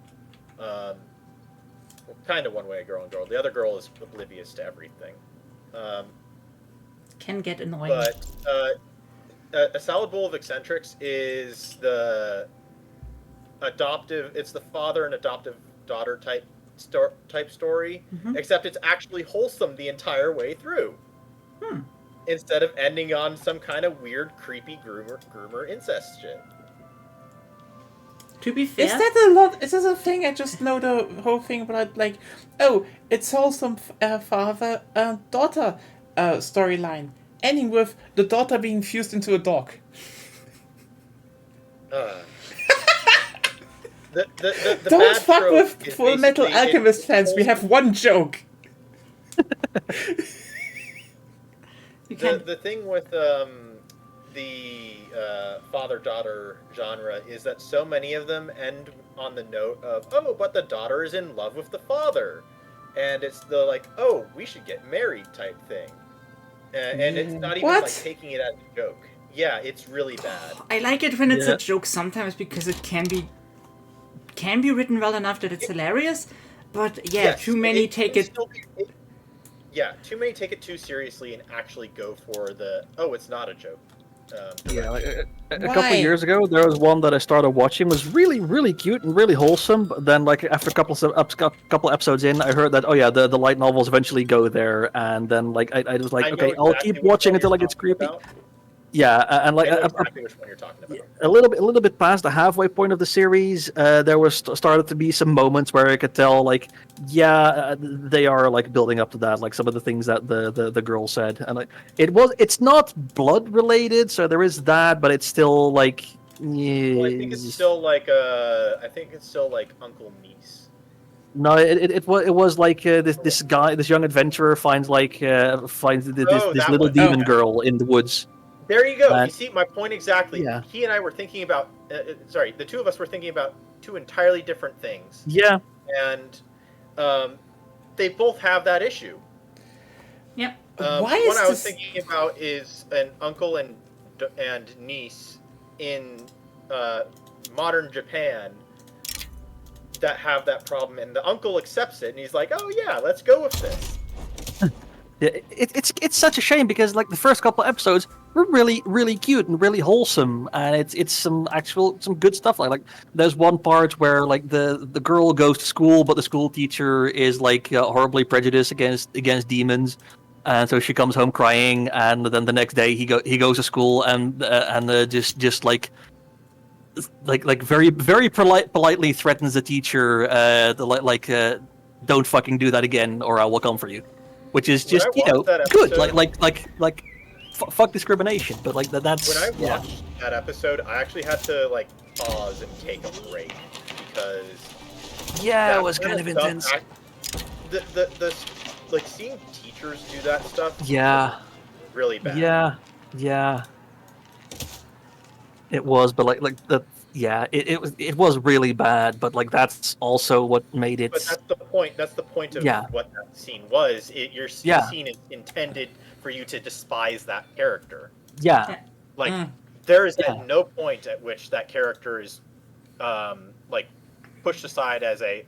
Kind of one way, girl on girl. The other girl is oblivious to everything. Can get annoying. But a Salad Bowl of Eccentrics is the adoptive. It's the father and adoptive daughter type story, except it's actually wholesome the entire way through. Instead of ending on some kind of weird, creepy groomer incest shit. To be fair, is that a lot? Is this a thing? I just know the whole thing about like, oh, it's wholesome father daughter storyline, ending with the daughter being fused into a dog. The Don't bad fuck trope with is Full Metal basically Alchemist fans. We have one joke. you can the thing with the father-daughter genre is that so many of them end on the note of, oh, but the daughter is in love with the father, and it's the like, oh, we should get married type thing, and it's not even What? like taking it as a joke. Yeah, it's really bad. I like it when it's Yeah. a joke sometimes because it can be written well enough that it's hilarious, but yeah, Yes, too many take it. Yeah, too many take it too seriously and actually go for the, oh, it's not a joke. Yeah, like a Why? couple years ago, there was one that I started watching. It was really, really cute and really wholesome. But then, like after a couple episodes in, I heard that the light novels eventually go there, and then like I was like, I know okay, I'll exactly keep which watching one until you're it gets talking creepy. about. Yeah, and like I know exactly which one you're talking about. a little bit past the halfway point of the series, there was started to be some moments where I could tell, like, they are like building up to that, like some of the things that the girl said, and like it's not blood related, so there is that, but it's still like, Well, I think it's still like uncle niece. no, it was like this guy, this young adventurer finds Oh, this that little one. demon Okay. girl in the woods. There you go. And- You see my point exactly. Yeah. He and I were thinking about. Sorry, the two of us were thinking about two entirely different things, Yeah, and they both have that issue. Yep. Why the is one I was this- thinking about is an uncle and niece in modern Japan that have that problem, and the uncle accepts it, and he's like, "Oh yeah, let's go with this." Yeah, it's such a shame because like the first couple episodes were really, really cute and really wholesome, and it's some good stuff. Like there's one part where like the girl goes to school, but the school teacher is like horribly prejudiced against demons, and so she comes home crying. And then the next day he goes to school and just like very, very politely threatens the teacher, don't fucking do that again or I will come for you. Which is When just I watched that good, episode- fuck discrimination, but like that's When I watched that episode, I actually had to like pause and take a break because yeah, that it was kind of stuff intense. The like seeing teachers do that stuff. Yeah, Really bad. yeah. It was, but it was really bad, but like that's also what made it. But that's the point. That's the point of Yeah. what that scene was. Your Yeah. scene is intended for you to despise that character. Yeah, Like Mm. there is Yeah. at no point at which that character is like pushed aside as a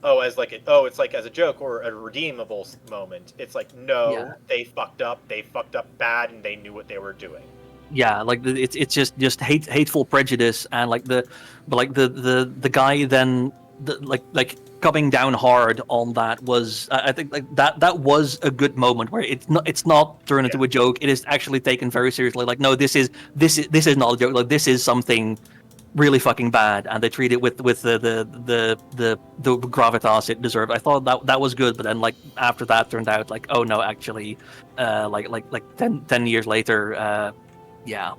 it's like as a joke or a redeemable moment. It's like no, Yeah. they fucked up bad, and they knew what they were doing. yeah, like it's just hateful prejudice, and like the guy then like coming down hard on that was I think like that was a good moment where it's not turned into a joke. It is actually taken very seriously. Like no, this is not a joke. Like this is something really fucking bad, and they treat it with the gravitas it deserved. I thought that was good, but then like after that turned out like oh no, actually, like 10 years later, yeah,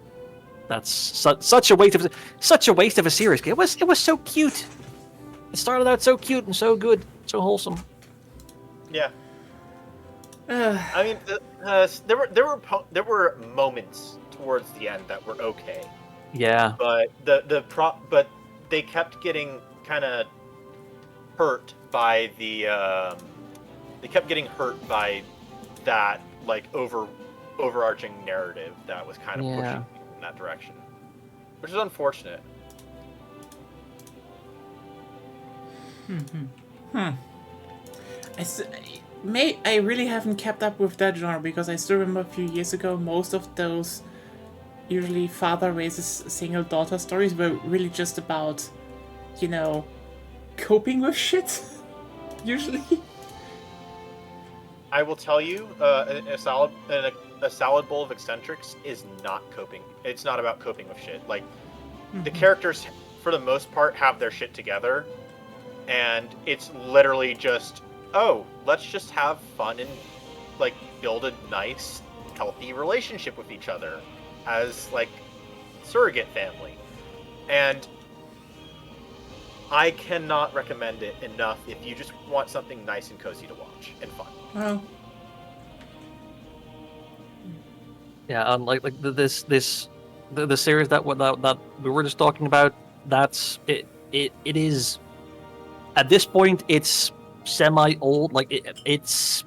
that's such a waste of a series. It was so cute. It started out so cute and so good, so wholesome. Yeah. I mean, there were moments towards the end that were okay. Yeah, But but they kept getting kind of hurt by that like overarching narrative that was kind of pushing in that direction, which is unfortunate. I really haven't kept up with that genre because I still remember a few years ago most of those usually father raises single daughter stories were really just about, coping with shit. Usually. I will tell you, a salad bowl of eccentrics is not coping. It's not about coping with shit. Like the characters, for the most part, have their shit together, and it's literally just, oh, let's just have fun and like build a nice, healthy relationship with each other as like surrogate family. And I cannot recommend it enough if you just want something nice and cozy to watch and fun. Well, Yeah, like the series that we were just talking about. That's it. It is at this point. It's semi old. Like it's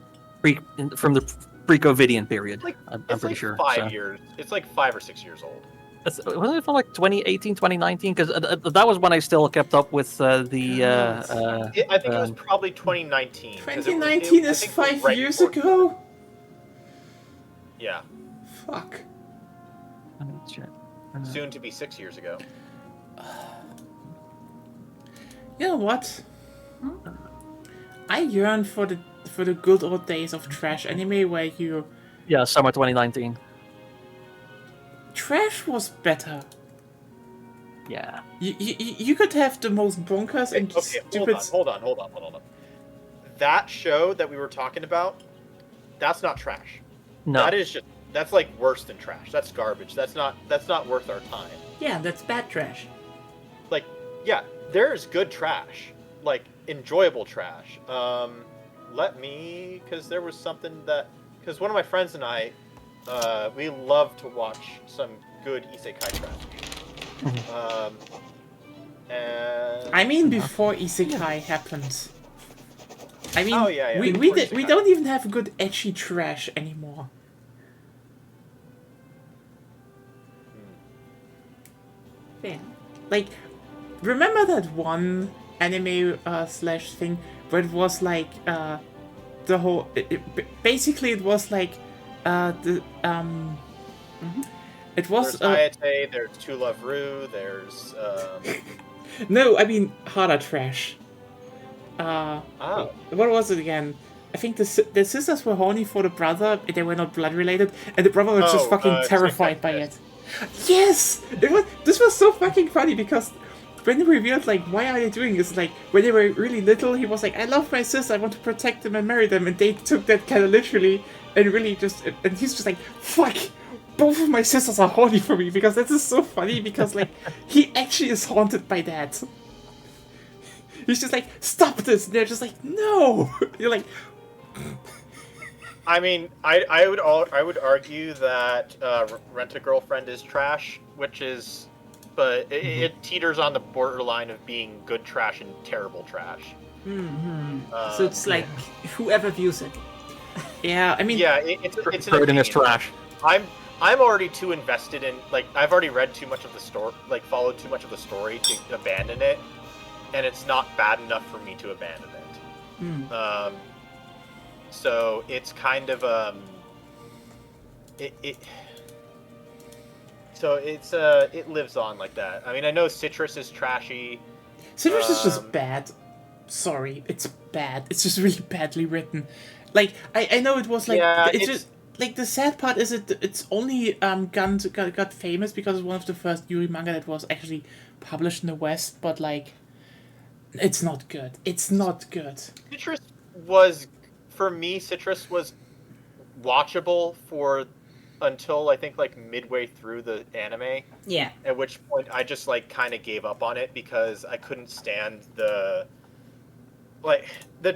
from the pre-COVIDian period. Like I'm it's pretty like sure. 5 years. It's like 5 or 6 years old. Wasn't it from like 2018, 2019? Because that was when I still kept up with I think it was probably 2019. 'cause it was- 2019 I is think it was 5 right years before- ago. Yeah, Fuck. soon to be 6 years ago. You know what? I yearn for the good old days of trash anime where you Yeah, summer 2019. trash was better. Yeah. You could have the most bonkers and Okay, stupid. hold on. That show that we were talking about, that's not trash. No. That's like worse than trash. That's garbage. That's not worth our time. Yeah, that's bad trash. Like, yeah, there's good trash, like enjoyable trash. Because there was something because one of my friends and I, we love to watch some good isekai trash. And I mean, before Isekai happened. I mean, Oh, yeah, we before we Isekai. don't even have good edgy trash anymore. Fair. Like, remember that one anime slash thing where it was like the whole basically it was like it was there's Ayate, there's To Love Ru, there's no, I mean harder trash. oh, What was it again? I think the sisters were horny for the brother. They were not blood related, and the brother was just fucking terrified by it. Yes, this was so fucking funny because when they revealed like why are they doing this, like when they were really little, he was like, "I love my sister, I want to protect them and marry them," and they took that kind of literally and really and he's just like, "Fuck, both of my sisters are horny for me," because that is so funny because like he actually is haunted by that. He's just like, "Stop this!" And they're just like, "No!" You're like, I mean, I would argue that Rent a Girlfriend is trash, but it teeters on the borderline of being good trash and terrible trash. So it's like whoever views it. yeah, I mean, Yeah, it's an Burden is opinion. trash. I'm already too invested in, like, I've already read too much of the story, like followed too much of the story to abandon it, and it's not bad enough for me to abandon it. So it's kind of so it lives on like that. I mean, I know Citrus is trashy. Citrus is just bad. Sorry, it's bad. It's just really badly written. Like I know it was like Yeah, it's just like the sad part is it's only got famous because it's one of the first Yuri manga that was actually published in the West, but like it's not good. It's not good. Citrus was, for me, Citrus was watchable until I think like midway through the anime. Yeah. At which point I just like kind of gave up on it because I couldn't stand the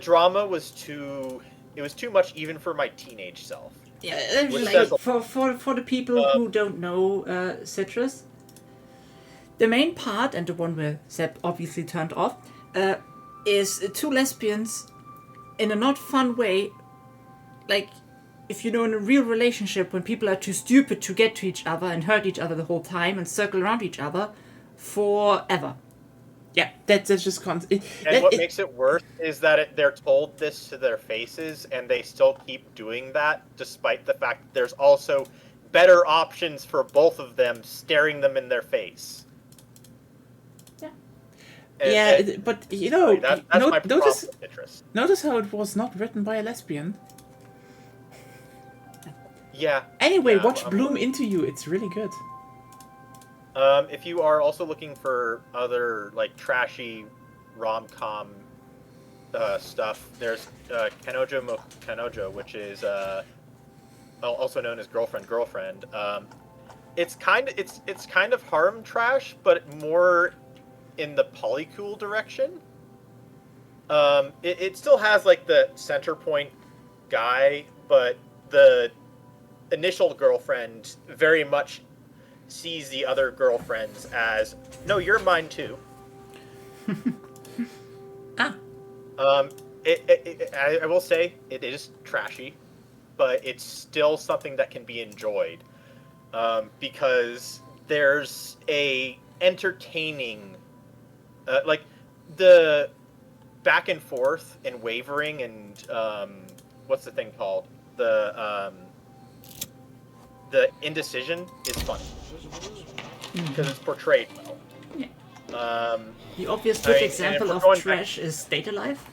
drama was too much even for my teenage self. Yeah, Which like, says a- for the people who don't know Citrus, the main part, and the one where Seb obviously turned off, is two lesbians in a not fun way. Like, if you know, in a real relationship, when people are too stupid to get to each other and hurt each other the whole time and circle around each other forever. Yeah, that's just constant. And what makes it worse is that they're told this to their faces, and they still keep doing that, despite the fact that there's also better options for both of them, staring them in their face. Yeah, but you know, that's my problem notice with Citrus. notice how it was not written by a lesbian. Yeah. Anyway, yeah, watch I'm- Bloom Into You. It's really good. If you are also looking for other like trashy rom-com stuff, there's Kanojo Mo Kanojo, which is also known as Girlfriend. It's kind of harem trash, but more in the polycool direction. It still has like the center point guy, but the initial girlfriend very much sees the other girlfriends as, no, you're mine too. Ah. I will say it is trashy, but it's still something that can be enjoyed, because there's a entertaining, like the back and forth and wavering and what's the thing called, the indecision is funny because it's portrayed well. Yeah. The obvious good example of trash is Data Life.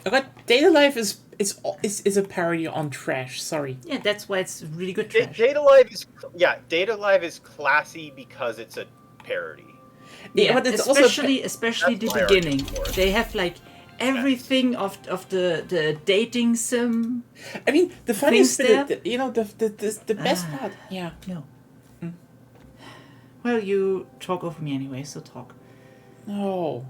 Okay, Data Life is a parody on trash. Sorry. Yeah, that's why it's really good trash. Data Life is classy because it's a parody. Yeah, but it's especially the That's my beginning. argument for it. They have like everything of the dating sim. I mean, the funniest Things bit, the best part. Yeah. No. Well, you talk over me anyway, so talk. No.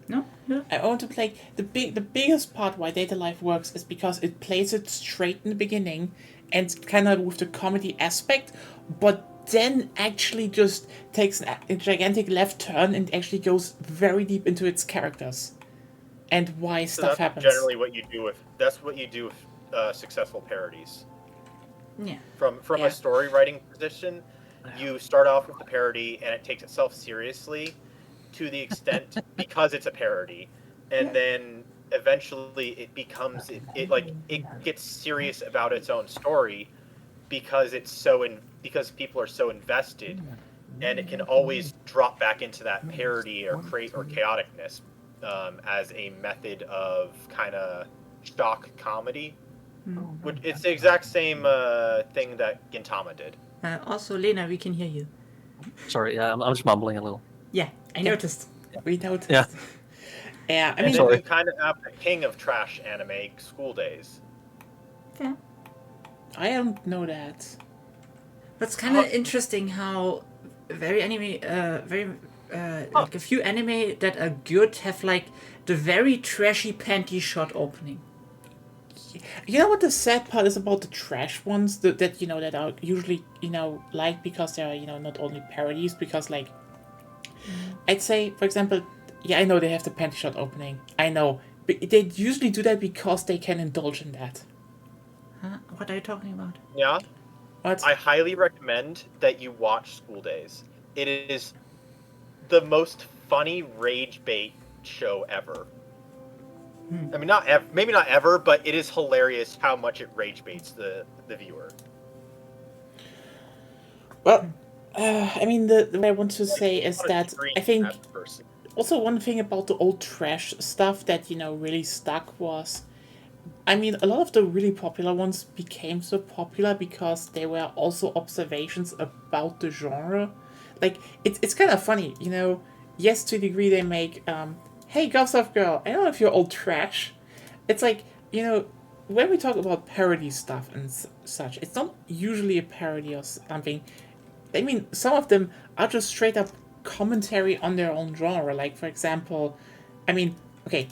No? No? I want to play the biggest part why Data Life works is because it plays it straight in the beginning and kind of with the comedy aspect, but then actually just takes a gigantic left turn and actually goes very deep into its characters and why stuff happens. Generally, what you do with successful parodies. Yeah. From a story writing position, you start off with the parody and it takes itself seriously to the extent because it's a parody, and then eventually it becomes it gets serious about its own story because because people are so invested, and it can always drop back into that parody or chaoticness as a method of kind of shock comedy. It's the exact same thing that Gintama did. Also, Lena, we can hear you. Sorry, yeah, I'm just mumbling a little. Yeah, I noticed. We noticed. Yeah. Yeah, I And mean, then you kind of have the king of trash anime, School Days. Yeah. I don't know that. But it's kind of interesting how like a few anime that are good have like the very trashy panty shot opening. You know what the sad part is about the trash ones that are usually liked because they are not only parodies, because like I'd say, for example, yeah, I know they have the panty shot opening, I know, but they usually do that because they can indulge in that. Huh? What are you talking about? Yeah. What? I highly recommend that you watch School Days. It is the most funny rage bait show ever. I mean, maybe not ever, but it is hilarious how much it rage baits the viewer. Well, I mean, the what I want to say is that I think also one thing about the old trash stuff that really stuck was, I mean, a lot of the really popular ones became so popular because they were also observations about the genre. Like, it's kind of funny, yes, to a degree they make, hey, Gossip Girl, I don't know if you're old trash. It's like, when we talk about parody stuff and such, it's not usually a parody or something. I mean, some of them are just straight up commentary on their own genre. Like, for example, I mean, okay,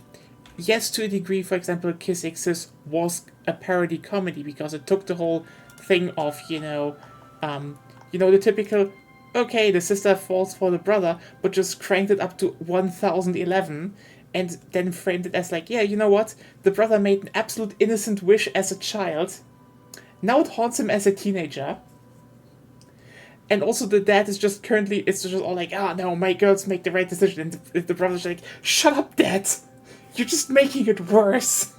yes, to a degree, for example, Kiss Exes was a parody comedy because it took the whole thing of, the typical, okay, the sister falls for the brother, but just cranked it up to 1011 and then framed it as like, yeah, you know what? The brother made an absolute innocent wish as a child. Now it haunts him as a teenager. And also the dad is just currently, it's just all like, no, my girls make the right decision. And the brother's like, shut up, Dad! You're just making it worse.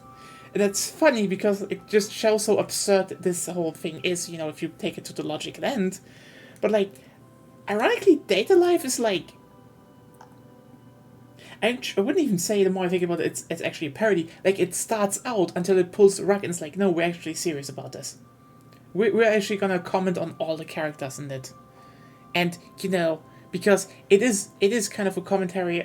And that's funny because it just shows how absurd this whole thing is, if you take it to the logical end. But like, ironically, Data Life is like, I wouldn't even say, the more I think about it, it's actually a parody. Like, it starts out until it pulls the rug and it's like, no, we're actually serious about this. We're actually gonna comment on all the characters in it. And, because it is kind of a commentary,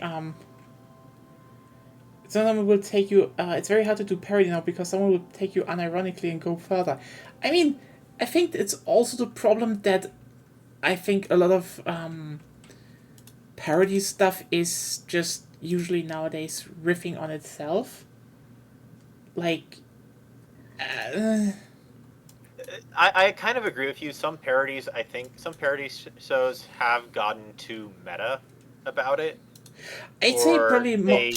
someone will take you, it's very hard to do parody now because someone will take you unironically and go further. I mean, I think it's also the problem that I think a lot of parody stuff is just usually nowadays riffing on itself. Like, I kind of agree with you. Some parodies, I think, some parody shows have gotten too meta about it. I'd say or probably more. they,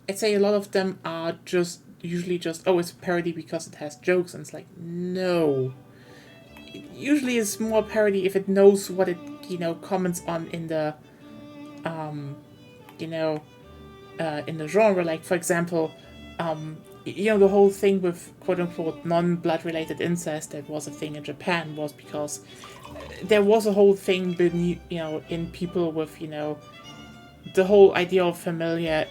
I'd say a lot of them are just usually just, oh, it's a parody because it has jokes, and it's like, no. It usually is more parody if it knows what it, comments on in the, you know, in the genre. Like, for example, the whole thing with quote unquote non-blood related incest that was a thing in Japan was because there was a whole thing, in people with, the whole idea of familiar,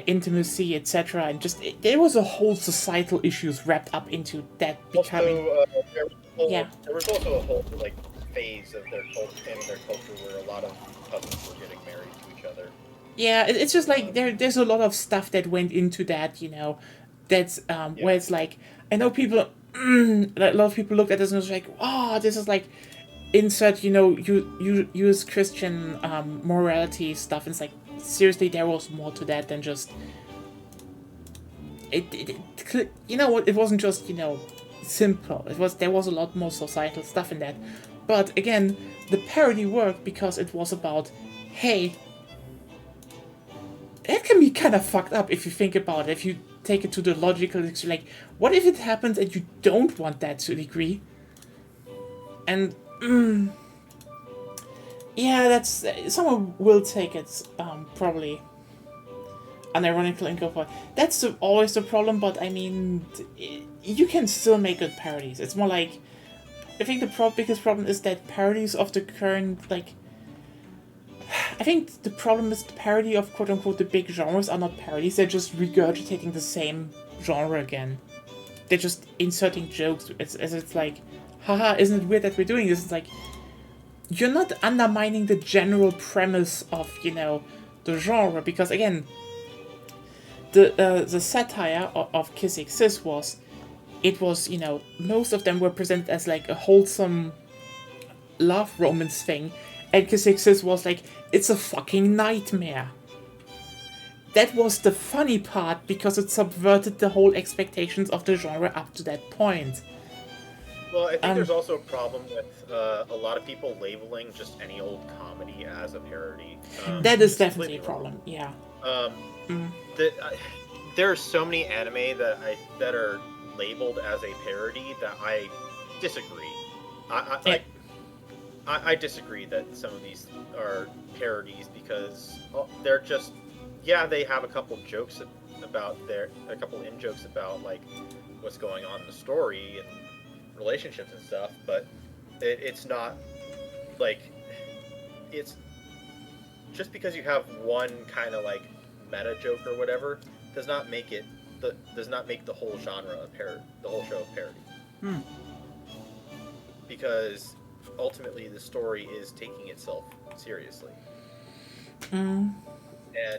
intimacy, etc., and just there was a whole societal issues wrapped up into that becoming. there was also a whole like phase of their culture where a lot of cousins were getting married to each other. Yeah, it's just like there's a lot of stuff that went into that, that's where it's like, I know people, a lot of people looked at this and was like, oh, this is like insert, you use Christian morality stuff, and it's like, seriously, there was more to that than just it wasn't just simple. There was a lot more societal stuff in that, but again, the parody worked because it was about, hey, it can be kind of fucked up if you think about it, if you take it to the logical extreme. Like, what if it happens and you don't want that to a degree? And yeah, that's someone will take it probably unironically and go for it. That's always the problem, but I mean, you can still make good parodies. It's more like, I think the biggest problem is that parodies of the current, like, I think the problem is the parody of quote unquote the big genres are not parodies, they're just regurgitating the same genre again. They're just inserting jokes it's like, haha, isn't it weird that we're doing this? It's like, you're not undermining the general premise of, the genre, because again, the satire of Kiss Exist was, most of them were presented as like a wholesome love romance thing, and Kiss Exist was like, it's a fucking nightmare. That was the funny part because it subverted the whole expectations of the genre up to that point. Well, I think there's also a problem with a lot of people labeling just any old comedy as a parody. That is definitely a problem. Yeah. There are so many anime that are labeled as a parody that I disagree. I disagree that some of these are parodies because they're just, they have a couple jokes about a couple in jokes about like what's going on in the story and relationships and stuff, but it's not like, it's just because you have one kind of like meta joke or whatever does not make the whole genre the whole show a parody. Because ultimately the story is taking itself seriously. And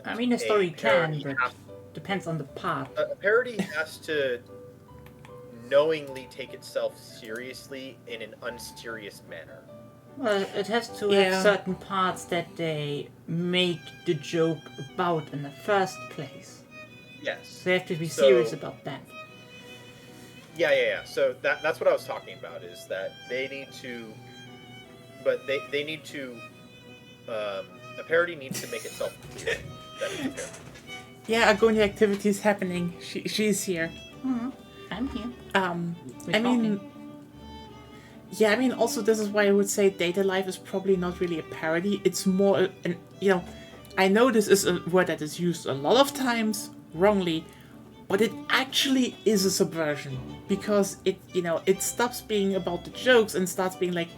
I mean, a story can, but depends on the part. A parody has to knowingly take itself seriously in an unserious manner. Well, it has to have certain parts that they make the joke about in the first place. Yes. They have to be serious about that. Yeah. So that's what I was talking about, is that they need to... But they need to... a parody needs to make itself clear that it's a parody. Yeah, Agonia activity is happening. She's here. Mm-hmm. I'm here. I mean, also this is why I would say Data Life is probably not really a parody. It's more, I know this is a word that is used a lot of times wrongly, but it actually is a subversion, because it stops being about the jokes and starts being like,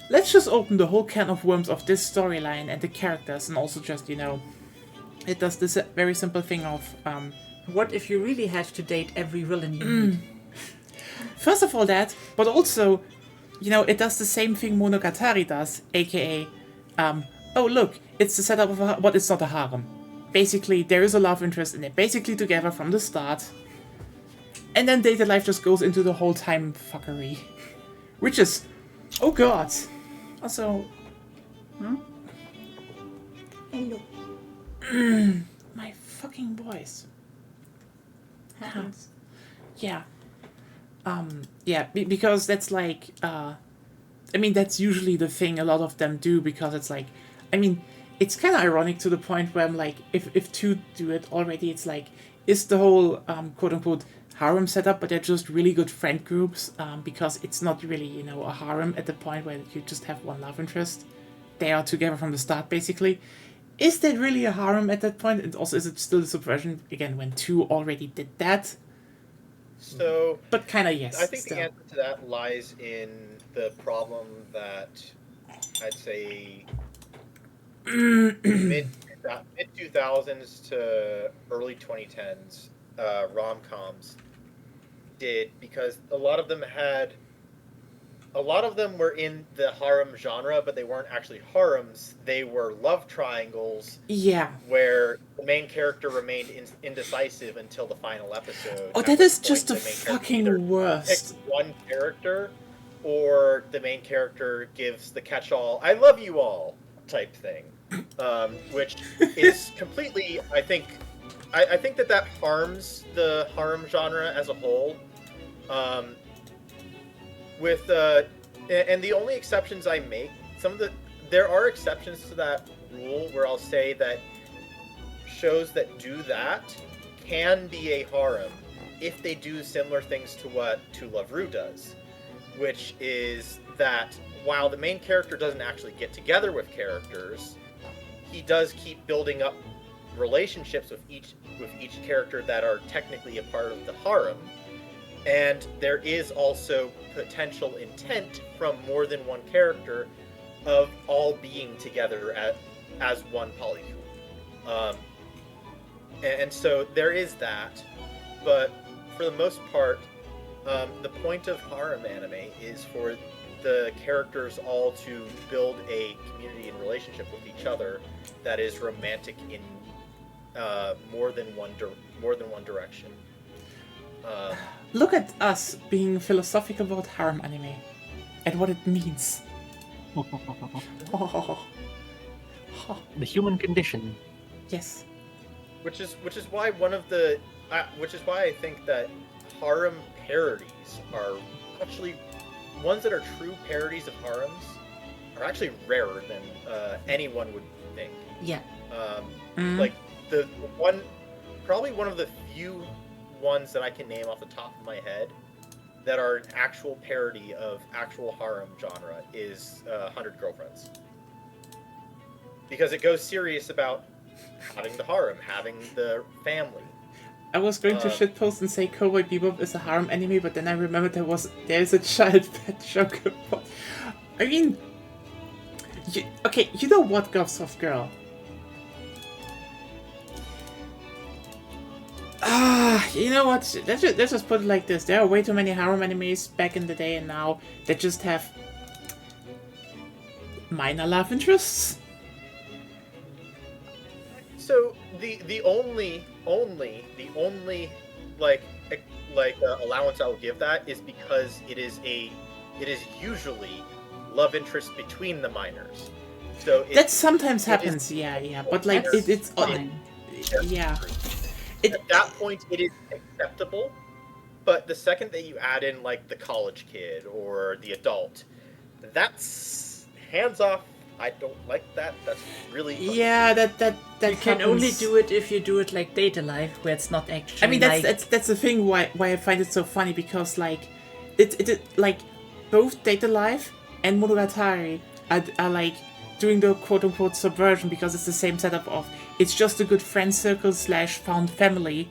let's just open the whole can of worms of this storyline and the characters, and also just, it does this very simple thing of, what if you really have to date every villain you meet? First of all that, but also, it does the same thing Monogatari does, aka, oh look, it's the setup of but it's not a harem. Basically, there is a love interest and they're basically together from the start. And then Data Life just goes into the whole time fuckery. Which is, oh god. Also, Hello. My fucking voice. Happens. Yeah. Yeah, because that's like, I mean, that's usually the thing a lot of them do, because it's like, I mean, it's kind of ironic to the point where I'm like, if two do it already, it's like, is the whole quote unquote harem setup, but they're just really good friend groups, because it's not really, you know, a harem at the point where you just have one love interest. They are together from the start, basically. Is that really a harem at that point? And also, is it still a subversion again when two already did that? So But kind of yes. I think still. the answer to that lies in the problem that I'd say mid 2000s to early 2010s rom-coms did, because a lot of them were in the harem genre, but they weren't actually harems. They were love triangles. Yeah. Where the main character remained indecisive until the final episode. Oh, at that which is point just the main character either fucking worst. picks one character, or the main character gives the catch-all "I love you all" type thing, which is completely, I think that harms the harem genre as a whole. And the only exceptions I make, there are exceptions to that rule where I'll say that shows that do that can be a harem if they do similar things to what To Love Ru does, which is that while the main character doesn't actually get together with characters, he does keep building up relationships with each character that are technically a part of the harem. And there is also potential intent from more than one character of all being together as one polycule. And so there is that, but for the most part, the point of harem anime is for the characters all to build a community and relationship with each other that is romantic in more than one direction. Look at us being philosophical about harem anime and what it means. The human condition. Yes. Which is why I think that harem parodies are actually ones that are true parodies of harems are actually rarer than anyone would think. Yeah. Like probably one of the few ones that I can name off the top of my head that are an actual parody of actual harem genre is 100 Girlfriends. Because it goes serious about having the harem, having the family. I was going to shitpost and say Cowboy Bebop is a harem anime, but then I remembered there's a child pet joke about. I mean, you know what, Soft Girl? You know what? Let's just put it like this. There are way too many harem animes back in the day and now that just have minor love interests. So the only allowance I will give that is because it is usually love interest between the minors. So that sometimes happens, yeah. But like it's fine. Yeah. At that point, it is acceptable, but the second that you add in like the college kid or the adult, that's hands off. I don't like that. That's really funny. Yeah. That you can only do it if you do it like Data Life, where it's not actually. I mean, that's the thing why I find it so funny, because like it like both Data Life and Monogatari are like doing the quote unquote subversion, because it's the same setup of it's just a good friend circle / found family,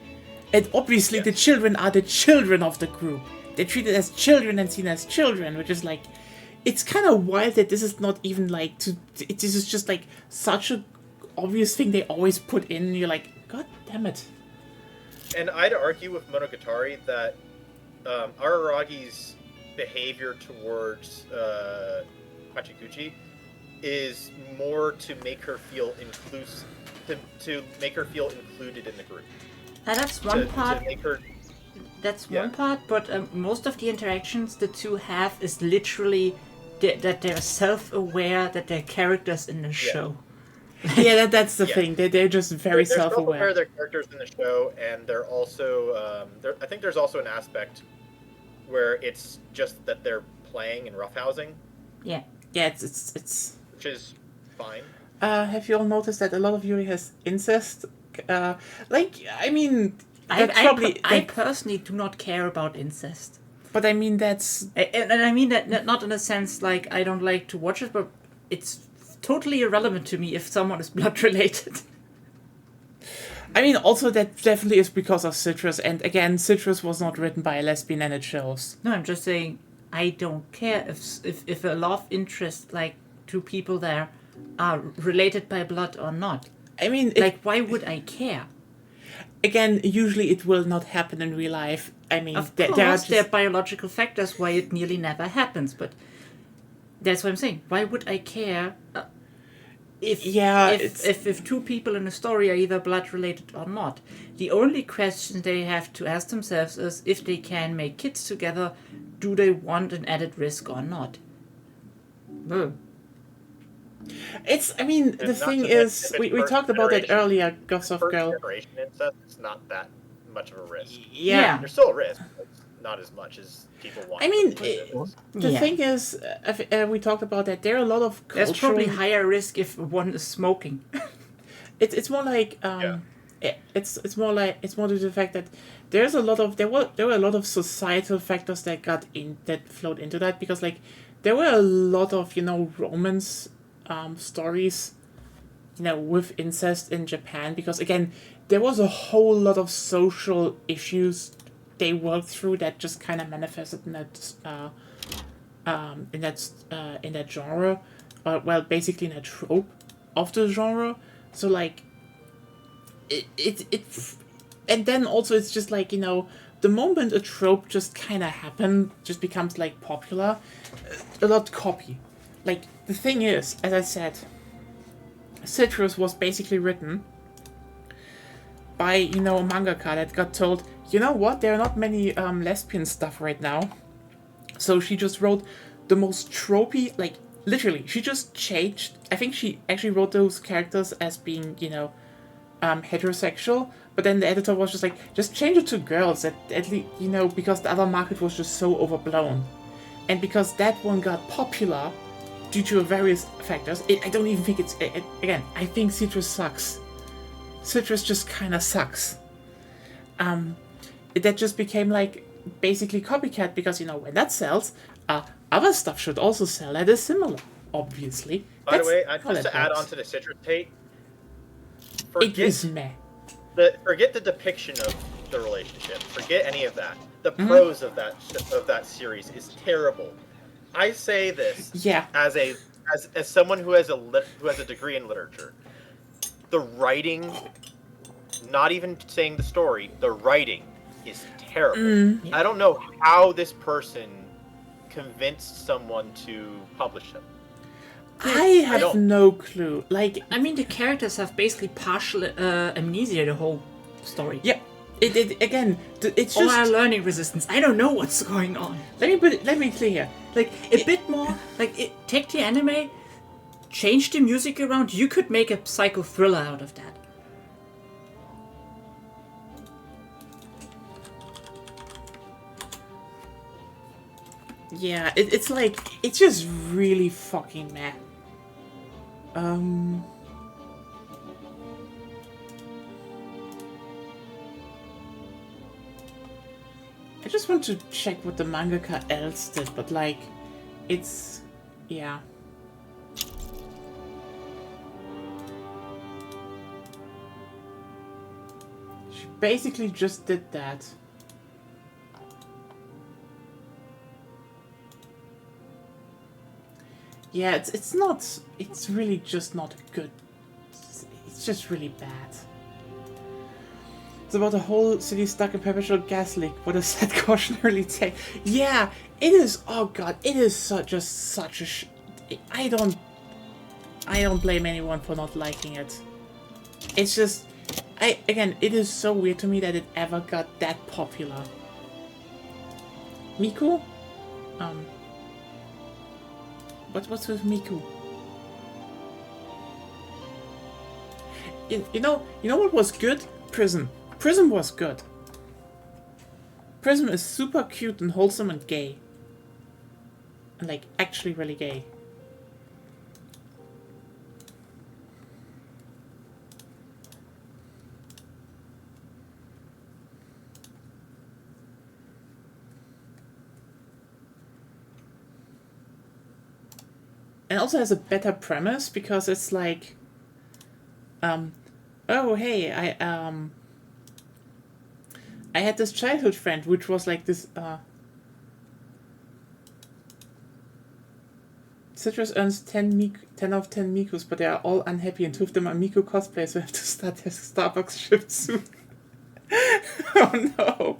and obviously the children are the children of the group. They're treated as children and seen as children, which is like, it's kind of wild that this is not even like this is just like such a obvious thing they always put in. You're like, God damn it. And I'd argue with Monogatari that Araragi's behavior towards Hachikuchi is more to make her feel inclusive, to make her feel included in the group. That's one part. To make her, That's one part, but most of the interactions the two have is literally that they're self-aware that they're characters in the show. Yeah, that's the thing. They're just very self-aware. They're characters in the show, and they're also. I think there's also an aspect where it's just that they're playing and roughhousing, Yeah. Yeah, it's. which is fine. Have you all noticed that a lot of Yuri has incest? I mean, that's I personally do not care about incest. But I mean, that's. And I mean that not in a sense like I don't like to watch it, but it's totally irrelevant to me if someone is blood related. I mean, also that definitely is because of Citrus, and again, Citrus was not written by a lesbian, and it shows. No, I'm just saying I don't care if a love interest like two people there are related by blood or not. I mean, why would I care? Again, usually it will not happen in real life. I mean, Of there are course, just... there are biological factors why it nearly never happens, but that's what I'm saying. Why would I care if two people in a story are either blood related or not? The only question they have to ask themselves is if they can make kids together, do they want an added risk or not? Boom. I mean, the thing is, we talked about that earlier, Gossov Girl. First generation incest, it's not that much of a risk. Yeah. There's still a risk, but it's not as much as people want. I mean, the thing is, we talked about that. There are a lot of cultural... There's probably higher risk if one is smoking. It's more like it's more due to the fact that there were a lot of societal factors that flowed into that, because like there were a lot of romance stories with incest in Japan, because again there was a whole lot of social issues they worked through that just kind of manifested in that genre, basically in a trope of the genre. So like it and then also it's just like the moment a trope just kind of just becomes like popular, a lot copy. Like the thing is, as I said, Citrus was basically written by a mangaka that got told, what, there are not many lesbian stuff right now, so she just wrote the most tropey, like literally she just changed. I think she actually wrote those characters as being heterosexual, but then the editor was just like, just change it to girls at least, because the other market was just so overblown, and because that one got popular due to various factors. I don't even think it's... Again, I think Citrus sucks. Citrus just kind of sucks. That just became, like, basically copycat, because, when that sells, other stuff should also sell that is similar, obviously. By the way, just to add on to the Citrus hate, forget the depiction of the relationship. Forget any of that. The prose of that series is terrible. I say this as someone who has a degree in literature. The writing, not even saying the story, the writing is terrible. I don't know how this person convinced someone to publish them. I have no clue. Like, I mean, the characters have basically partial amnesia the whole story. Yeah. It's just... Or are learning resistance. I don't know what's going on. Let me clear here. Like, a bit more... Like, take the anime, change the music around. You could make a psycho thriller out of that. Yeah, it's like... It's just really fucking meh. I just want to check what the mangaka else did, but like, it's... yeah. She basically just did that. Yeah, it's not... It's really just not good. It's just really bad. It's about a whole city stuck in perpetual gas leak. What a sad cautionary tale. Yeah, it is. Oh god, it is just such a. I don't blame anyone for not liking it. It's just, again, it is so weird to me that it ever got that popular. Miku, what's with Miku? You know what was good? Prison was good. Prism is super cute and wholesome and gay. And like, actually really gay. And also has a better premise because it's like, oh hey, I had this childhood friend which was like this. Citrus earns 10 out of 10 Mikus, but they are all unhappy, and two of them are Miku cosplayers who have to start their Starbucks shift soon. Oh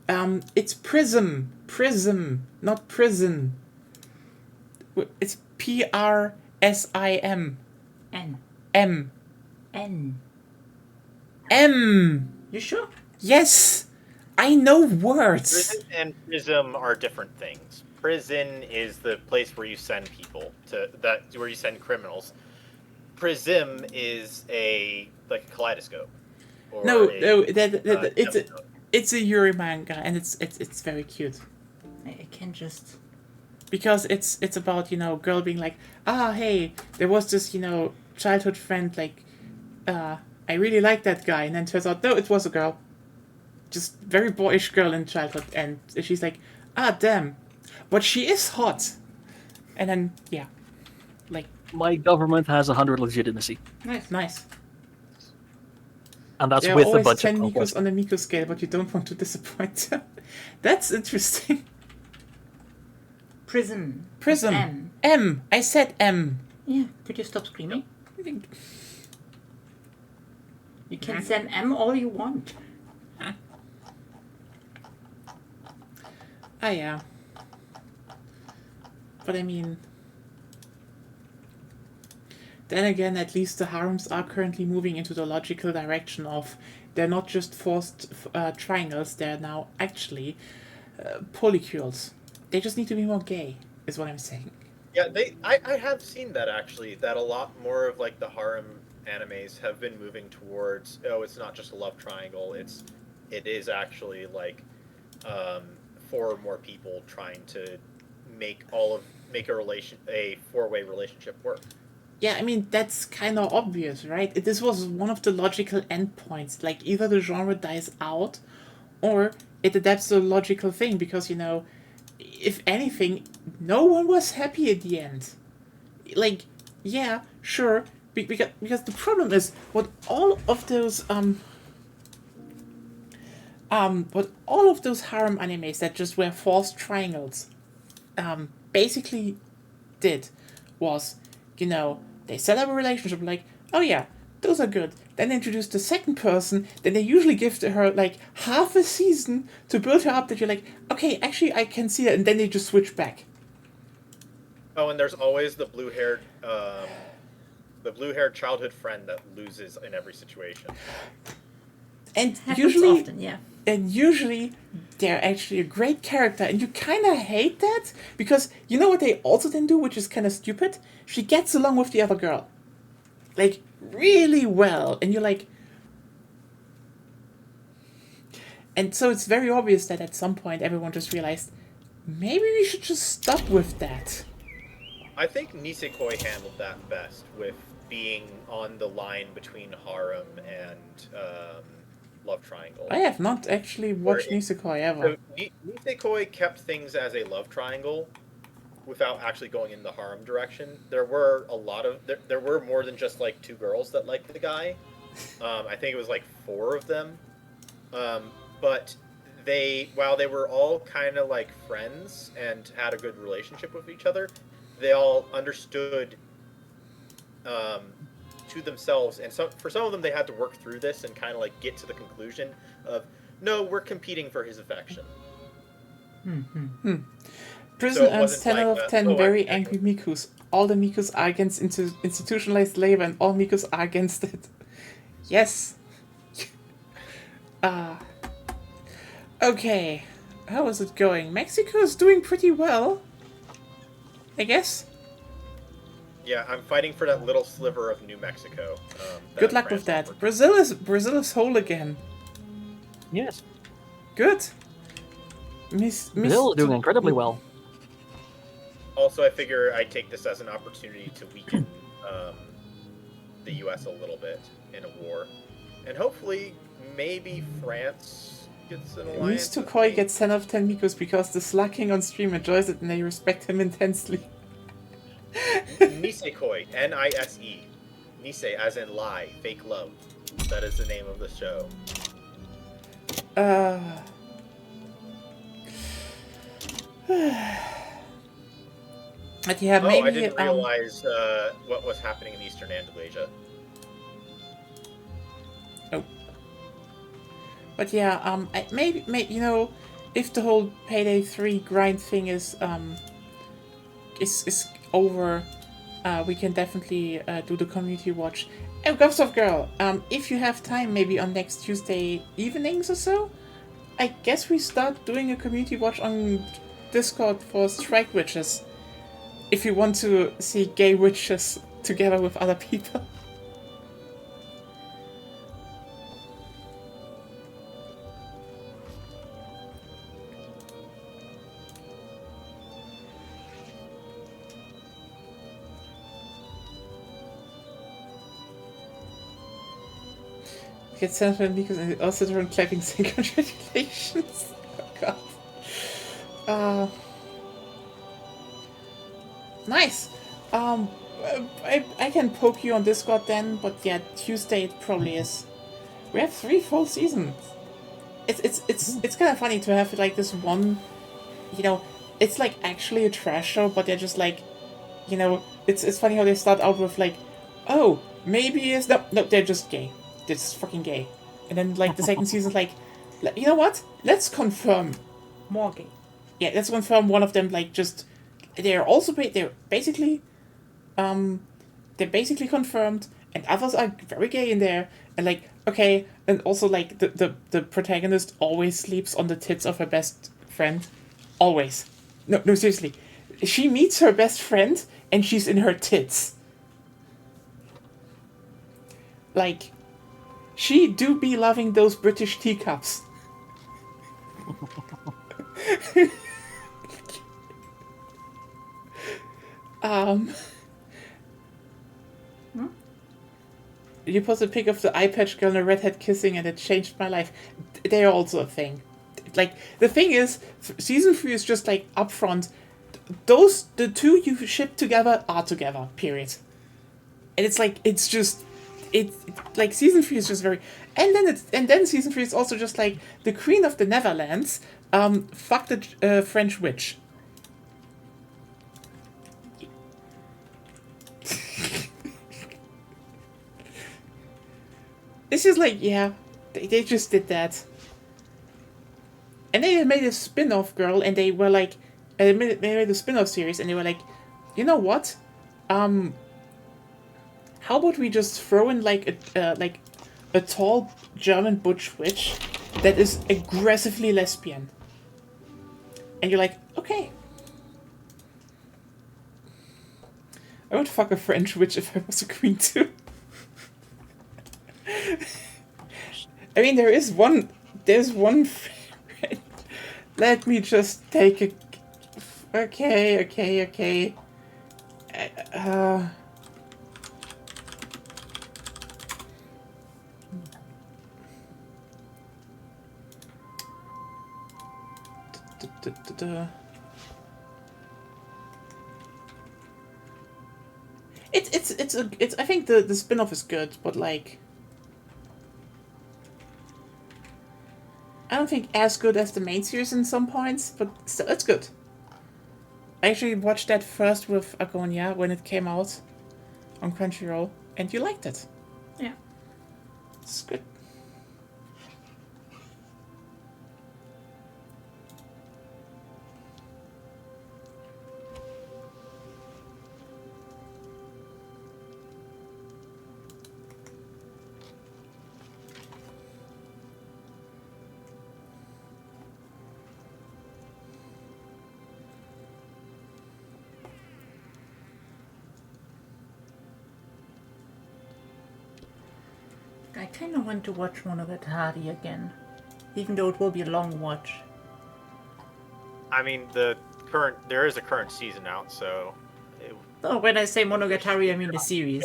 no. It's Prism, not prison. It's PRSIM. N. M. N. M. You sure? Yes, I know words. Prison and prism are different things. Prison is the place where you send people where you send criminals. Prism is a kaleidoscope. Or it's a Yuri manga, and it's very cute. I can't just. Because it's about, girl being like, hey, there was this, childhood friend, like, I really like that guy, and then turns out, no, it was a girl. Just very boyish girl in childhood, and she's like, damn, but she is hot. And then, yeah, like... My government has 100 legitimacy. Nice. And that's there with are a always budget. 10 Mikus on the Miku scale, but you don't want to disappoint them. That's interesting. Prism. Prism. M. I said M. Yeah, could you stop screaming? You can send M all you want. Yeah. But I mean... Then again, at least the harems are currently moving into the logical direction of... They're not just forced triangles, they're now actually polycules. They just need to be more gay, is what I'm saying. Yeah, I have seen that actually, that a lot more of like the harem animes have been moving towards, it's not just a love triangle, it is actually like 4 or more people trying to make a four-way relationship work. Yeah, I mean, that's kind of obvious, right? This was one of the logical endpoints. Like, either the genre dies out, or it adapts to a logical thing, because, if anything, no one was happy at the end. Like, yeah, sure, because the problem is, what all of those harem animes that just were forced triangles, basically did was, they set up a relationship like, oh yeah, those are good. Then they introduce the second person, then they usually give to her like half a season to build her up that you're like, okay, actually I can see that, and then they just switch back. Oh, and there's always the blue-haired childhood friend that loses in every situation. And Happens usually often, yeah. And usually, they're actually a great character, and you kind of hate that, because you know what they also then do, which is kind of stupid? She gets along with the other girl. Like, really well, and you're like... And so it's very obvious that at some point everyone just realized, maybe we should just stop with that. I think Nisekoi handled that best, with being on the line between harem and love triangle. I have not actually watched Nisekoi ever. So Nisekoi kept things as a love triangle without actually going in the harem direction. There were there were more than just like 2 girls that liked the guy. I think it was like 4 of them. But while they were all kind of like friends and had a good relationship with each other, they all understood to themselves, and for some of them they had to work through this and kind of like get to the conclusion of, no, we're competing for his affection. Prison So it earns wasn't 10 out like of 10 very angry Mikus. All the Mikus are against institutionalized labor, and all Mikus are against it. Yes. Okay. How is it going? Mexico is doing pretty well, I guess. Yeah, I'm fighting for that little sliver of New Mexico. Good luck with that. Brazil is whole again. Yes. Good. Miss Brazil is doing incredibly well. Also, I figure I take this as an opportunity to weaken the U.S. a little bit in a war, and hopefully, maybe France gets an alliance. Miss with Tukoi me. gets 10 out of 10 Mikos because the slacking on stream enjoys it and they respect him intensely. Nisekoi, Nise. Nise, as in lie, fake love. That is the name of the show. But yeah, Oh, maybe. I didn't realize what was happening in Eastern Andalusia. But yeah, maybe you know, if the whole Payday 3 grind thing is over, we can definitely do the community watch. Oh, Ghost Girl, if you have time, maybe on next Tuesday evenings or so, I guess we start doing a community watch on Discord for Strike Witches. If you want to see gay witches together with other people. Get sent because and also turn clapping saying congratulations. Oh god. Nice. I can poke you on Discord then, but yeah, Tuesday it probably is. We have 3 full seasons. It's kind of funny to have like this one, you know, it's like actually a trash show, but they're just like, you know, it's funny how they start out with like, oh, maybe it's no, they're just gay. They're just fucking gay. And then like the second season's like, you know what? Let's confirm. More gay. Yeah, let's confirm one of them like just they're basically confirmed, and others are very gay in there, and like okay, and also like the protagonist always sleeps on the tits of her best friend, always. No, seriously, she meets her best friend and she's in her tits. Like, she do be loving those British teacups. You posted a pic of the eye patch girl and a redhead kissing, and it changed my life. They are also a thing. Like, the thing is, season 3 is just like upfront. The two you ship together are together. Period. And it's like like season 3 is just very, and then season 3 is also just like the Queen of the Neverlands, fuck the French witch. It's just like, yeah, they just did that. And they made a spin-off, girl, and they were like, they made a spin-off series, and they were like, you know what? How about we just throw in like a tall German butch witch that is aggressively lesbian? And you're like, okay. I would fuck a French witch if I was a queen too. I mean, there's one. Let me just take a. Okay. It's I think the spin-off is good, but like I don't think as good as the main series in some points, but still it's good. I actually watched that first with Agonia when it came out on Crunchyroll, and you liked it. Yeah. It's good. I kind of want to watch Monogatari again. even though it will be a long watch. I mean, there is a current season out, so. Oh, when I say Monogatari, I mean the series,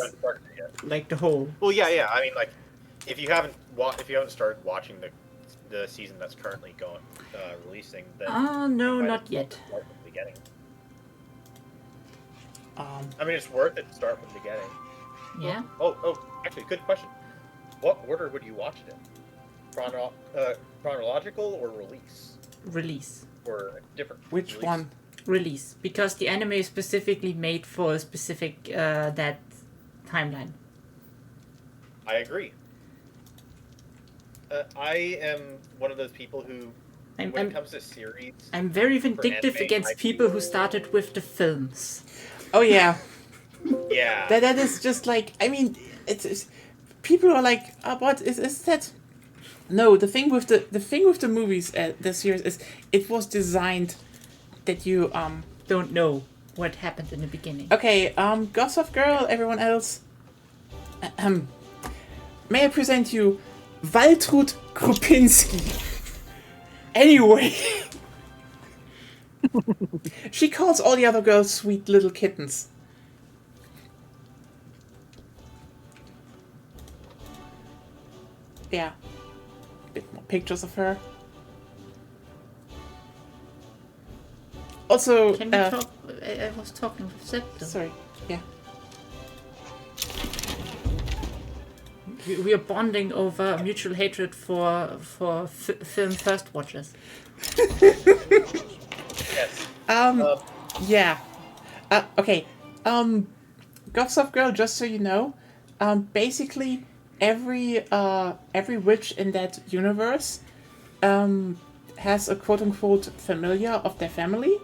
like the whole. Well, yeah. I mean, like, if you haven't started watching the season that's currently releasing, then No, you might not as well yet. start from the beginning. Um, I mean, it's worth it to start from the beginning. Yeah. Oh, actually, good question. What order would you watch it in? Chronological or release? Release. Or different? which release? one? Release. Because the anime is specifically made for a specific that timeline. I agree. I am one of those people who, when it comes to series, I'm very vindictive anime, against I people who feel- started with the films. Oh yeah, yeah, that is just like, I mean, it's people are like, what is that? No, the thing with the movies, the series is it was designed that you Don't know what happened in the beginning. Okay, Gossip Girl, everyone else. May I present you Waltrud Krupinski? Anyway. She calls all the other girls sweet little kittens. Yeah. Bit more pictures of her. Also, Can we talk? I was talking with Septa. sorry. Yeah. We are bonding over mutual hatred for film first watchers. yes. Yeah. Okay. Gossip Girl, just so you know, basically every witch in that universe has a quote unquote familiar of their family.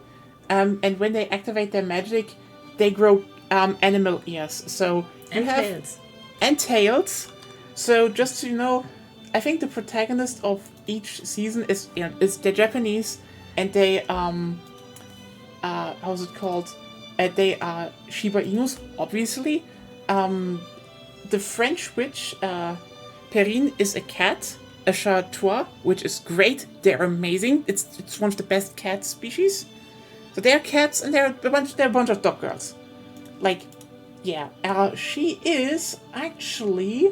And when they activate their magic, they grow animal ears. So you And have tails. and tails. So just so you know, I think the protagonist of each season is they're Japanese, and they how's it called? They are Shiba Inus, obviously. The French witch Perrine is a cat, a Chartois, which is great. They're amazing. It's one of the best cat species. So they're cats, and they're a bunch of dog girls. Like, yeah, she is actually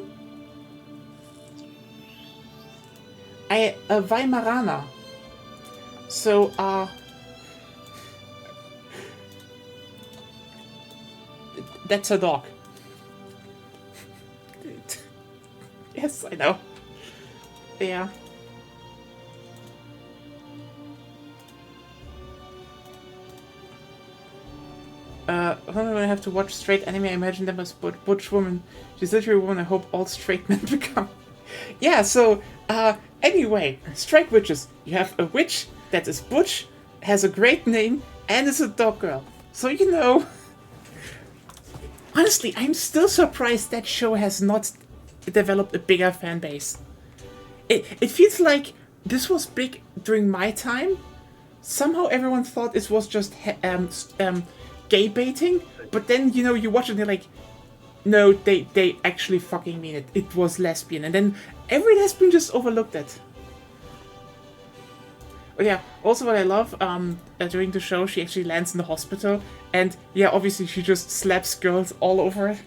a Weimaraner. So, that's a dog. Yes, I know. Yeah. When I have to watch straight anime, I imagine them as butch woman. She's literally a woman I hope all straight men become. Yeah, so, anyway, strike witches. You have a witch that is butch, has a great name, and is a dog girl. So, you know... Honestly, I'm still surprised that show has not developed a bigger fan base. It feels like this was big during my time. Somehow everyone thought it was just gay baiting, but then, you know, you watch it and they're like, no, they actually fucking mean it. It was lesbian. And then every lesbian just overlooked it. But yeah, also what I love, during the show, she actually lands in the hospital, and yeah, obviously she just slaps girls all over it.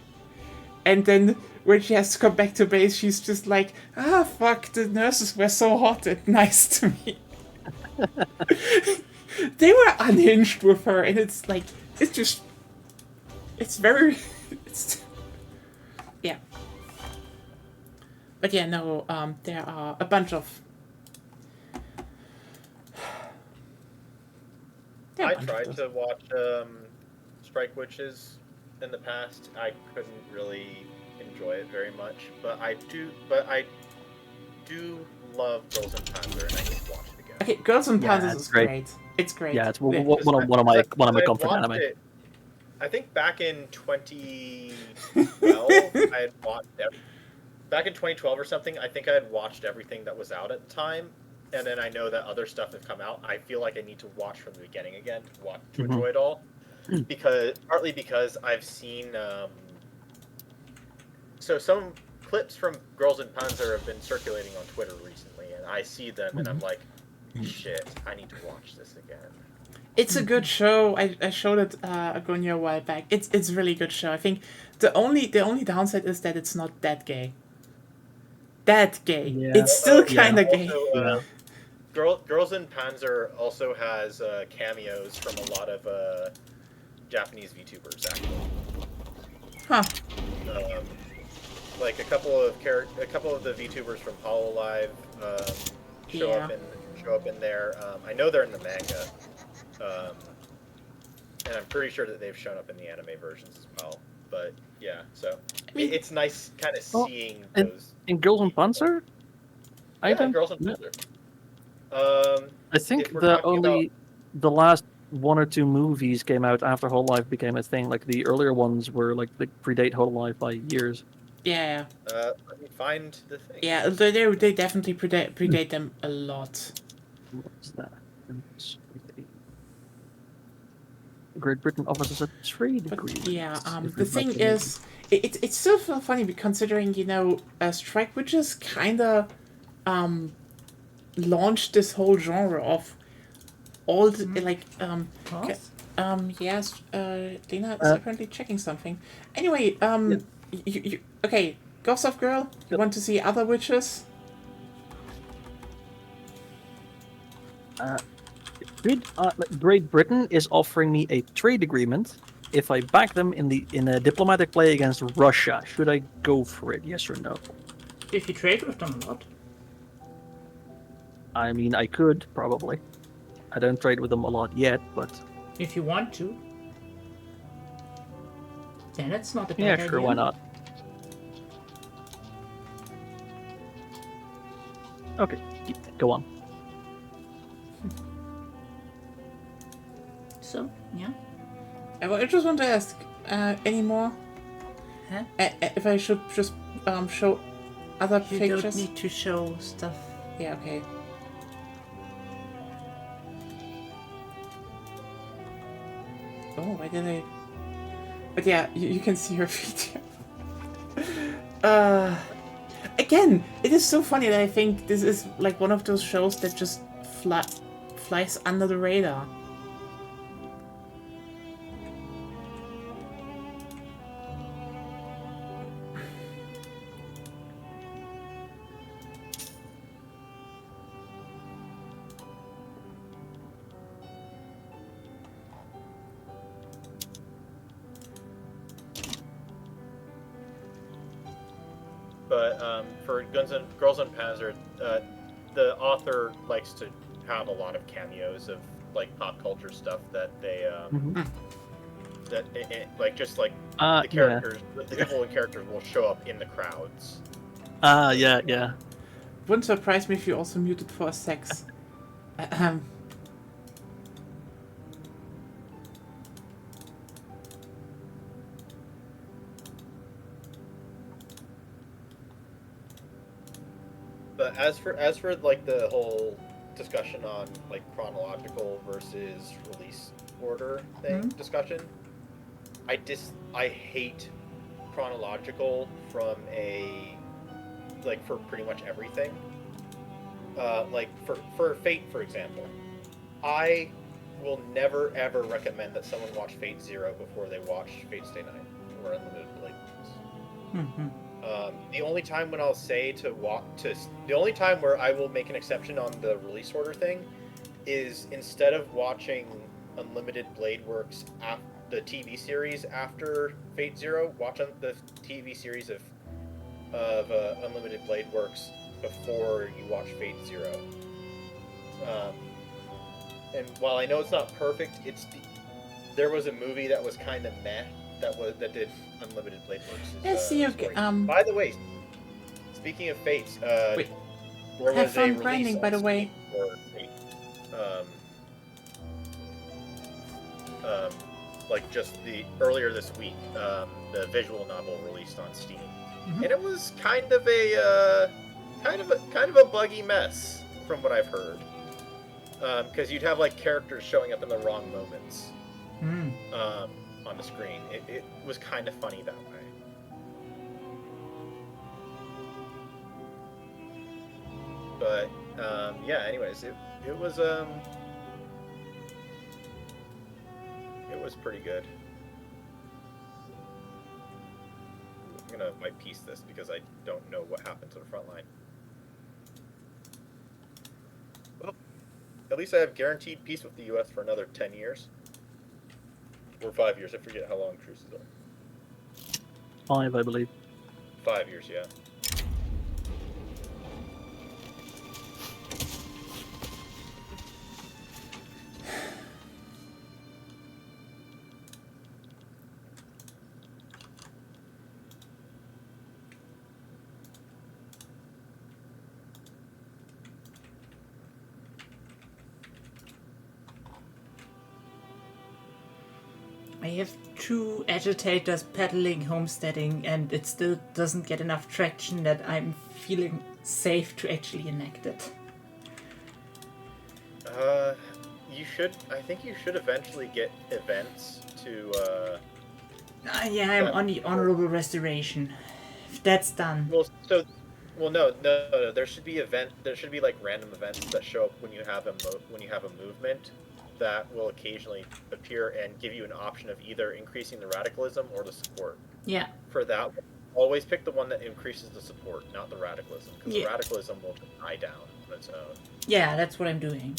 And then when she has to come back to base, she's just like, fuck, the nurses were so hot and nice to me. They were unhinged with her, and it's like, it's very, yeah. But yeah, no, there are a bunch of... I tried to watch Strike Witches in the past. I couldn't really enjoy it very much, but I do love Girls and Panzer, and I need to watch it again. Okay, Girls and Yeah, Panzers it's is great. great. It's great. Yeah, it's one of my comfort watched anime. it, I think back in 2012, I had watched back in 2012 or something. I think I had watched everything that was out at the time, and then I know that other stuff had come out. I feel like I need to watch from the beginning again to enjoy it all, partly because I've seen so some clips from Girls in Panzer have been circulating on Twitter recently, and I see them and I'm like, shit, I need to watch this again. It's a good show. I showed it Agonia a while back. It's a really good show. I think the only downside is that it's not that gay. That gay. Yeah. It's still Yeah. kind of gay. Also, Yeah. Girls in Panzer also has cameos from a lot of Japanese VTubers, actually. Huh. Like a couple of the VTubers from Hololive show up in there. I know they're in the manga, and I'm pretty sure that they've shown up in the anime versions as well. But yeah, so it's nice kind of seeing those. In Girls in Panzer? Girls in Panzer. I think if we're talking the last one or two movies came out after Whole Life became a thing. Like the earlier ones were like they predate Whole Life by years. Yeah. Let me find the thing. Yeah, they definitely predate them a lot. What's that? Great Britain offers us a trade agreement. Yeah, the thing is, it's still funny considering, Strike Witches kind of launched this whole genre of all the, yes, Lena is apparently checking something. Anyway, okay, Ghost of Girl, you want to see other witches? Great Britain is offering me a trade agreement if I back them in a diplomatic play against Russia. Should I go for it? Yes or no? If you trade with them a lot. I mean, I could probably. I don't trade with them a lot yet, but If you want to. Then it's not a bad yeah, idea. sure, why not? Okay, go on. So, yeah. I just want to ask, any more? Huh? If I should just show other You pictures? don't need to show stuff. Yeah, okay. Oh, why did I... But yeah, you can see her video. Again, it is so funny that I think this is like one of those shows that just flies under the radar. But for Girls on Panzer, the author likes to have a lot of cameos of like pop culture stuff that they the characters, the people and characters will show up in the crowds. Yeah. Wouldn't surprise me if you also muted for sex. But as for like the whole discussion on like chronological versus release order thing discussion, I hate chronological from for pretty much everything. Like for Fate, for example, I will never ever recommend that someone watch Fate Zero before they watch Fate Stay Night or Unlimited Blade Works. The only time when I'll say the only time where I will make an exception on the release order thing is instead of watching Unlimited Blade Works the TV series after Fate Zero, watch the TV series of Unlimited Blade Works before you watch Fate Zero. And while I know it's not perfect, there was a movie that was kind of meh that did Unlimited Blade Works. Yes, okay. By the way, speaking of Fates, Wait. there Have was fun a release grinding, by the way. for Fate. Like just earlier this week, the visual novel released on Steam, and it was kind of a buggy mess from what I've heard. Because you'd have like characters showing up in the wrong moments on the screen. It was kind of funny that way. But Yeah. Anyways, it was pretty good. I'm gonna might piece this because I don't know what happened to the front line. Well, at least I have guaranteed peace with the U.S. for another 10 years. Or 5 years. I forget how long truces are. 5, I believe. 5 years, yeah. I have 2 agitators peddling homesteading, and it still doesn't get enough traction that I'm feeling safe to actually enact it. You should. I think you should eventually get events to. Yeah, I'm on the honorable restoration. If that's done. Well, no. There should be There should be like random events that show up when you have a movement that will occasionally appear and give you an option of either increasing the radicalism or the support. Yeah. For that, always pick the one that increases the support, not the radicalism, because Yeah. the radicalism will die down on its own. Yeah, that's what I'm doing.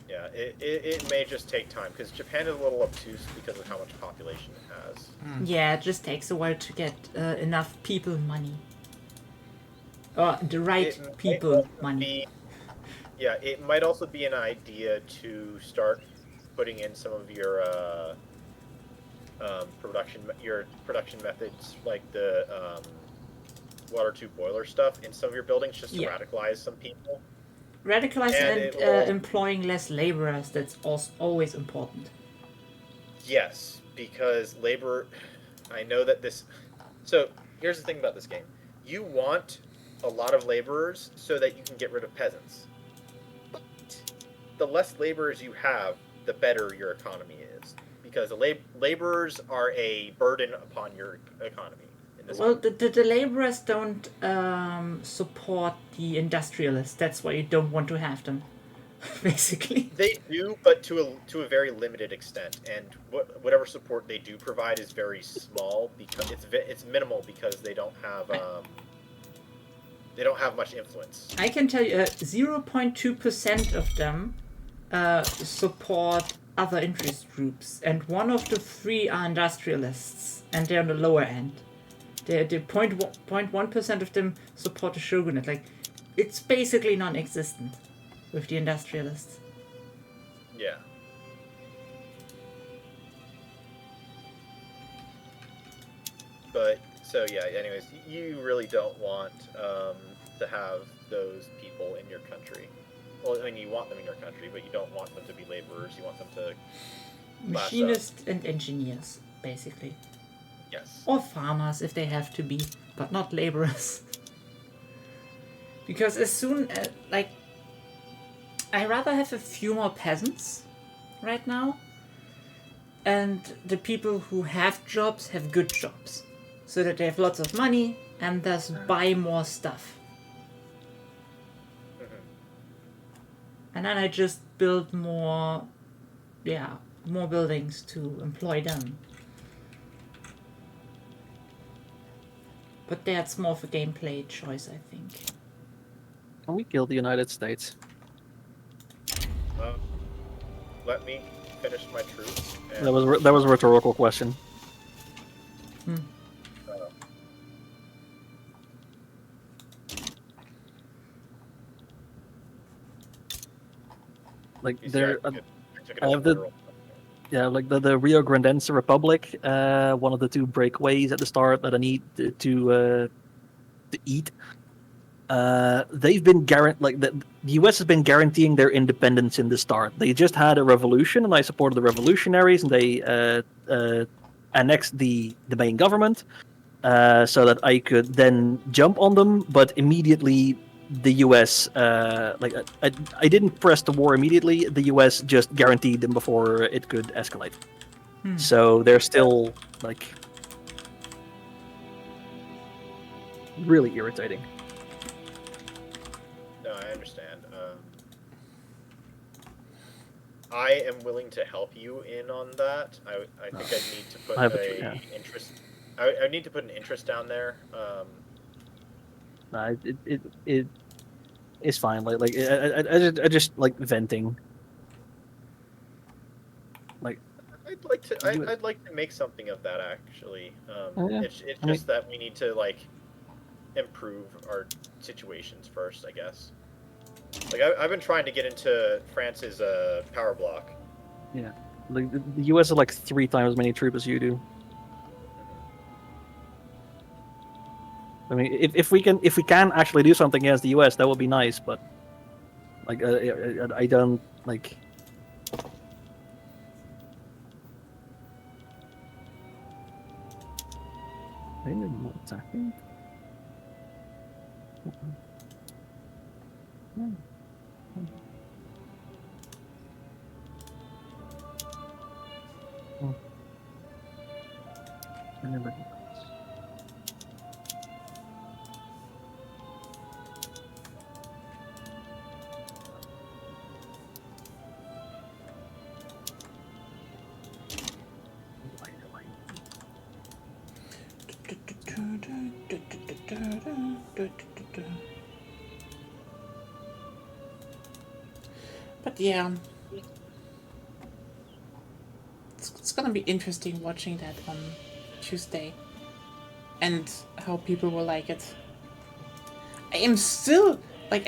Yeah, it may just take time because Japan is a little obtuse because of how much population it has. Yeah, it just takes a while to get enough people money. Or the right people money. Yeah, it might also be an idea to start putting in some of your production methods, like the water tube boiler stuff, in some of your buildings, just to radicalize some people. Radicalize and employing less laborers, that's also always important. Yes, because labor... I know that this... So, here's the thing about this game. You want a lot of laborers so that you can get rid of peasants. But the less laborers you have, the better your economy is. Because the laborers are a burden upon your economy. Well, the laborers don't support the industrialists. That's why you don't want to have them, basically. They do, but to a very limited extent, and whatever support they do provide is very small because it's minimal because they don't have much influence. I can tell you, 0.2% of them support other interest groups, and 1 of the 3 are industrialists, and they're on the lower end. The 0.1% of them support the shogunate. Like, it's basically non-existent with the industrialists. Yeah. But so yeah. Anyways, you really don't want to have those people in your country. Well, I mean, you want them in your country, but you don't want them to be laborers. You want them to machinists and engineers, basically. Yes. Or farmers if they have to be, but not laborers. Because as soon as, I rather have a few more peasants right now, and the people who have jobs have good jobs, so that they have lots of money and thus buy more stuff. And then I just build more buildings to employ them. But that's more of a gameplay choice, I think. Can we kill the United States? Let me finish my troops. That was a rhetorical question. Like there, I have the Rio Grandense Republic, one of the 2 breakaways at the start that I need to eat. They've been the U.S. has been guaranteeing their independence in the start. They just had a revolution, and I supported the revolutionaries, and they annexed the main government so that I could then jump on them. But immediately, the U.S. I didn't press the war immediately. The U.S. just guaranteed them before it could escalate. So they're still really irritating. I understand. I am willing to help you in on that. I think I need to put I have a a interest. I need to put an interest down there. Nah, it's fine. I just like venting. Like, I'd like to make something of that actually. Yeah. It's I mean- just that we need to like improve our situations first, I guess. Like I've been trying to get into France's power block. yeah. Like the U.S. has like 3 times as many troops as you do. I mean, if we can actually do something against the U.S., that would be nice. But like, I don't like. Maybe not attacking. I never did this. But yeah, it's gonna be interesting watching that on Tuesday, and how people will like it. I'm still like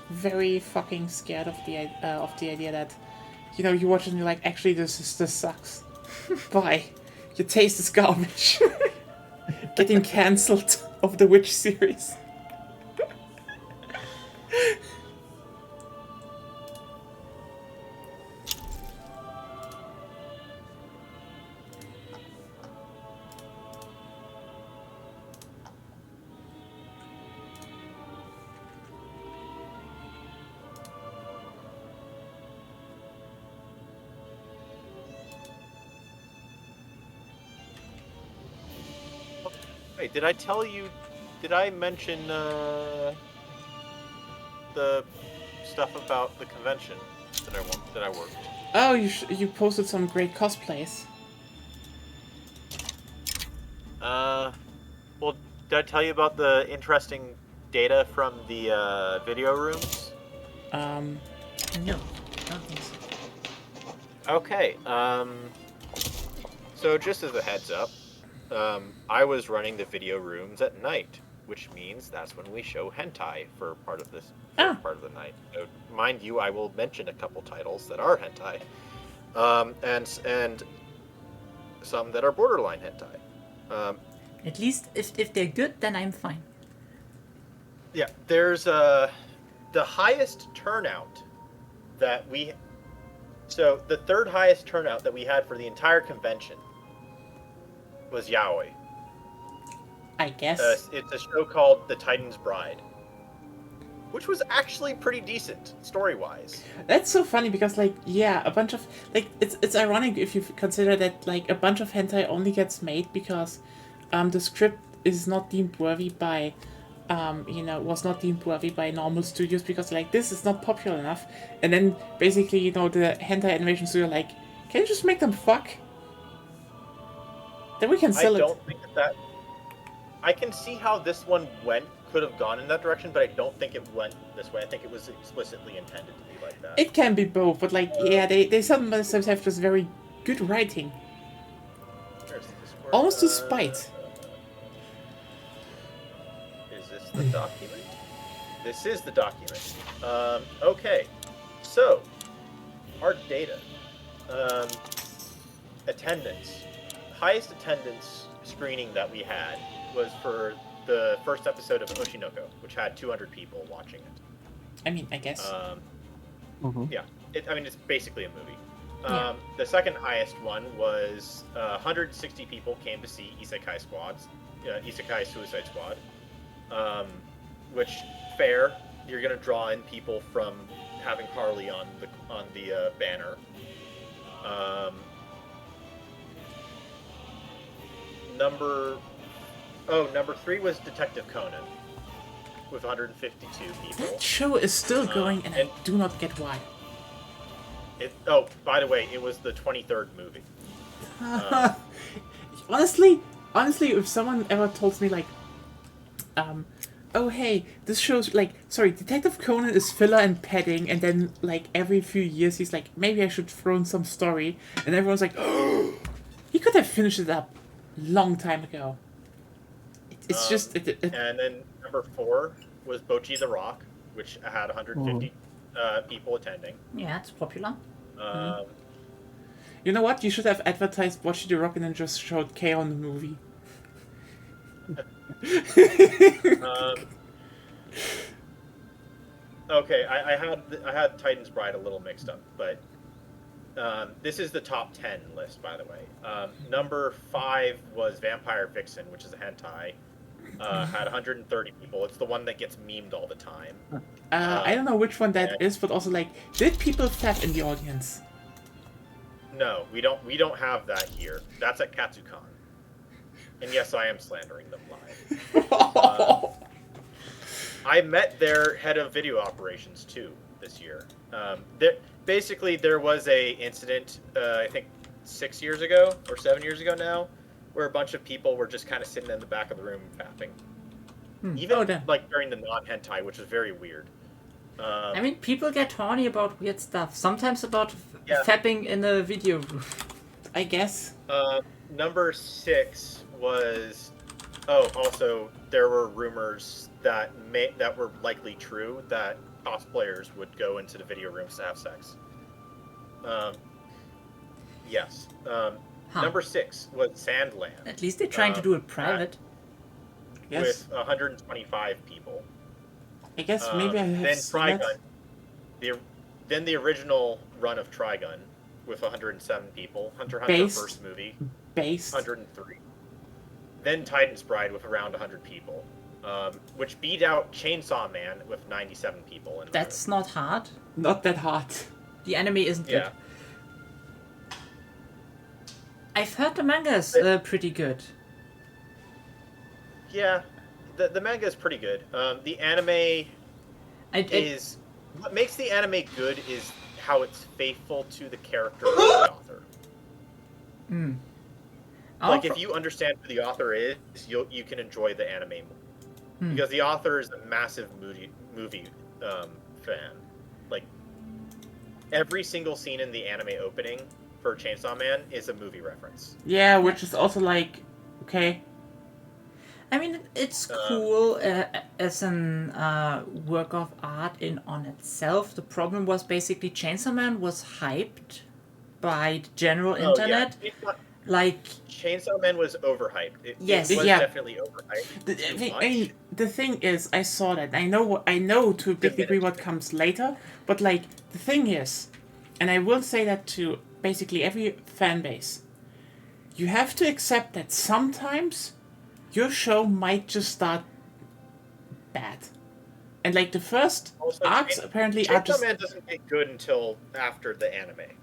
very fucking scared of the idea that, you know, you watch it and you're like, actually this sucks. Bye. Your taste is garbage. Getting cancelled of the Witch series. Wait, did I tell you? Did I mention the stuff about the convention that I worked? Oh, you posted some great cosplays. Well, did I tell you about the interesting data from the video rooms? Um, No, I don't think so. Okay. So just as a heads up, I was running the video rooms at night, which means that's when we show hentai for part of this part of the night. So, mind you, I will mention a couple titles that are hentai, and some that are borderline hentai. At least if they're good, then I'm fine. Yeah, there's the highest turnout that we. So the third highest turnout that we had for the entire convention was yaoi. I guess. It's a show called The Titan's Bride, which was actually pretty decent story-wise. That's so funny because, like, yeah, a bunch of, like, it's ironic if you consider that, like, a bunch of hentai only gets made because the script is not deemed worthy by, was not deemed worthy by normal studios because, like, this is not popular enough. And then, basically, you know, the hentai animation studio, like, can you just make them fuck? Then we can sell I it. don't think that... I can see how this one could have gone in that direction, but I don't think it went this way. I think it was explicitly intended to be like that. It can be both, but, like, yeah, they sometimes have just very good writing. Where's the Discord? Almost to spite. Is this the document? This is the document. Okay. So, our data. Attendance. Highest attendance screening that we had was for the first episode of Oshinoko, which had 200 people watching it. I mean, I guess. Yeah. It's basically a movie. Yeah. The second highest one was 160 people came to see Isekai Suicide Squad. Which, fair, you're gonna draw in people from having Harley on the banner. Number 3 was Detective Conan, with 152 people. That show is still going, and I and- do not get why. Oh, by the way, it was the 23rd movie. Honestly, if someone ever told me like, oh hey, this show's like, sorry, Detective Conan is filler and padding, and then like every few years he's like, maybe I should throw in some story, and everyone's like, oh, he could have finished it up long time ago. It's just. And then number 4 was Bocchi the Rock, which had 150 people attending. Yeah, it's popular. You know what? You should have advertised Watch the Rock and then just showed K on the movie. Okay, I had Titan's Bride a little mixed up, but this is the top 10 list, by the way. Number 5 was Vampire Vixen, which is a hentai. Had 130 people. It's the one that gets memed all the time. I don't know which one that is, but also like, did people fap in the audience? No, we don't have that here. That's at Katsucon. And yes, I am slandering them live. I met their head of video operations too this year. There was a incident, I think 6 years ago or 7 years ago now, where a bunch of people were just kind of sitting in the back of the room fapping. Even like during the non-hentai, which was very weird. I mean, people get horny about weird stuff. Sometimes about fapping in a video room. I guess. Number 6 was... Oh, also, there were rumors that were likely true, that cosplayers would go into the video rooms to have sex. Yes. Number 6 was Sandland. At least they're trying to do it private. Yes. With 125 people. I guess maybe I have Then seen that. Trigun. Then the original run of Trigun with 107 people. Hunter x Hunter Based. first movie. Based. 103. Then Titan's Bride with around 100 people. Which beat out Chainsaw Man with 97 people. That's not hard. Not that hard. The anime isn't good. Yeah. I've heard the manga is pretty good. Yeah, the manga is pretty good. The anime is... What makes the anime good is how it's faithful to the character of the author. Like, if you understand who the author is, you can enjoy the anime more. Because the author is a massive movie fan. Like, every single scene in the anime opening for Chainsaw Man is a movie reference. Yeah, which is also like, okay. I mean, it's cool as an work of art in on itself. The problem was basically Chainsaw Man was hyped by the general internet. Like Chainsaw Man was overhyped. It was definitely overhyped. The thing is, I saw that. I know to a big degree what comes later. But like, the thing is, and I will say that to basically every fan base, you have to accept that sometimes your show might just start bad. And like the first arcs apparently are just... Chainsaw Man doesn't get good until after the anime.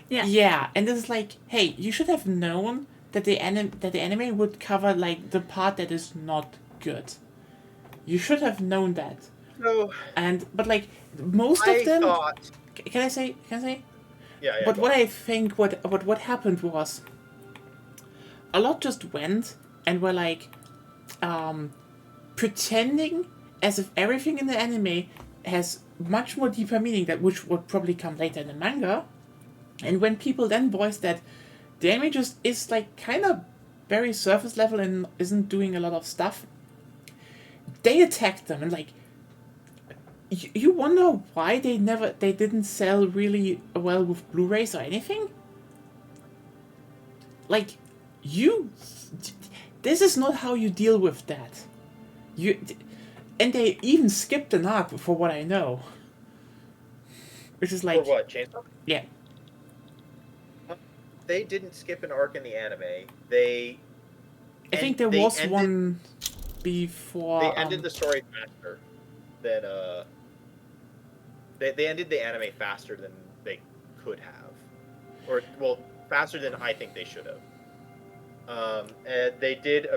Yeah, and it's like, hey, you should have known that the anime would cover like the part that is not good. You should have known that. No. But like most of them... Can I say? Yeah. But what I think what happened was a lot just went and were like pretending as if everything in the anime has much more deeper meaning, that which would probably come later in the manga. And when people then voiced that the anime just is like kind of very surface level and isn't doing a lot of stuff, they attacked them and like you wonder why they didn't sell really well with Blu-rays or anything. Like this is not how you deal with that. And they even skipped an arc for what I know. Which is like... For what, Chainsaw? Yeah. They didn't skip an arc in the anime. I think there was one before... They ended the story faster than... They ended the anime faster than they could have. Or, well, faster than I think they should have. And they did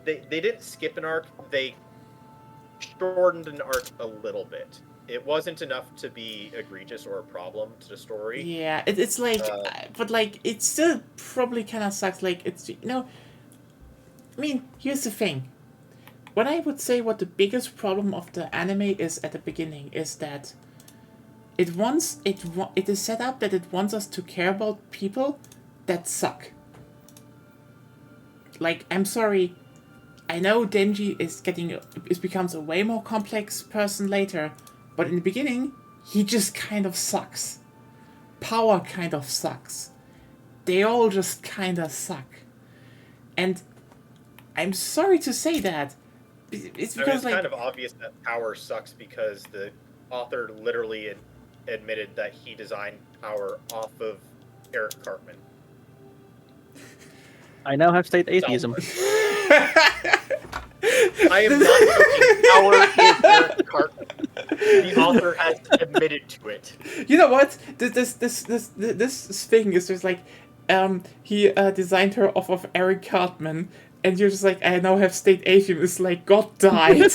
they didn't skip an arc. They shortened an arc a little bit. It wasn't enough to be egregious or a problem to the story. Yeah, it's like, but like, it still probably kind of sucks. Like, it's, you know, I mean, here's the thing. What I would say what the biggest problem of the anime is at the beginning is that it is set up that it wants us to care about people that suck. Like, I'm sorry, I know Denji becomes a way more complex person later, but in the beginning, he just kind of sucks. Power kind of sucks. They all just kind of suck. And I'm sorry to say that. It's because, kind of obvious that Power sucks because the author literally admitted that he designed Power off of Eric Cartman. I now have state atheism. I am not joking. Power is Eric Cartman. The author has admitted to it. You know what? This thing is just like, he designed her off of Eric Cartman, and you're just like, I now have state atheism. It's like, God died.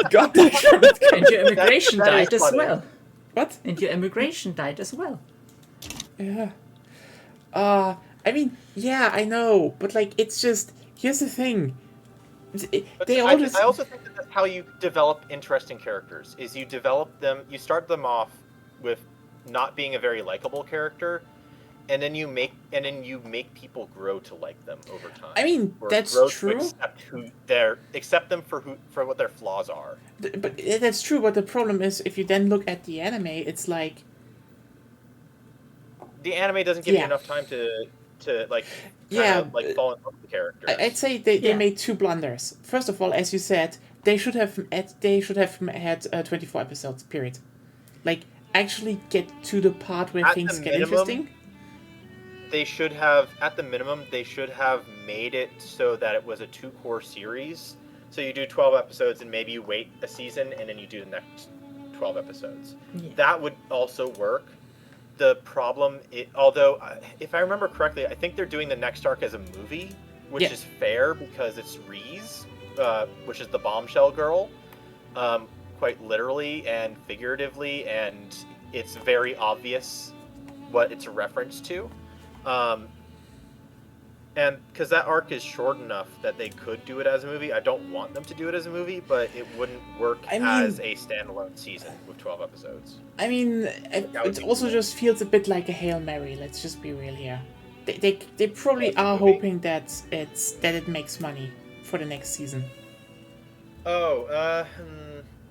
God died from it. And your immigration died as funny. well. What? And your immigration died as well. Yeah. I mean, yeah, I know, but like, it's just, here's the thing. They all just. I also think that that's how you develop interesting characters. Is you develop them, you start them off with not being a very likable character, and then you make people grow to like them over time. I mean, Or that's grow to true. accept them for what their flaws are. But that's true. But the problem is, if you then look at the anime, it's like, The anime doesn't give you Yeah. enough time to like Yeah, fall in love with the characters. I'd say they Yeah. made two blunders. First of all, as you said, they should have had 24 episodes. Period. Like, actually get to the part where At things the get minimum, interesting. They should have, at the minimum, made it so that it was a 2-core series. So you do 12 episodes and maybe you wait a season and then you do the next 12 episodes. Yeah. That would also work. The problem, although, if I remember correctly, I think they're doing the next arc as a movie, which Yeah. is fair because it's Reese, which is the bombshell girl, quite literally and figuratively, and it's very obvious what it's a reference to. And because that arc is short enough that they could do it as a movie. I don't want them to do it as a movie, but it wouldn't work I mean- as a standalone season with 12 episodes. I mean, it also just feels a bit like a Hail Mary. Let's just be real here. They probably That's a are movie. hoping that it makes money for the next season. Oh,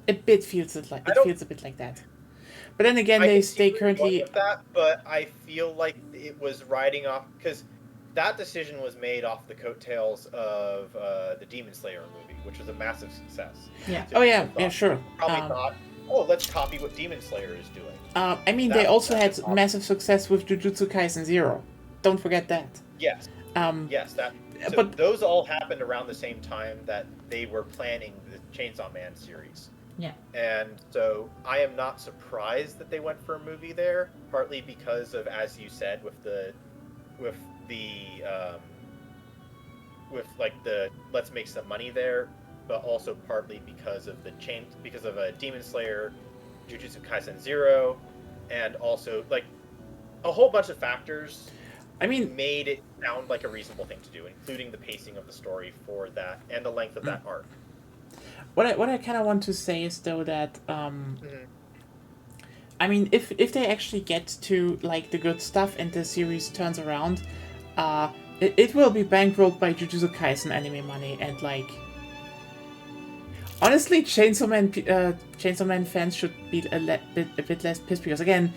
A bit feels it like I don't- feels a bit like that. But then again, I they can see where you're going currently. with that, but I feel like it was riding off because that decision was made off the coattails of the Demon Slayer movie, which was a massive success. Yeah. So Oh yeah, people yeah, thought- sure. Probably thought, oh, let's copy what Demon Slayer is doing. I mean, they That- also that's had awesome. massive success with Jujutsu Kaisen 0. Don't forget that. Yes, Yeah, that. So but- those all happened around the same time that they were planning the Chainsaw Man series. Yeah. And so I am not surprised that they went for a movie there, partly because of, as you said, with the let's make some money there, but also partly because of Demon Slayer, Jujutsu Kaisen 0, and also like a whole bunch of factors I mean, made it sound like a reasonable thing to do, including the pacing of the story for that and the length of that arc. what I kind of want to say is though that Mhm. I mean, if they actually get to like the good stuff and the series turns around, it will be bankrolled by Jujutsu Kaisen anime money, and like honestly, Chainsaw Man fans should be a bit less pissed because again,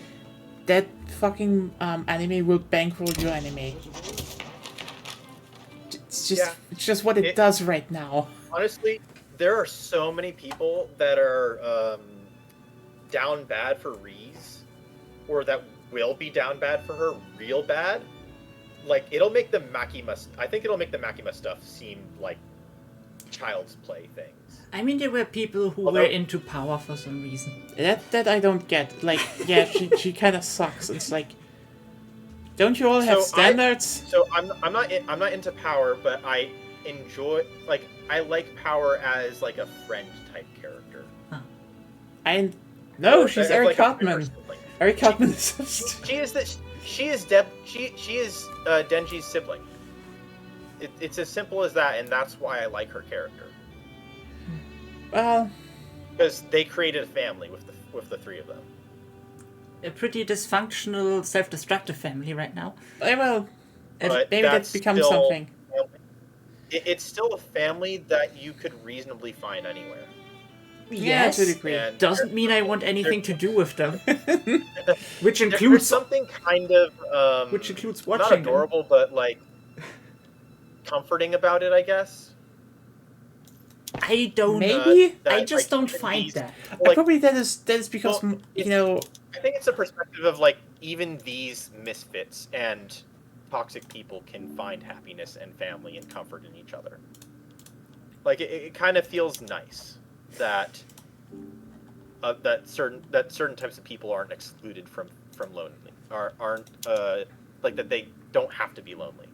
that fucking anime will bankroll your anime. It's just what it does right now. Honestly, there are so many people that are down bad for Reese, or that will be down bad for her real bad. Like, it'll make the Makima stuff seem like child's play things. I mean, there were people who Although- were into power for some reason. That I don't get. Like, yeah, she kind of sucks. It's like, don't you all have So standards? So I'm not into power, but enjoy, like, I like Power as like a friend type character. No, Or she's as, Eric like, a friend or Cartman. sibling. Eric Cartman is. She is Denji's sibling. It's as simple as that, and that's why I like her character. Well, Because they created a family with the three of them. A pretty dysfunctional, self-destructive family right now. well, But maybe that that's becomes still- something. It's still a family that you could reasonably find anywhere. Yeah, to a Yes, degree. And doesn't mean I want anything to do with them. Which there's includes something kind of which includes not watching them. adorable, but like comforting about it, I guess. I don't. Maybe? I that, just like, don't find these- that. Like, Probably that is because Well, you know. I think it's a perspective of like even these misfits and toxic people can find happiness and family and comfort in each other. Like it kind of feels nice that that certain types of people aren't excluded from lonely, aren't like that they don't have to be lonely,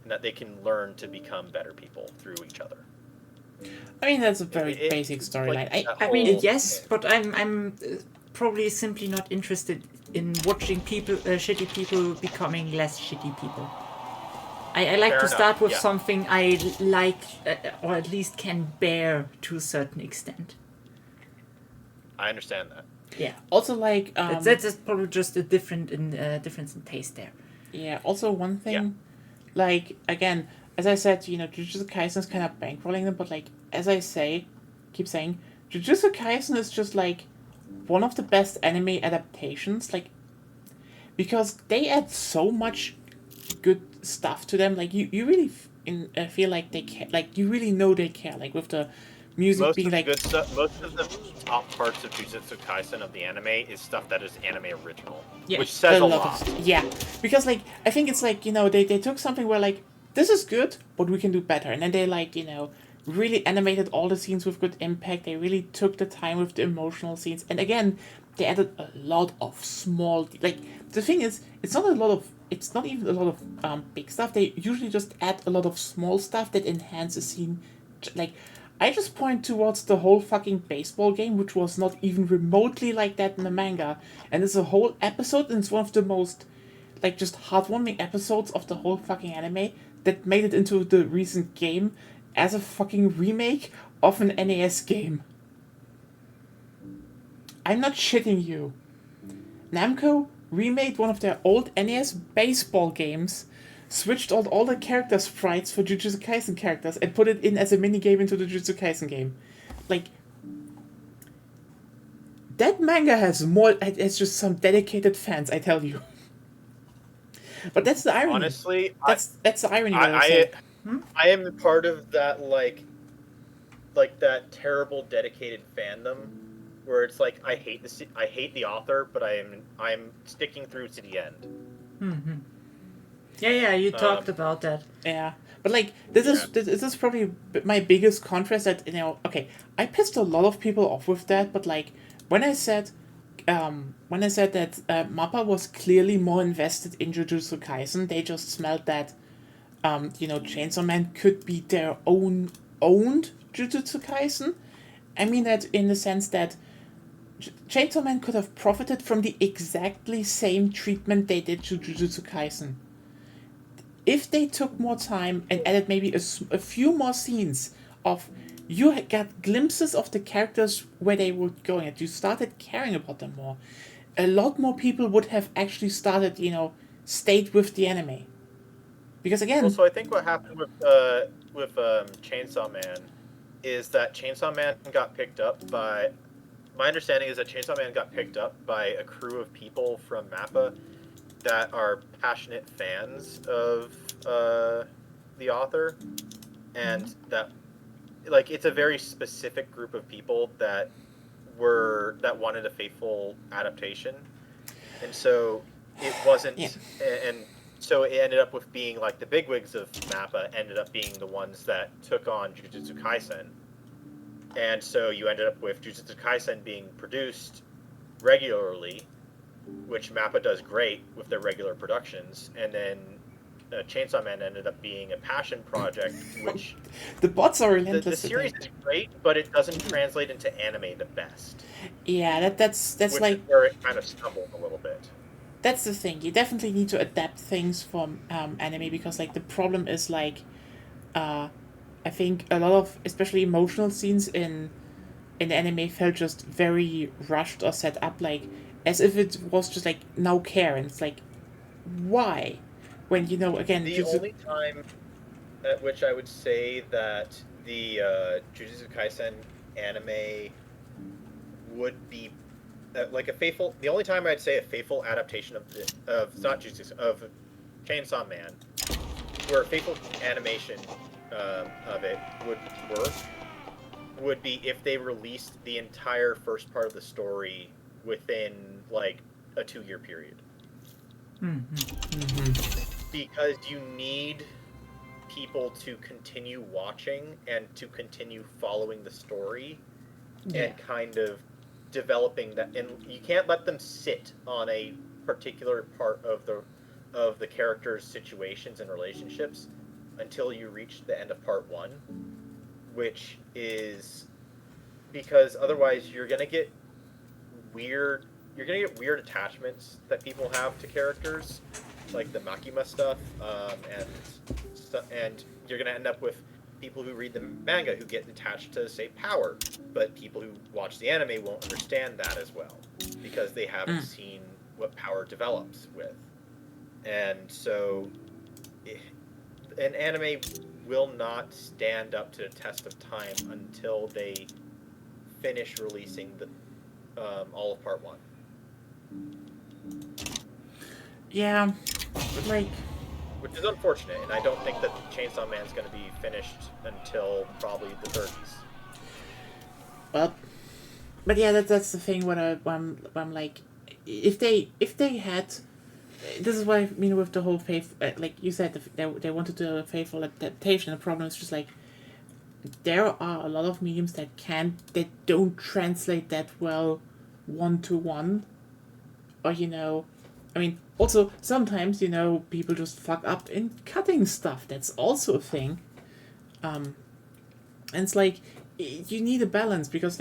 and that they can learn to become better people through each other. I mean, that's a very It- basic storyline. like, I mean, whole- yes, but I'm probably simply not interested in watching people, shitty people becoming less shitty people. I like Fair to enough, start with yeah. something I like, or at least can bear to a certain extent. I understand that. Yeah, Also, like that's probably just a difference in taste there. yeah. Also, one thing, Yeah. like again, as I said, you know, Jujutsu Kaisen's kind of bankrolling them, but like as I keep saying, Jujutsu Kaisen is just like one of the best anime adaptations, like because they add so much good stuff to them. Like you really feel like they care, like you really know they care, like with the music Most being of the like good stuff, most of the top parts of Jujutsu Kaisen of the anime is stuff that is anime original, Yeah, which says a lot lot. of yeah, because like I think it's like, you know, they took something where like this is good but we can do better, and then they like, you know, really animated all the scenes with good impact. They really took the time with the emotional scenes, and again they added a lot of small, like the thing is it's not even a lot of big stuff. They usually just add a lot of small stuff that enhance a scene. Like I just point towards the whole fucking baseball game, which was not even remotely like that in the manga, and it's a whole episode, and it's one of the most like just heartwarming episodes of the whole fucking anime that made it into the recent game as a fucking remake of an NES game. I'm not shitting you. Namco remade one of their old NES baseball games, switched out all the character sprites for Jujutsu Kaisen characters, and put it in as a minigame into the Jujutsu Kaisen game. Like, that manga has it's just some dedicated fans, I tell you. But that's the irony. Honestly, That's the irony. What I'm saying. I am part of that like that terrible dedicated fandom where it's like I hate the author, but I'm sticking through to the end. Yeah, you talked about that. Yeah, but like this is probably my biggest contrast. That, you know, okay, I pissed a lot of people off with that, but like when I said that Mappa was clearly more invested in Jujutsu Kaisen, they just smelled that you know, Chainsaw Man could be their owned Jujutsu Kaisen. I mean that in the sense that Chainsaw Man could have profited from the exactly same treatment they did to Jujutsu Kaisen. If they took more time and added maybe a few more scenes of, you got glimpses of the characters where they were going, and you started caring about them more, a lot more people would have actually started, you know, stayed with the anime. Because again, Well, so I think what happened with Chainsaw Man is that Chainsaw Man got picked up by. My understanding is that Chainsaw Man got picked up by a crew of people from Mappa that are passionate fans of the author, and that like it's a very specific group of people that wanted a faithful adaptation, and so it wasn't. Yeah. And so it ended up with being like the bigwigs of Mappa ended up being the ones that took on Jujutsu Kaisen. And so you ended up with Jujutsu Kaisen being produced regularly, which Mappa does great with their regular productions, and then Chainsaw Man ended up being a passion project, which The bots are the relentless. series is great, but it doesn't translate into anime the best. Yeah, that's Which like is where it kind of stumbled a little bit. that's the thing. You definitely need to adapt things from anime because like the problem is like, I think a lot of especially emotional scenes in anime felt just very rushed or set up like as if it was just like no care, and it's like why when again The only time at which I would say that the Jujutsu Kaisen anime would be like a faithful. The only time I'd say a faithful adaptation of not Jujutsu of Chainsaw Man, where a faithful animation of it would work, would be if they released the entire first part of the story within like a 2-year period. Because you need people to continue watching and to continue following the story and kind of developing that, and you can't let them sit on a particular part of the characters' situations and relationships until you reach the end of part 1, which is because otherwise you're gonna get weird attachments that people have to characters, like the Makima stuff, and you're gonna end up with people who read the manga who get attached to, say, Power, but people who watch the anime won't understand that as well because they haven't seen what Power develops with, and so an anime will not stand up to the test of time until they finish releasing the all of part 1. Yeah, but like Which is unfortunate, and I don't think that Chainsaw Man's going to be finished until probably the 30s. well, but yeah, that's the thing when I'm like, if they had, this is what I mean with the whole faith, like you said, they wanted to do a faithful adaptation. The problem is just like there are a lot of mediums that don't translate that well 1-to-1, or I mean, also sometimes people just fuck up in cutting stuff. That's also a thing. And it's like you need a balance because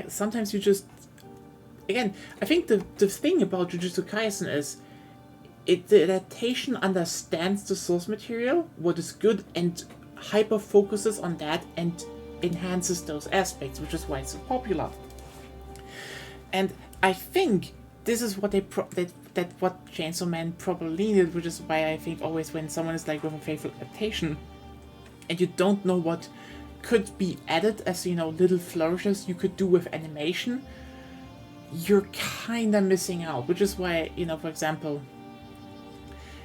sometimes you just, again, I think the thing about Jujutsu Kaisen is the adaptation understands the source material, what is good, and hyper focuses on that and enhances those aspects, which is why it's so popular. And I think this is what what Chainsaw Man probably needed, which is why I think always when someone is like with a faithful adaptation and you don't know what could be added as little flourishes you could do with animation, you're kinda missing out, which is why for example,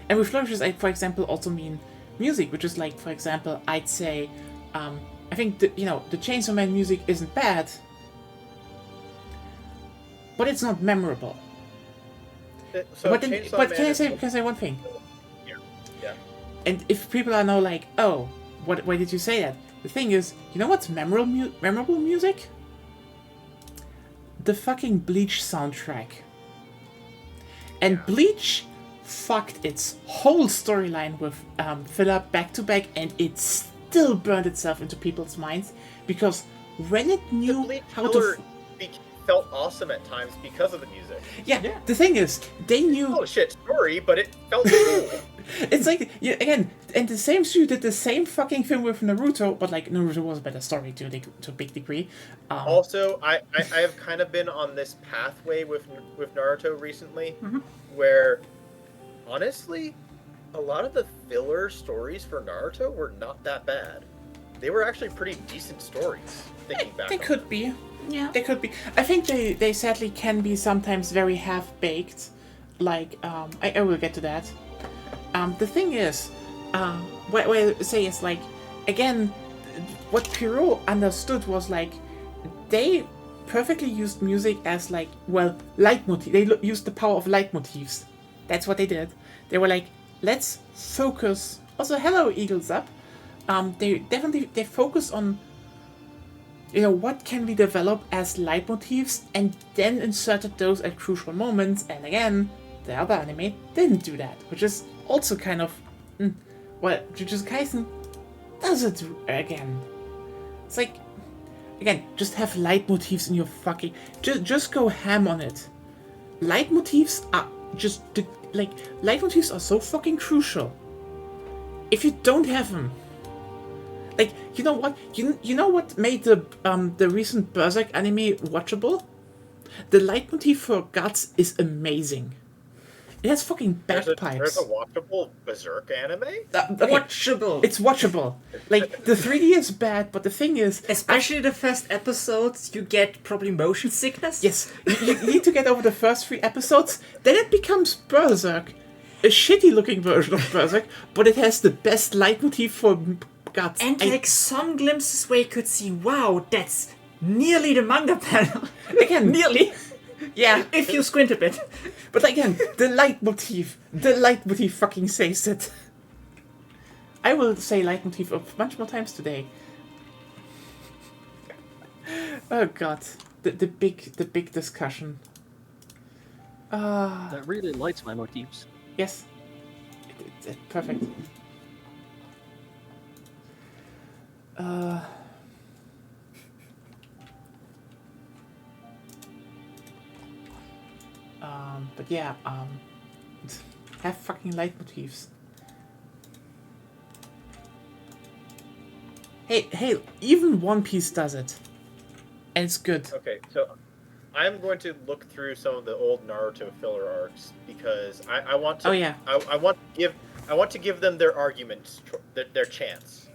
and with flourishes I for example also mean music, which is like for example I'd say I think the Chainsaw Man music isn't bad, but it's not memorable. So But can I say one thing? Yeah. And if people are now like, oh, why did you say that? The thing is, what's memorable music? The fucking Bleach soundtrack. And Bleach fucked its whole storyline with filler back to back, and it still burned itself into people's minds because when it knew how to. Felt awesome at times because of the music. Yeah, the thing is, they knew. Oh shit, story, but it felt cool. It's like, again, and the same studio did the same fucking thing with Naruto, but like Naruto was a better story to a big degree. Also, I have kind of been on this pathway with Naruto recently, where honestly, a lot of the filler stories for Naruto were not that bad. They were actually pretty decent stories. Thinking back, they could be. Yeah. They could be. I think they sadly can be sometimes very half-baked. Like, I will get to that. The thing is, what I say is like, again, what Pierrot understood was like, they perfectly used music as like, well, leitmotif. They used the power of leitmotifs. That's what they did. They were like, let's focus. Also, hello, Eagles Up. They focus on what can we develop as leitmotifs, and then inserted those at crucial moments. And again, the other anime didn't do that, which is also kind of well, Jujutsu Kaisen does it again. It's like, again, just have leitmotifs in your fucking... Just go ham on it. Leitmotifs are just... leitmotifs are so fucking crucial. If you don't have them... Like, you know what? You know what made the recent Berserk anime watchable? The leitmotif for Guts is amazing. It has fucking bagpipes. There's a watchable Berserk anime? Okay, Watchable. it's watchable. Like, the 3D is bad, but the thing is... Especially the first episodes, you get probably motion sickness. Yes, you need to get over the first 3 episodes, then it becomes Berserk. A shitty-looking version of Berserk, but it has the best leitmotif for Guts. And like some glimpses where you could see, wow, that's nearly the manga panel. Again, Nearly. yeah, If you squint a bit. but again, the leitmotif fucking says it. I will say leitmotif a bunch more times today. Oh god, the big discussion. That really lights my motifs. Yes, it's perfect. But yeah, have fucking leitmotifs. Hey, even One Piece does it. And it's good. Okay, so I'm going to look through some of the old Naruto filler arcs because I want to. Oh, yeah. I want to give them their arguments, their chance.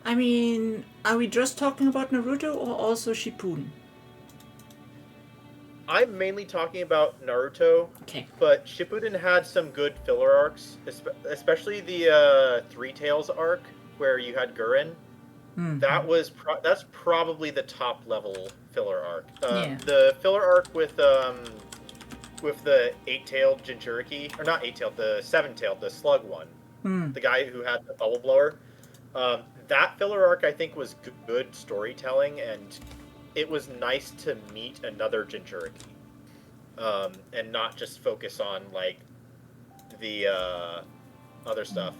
I mean, are we just talking about Naruto or also Shippuden? I'm mainly talking about Naruto, Okay. but Shippuden had some good filler arcs, especially the Three Tails arc where you had Gurren. Hmm. That's probably the top level filler arc. Yeah. The filler arc with the 8-tailed Jinchuriki, or not 8-tailed, the 7-tailed, the slug one, the guy who had the bubble blower. That filler arc I think was good storytelling, and it was nice to meet another Jinchuriki, and not just focus on like the other stuff.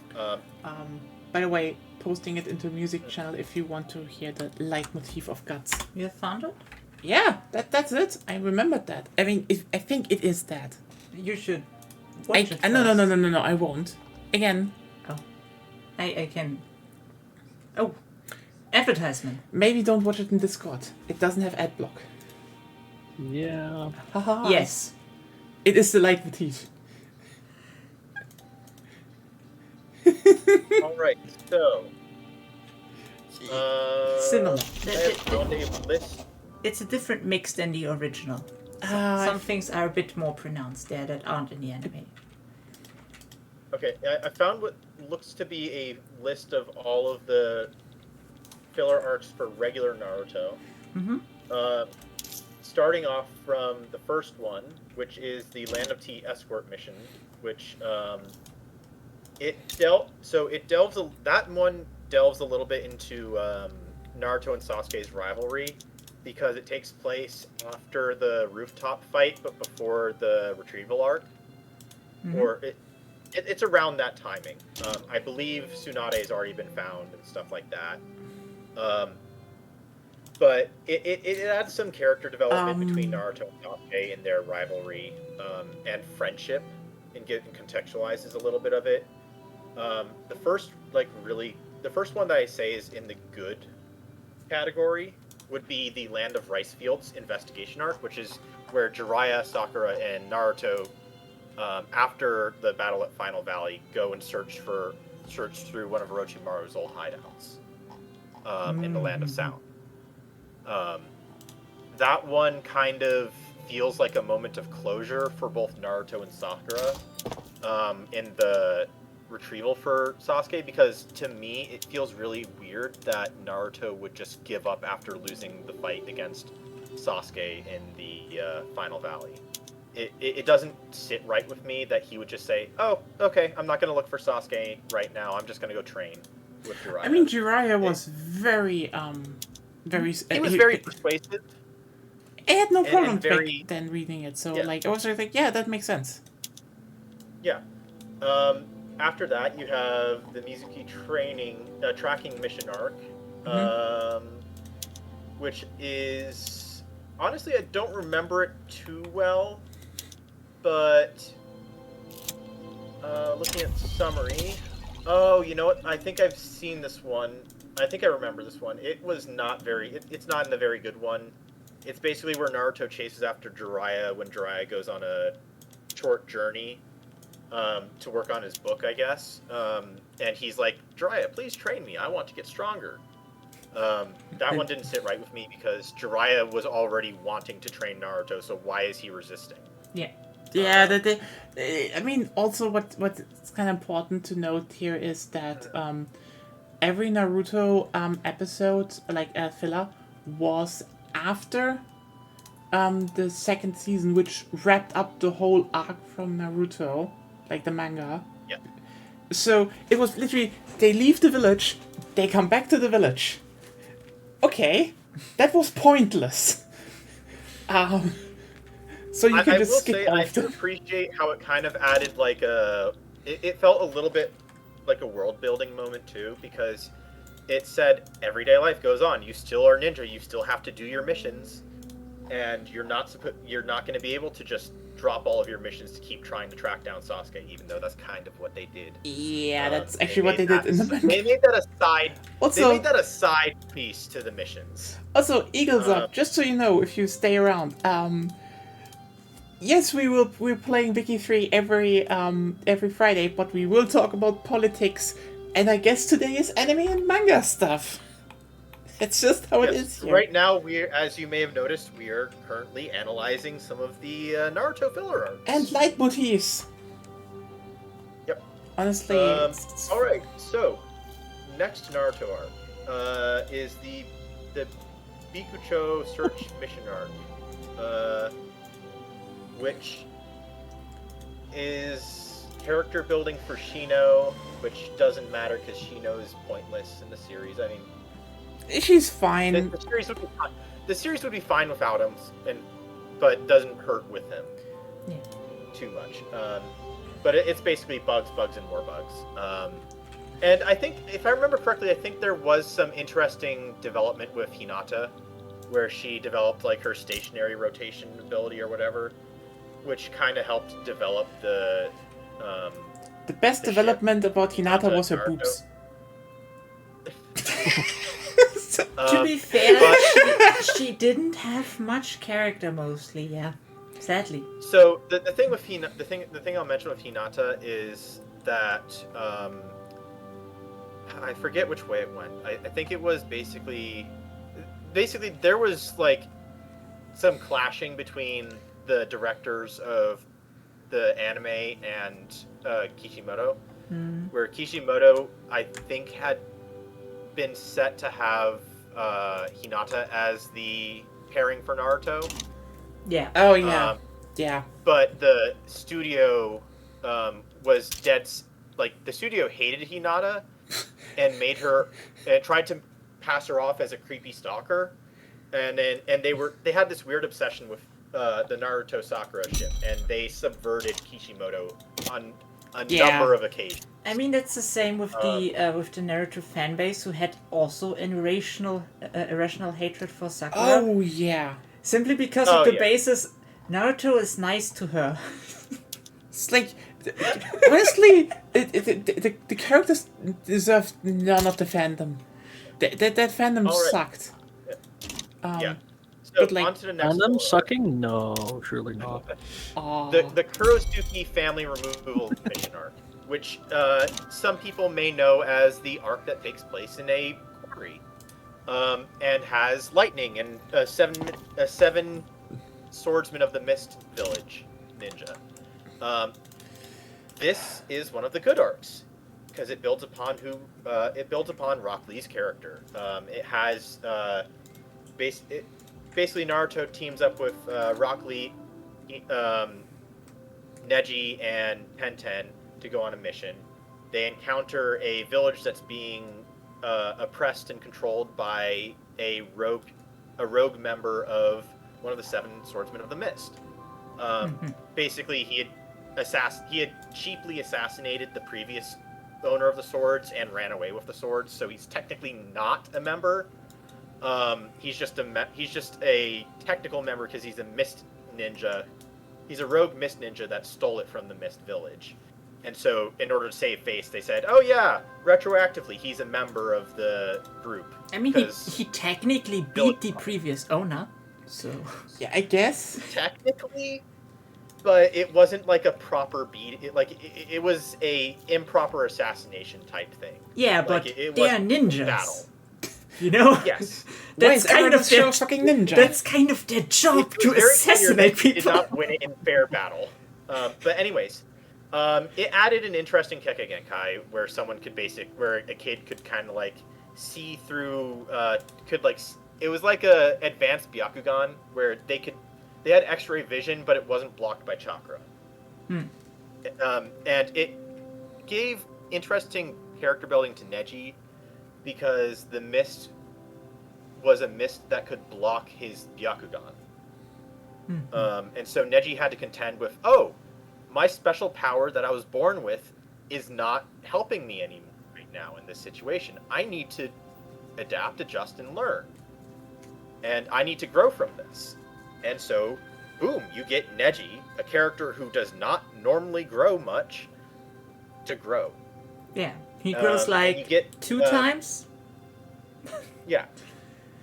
By the way, posting it into a music channel if you want to hear the leitmotif of Guts. You have found it? Yeah, that's it. I remembered that. I mean, I think it is that. You should watch it. No, I won't. Again, Oh. I can... Oh. Advertisement. maybe don't watch it in Discord. It doesn't have ad block. Yeah. Haha. Yes. It is the leitmotif. All right, so Similar. I found a list. It's a different mix than the original. Some things are a bit more pronounced there that aren't in the anime. Okay, I found what looks to be a list of all of the filler arcs for regular Naruto. Mm-hmm. Starting off from the first one, which is the Land of Tea escort mission, which that one delves a little bit into Naruto and Sasuke's rivalry, because it takes place after the rooftop fight, but before the retrieval arc, or it's around that timing. I believe Tsunade has already been found and stuff like that. But it adds some character development between Naruto and Sasuke in their rivalry and friendship, and contextualizes a little bit of it. The first one that I say is in the good category would be the Land of Rice Fields investigation arc, which is where Jiraiya, Sakura, and Naruto, after the battle at Final Valley, go and search through one of Orochimaru's old hideouts in the Land of Sound. That one kind of feels like a moment of closure for both Naruto and Sakura in the retrieval for Sasuke, because to me it feels really weird that Naruto would just give up after losing the fight against Sasuke in the Final Valley. It doesn't sit right with me that he would just say, oh, okay, I'm not going to look for Sasuke right now, I'm just going to go train with Jiraiya. I mean, Jiraiya was very he was very persuasive. I had no problem and very, then reading it, so yeah. like I was like, yeah, that makes sense. Yeah. after that, you have the Mizuki tracking mission arc, which is honestly I don't remember it too well, but looking at the summary, oh, you know what? I think I've seen this one. I think I remember this one. It was not very. It's not in the very good one. It's basically where Naruto chases after Jiraiya when Jiraiya goes on a short journey to work on his book, I guess. And he's like, Jiraiya, please train me. I want to get stronger. That one didn't sit right with me because Jiraiya was already wanting to train Naruto, so why is he resisting? Yeah. Yeah, I mean, also what's kind of important to note here is that every Naruto episode, like filler, was after the second season, which wrapped up the whole arc from Naruto, like the manga. Yeah. So it was literally, they leave the village, they come back to the village. Okay, that was pointless. So you can I just will skip say all I of do them. appreciate how it kind of added like it felt a little bit like a world building moment too, because it said everyday life goes on. You still are ninja. You still have to do your missions, and you're not going to be able to just drop all of your missions to keep trying to track down Sasuke, even though that's kind of what they did. Yeah, that's actually what they did in the manga. They made that a side. Also- they made that a side piece to the missions. Also, Eagles Up, just so you know, if you stay around, yes, we're playing Vicky 3 every Friday, but we will talk about politics, and I guess today is anime and manga stuff. It's just how it is here. Right now, as you may have noticed, we are currently analyzing some of the Naruto filler arcs. And leitmotifs. Yep. Honestly, it's all right. So, next Naruto arc is the Bikucho search mission arc, which is character building for Shino, which doesn't matter because Shino is pointless in the series. I mean, she's fine. the series would be fine. The series would be fine without him, but doesn't hurt with him too much. But it's basically bugs, and more bugs. And I think, if I remember correctly, I think there was some interesting development with Hinata, where she developed like her stationary rotation ability or whatever, which kind of helped develop the. The best development about Hinata was her Naruto. boobs. To be fair, she didn't have much character mostly, yeah. Sadly. So the thing with the thing I'll mention with Hinata is that I forget which way it went. I think it was basically there was like some clashing between the directors of the anime and Kishimoto, where Kishimoto I think had been set to have Hinata as the pairing for Naruto. Yeah. Oh yeah, yeah. But the studio was dead. Like the studio hated Hinata and made her and tried to pass her off as a creepy stalker, and they had this weird obsession with the Naruto Sakura ship, and they subverted Kishimoto on a number of occasions. I mean, that's the same with the Naruto fanbase, who had also an irrational hatred for Sakura. Oh yeah. Simply because of the basis, Naruto is nice to her. It's like, honestly, the characters deserved none of the fandom. That fandom sucked. Yeah. So but like, on to the next Fandom one. sucking? No, surely not. The Kurosuke family removal mission arc, which some people may know as the arc that takes place in a quarry, and has lightning and seven swordsmen of the Mist village ninja. This is one of the good arcs because it builds upon Rock Lee's character. It has basically Naruto teams up with Rock Lee, Neji, and Penten to go on a mission. They encounter a village that's being oppressed and controlled by a rogue member of one of the seven swordsmen of the Mist. Basically, he had cheaply assassinated the previous owner of the swords and ran away with the swords, so he's technically not a member. He's just a technical member because he's a mist ninja. He's a rogue mist ninja that stole it from the mist village. And so, in order to save face, they said, "Oh yeah, retroactively, he's a member of the group." I mean, he technically beat the previous owner, so... Yeah, I guess. Technically, but it wasn't like a proper beat. It was a improper assassination type thing. Yeah, Like, but it they are wasn't ninjas. battle. You know? Yes. That's kind of their their fucking ninja. That's kind of their job It was to very clear assassinate that he people. did not win it in fair battle. But anyways, it added an interesting Kekkei where where a kid could kind of like see through, it was like a advanced Byakugan where they had X-ray vision, but it wasn't blocked by chakra. And it gave interesting character building to Neji because the mist was a mist that could block his Byakugan. And so Neji had to contend with, my special power that I was born with is not helping me anymore right now in this situation. I need to adapt, adjust, and learn. And I need to grow from this. And so, boom, you get Neji, a character who does not normally grow much, to grow. Yeah, he grows like you get, 2 times. Yeah.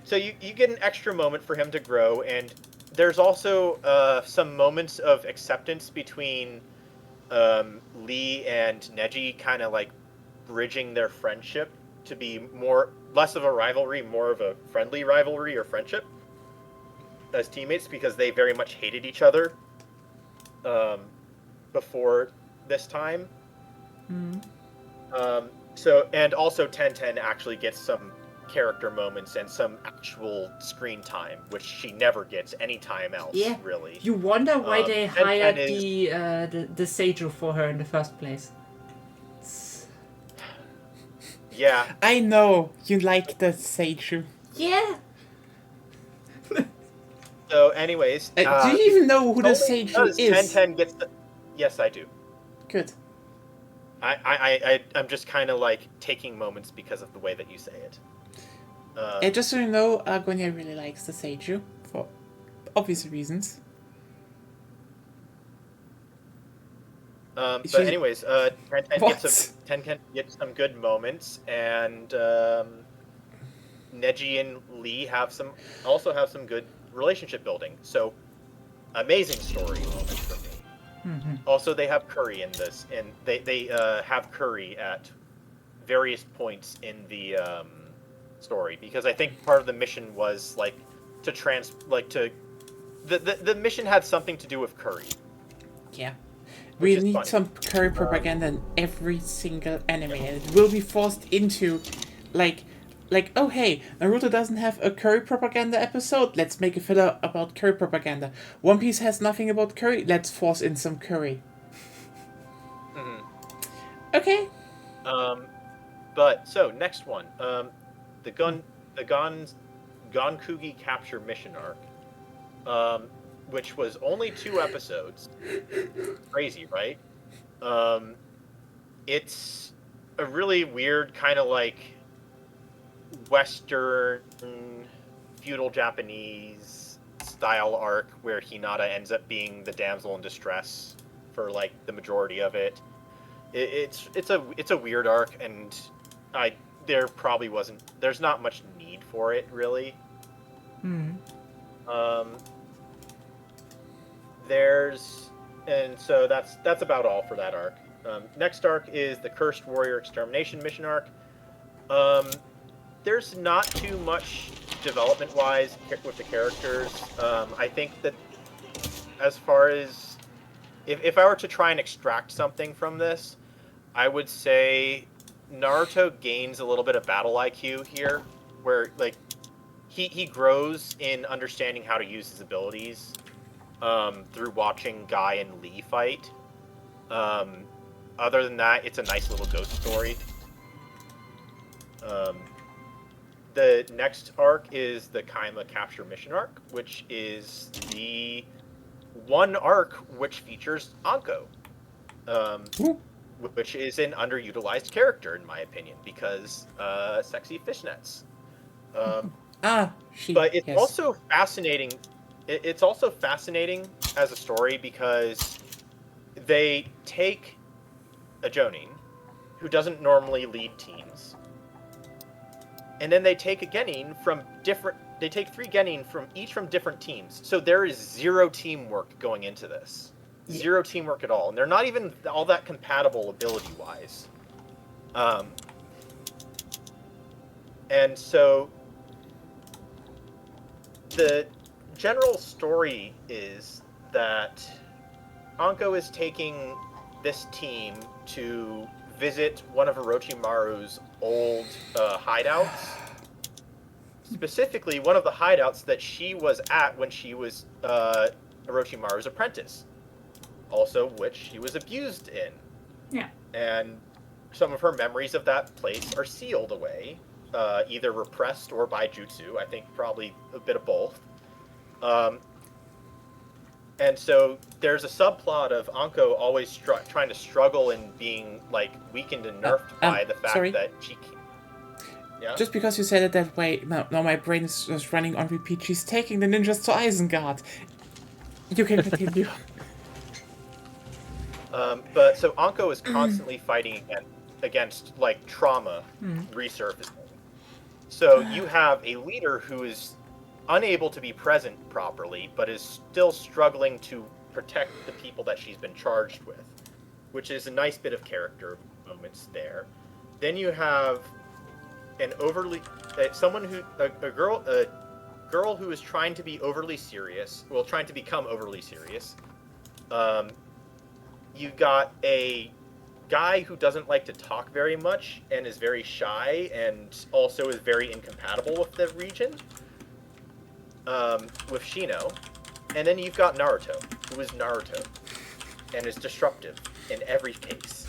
So you get an extra moment for him to grow, and there's also some moments of acceptance between Lee and Neji, kind of like bridging their friendship to be less of a rivalry, more of a friendly rivalry or friendship as teammates, because they very much hated each other before this time. And also 1010 actually gets some character moments and some actual screen time, which she never gets any time else, really. You wonder why they hired 1010 the Seijo for her in the first place. Yeah. I know you like the Seiju. Yeah. So, anyways, Do you even know who the Seiju is? 1010 gets the... Yes, I do. Good. I'm just kind of like taking moments because of the way that you say it. And just so you know, Gonya really likes the Seiju for obvious reasons. But anyways, 1010 gets some good moments, and Neji and Lee also have some good relationship building. So, amazing story moments for me. Also, they have Curry in this, and they have Curry at various points in the story, because I think part of the mission was like the mission had something to do with Curry. Yeah. We is need funny. some Curry propaganda in every single anime, and it will be forced into like, oh hey, Naruto doesn't have a Curry propaganda episode, let's make a filler about Curry propaganda. One Piece has nothing about Curry, let's force in some Curry. Okay. But so next one, the Gonkugi capture mission arc, which was only 2 episodes. Crazy, right? It's a really weird kind of like Western feudal Japanese style arc where Hinata ends up being the damsel in distress for like the majority of it. It's a weird arc, and there's not much need for it really. So that's about all for that arc. Next arc is the Cursed Warrior Extermination mission arc. There's not too much development-wise with the characters. I think that as far as if I were to try and extract something from this, I would say Naruto gains a little bit of battle IQ here, where like he grows in understanding how to use his abilities through watching Guy and Lee fight. Other than that, it's a nice little ghost story. The next arc is the Kaima capture mission arc, which is the one arc which features Anko. which is an underutilized character in my opinion because sexy fishnets. But it's yes. also fascinating. It's also fascinating as a story because they take a Jonin who doesn't normally lead teams, and then they take a Genin from different. They take 3 Genin from each from different teams. So there is 0 teamwork going into this. 0 teamwork at all, and they're not even all that compatible ability-wise. And so the general story is that Anko is taking this team to visit one of Orochimaru's old hideouts. Specifically, one of the hideouts that she was at when she was Orochimaru's apprentice. Also, which she was abused in. Yeah. And some of her memories of that place are sealed away, either repressed or by jutsu. I think probably a bit of both. And so there's a subplot of Anko always trying to struggle and being like weakened and nerfed by the fact that she. Yeah. Just because you said it that way, now my brain is just running on repeat. She's taking the ninjas to Isengard. You can continue. But so Anko is constantly fighting against like trauma resurfacing. So you have a leader who is unable to be present properly, but is still struggling to protect the people that she's been charged with, which is a nice bit of character moments there. Then you have an overly a girl who is trying to be overly serious, trying to become overly serious. You got a guy who doesn't like to talk very much and is very shy and also is very incompatible with the region. With Shino. And then you've got Naruto, who is Naruto and is disruptive in every case.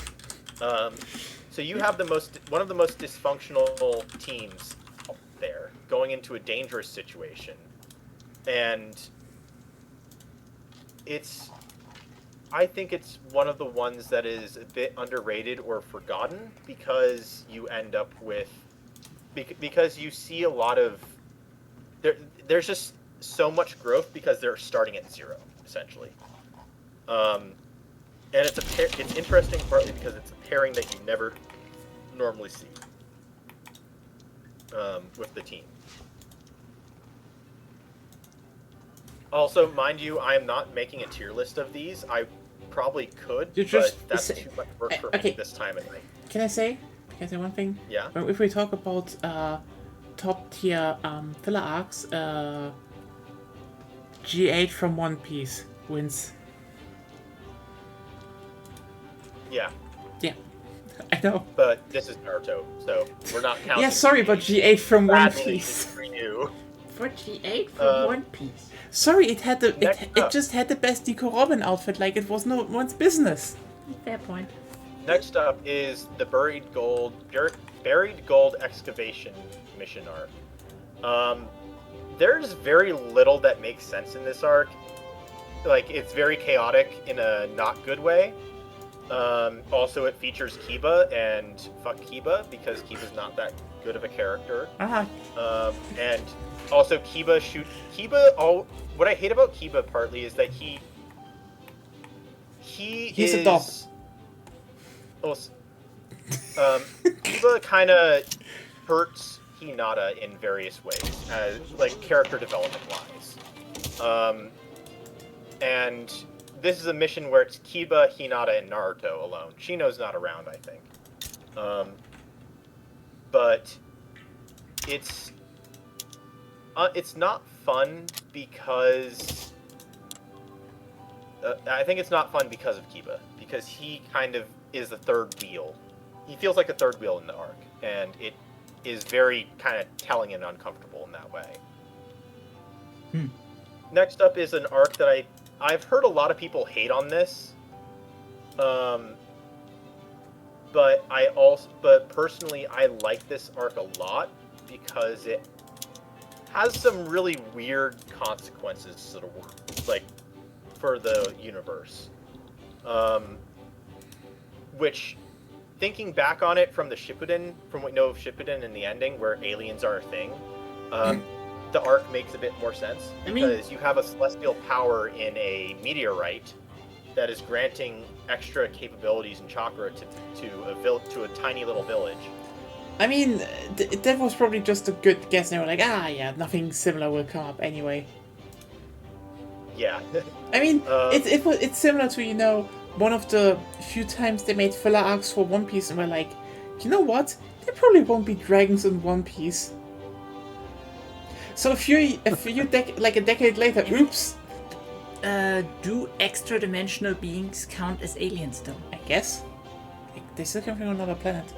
So you have one of the most dysfunctional teams there, going into a dangerous situation. And I think it's one of the ones that is a bit underrated or forgotten because you end up with, because you see a lot of, there's just so much growth because they're starting at 0, essentially. And it's interesting partly because it's a pairing that you never normally see with the team. Also, mind you, I am not making a tier list of these. I probably could, but that's too much work for me this time of night. Can I say one thing? Yeah. If we talk about top tier filler arcs, G8 from One Piece wins. Yeah. Yeah, I know. But this is Naruto, so we're not counting. Yeah, sorry, but G8 from One Piece. For you. For G8 from One Piece. Sorry, it just had the best Nico Robin outfit, like it was no one's business. Fair point. Next up is the Buried Gold Excavation mission arc. There's very little that makes sense in this arc. Like, it's very chaotic in a not good way. Also, it features Kiba, and fuck Kiba, because Kiba's not that good of a character. Uh-huh. And also, what I hate about Kiba partly is that he's a dog. Kiba kind of hurts Hinata in various ways, as like character development wise. And this is a mission where it's Kiba, Hinata, and Naruto alone. Shino's not around, I think. But it's not fun because I think it's not fun because of Kiba, because he kind of is the third wheel. He feels like a third wheel in the arc, and it is very kind of telling and uncomfortable in that way. Next up is an arc that I've heard a lot of people hate on this, but personally I like this arc a lot because it has some really weird consequences to the world, like for the universe. which, thinking back on it from the Shippuden, from what we know of Shippuden and the ending, where aliens are a thing, the arc makes a bit more sense because you have a celestial power in a meteorite that is granting extra capabilities and chakra to a tiny little village. I mean, that was probably just a good guess. They were like, yeah, nothing similar will come up anyway. Yeah. I mean, it's similar to, one of the few times they made filler arcs for One Piece and were like, you know what? There probably won't be dragons in One Piece. So a decade later, oops. Do extra-dimensional beings count as aliens, though? I guess. They still come from another planet.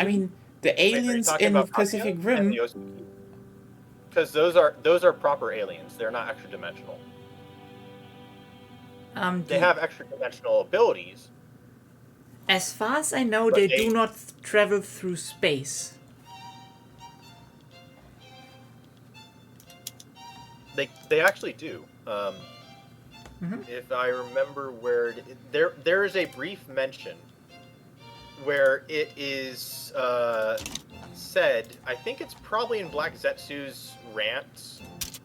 I mean, the aliens in Pacific Rim. Because those are proper aliens. They're not extra dimensional. They have extra dimensional abilities. As far as I know, they do not travel through space. They actually do. If I remember where there is a brief mention where it is said. I think it's probably in Black Zetsu's rants,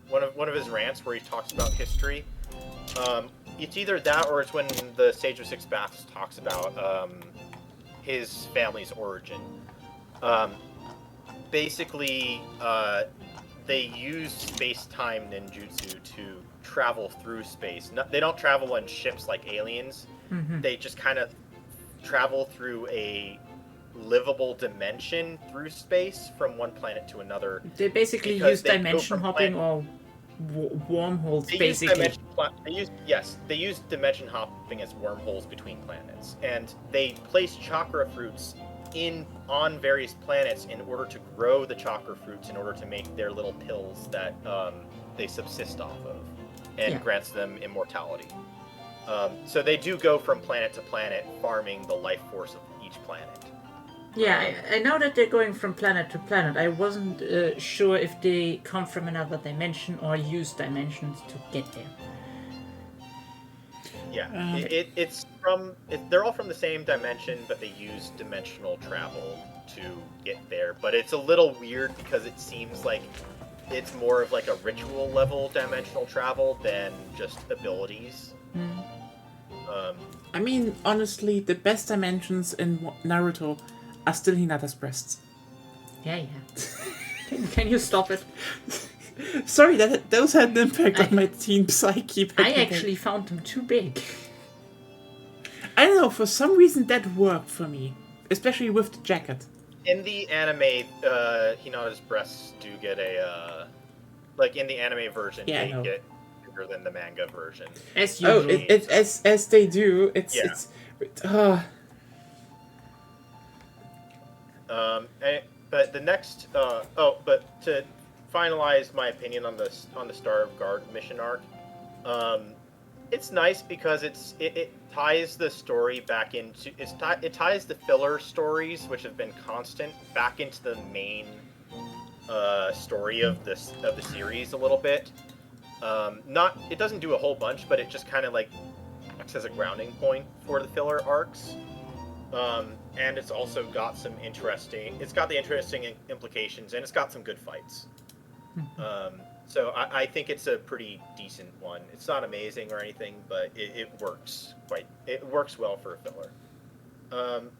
one of his rants where he talks about history. It's either that or it's when the Sage of Six Baths talks about his family's origin. Basically, they use space-time ninjutsu to travel through space. They don't travel on ships like aliens. They just kind of travel through a livable dimension through space from one planet to another. They basically use dimension hopping or wormholes, basically. They use dimension hopping as wormholes between planets, and they place chakra fruits on various planets in order to grow the chakra fruits in order to make their little pills that they subsist off of, and grants them immortality. So they do go from planet to planet, farming the life force of each planet. Yeah, I know that they're going from planet to planet. I wasn't sure if they come from another dimension or use dimensions to get there. Yeah, they're all from the same dimension, but they use dimensional travel to get there. But it's a little weird because it seems like it's more of like a ritual level dimensional travel than just abilities. I mean, honestly, the best dimensions in Naruto are still Hinata's breasts. Yeah. Can you stop it? Sorry, those had an impact on my teen psyche. I actually found them too big. I don't know, for some reason that worked for me. Especially with the jacket. In the anime, Hinata's breasts do get a... like, in the anime version, they get bigger than the manga version. As usual. As they do. But the next... but to finalize my opinion on the Star of Guard mission arc, it's nice because it ties the story back into... it ties the filler stories, which have been constant, back into the main story of the series a little bit. It doesn't do a whole bunch, but it just kind of like acts as a grounding point for the filler arcs. And it's also got some interesting implications, and it's got some good fights. So I think it's a pretty decent one. It's not amazing or anything, but it works well for a filler.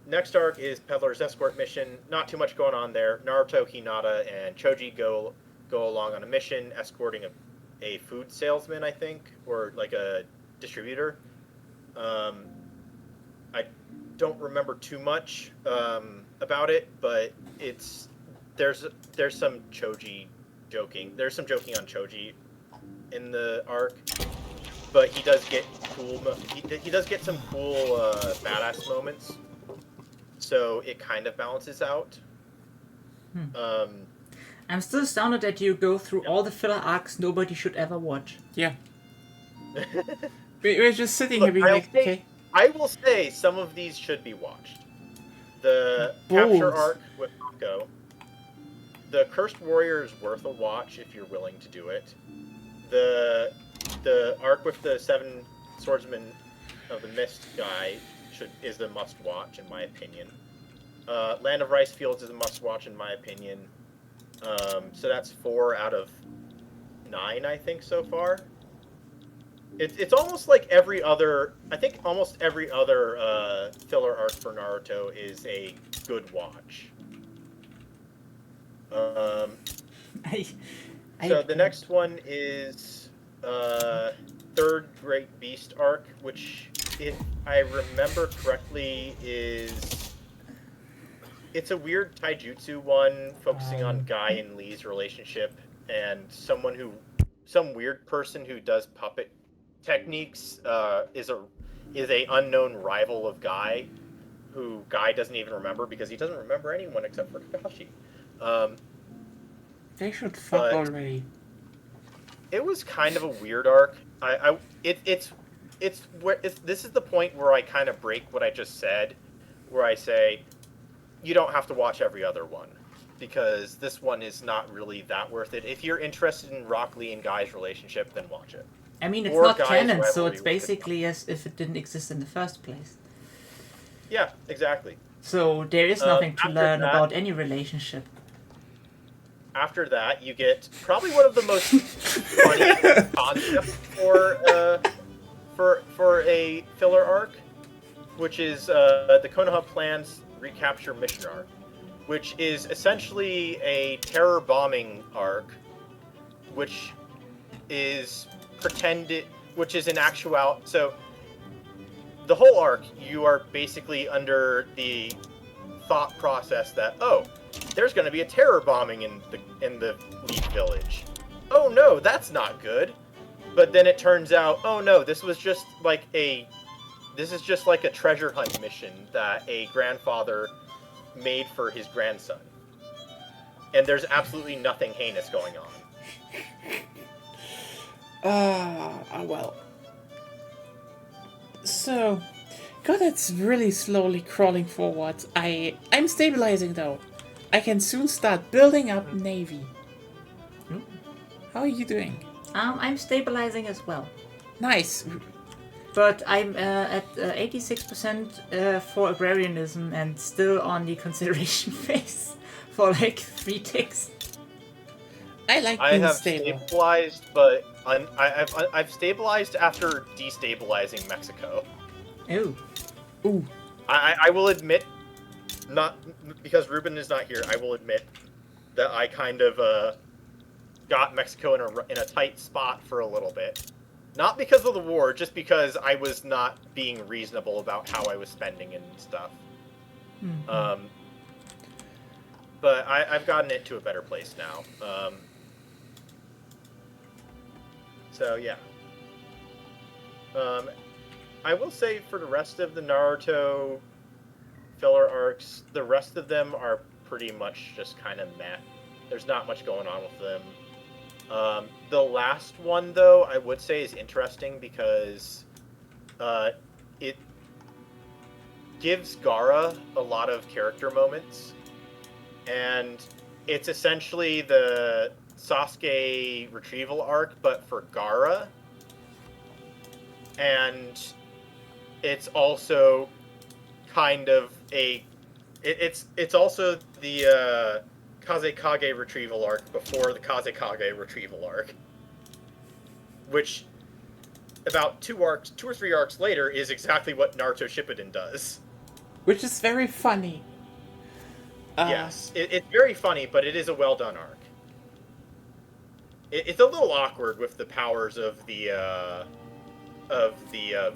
Next arc is Peddler's Escort mission. Not too much going on there. Naruto, Hinata, and Choji go along on a mission escorting a food salesman, I think, or like a distributor. I don't remember too much about it, but there's some Choji joking. There's some joking on Choji in the arc, but he does get cool. He does get some cool badass moments, so it kind of balances out. I'm still astounded that you go through all the filler arcs nobody should ever watch. Yeah. We're just sitting here being like, okay. I will say some of these should be watched. The capture arc with Mako. The Cursed Warrior is worth a watch if you're willing to do it. The arc with the 7 Swordsmen of the Mist guy is a must watch in my opinion. Land of Rice Fields is a must watch in my opinion. So that's 4 out of 9, I think, so far. It's almost like every other. I think almost every other filler arc for Naruto is a good watch. So the next one is Third Great Beast arc, which, if I remember correctly, it's a weird taijutsu one focusing on Guy and Lee's relationship and some weird person who does puppet techniques is a unknown rival of Guy, who Guy doesn't even remember because he doesn't remember anyone except for Kakashi. They should fuck already. It was kind of a weird arc. This is the point where I kind of break what I just said, where I say you don't have to watch every other one, because this one is not really that worth it. If you're interested in Rock Lee and Guy's relationship, then watch it. I mean, it's Or not Guy's canon, so rivalry it's with basically as if it didn't exist in the first place. Yeah, exactly. So there is nothing to after learn that- about any relationship. After that, you get probably one of the most funny concepts for a filler arc, which is the Konoha Plan's recapture mission arc, which is essentially a terror bombing arc, which is in actual. So the whole arc, you are basically under the thought process that, oh, there's going to be a terror bombing in the Leaf Village. Oh no, that's not good. But then it turns out, oh no, this is just like a treasure hunt mission that a grandfather made for his grandson. And there's absolutely nothing heinous going on. Well. So, God, that's really slowly crawling forward. I'm stabilizing though. I can soon start building up Navy. How are you doing? I'm stabilizing as well. Nice. But I'm at 86% for agrarianism and still on the consideration phase for like 3 ticks. I like I being have stable. stabilized, but I've stabilized after destabilizing Mexico. Ooh. Ooh. I will admit, not because Ruben is not here, I will admit that I kind of got Mexico in a tight spot for a little bit. Not because of the war, just because I was not being reasonable about how I was spending and stuff. Mm-hmm. But I've gotten it to a better place now. So yeah. I will say for the rest of the Naruto filler arcs, the rest of them are pretty much just kind of meh. There's not much going on with them. The last one, though, I would say is interesting because it gives Gaara a lot of character moments, and it's essentially the Sasuke retrieval arc, but for Gaara, and it's also kind of it's also the Kazekage retrieval arc before the Kazekage retrieval arc, which about 2 or 3 arcs later is exactly what Naruto Shippuden does. Which is very funny. Yes, it's very funny, but it is a well done arc. It's a little awkward with the powers of the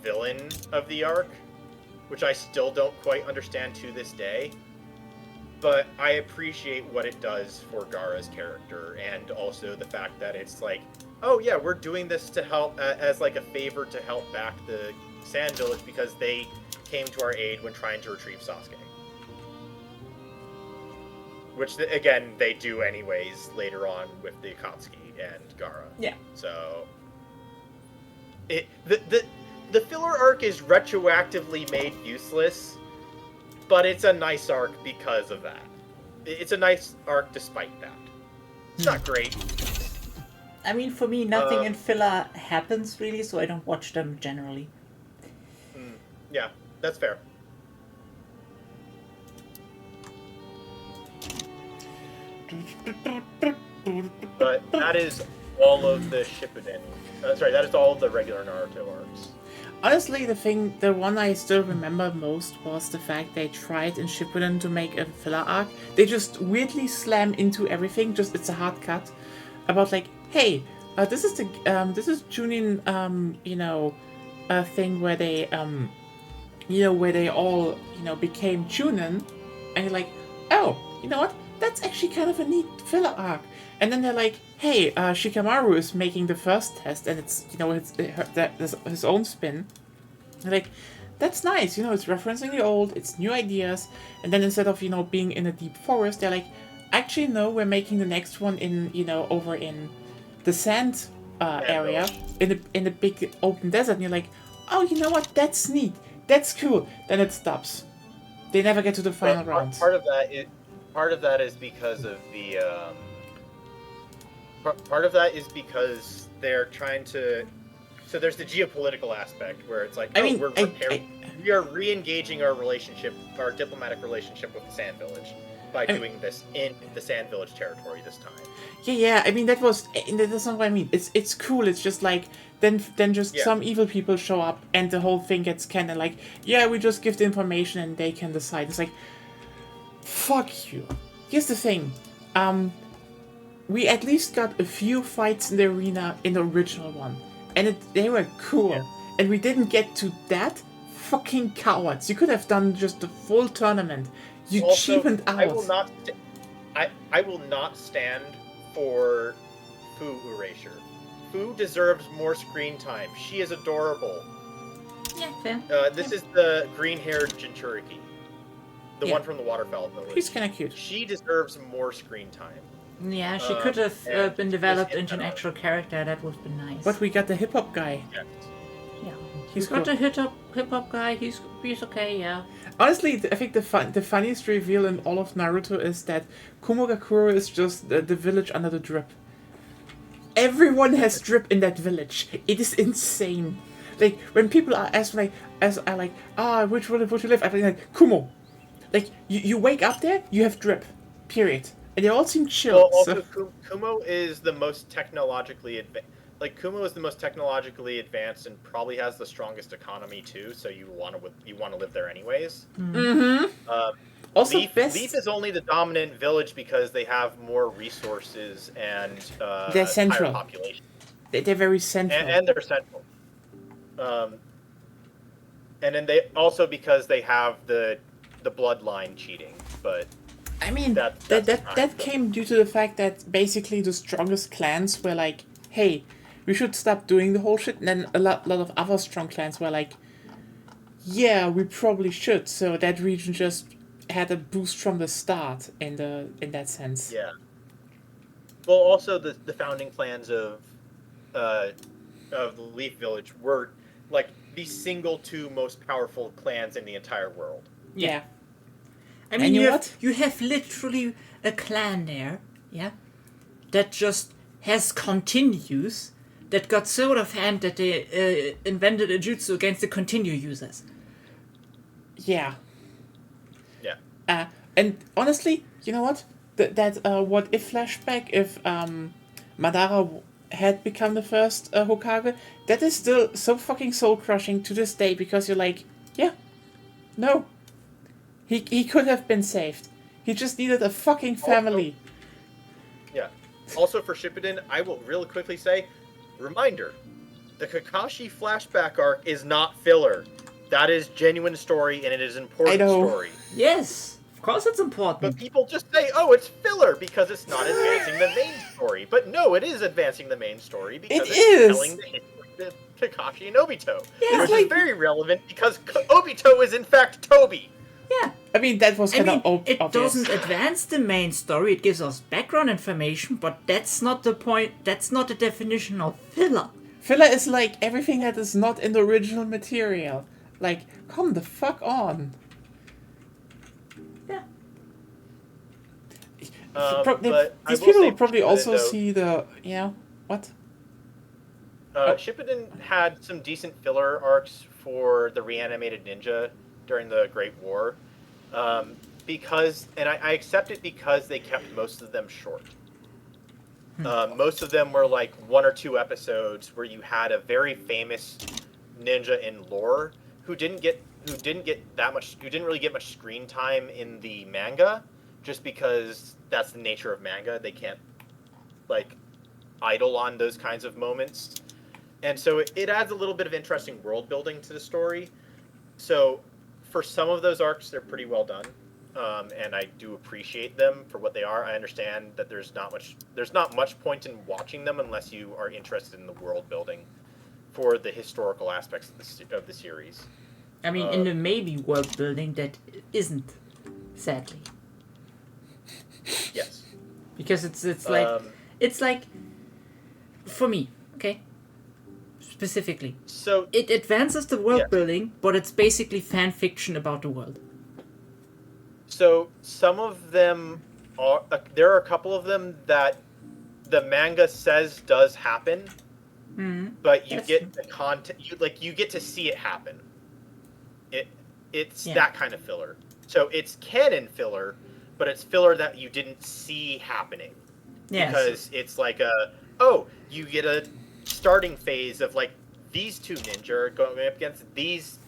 villain of the arc, which I still don't quite understand to this day. But I appreciate what it does for Gaara's character, and also the fact that it's like, oh yeah, we're doing this to help as like a favor to help back the Sand Village because they came to our aid when trying to retrieve Sasuke. Which again they do anyways later on with the Akatsuki and Gaara. Yeah. So the filler arc is retroactively made useless. But it's a nice arc because of that. It's a nice arc despite that. It's not great. I mean, for me, nothing in filler happens really, so I don't watch them generally. Yeah, that's fair. But that is all of the Shippuden. That is all of the regular Naruto arcs. Honestly, the one I still remember most was the fact they tried in Shippuden to make a filler arc. They just weirdly slam into everything. Just it's a hard cut about like, hey, this is Junin, thing where they where they all became Chunin, and you're like, oh, you know what? That's actually kind of a neat filler arc. And then they're like, hey, Shikamaru is making the first test, and it's his own spin. They're like, that's nice, it's referencing the old, it's new ideas. And then instead of being in a deep forest, they're like, actually no, we're making the next one in over in the sand area, in a big open desert. And you're like, oh, you know what? That's neat. That's cool. Then it stops. They never get to the final round. Part of that is because of the. Part of that is because they're trying to. So there's the geopolitical aspect where it's like, we are re-engaging our diplomatic relationship with the Sand Village by doing this in the Sand Village territory this time. Yeah. I mean, that's not what I mean. It's cool. It's just like then some evil people show up and the whole thing gets kind of like, we just give the information and they can decide. It's like, fuck you. Here's the thing. We at least got a few fights in the arena in the original one. And they were cool. Yeah. And we didn't get to that? Fucking cowards. You could have done just the full tournament. You also, cheapened out. I will not stand for Fu erasure. Fu deserves more screen time. She is adorable. Yeah, fair. This is the green-haired Jinchuriki. The one from the Waterfowl Village. She's kind of cute. She deserves more screen time. Yeah, she could have been developed into an actual character. That would have been nice. But we got the hip hop guy. Yes. Yeah, he's got the hip hop guy. He's okay. Yeah. Honestly, I think the funniest reveal in all of Naruto is that Kumogakure is just the village under the drip. Everyone has drip in that village. It is insane. Like when people are which village would you live? I'm like Kumo. Like you wake up there, you have drip. Period. And they all seem chill. Well, also, Kumo is the most technologically advanced. Kumo is the most technologically advanced and probably has the strongest economy too. So you want to live there anyways. Mm-hmm. Also, Leaf is only the dominant village because they have more resources and they're central. Higher population. They're very central. And they're central. And then they also because they have the bloodline cheating, but. I mean, that came due to the fact that basically the strongest clans were like, hey, we should stop doing the whole shit. And then a lot of other strong clans were like, yeah, we probably should. So that region just had a boost from the start in that sense. Yeah. Well, also the founding clans of the Leaf Village were like the single two most powerful clans in the entire world. Yeah. I mean, you have literally a clan there, that just has continues that got so out of hand that they invented a jutsu against the continue users. Yeah. Yeah. And honestly, you know what? That what if flashback if Madara had become the first Hokage, that is still so fucking soul crushing to this day because you're like, no. He could have been saved. He just needed a fucking family. Also for Shippuden, I will really quickly say, reminder, the Kakashi flashback arc is not filler. That is genuine story and it is important story. Yes, of course it's important. But people just say, oh, it's filler because it's not advancing the main story. But no, it is advancing the main story because it's telling the history of Kakashi and Obito. Yeah, which is very relevant because Obito is in fact Toby. Yeah. I mean, that was kind of obvious. It doesn't advance the main story, it gives us background information, but that's not the point, that's not the definition of filler. Filler is like everything that is not in the original material. Like, come the fuck on. Yeah. These people will probably also see the... what? Shippuden had some decent filler arcs for the reanimated ninja during the Great War. because, and I accept it because they kept most of them short. Most of them were like 1 or 2 episodes where you had a very famous ninja in lore who didn't really get much screen time in the manga, just because that's the nature of manga. They can't like idle on those kinds of moments, and so it adds a little bit of interesting world building to the story. So for some of those arcs, they're pretty well done. And I do appreciate them for what they are. I understand that there's not much point in watching them unless you are interested in the world building for the historical aspects of the series. I mean, in the maybe world building that isn't, sadly. Yes. Because it's like for me, okay? Specifically. So it advances the world building, but it's basically fan fiction about the world. So some of them are. There are a couple of them that the manga says does happen, but you get the content. You get to see it happen. It's that kind of filler. So it's canon filler, but it's filler that you didn't see happening. Yes. Because it's like you get a starting phase of like these 2 ninja are going up against these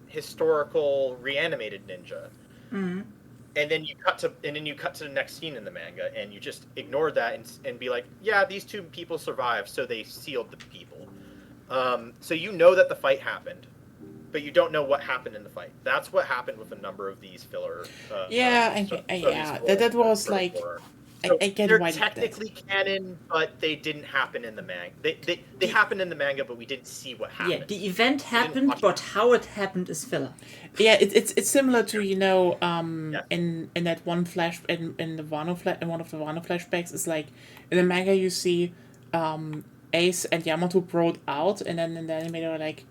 historical reanimated ninja. Mm-hmm. And then you cut to the next scene in the manga, and you just ignore that and be like, yeah, these 2 people survived, so they sealed the people. So you know that the fight happened, but you don't know what happened in the fight. That's what happened with a number of these filler. That was like. So I get they're why technically canon, but they didn't happen in the manga. They happened in the manga, but we didn't see what happened. Yeah, the event happened, but how it happened is filler. Yeah, it's similar to in that one flash in one of the Wano flashbacks. It's like in the manga you see Ace and Yamato brought out, and then in the anime they were like,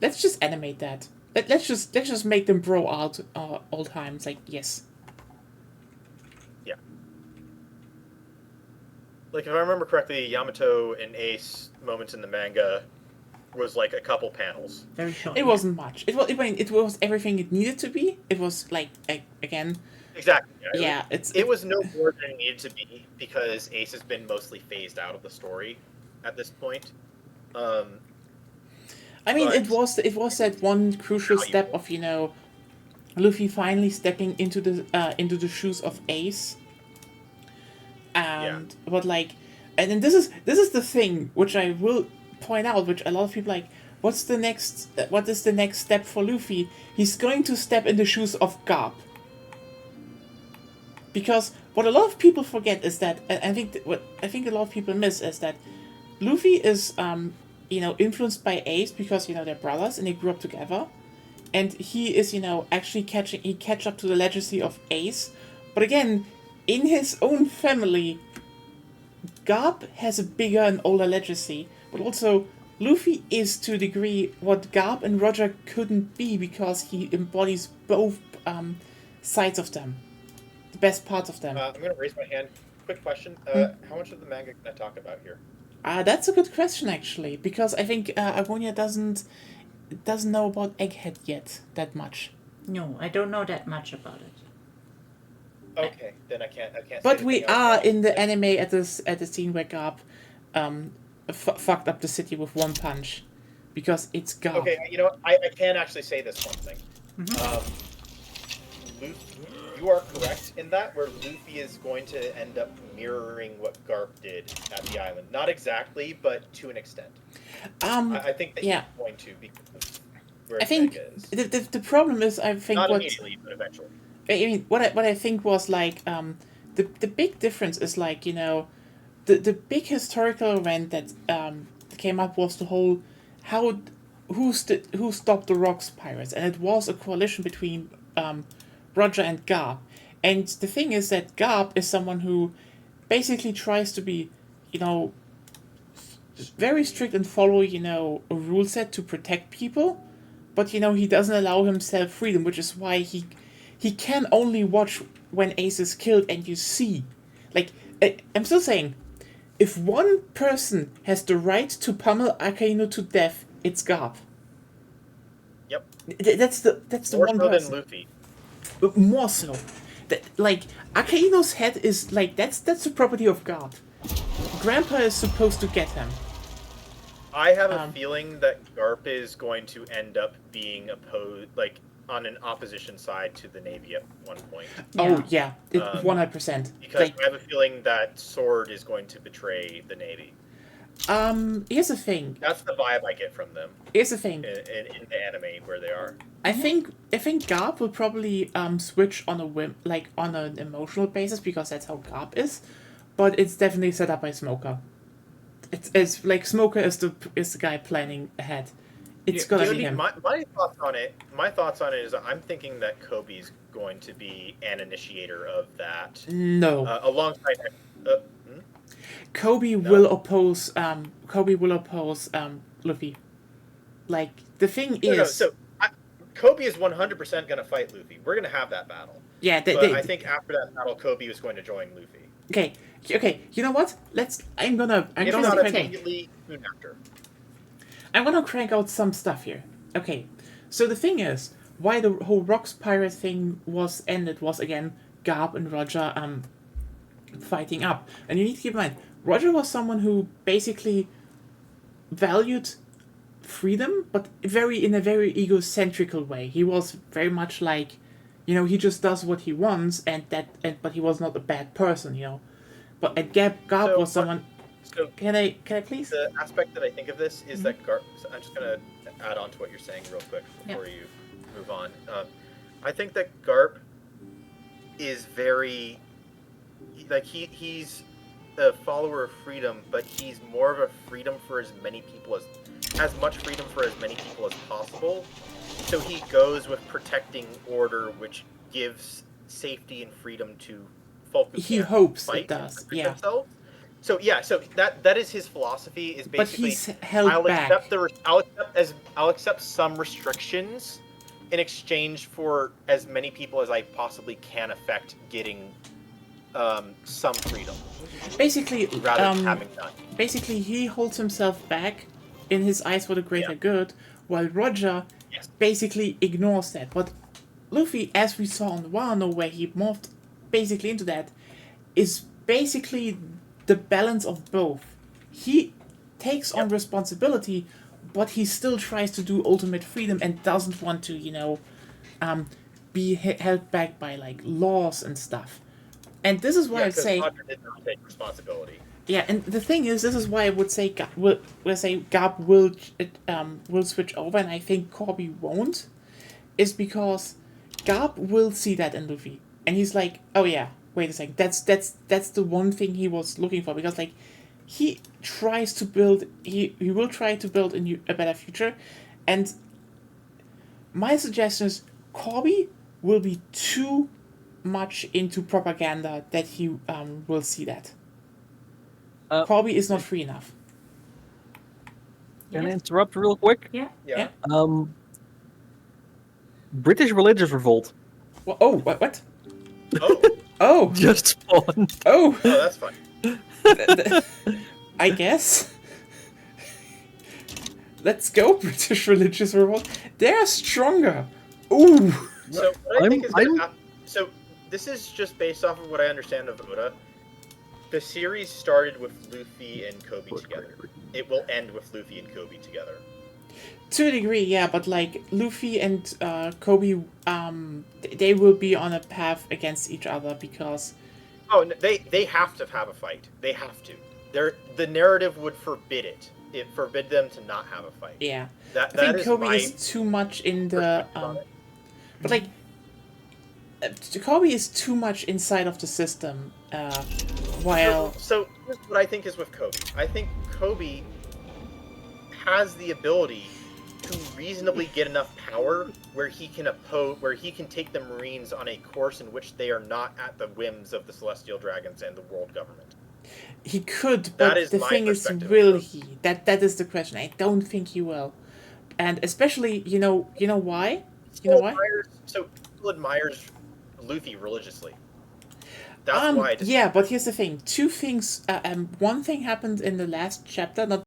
let's just animate that. Let's just make them bro out all time. It's like, yes. Like, if I remember correctly, Yamato and Ace moments in the manga was like a couple panels. Very short. It wasn't much. It was everything it needed to be. It was like again. Exactly. Yeah. It was no more than it needed to be because Ace has been mostly phased out of the story at this point. I mean, it was that one crucial step of Luffy finally stepping into the shoes of Ace. But like, and then this is the thing which I will point out, which a lot of people like. What is the next step for Luffy? He's going to step in the shoes of Garp. Because what a lot of people forget is that, and I think a lot of people miss is that Luffy is influenced by Ace because they're brothers and they grew up together, and he is actually catch up to the legacy of Ace, but again. In his own family, Garp has a bigger and older legacy, but also Luffy is to a degree what Garp and Roger couldn't be because he embodies both sides of them, the best parts of them. I'm going to raise my hand. Quick question. How much of the manga can I talk about here? That's a good question, actually, because I think Agonia doesn't know about Egghead yet that much. No, I don't know that much about it. Okay, then I can't. But we are in the anime at the scene where Garp fucked up the city with one punch, because it's Garp. Okay, I can actually say this one thing. Luffy, you are correct in that, where Luffy is going to end up mirroring what Garp did at the island. Not exactly, but to an extent. I think that he's going to, because where I think the problem is not immediately, but eventually. I mean, what I think was like the big difference is like the big historical event that came up was the whole who stopped the Rocks pirates, and it was a coalition between Roger and Garp, and the thing is that Garp is someone who basically tries to be very strict and follow a rule set to protect people, but he doesn't allow himself freedom, which is why he can only watch when Ace is killed, and you see. Like, I'm still saying, if one person has the right to pummel Akainu to death, it's Garp. Yep. That's the More one so person. than Luffy. more so. That, like, Akaino's head is, like, that's the property of God. Grandpa is supposed to get him. I have a feeling that Garp is going to end up being opposed, like, on an opposition side to the Navy at one point. Oh, yeah. 100%. Because Like, I have a feeling that Sword is going to betray the Navy. here's the thing. That's the vibe I get from them Here's the thing. in the anime where they are. I think Garp will probably switch on a whim, like on an emotional basis, because that's how Garp is. But it's definitely set up by Smoker. It's like Smoker is the guy planning ahead. It's gonna be him. My thoughts on it is I'm thinking that Kobe's going to be an initiator of that. No. Alongside. Kobe will oppose. Kobe will oppose Luffy. Like the thing is. So Kobe is 100% going to fight Luffy. We're going to have that battle. Yeah. I think after that battle, Kobe is going to join Luffy. Okay. You know what? I'm gonna immediately soon after. I'm gonna crank out some stuff here. Okay. So the thing is, why the whole Rocks pirate thing was ended was again Garp and Roger fighting up. And you need to keep in mind, Roger was someone who basically valued freedom, but in a very egocentrical way. He was very much like, he just does what he wants, but he was not a bad person, But Garp was someone. So can I please? The aspect that I think of this is that Garp. So I'm just gonna add on to what you're saying real quick before you move on. I think that Garp is very like he's a follower of freedom, but he's more of a freedom for as much freedom for as many people as possible. So he goes with protecting order, which gives safety and freedom to folk who he can't hopes fight it does. and protect Yeah. themselves. So that is his philosophy. Is basically But he's held back. I'll accept some restrictions in exchange for as many people as I possibly can affect getting some freedom. Basically, rather than having none. Basically, he holds himself back in his eyes for the greater good, while Roger basically ignores that. But Luffy, as we saw on Wano, where he morphed basically into that, is basically the balance of both. He takes on responsibility, but he still tries to do ultimate freedom and doesn't want to, be held back by like laws and stuff. And this is why I'd say Roger did not take responsibility. Yeah, and the thing is, this is why I would say Garp will switch over, and I think Corby won't, is because Garp will see that in Luffy, and he's like, oh yeah, wait a second, that's the one thing he was looking for, because like he tries to build, he will try to build a better future, and my suggestion is Corby will be too much into propaganda that he will see that. Corby is not free enough. Can I interrupt real quick? Yeah. British religious revolt. Well, what? Oh. Oh. Just spawned. Oh. Oh, that's fun. I guess. Let's go, British religious revolt. They're stronger. Ooh. So what I think is gonna happen, so this is just based off of what I understand of Oda. The series started with Luffy and Kobe together. It will end with Luffy and Kobe together. To a degree, yeah, but like Luffy and Kobe, they will be on a path against each other because. Oh, they have to have a fight. They have to. The narrative would forbid it. It forbid them to not have a fight. Yeah, I think Kobe is too much in the. But like, Kobe is too much inside of the system. While so here's what I think is with Kobe. I think Kobe has the ability to reasonably get enough power where he can take the Marines on a course in which they are not at the whims of the Celestial Dragons and the world government. He could, but the thing is, will he? That is the question. I don't think he will, and especially you know why? You know why? So people admires Luffy religiously. That's why. Yeah, but here's the thing. Two things. One thing happened in the last chapter, not